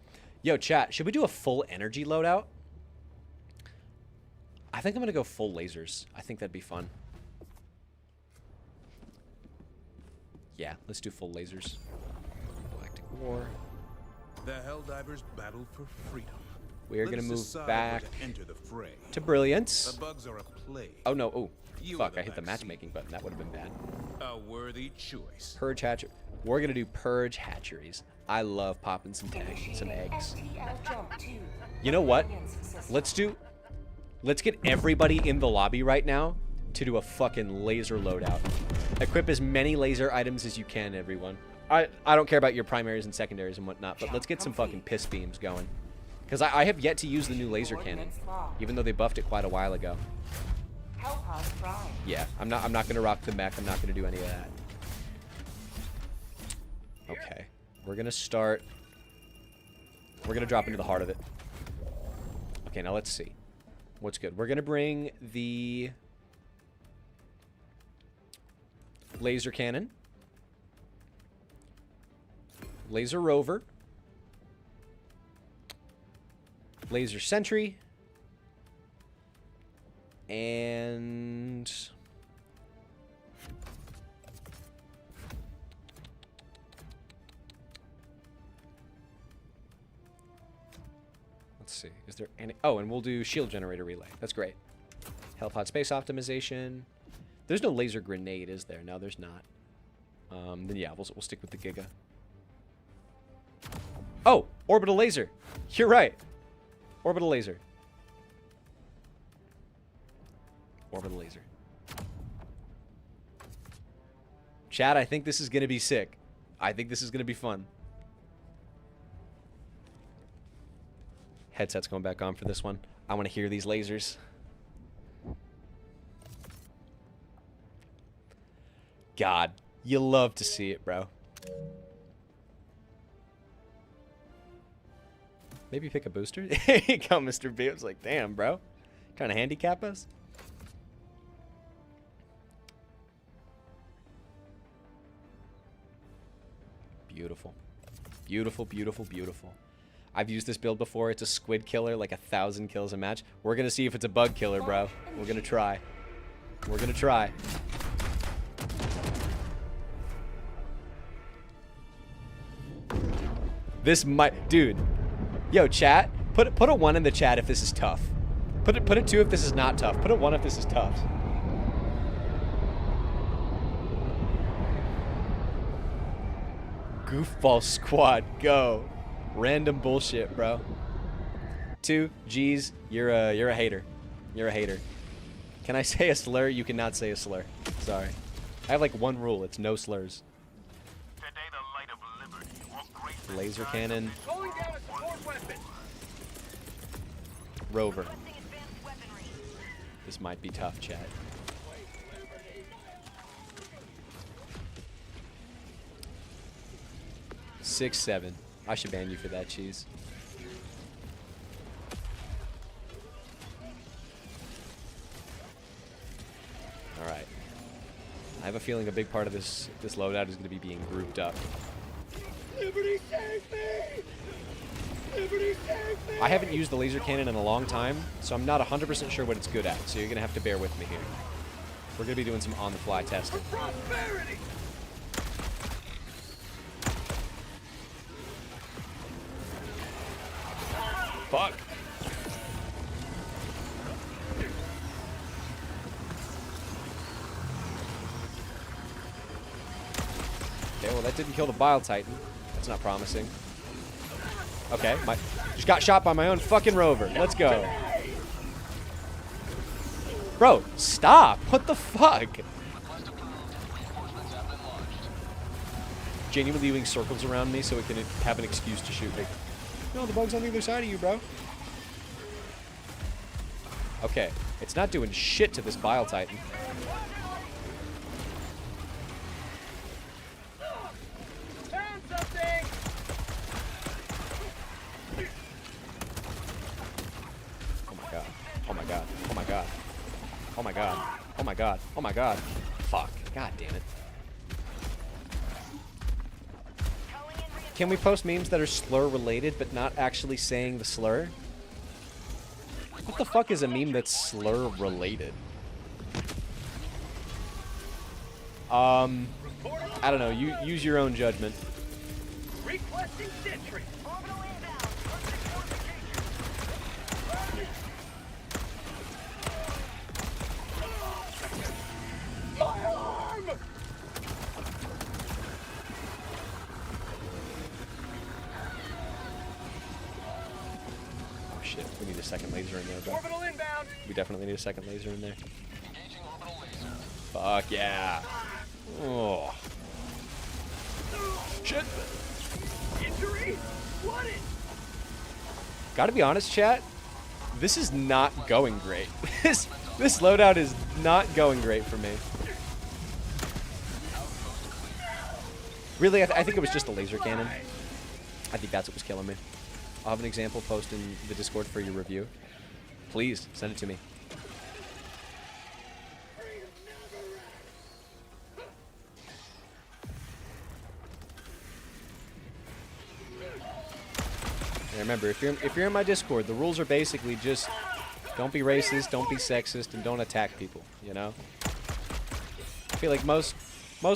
Yo, chat. Should we do a full energy loadout? I think I'm going to go full lasers. I think that'd be fun. Yeah, let's do full lasers. Galactic War. The Helldivers battle for freedom. We are Let going to us move decide back where to enter the fray. to Brilliance. The bugs are a plague. Oh, no. Oh, You fuck. are the I hit the vaccine. matchmaking button. That would have been bad. A worthy choice. Purge hatchery. We're going to do purge hatcheries. I love popping some eggs. STL jump 2. You know what? Let's Let's get everybody in the lobby right now to do a fucking laser loadout. Equip as many laser items as you can, everyone. I don't care about your primaries and secondaries and whatnot, but let's get some fucking piss beams going. Because I have yet to use the new laser cannon, even though they buffed it quite a while ago. Hellpod Prime. Yeah, I'm not gonna rock the mech. I'm not gonna do any of that. Okay, we're gonna start. We're gonna drop into the heart of it. Okay, now let's see. What's good? We're gonna bring the laser cannon, laser rover, laser sentry, and let's see. Is there any? Oh, and we'll do shield generator relay. That's great. Hellpod space optimization. There's no laser grenade, is there? No, there's not. Then yeah, we'll stick with the Giga. Oh, orbital laser. You're right. Orbital laser. Orbital laser. Chad, I think this is going to be sick. I think this is going to be fun. Headset's going back on for this one. I want to hear these lasers. God, you love to see it, bro. Maybe pick a booster? There you go, Mr. B. I was like, damn, bro. Trying to handicap us? Beautiful. Beautiful, beautiful, beautiful. I've used this build before. It's a squid killer, like 1,000 kills a match. We're going to see if it's a bug killer, bro. We're going to try. We're going to try. This might... Dude. Yo, chat. Put a 1 in the chat if this is tough. Put a 2 if this is not tough. Put a 1 if this is tough. Goofball squad, go. Random bullshit, bro. 2 G's, you're a hater. You're a hater. Can I say a slur? You cannot say a slur. Sorry. I have like one rule. It's no slurs. Today the light of liberty will grace the Laser skies cannon. Calling down a support weapon. Rover. Requesting advanced weaponry. This might be tough, chat. Six, 7. I should ban you for that, cheese. All right. I have a feeling a big part of this loadout is going to be being grouped up. Liberty save me! Liberty save me! I haven't used the laser cannon in a long time, so I'm not 100% sure what it's good at, so you're going to have to bear with me here. We're going to be doing some on-the-fly testing. Prosperity! Fuck. Okay, well that didn't kill the Bile Titan. That's not promising. Okay, just got shot by my own fucking rover. Let's go. Bro, stop. What the fuck? Request approved. Reinforcements have been launched. Genuinely doing circles around me so it can have an excuse to shoot me. No, the bug's on the other side of you, bro. Okay, it's not doing shit to this Bile Titan. Found something! Oh my god. Oh my god. Oh my god. Oh my god. Oh my god. Oh my god. Fuck. God damn it. Can we post memes that are slur related but not actually saying the slur? What the fuck is a meme that's slur related? I don't know. You use your own judgment. Requesting sentry! Orbital inbound. Close to fortification. a second laser in there, bro. Orbital inbound. We definitely need a second laser in there. Engaging orbital laser. Fuck yeah. Oh. Shit. Injury. Flooded. Gotta be honest, chat. This is not going great. this loadout is not going great for me. Really, I think it was just a laser cannon. I think that's what was killing me. I'll have an example post in the Discord for your review. Please, send it to me. And remember, if you're in my Discord, the rules are basically just don't be racist, don't be sexist, and don't attack people, you know? I feel like most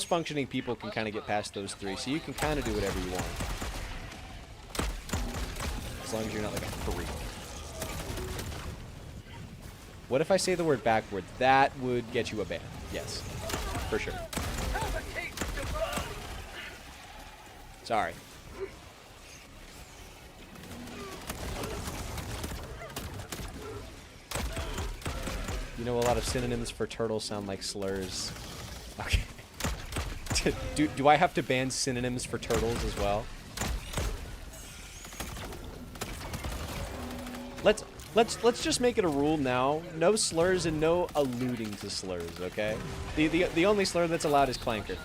functioning people can kind of get past those three, so you can kind of do whatever you want. As long as you're not like a freak. What if I say the word backward? That would get you a ban. Yes, for sure. Sorry. You know, a lot of synonyms for turtle sound like slurs. Okay. do I have to ban synonyms for turtles as well? Let's just make it a rule now. No slurs and no alluding to slurs, okay? The only slur that's allowed is clanker.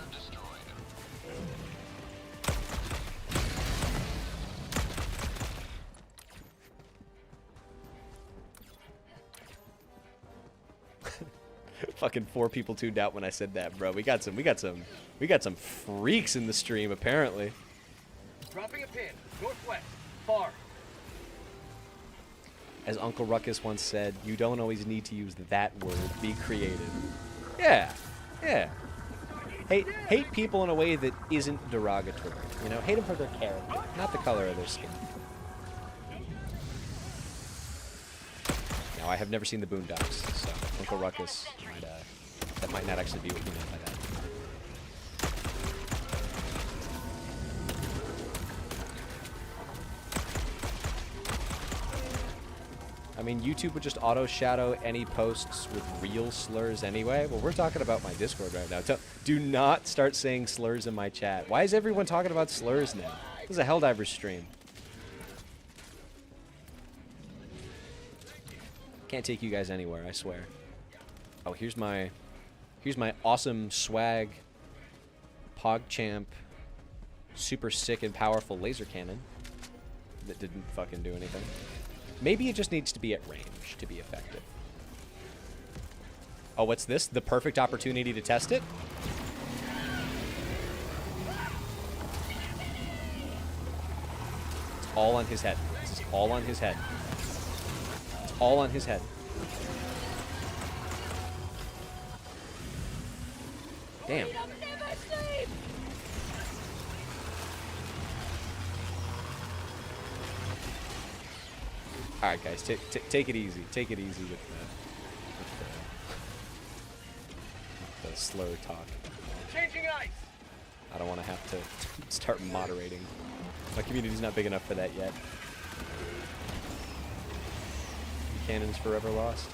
Fucking 4 people tuned out when I said that, bro. We got some freaks in the stream apparently. Dropping a pin. Northwest. Far. As Uncle Ruckus once said, you don't always need to use that word. Be creative. Yeah. Yeah. Hate people in a way that isn't derogatory. You know, hate them for their character, not the color of their skin. Now, I have never seen the Boondocks, so Uncle Ruckus, that might not actually be what he meant by that. I mean, YouTube would just auto-shadow any posts with real slurs anyway. Well, we're talking about my Discord right now. Do not start saying slurs in my chat. Why is everyone talking about slurs now? This is a Helldivers stream. Can't take you guys anywhere, I swear. Oh, here's my awesome swag PogChamp super sick and powerful laser cannon that didn't fucking do anything. Maybe it just needs to be at range to be effective. Oh, what's this? The perfect opportunity to test it? It's all on his head. This is all on his head. It's all on his head. Damn. All right, guys, take it easy. Take it easy with the slur talk. Changing ice. I don't want to have to start moderating. My community's not big enough for that yet. Cannon's forever lost.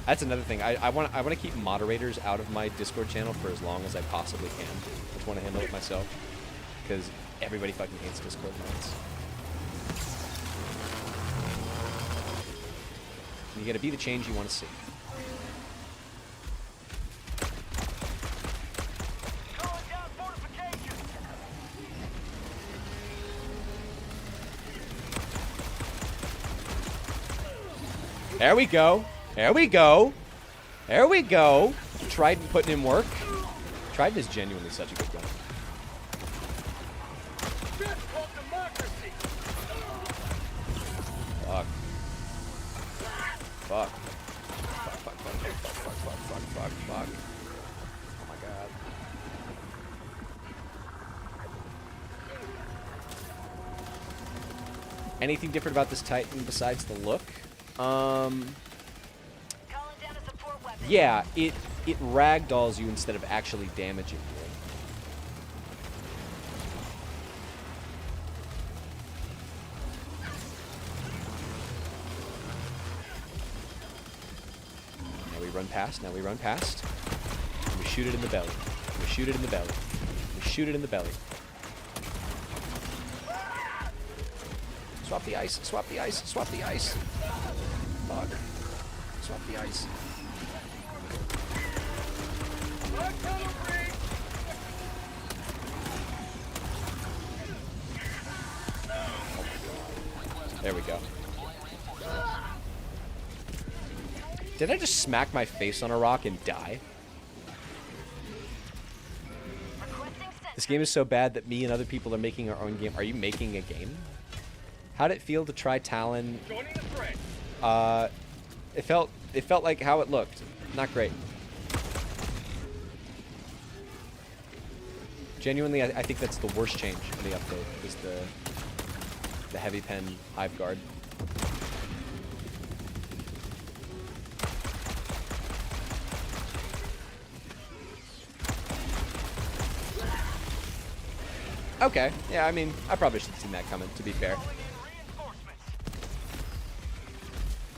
That's another thing. I want to keep moderators out of my Discord channel for as long as I possibly can. I just want to handle it myself because everybody fucking hates Discord mods. You gotta be the change you want to see. There we go. There we go. There we go. Trident putting in work. Trident is genuinely such a good gun. That's called democracy. Fuck. Fuck. Fuck. Oh my god. Anything different about this Titan besides the look? Yeah, it ragdolls you instead of actually damaging you. past. Now we run past. And we shoot it in the belly. We shoot it in the belly. We shoot it in the belly. Swap the ice. Swap the ice. Swap the ice. Fuck. Swap the ice. There we go. Did I just smack my face on a rock and die? This game is so bad that me and other people are making our own game. Are you making a game? How'd it feel to try Talon? It felt like how it looked. Not great. Genuinely, I think that's the worst change in the update, is the heavy pen hive guard. Okay, yeah, I mean, I probably should have seen that coming, to be fair.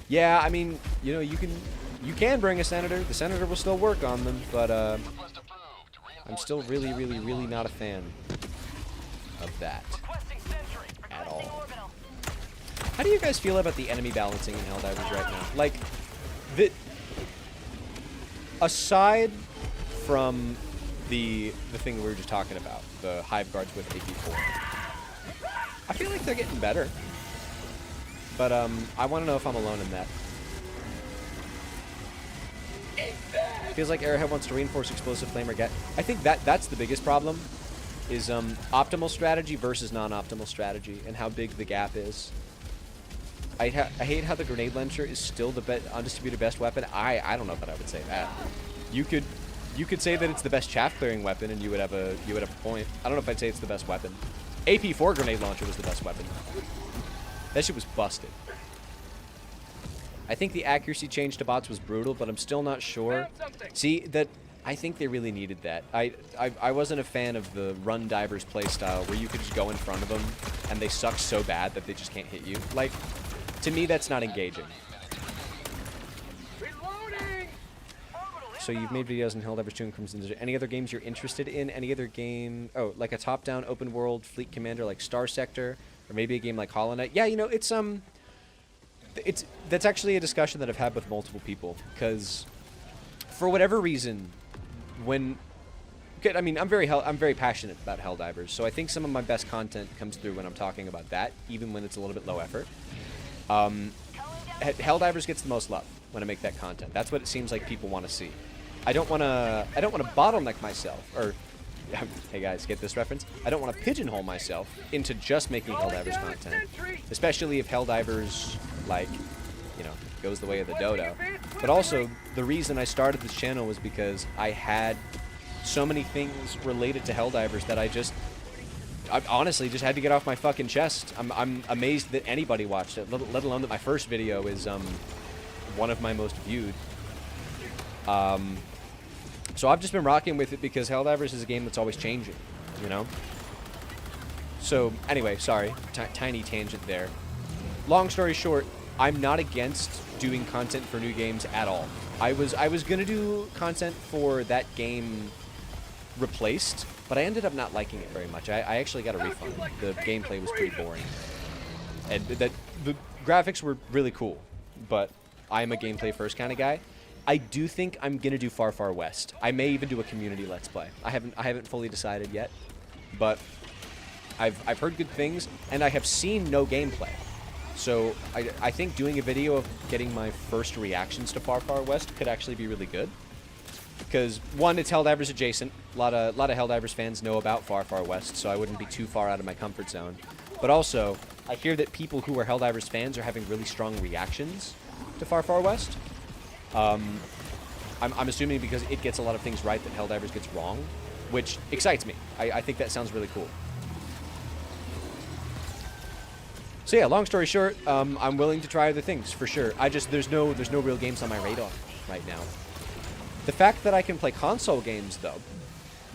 Yeah, I mean, you know, you can bring a senator. The senator will still work on them, but I'm still really, really, really not a fan of that at all. How do you guys feel about the enemy balancing in Helldivers right now? Like, aside from the thing we were just talking about, the hive guards with AP4, I feel like they're getting better. But I want to know if I'm alone in that. Feels like Arrowhead wants to reinforce explosive flame or get. I think that's the biggest problem, is optimal strategy versus non-optimal strategy, and how big the gap is. I hate how the grenade launcher is still the undistributed best weapon. I don't know that I would say that. You could say that it's the best chaff clearing weapon, and you would have a point. I don't know if I'd say it's the best weapon. AP4 grenade launcher was the best weapon. That shit was busted. I think the accuracy change to bots was brutal, but I'm still not sure. See, I think they really needed that. I wasn't a fan of the run divers playstyle where you could just go in front of them and they suck so bad that they just can't hit you. Like, to me, that's not engaging. So you've made videos in Helldivers 2 and Crimson Desert. Any other games you're interested in? Any other game? Oh, like a top-down open world fleet commander like Star Sector, or maybe a game like Hollow Knight. Yeah, you know, that's actually a discussion that I've had with multiple people, because for whatever reason, I mean, I'm very passionate about Helldivers, so I think some of my best content comes through when I'm talking about that, even when it's a little bit low effort. Helldivers gets the most love when I make that content. That's what it seems like people want to see. I don't want to bottleneck myself, or hey guys, get this reference? I don't want to pigeonhole myself into just making Helldivers content, especially if Helldivers, like, you know, goes the way of the dodo. But also, the reason I started this channel was because I had so many things related to Helldivers that I honestly just had to get off my fucking chest. I'm amazed that anybody watched it, let alone that my first video is one of my most viewed. So I've just been rocking with it because Helldivers is a game that's always changing, you know? So, anyway, sorry. Tiny tangent there. Long story short, I'm not against doing content for new games at all. I was gonna do content for that game Replaced, but I ended up not liking it very much. I actually got a refund. The gameplay was pretty boring. And the graphics were really cool, but I'm a gameplay first kind of guy. I do think I'm gonna do Far Far West. I may even do a community let's play. I haven't fully decided yet, but I've heard good things, and I have seen no gameplay. So I think doing a video of getting my first reactions to Far Far West could actually be really good. Because one, it's Helldivers adjacent. A lot of Helldivers fans know about Far Far West, so I wouldn't be too far out of my comfort zone. But also, I hear that people who are Helldivers fans are having really strong reactions to Far Far West. I'm assuming because it gets a lot of things right that Helldivers gets wrong, which excites me. I think that sounds really cool. So yeah, long story short, I'm willing to try other things for sure. There's no real games on my radar right now. The fact that I can play console games though,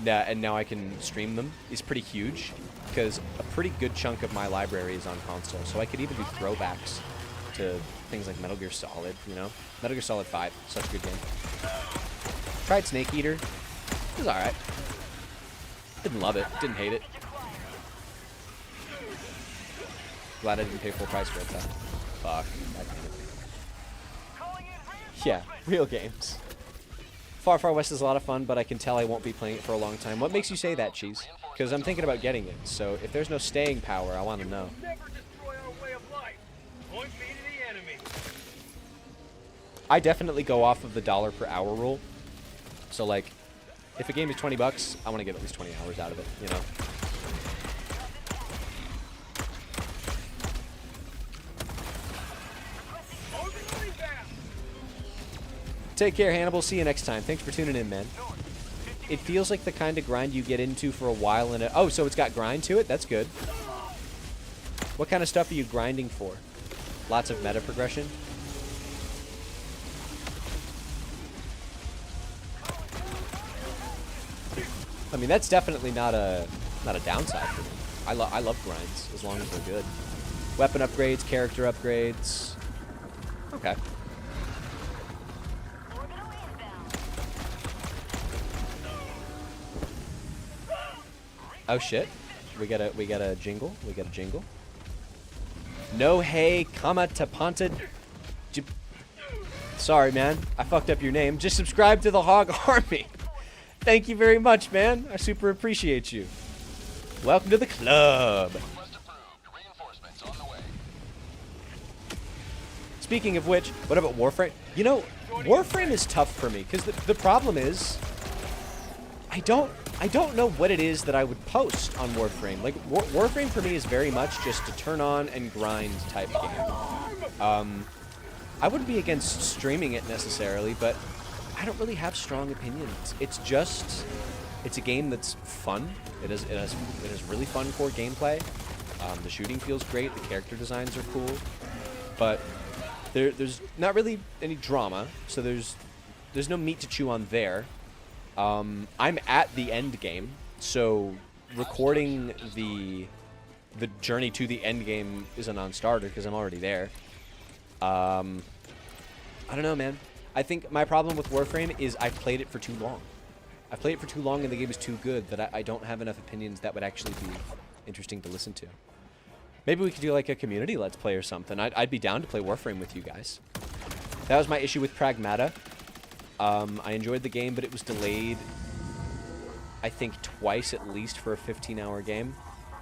and now I can stream them, is pretty huge, because a pretty good chunk of my library is on console. So I could even do throwbacks to things like Metal Gear Solid, you know? Metal Gear Solid 5, such a good game. Tried Snake Eater. It was alright. Didn't love it. Didn't hate it. Glad I didn't pay full price for it, though. Fuck. Yeah, real games. Far Far West is a lot of fun, but I can tell I won't be playing it for a long time. What makes you say that, Cheese? Because I'm thinking about getting it, so if there's no staying power, I want to know. Never destroy our way of life. Point me to the enemy. I definitely go off of the dollar per hour rule. So, like, if a game is $20, I want to get at least 20 hours out of it, you know? Take care, Hannibal. See you next time. Thanks for tuning in, man. It feels like the kind of grind you get into for a while in it. Oh, so it's got grind to it? That's good. What kind of stuff are you grinding for? Lots of meta progression? I mean, that's definitely not a downside for me. I love grinds as long as they're good. Weapon upgrades, character upgrades. Okay. Oh shit. We got a jingle. We got a jingle. No hey, comma tapanta. Sorry, man. I fucked up your name. Just subscribe to the Hog Army. Thank you very much, man. I super appreciate you. Welcome to the club. Request approved. Reinforcements on the way. Speaking of which, what about Warframe? You know, Warframe is tough for me because the problem is I don't know what it is that I would post on Warframe. Like, Warframe for me is very much just a turn on and grind type game. I wouldn't be against streaming it necessarily, but I don't really have strong opinions. It's a game that's fun. It has really fun core gameplay. The shooting feels great. The character designs are cool, but there's not really any drama, so there's no meat to chew on there. I'm at the end game, so recording the journey to the end game is a non-starter because I'm already there. I don't know, man. I think my problem with Warframe is I've played it for too long. I've played it for too long and the game is too good that I don't have enough opinions that would actually be interesting to listen to. Maybe we could do like a community let's play or something. I'd be down to play Warframe with you guys. That was my issue with Pragmata. I enjoyed the game, but it was delayed, I think, twice at least for a 15-hour game.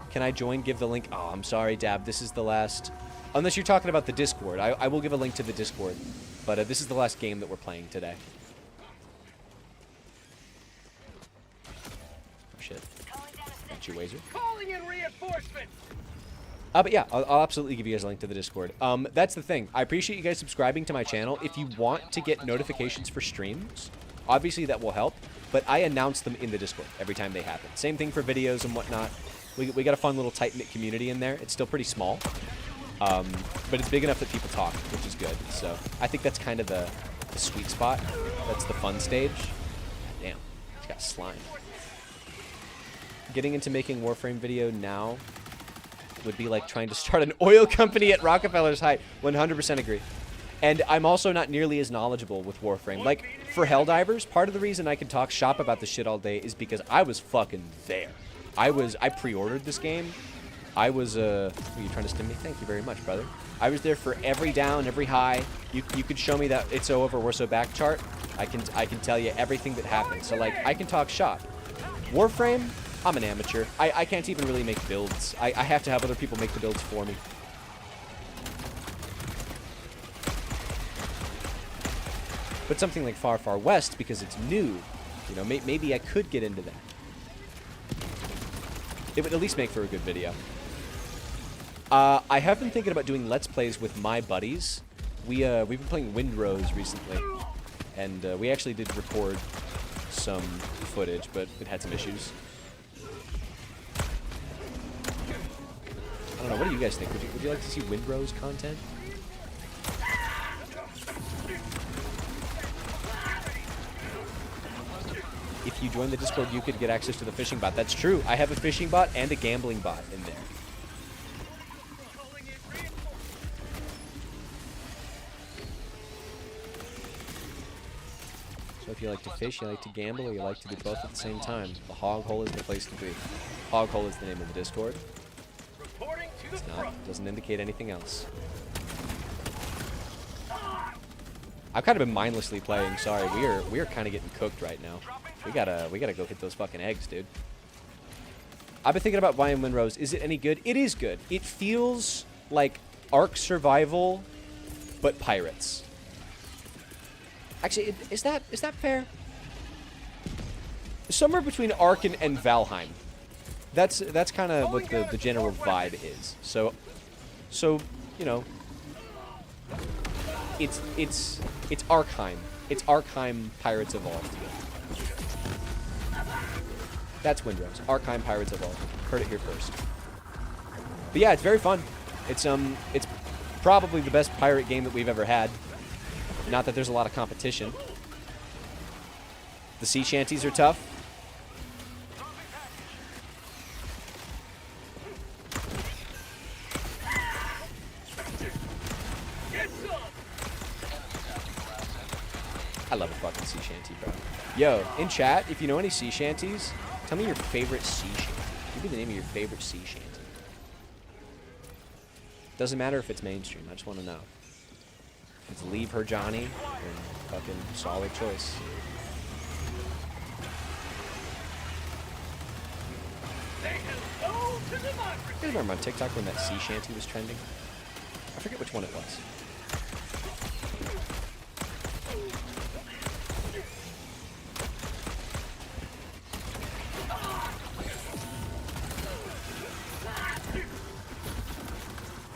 Can I join? Give the link. Oh, I'm sorry, Dab. This is the last... Unless you're talking about the Discord. I will give a link to the Discord. But this is the last game that we're playing today. Oh, shit. Got you, Wazer. Calling in reinforcements. But yeah, I'll absolutely give you guys a link to the Discord. That's the thing. I appreciate you guys subscribing to my channel. If you want to get notifications for streams, obviously that will help. But I announce them in the Discord every time they happen. Same thing for videos and whatnot. We got a fun little tight-knit community in there. It's still pretty small. But it's big enough that people talk, which is good. So I think that's kind of the sweet spot. That's the fun stage. Damn, it's got slime. Getting into making Warframe video now would be like trying to start an oil company at Rockefeller's height. 100% agree. And I'm also not nearly as knowledgeable with Warframe. Like, for Helldivers, part of the reason I can talk shop about this shit all day is because I was fucking there. I pre-ordered this game. I was, were you trying to stim me? Thank you very much, brother. I was there for every down, every high. You could show me that it's over, we're so back chart. I can tell you everything that happened. So, like, I can talk shop. Warframe, I'm an amateur. I can't even really make builds. I have to have other people make the builds for me. But something like Far Far West, because it's new, you know, maybe I could get into that. It would at least make for a good video. I have been thinking about doing Let's Plays with my buddies. We've been playing Windrose recently, and we actually did record some footage, but it had some issues. I don't know. What do you guys think? Would you like to see Windrose content? If you join the Discord, you could get access to the fishing bot. That's true. I have a fishing bot and a gambling bot in there. if you like to fish, you like to gamble, or you like to do both at the same time, the Hog Hole is the place to be. Hog Hole is the name of the Discord. Reporting to the It's not, front. doesn't indicate anything else. I've kind of been mindlessly playing. Sorry, we are kind of getting cooked right now. We gotta go hit those fucking eggs, dude. I've been thinking about buying Windrose. Is it any good? It is good. It feels like Ark Survival, but pirates. Actually, is that fair? Somewhere between Ark and Valheim. That's kind of what the general vibe is. So you know, it's Arkheim. It's Arkheim Pirates Evolved. That's Windrose. Arkheim Pirates Evolved. Heard it here first. But yeah, it's very fun. It's probably the best pirate game that we've ever had. Not that there's a lot of competition. The sea shanties are tough. I love a fucking sea shanty, bro. Yo, in chat, if you know any sea shanties, tell me your favorite sea shanty. Give me the name of your favorite sea shanty. Doesn't matter if it's mainstream. I just want to know. If it's Leave Her Johnny, then fucking solid choice. Say hello to democracy. You guys remember on TikTok when that sea shanty was trending? I forget which one it was.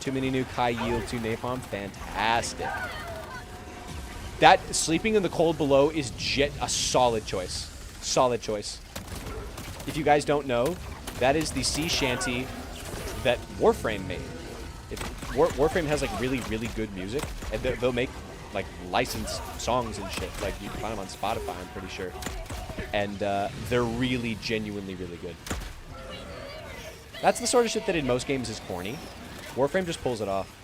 Too many new Kai yield to Napalm. Fantastic. That sleeping in the cold below is a solid choice. Solid choice. If you guys don't know, that is the sea shanty that Warframe made. Warframe has like really, really good music, and they'll make like licensed songs and shit. Like you can find them on Spotify, I'm pretty sure. And they're really, genuinely, really good. That's the sort of shit that in most games is corny. Warframe just pulls it off.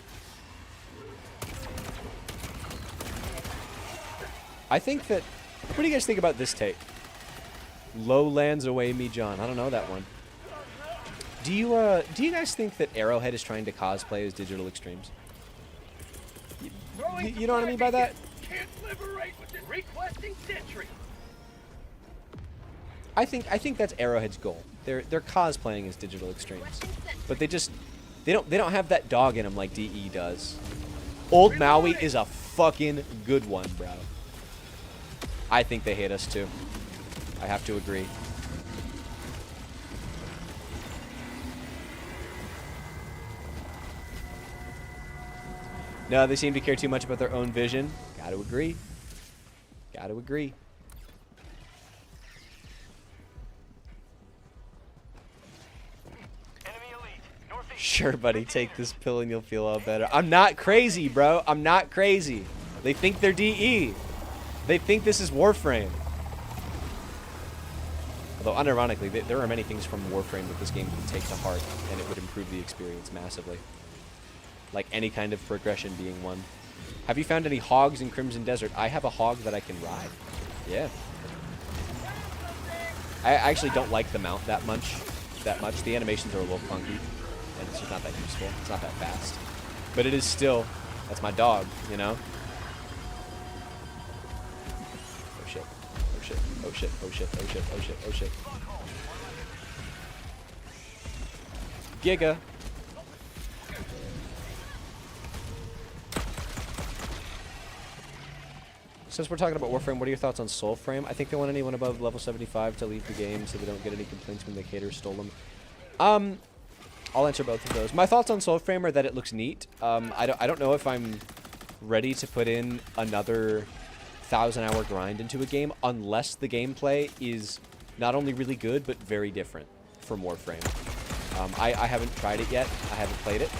I think that... What do you guys think about this take? Lowlands Away Me John. I don't know that one. Do you guys think that Arrowhead is trying to cosplay as Digital Extremes? You know what I mean by that? Can't liberate with the requesting sentry. I think that's Arrowhead's goal. They're cosplaying as Digital Extremes, but they don't have that dog in them like DE does. Old Maui is a fucking good one, bro. I think they hate us too. I have to agree. No, they seem to care too much about their own vision. Gotta agree. Gotta agree. Sure, buddy, take this pill and you'll feel all better. I'm not crazy, bro. I'm not crazy. They think they're DE. They think this is Warframe. Although, unironically, there are many things from Warframe that this game can take to heart, and it would improve the experience massively. Like any kind of progression being one. Have you found any hogs in Crimson Desert? I have a hog that I can ride. Yeah. I actually don't like the mount that much. The animations are a little clunky. And it's just not that useful. It's not that fast. But it is still, that's my dog, you know? Oh shit. Oh shit. Oh shit. Oh shit. Oh shit. Oh shit. Oh shit. Giga. Since we're talking about Warframe, what are your thoughts on Soulframe? I think they want anyone above level 75 to leave the game so they don't get any complaints when the haters stole them. I'll answer both of those. My thoughts on Soulframe are that it looks neat. I don't know if I'm ready to put in another 1,000-hour grind into a game unless the gameplay is not only really good but very different from Warframe. I haven't tried it yet. I haven't played it.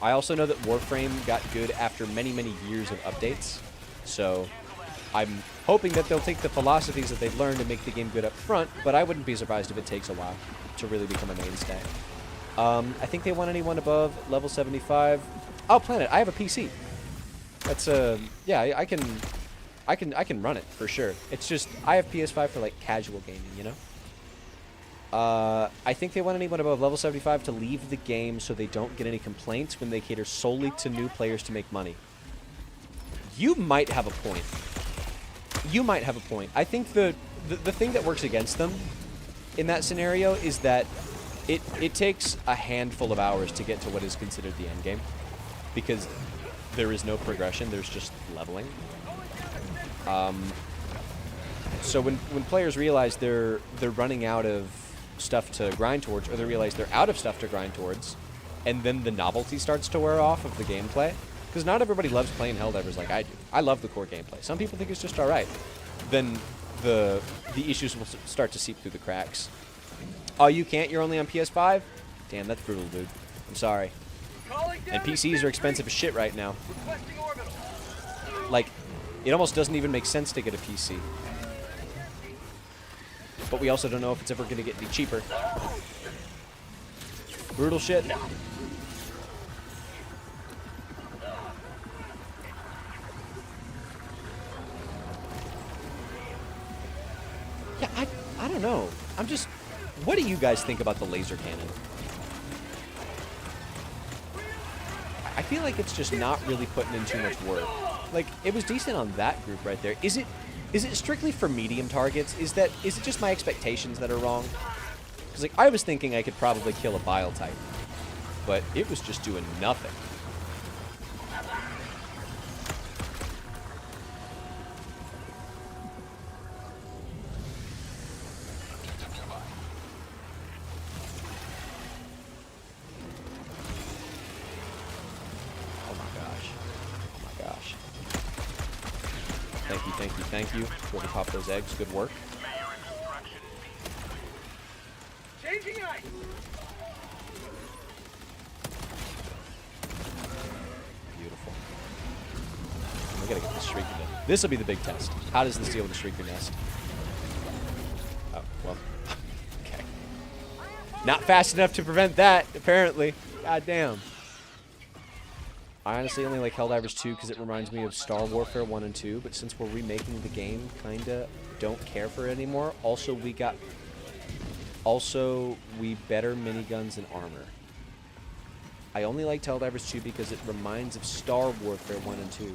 I also know that Warframe got good after many, many years of updates. So I'm hoping that they'll take the philosophies that they've learned and make the game good up front, but I wouldn't be surprised if it takes a while to really become a mainstay. I think they want anyone above level 75. Oh, Planet, I have a PC. That's, yeah, I can I can run it for sure. It's just I have PS5 for like casual gaming, you know. I think they want anyone above level 75 to leave the game so they don't get any complaints when they cater solely to new players to make money. You might have a point. You might have a point. I think the thing that works against them in that scenario is that it takes a handful of hours to get to what is considered the end game, because there is no progression. There's just leveling. So when players realize they're running out of stuff to grind towards, or they realize they're out of stuff to grind towards, and then the novelty starts to wear off of the gameplay, because not everybody loves playing Helldivers like I do. I love the core gameplay. Some people think it's just alright. Then the issues will start to seep through the cracks. Oh, you can't? You're only on PS5? Damn, that's brutal, dude. I'm sorry. And PCs are expensive as shit right now. Like, it almost doesn't even make sense to get a PC. But we also don't know if it's ever going to get any cheaper. Brutal shit. Yeah, I don't know. I'm just... What do you guys think about the laser cannon? I feel like it's just not really putting in too much work. Like, it was decent on that group right there. Is it strictly for medium targets? Is it just my expectations that are wrong? Because, like, I was thinking I could probably kill a bile type, but it was just doing nothing. Thank you. Whoever popped those eggs. Good work. Changing ice. Beautiful. We gotta get this shrieker done. This will be the big test. How does this deal with the shrieker nest? Oh, well. Okay. Not fast enough to prevent that, apparently. God damn. I honestly only like Helldivers 2 because it reminds me of Star Warfare 1 and 2, but since we're remaking the game, kinda don't care for it anymore. Also, we better miniguns and armor. I only liked Helldivers 2 because it reminds of Star Warfare 1 and 2.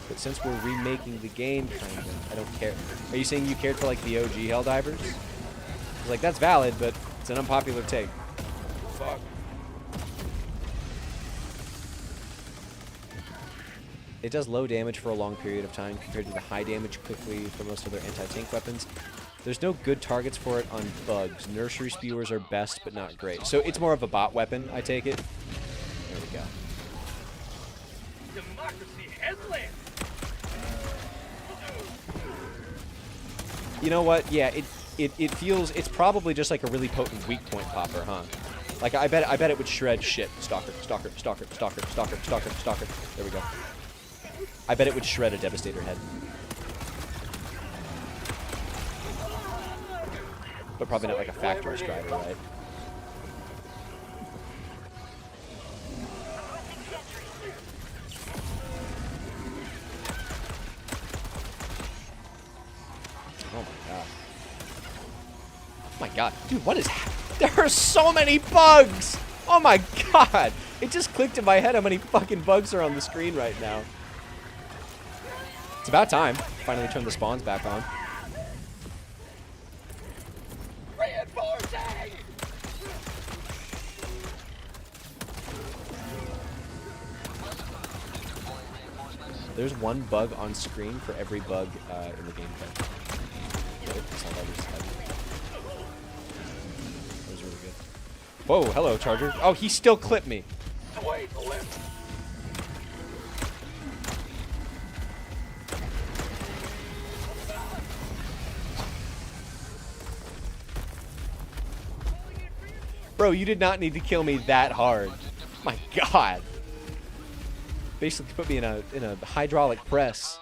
But since we're remaking the game, kinda, I don't care. Are you saying you cared for like the OG Helldivers? Like, that's valid, but it's an unpopular take. Fuck. It does low damage for a long period of time compared to the high damage quickly for most of their anti-tank weapons. There's no good targets for it on bugs. Nursery spewers are best, but not great. So it's more of a bot weapon, I take it. There we go. Democracy headland. You know what? Yeah, it feels... It's probably just like a really potent weak point popper, huh? Like, I bet it would shred shit. Stalker, stalker, stalker, stalker, stalker, stalker, stalker. There we go. I bet it would shred a Devastator head. But probably not like a factory strider, right? Oh my god. Oh my god. Dude, what is happening? There are so many bugs! Oh my god! It just clicked in my head how many fucking bugs are on the screen right now. It's about time. Finally turn the spawns back on. Reinforcing! There's one bug on screen for every bug in the gameplay. That's all I just had. That was really good. Whoa, hello, Charger. Oh, he still clipped me. Sweet lip. Bro, you did not need to kill me that hard. My god. Basically put me in a hydraulic press.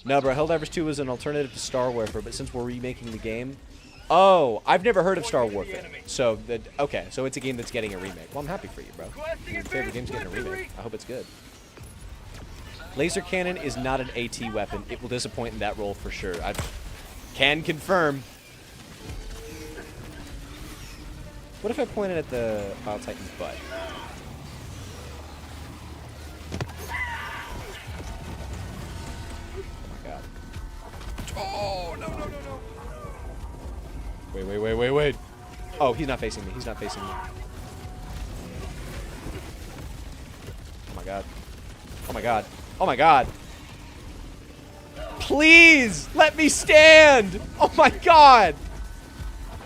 No, bro, Helldivers 2 was an alternative to Star Warfare, but since we're remaking the game... Oh, I've never heard of Star Warfare. So, okay, so it's a game that's getting a remake. Well, I'm happy for you, bro. Your favorite game's getting a remake. I hope it's good. Laser cannon is not an AT weapon. It will disappoint in that role for sure. I can confirm. What if I pointed at the Bile Titan's butt? Oh my god. Oh, no, no, no, no. Wait, wait, wait, wait, wait. Oh, he's not facing me. He's not facing me. Oh my god. Oh my god. Oh my god. Please let me stand. Oh my god.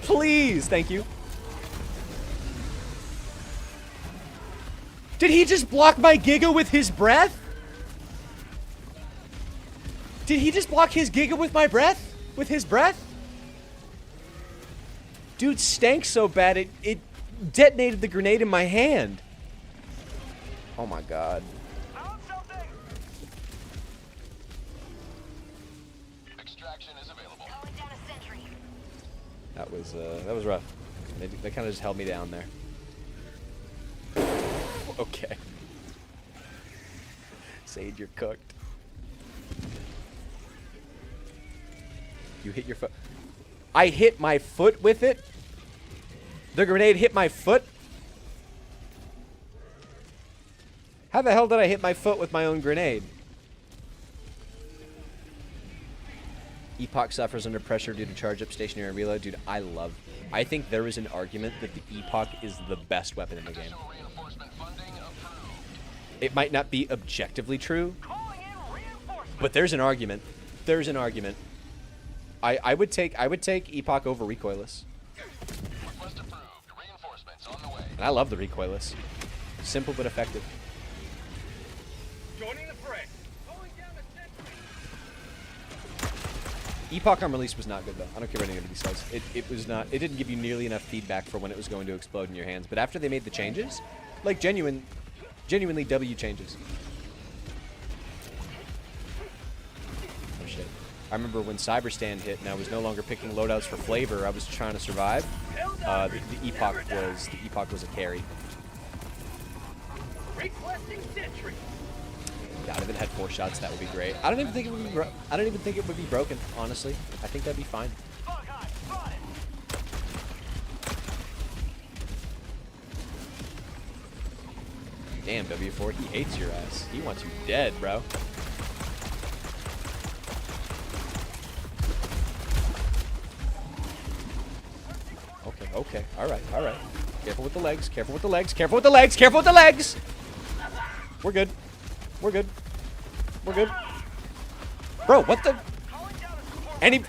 Please. Thank you. Did he just block my Giga with his breath? Did he just block his Giga with my breath? With his breath? Dude stank so bad it detonated the grenade in my hand. Oh my god. Extraction is available. Calling down a sentry. That was rough. They kind of just held me down there. Okay. Sage, you're cooked. You hit your foot. I hit my foot with it? The grenade hit my foot? How the hell did I hit my foot with my own grenade? Epoch suffers under pressure due to charge up stationary reload. Dude, I think there is an argument that the Epoch is the best weapon in the game. Additional reinforcement funding approved. It might not be objectively true, but there's an argument. There's an argument. I would take Epoch over recoilless. Request approved. Reinforcements on the way. And I love the recoilless. Simple but effective. Joining the fray. Calling down a sentry. Epoch on release was not good though. I don't care what anybody says. It was not. It didn't give you nearly enough feedback for when it was going to explode in your hands. But after they made the changes, like genuinely W changes. Oh shit. I remember when Cyberstand hit and I was no longer picking loadouts for flavor. I was trying to survive. The Epoch was a carry. Requesting sentry. God, if it had 4 shots, that would be great. I don't even think it would be broken. Honestly, I think that'd be fine. Damn, W4, he hates your ass. He wants you dead, bro. Okay, okay, all right, all right. Careful with the legs, careful with the legs, careful with the legs, careful with the legs! We're good. We're good. We're good. Bro, what the?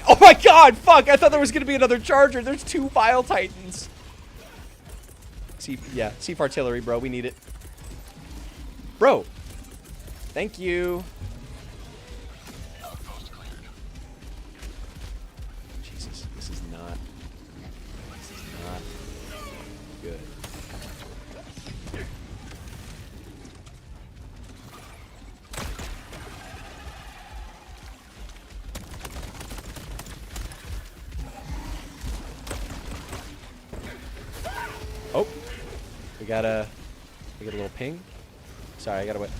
Oh my god, fuck! I thought there was gonna be another charger. There's 2 Bile Titans. Seaf artillery, bro. We need it. Bro. Thank you. Outpost cleared. Jesus, this is not good. Oh, we got a little ping. Sorry, I gotta wait.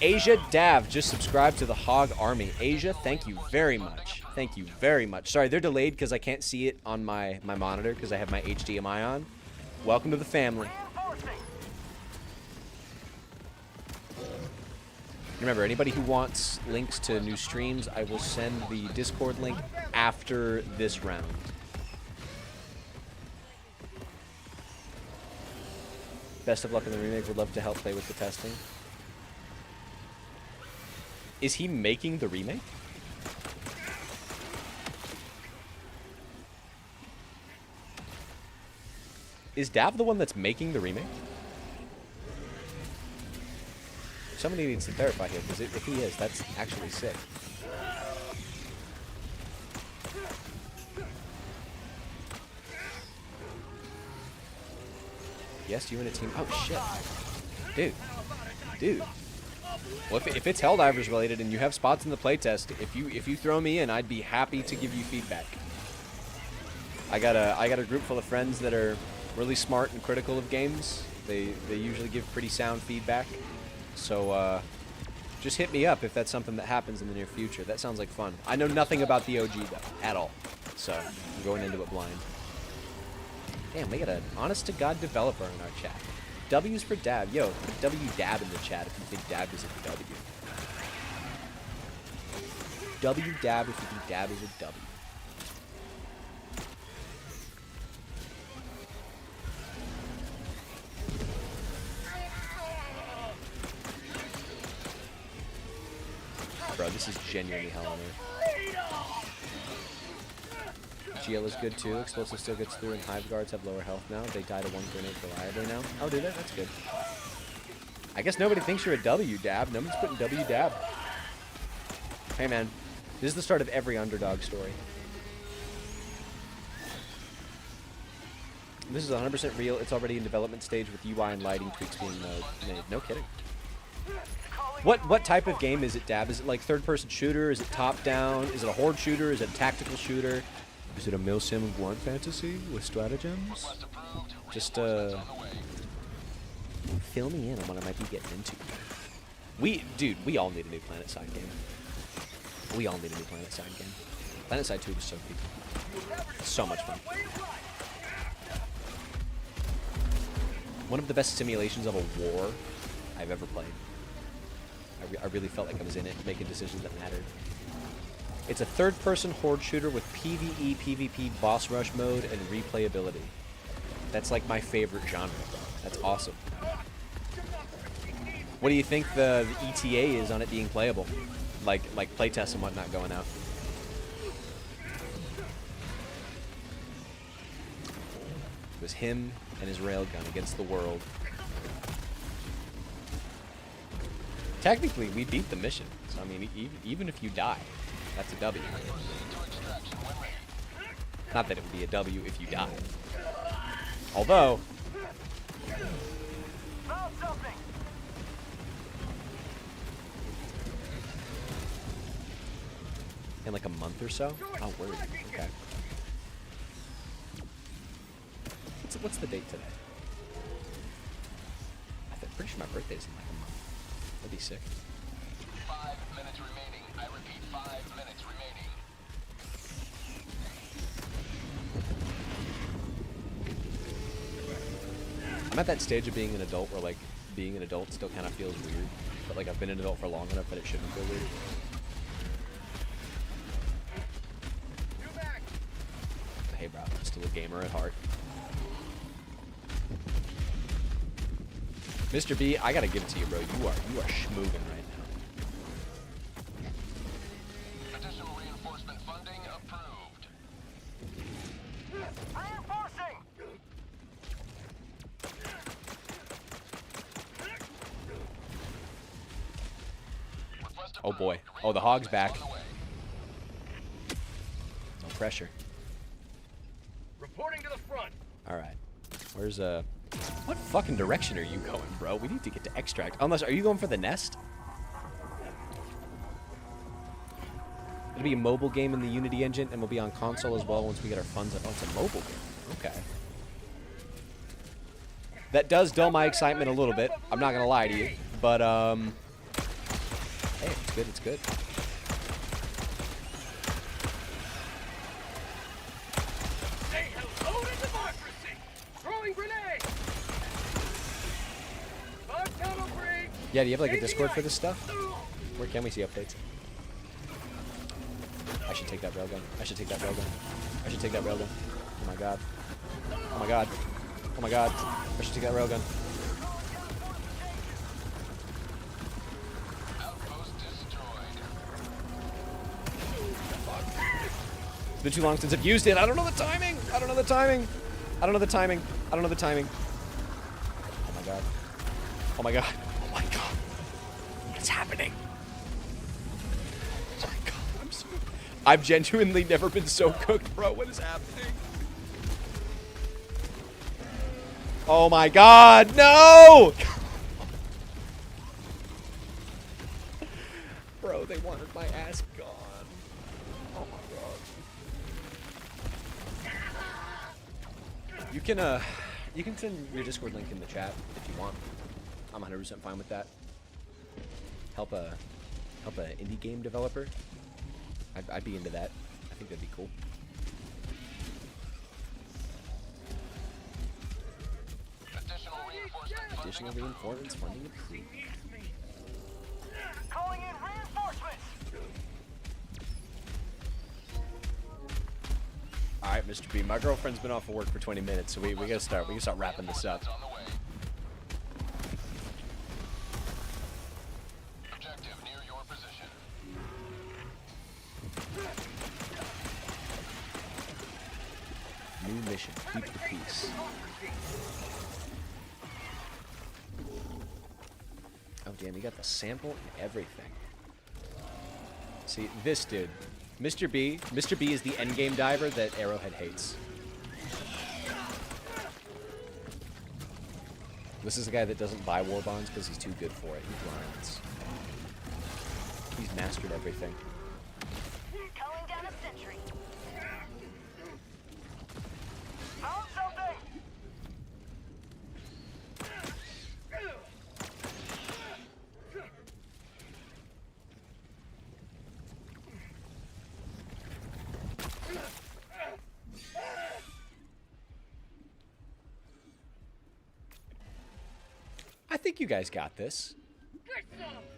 Asia Dav just subscribed to the Hog Army. Asia, thank you very much. Thank you very much. Sorry, they're delayed because I can't see it on my monitor because I have my HDMI on. Welcome to the family. Remember, anybody who wants links to new streams, I will send the Discord link after this round. Best of luck in the remake. Would love to help play with the testing. Is he making the remake? Is Dav the one that's making the remake? Somebody needs to verify him, because if he is, that's actually sick. Yes, you and a team. Oh shit, dude. Well, if it's Helldivers related and you have spots in the playtest, if you throw me in, I'd be happy to give you feedback. I got a group full of friends that are really smart and critical of games. They usually give pretty sound feedback. So Just hit me up if that's something that happens in the near future. That sounds like fun. I know nothing about the OG, though, at all. So, I'm going into it blind. Damn, we got an honest-to-God developer in our chat. W's for dab. Yo, put W dab in the chat if you think dab is a W. W dab if you think dab is a W. Bro, this is genuinely hell on earth. GL is good too. Explosive still gets through, and Hive Guards have lower health now. They die to one grenade reliably now. Oh, do they? That's good. I guess nobody thinks you're a W dab. Nobody's putting W dab. Hey man, this is the start of every underdog story. This is 100% real. It's already in development stage with UI and lighting tweaks being made. No kidding. What type of game is it, Dab? Is it like third-person shooter? Is it top-down? Is it a horde shooter? Is it a tactical shooter? Is it a milsim of Warren fantasy with stratagems? Just fill me in on what I might be getting into. Dude, we all need a new PlanetSide game. We all need a new PlanetSide game. PlanetSide 2 was so good. So much fun. One of the best simulations of a war I've ever played. I really felt like I was in it, making decisions that mattered. It's a third-person horde shooter with PvE, PvP, boss rush mode, and replayability. That's like my favorite genre. That's awesome. What do you think the ETA is on it being playable? Like playtests and whatnot going out. It was him and his railgun against the world. Technically, we beat the mission. So, I mean, even if you die, that's a W. Not that it would be a W if you die. Although... in like a month or so? Oh, word. Okay. What's the date today? I'm pretty sure my birthday's in like a month. That'd be sick. 5 minutes remaining. I repeat, 5 minutes remaining. I'm at that stage of being an adult where, like, being an adult still kind of feels weird. But, like, I've been an adult for long enough that it shouldn't feel weird. Hey, bro, I'm still a gamer at heart. Mr. B, I gotta give it to you, bro. You are schmoovin' right now. Additional reinforcement funding approved. Reinforcing! Request Oh boy. approved. Oh, the hog's back. Reinforcements on the way. No pressure. Reporting to the front. Alright. Where's what fucking direction are you going, bro? We need to get to extract. Unless, are you going for the nest? It'll be a mobile game in the Unity engine, and we'll be on console as well once we get our funds up. Oh, it's a mobile game. Okay. That does dull my excitement a little bit. I'm not gonna lie to you. But, hey, it's good, it's good. Say hello to democracy! Throwing grenade! Yeah, do you have like a Discord for this stuff? Where can we see updates? I should take that railgun. I should take that railgun. I should take that railgun. Oh my god. Oh my god. Oh my god. I should take that railgun. Outpost destroyed. It's been too long since I've used it. I don't know the timing. I don't know the timing. I don't know the timing. I don't know the timing. Oh my god. Oh my god. Oh my god. What's happening? Oh my god. I'm so... I've genuinely never been so cooked, bro. What is happening? Oh my god. No! Bro, they wanted my ass gone. Oh my god. You can send your Discord link in the chat if you want. I'm 100% fine with that. Help Help an indie game developer. I'd be into that. I think that'd be cool. Additional reinforcements funding approved. Calling in reinforcements. All right, Mr. B. My girlfriend's been off of work for 20 minutes, so we gotta start. We gotta start wrapping this up. On the way. Objective near your position. New mission. Keep the peace. Oh damn, you got the sample and everything. See, this dude, Mr. B. Mr. B is the endgame diver that Arrowhead hates. This is the guy that doesn't buy Warbonds because he's too good for it. He grinds. He's mastered everything. Calling down a sentry. Found something. I think you guys got this.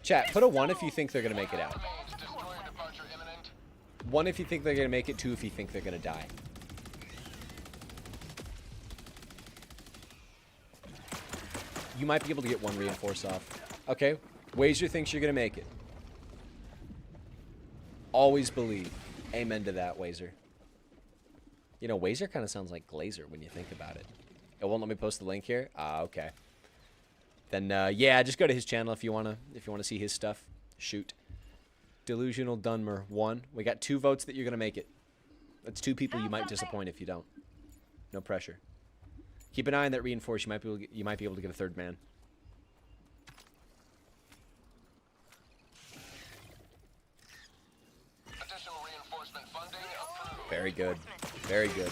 Chat, put a 1 if you think they're going to make it out. Remains destroyer departure imminent. 1 if you think they're going to make it, 2 if you think they're going to die. You might be able to get 1 reinforce off. Okay, Wazer thinks you're going to make it. Always believe. Amen to that, Wazer. You know, Wazer kind of sounds like Glazer when you think about it. It won't let me post the link here? Ah, okay. Then, yeah, just go to his channel if you wanna see his stuff. Shoot. Delusional Dunmer 1. We got 2 votes that you're gonna make it. That's 2 people you might disappoint if you don't. No pressure. Keep an eye on that reinforce. You might be able to get a 3rd man. Additional reinforcement funding approved. Very good. Very good.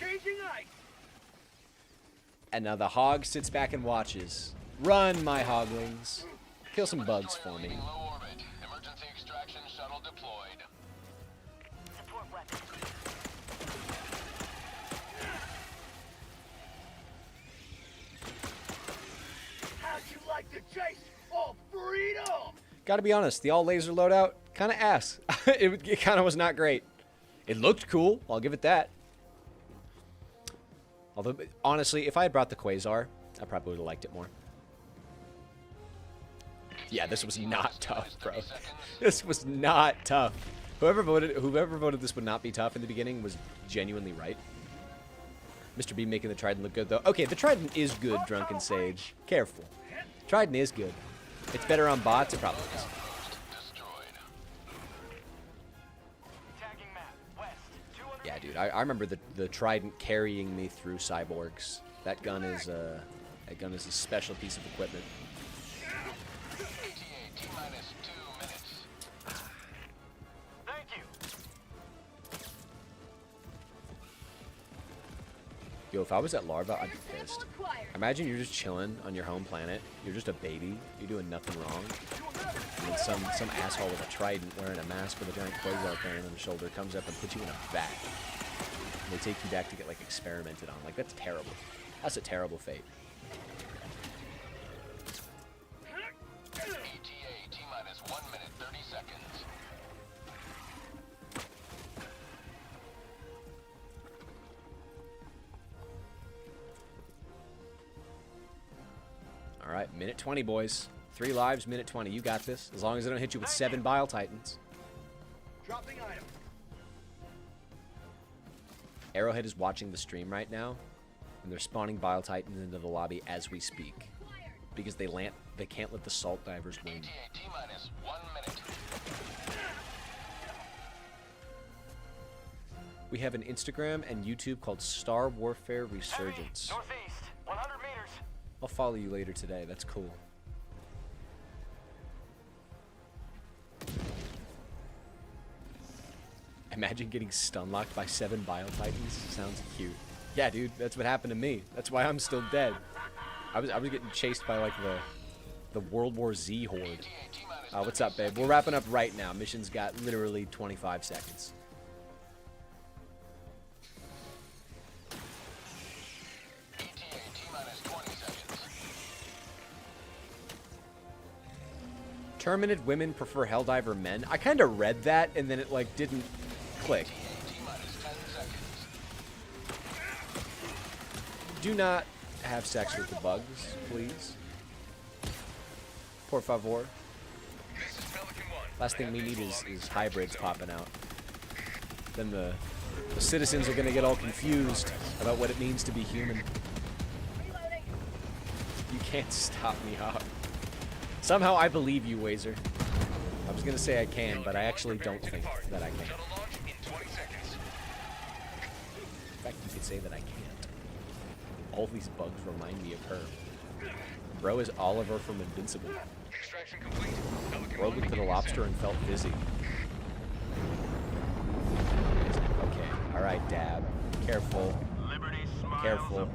Changing ice. And now the hog sits back and watches. Run, my hoglings. Kill some bugs for me. Leaving low orbit. Emergency extraction shuttle deployed. Support weapon. How'd you like to chase all freedom? Gotta be honest, the all laser loadout, kind of ass. It kind of was not great. It looked cool, I'll give it that. Although, honestly, if I had brought the Quasar, I probably would have liked it more. Yeah, this was not tough, bro. This was not tough. Whoever voted this would not be tough in the beginning was genuinely right. Mr. B making the Trident look good, though. Okay, the Trident is good, Drunken Sage. Careful. Trident is good. It's better on bots, it probably is. Destroyed. Tagging map. West. 200 Yeah, dude, I remember the Trident carrying me through cyborgs. That gun is a special piece of equipment. ETA T-minus 2 minutes. Thank you. Yo, if I was at Larva, I'd be pissed. Imagine you're just chilling on your home planet. You're just a baby. You're doing nothing wrong. And then some asshole with a trident wearing a mask with a giant quasar cannon on his shoulder comes up and puts you in a vat. And they take you back to get, like, experimented on. Like, that's terrible. That's a terrible fate. ETA T-minus 1 minute 30 seconds. All right, minute 20, boys. 3 lives, minute 20. You got this. As long as I don't hit you with 7 Bile Titans. Dropping item. Arrowhead is watching the stream right now, and they're spawning Bile Titans into the lobby as we speak. Because they can't let the Salt Divers win. ETA T-minus 1 minute. We have an Instagram and YouTube called Star Warfare Resurgence. Northeast. 100 meters. I'll follow you later today. That's cool. Imagine getting stun locked by 7 Bile Titans. Sounds cute. Yeah, dude, that's what happened to me. That's why I'm still dead. I was getting chased by like the The World War Z horde. What's up, babe? We're wrapping up right now. Mission's got literally 25 seconds. Terminid women prefer Helldiver men. I kind of read that, and then it, like, didn't click. Do not have sex with the bugs, please. Por favor. Last thing we need is hybrids popping out. Then the citizens are going to get all confused about what it means to be human. You can't stop me, Hawk. Somehow I believe you, Wazer. I was going to say I can, but I actually don't think that I can. In fact, you could say that I can't. All these bugs remind me of her. Bro is Oliver from Invincible. Bro looked at a lobster and felt dizzy. Okay, alright, Dab. Careful. Careful.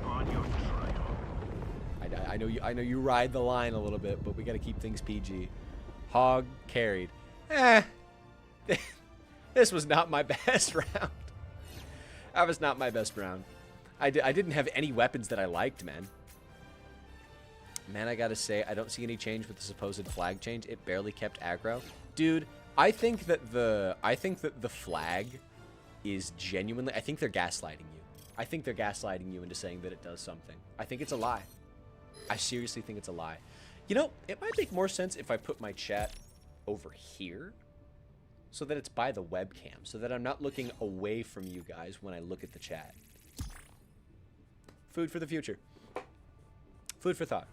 I know you ride the line a little bit, but we gotta keep things PG. Hog carried. This was not my best round. That was not my best round. I didn't have any weapons that I liked, man. Man, I gotta say, I don't see any change with the supposed flag change. It barely kept aggro. Dude, I think that the flag is genuinely... I think they're gaslighting you. I think they're gaslighting you into saying that it does something. I think it's a lie. I seriously think it's a lie. You know, it might make more sense if I put my chat over here so that it's by the webcam, so that I'm not looking away from you guys when I look at the chat. Food for the future. Food for thought.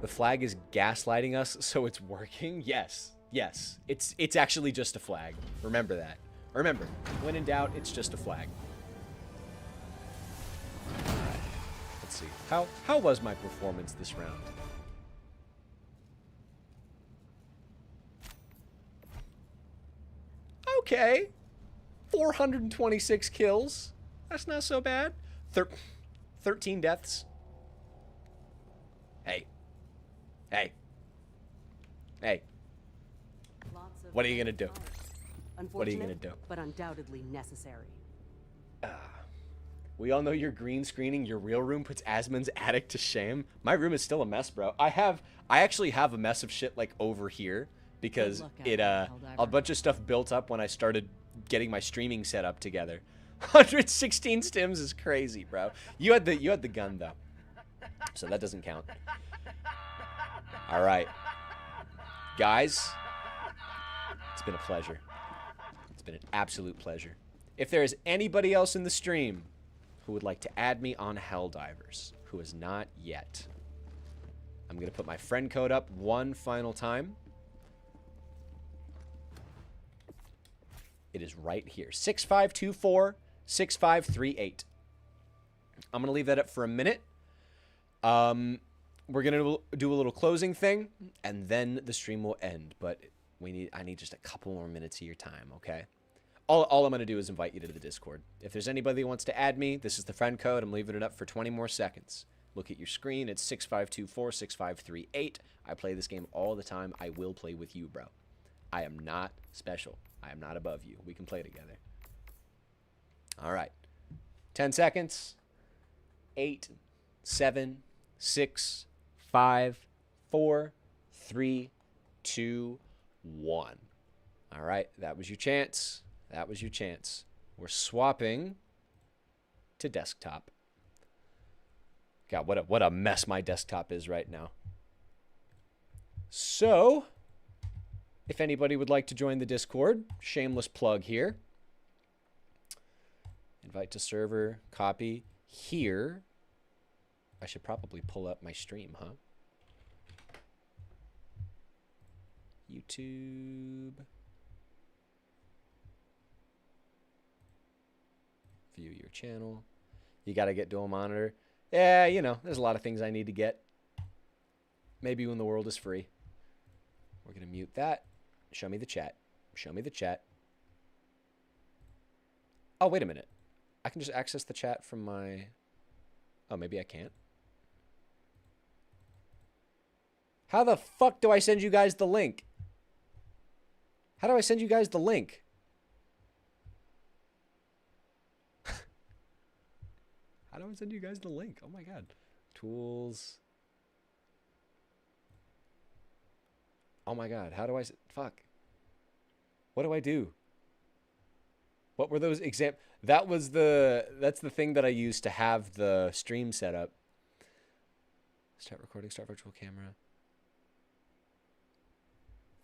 The flag is gaslighting us, so it's working? Yes. Yes. It's actually just a flag. Remember that. Remember, when in doubt, it's just a flag. Alright. Let's see. How was my performance this round? Okay. 426 kills. That's not so bad. 13 deaths. Hey. Hey. Hey. What are you gonna do? What are you gonna do? But undoubtedly necessary. We all know you're green screening. Your real room puts Asmon's attic to shame. My room is still a mess, bro. I actually have a mess of shit like over here because a bunch of stuff built up when I started getting my streaming set up together. 116 stims is crazy, bro. You had the gun though, so that doesn't count. All right, guys, it's been a pleasure. It's been an absolute pleasure. If there is anybody else in the stream who would like to add me on Helldivers, who has not yet, I'm gonna put my friend code up one final time. It is right here. 6524-6538. I'm going to leave that up for a minute. We're going to do a little closing thing, and then the stream will end. But I need just a couple more minutes of your time, okay? All I'm going to do is invite you to the Discord. If there's anybody who wants to add me, this is the friend code. I'm leaving it up for 20 more seconds. Look at your screen. It's 6524-6538. I play this game all the time. I will play with you, bro. I am not special. I am not above you. We can play together. All right. 10 seconds. 8, 7, 6, 5, 4, 3, 2, 1. All right. That was your chance. That was your chance. We're swapping to desktop. God, what a mess my desktop is right now. So... if anybody would like to join the Discord, shameless plug here. Invite to server, copy here. I should probably pull up my stream, huh? YouTube. View your channel. You got to get dual monitor. Yeah, you know, there's a lot of things I need to get. Maybe when the world is free. We're going to mute that. Show me the chat. Show me the chat. Oh, wait a minute. I can just access the chat from my... oh, maybe I can't. How the fuck do I send you guys the link? How do I send you guys the link? How do I send you guys the link? Oh my god. Tools. Oh my god. How do I... Fuck. What do I do? What were those That's the thing that I used to have the stream set up. Start recording, start virtual camera.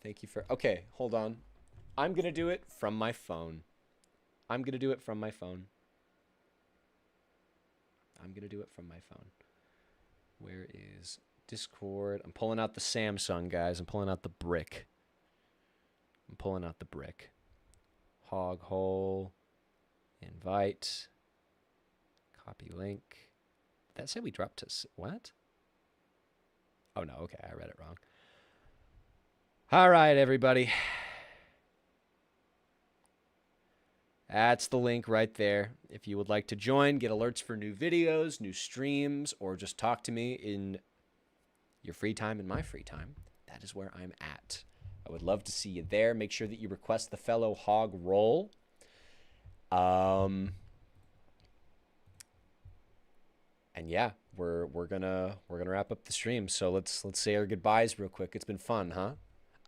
Thank you for... Okay, hold on. I'm going to do it from my phone. I'm going to do it from my phone. Where is Discord? I'm pulling out the Samsung, guys. I'm pulling out the brick. Hog hole. Invite. Copy link. Did that say we dropped to... What? Oh, no. Okay, I read it wrong. All right, everybody. That's the link right there. If you would like to join, get alerts for new videos, new streams, or just talk to me in your free time and my free time, that is where I'm at. I would love to see you there. Make sure that you request the fellow hog roll. And yeah, we're gonna wrap up the stream. So let's say our goodbyes real quick. It's been fun, huh?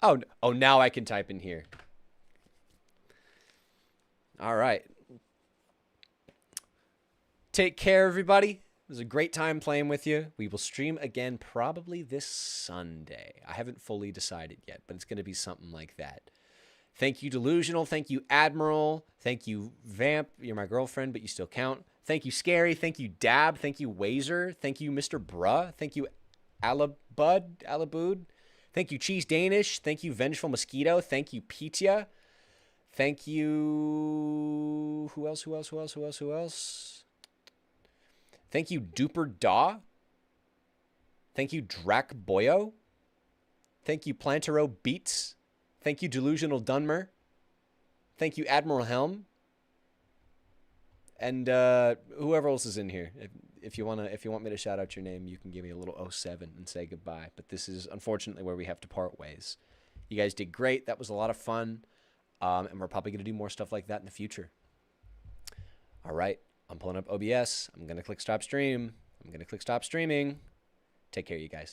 Oh, now I can type in here. All right. Take care, everybody. It was a great time playing with you. We will stream again probably this Sunday. I haven't fully decided yet, but it's going to be something like that. Thank you, Delusional. Thank you, Admiral. Thank you, Vamp. You're my girlfriend, but you still count. Thank you, Scary. Thank you, Dab. Thank you, Wazer. Thank you, Mr. Bruh. Thank you, Alabud. Thank you, Cheese Danish. Thank you, Vengeful Mosquito. Thank you, Petya. Thank you... Who else? Thank you, Duper Daw. Thank you, Drac Boyo. Thank you, Plantero Beats. Thank you, Delusional Dunmer. Thank you, Admiral Helm. And whoever else is in here. If you want me to shout out your name, you can give me a little 07 and say goodbye. But this is unfortunately where we have to part ways. You guys did great. That was a lot of fun. And we're probably going to do more stuff like that in the future. All right. I'm pulling up OBS. I'm going to click stop stream. I'm going to click stop streaming. Take care, you guys.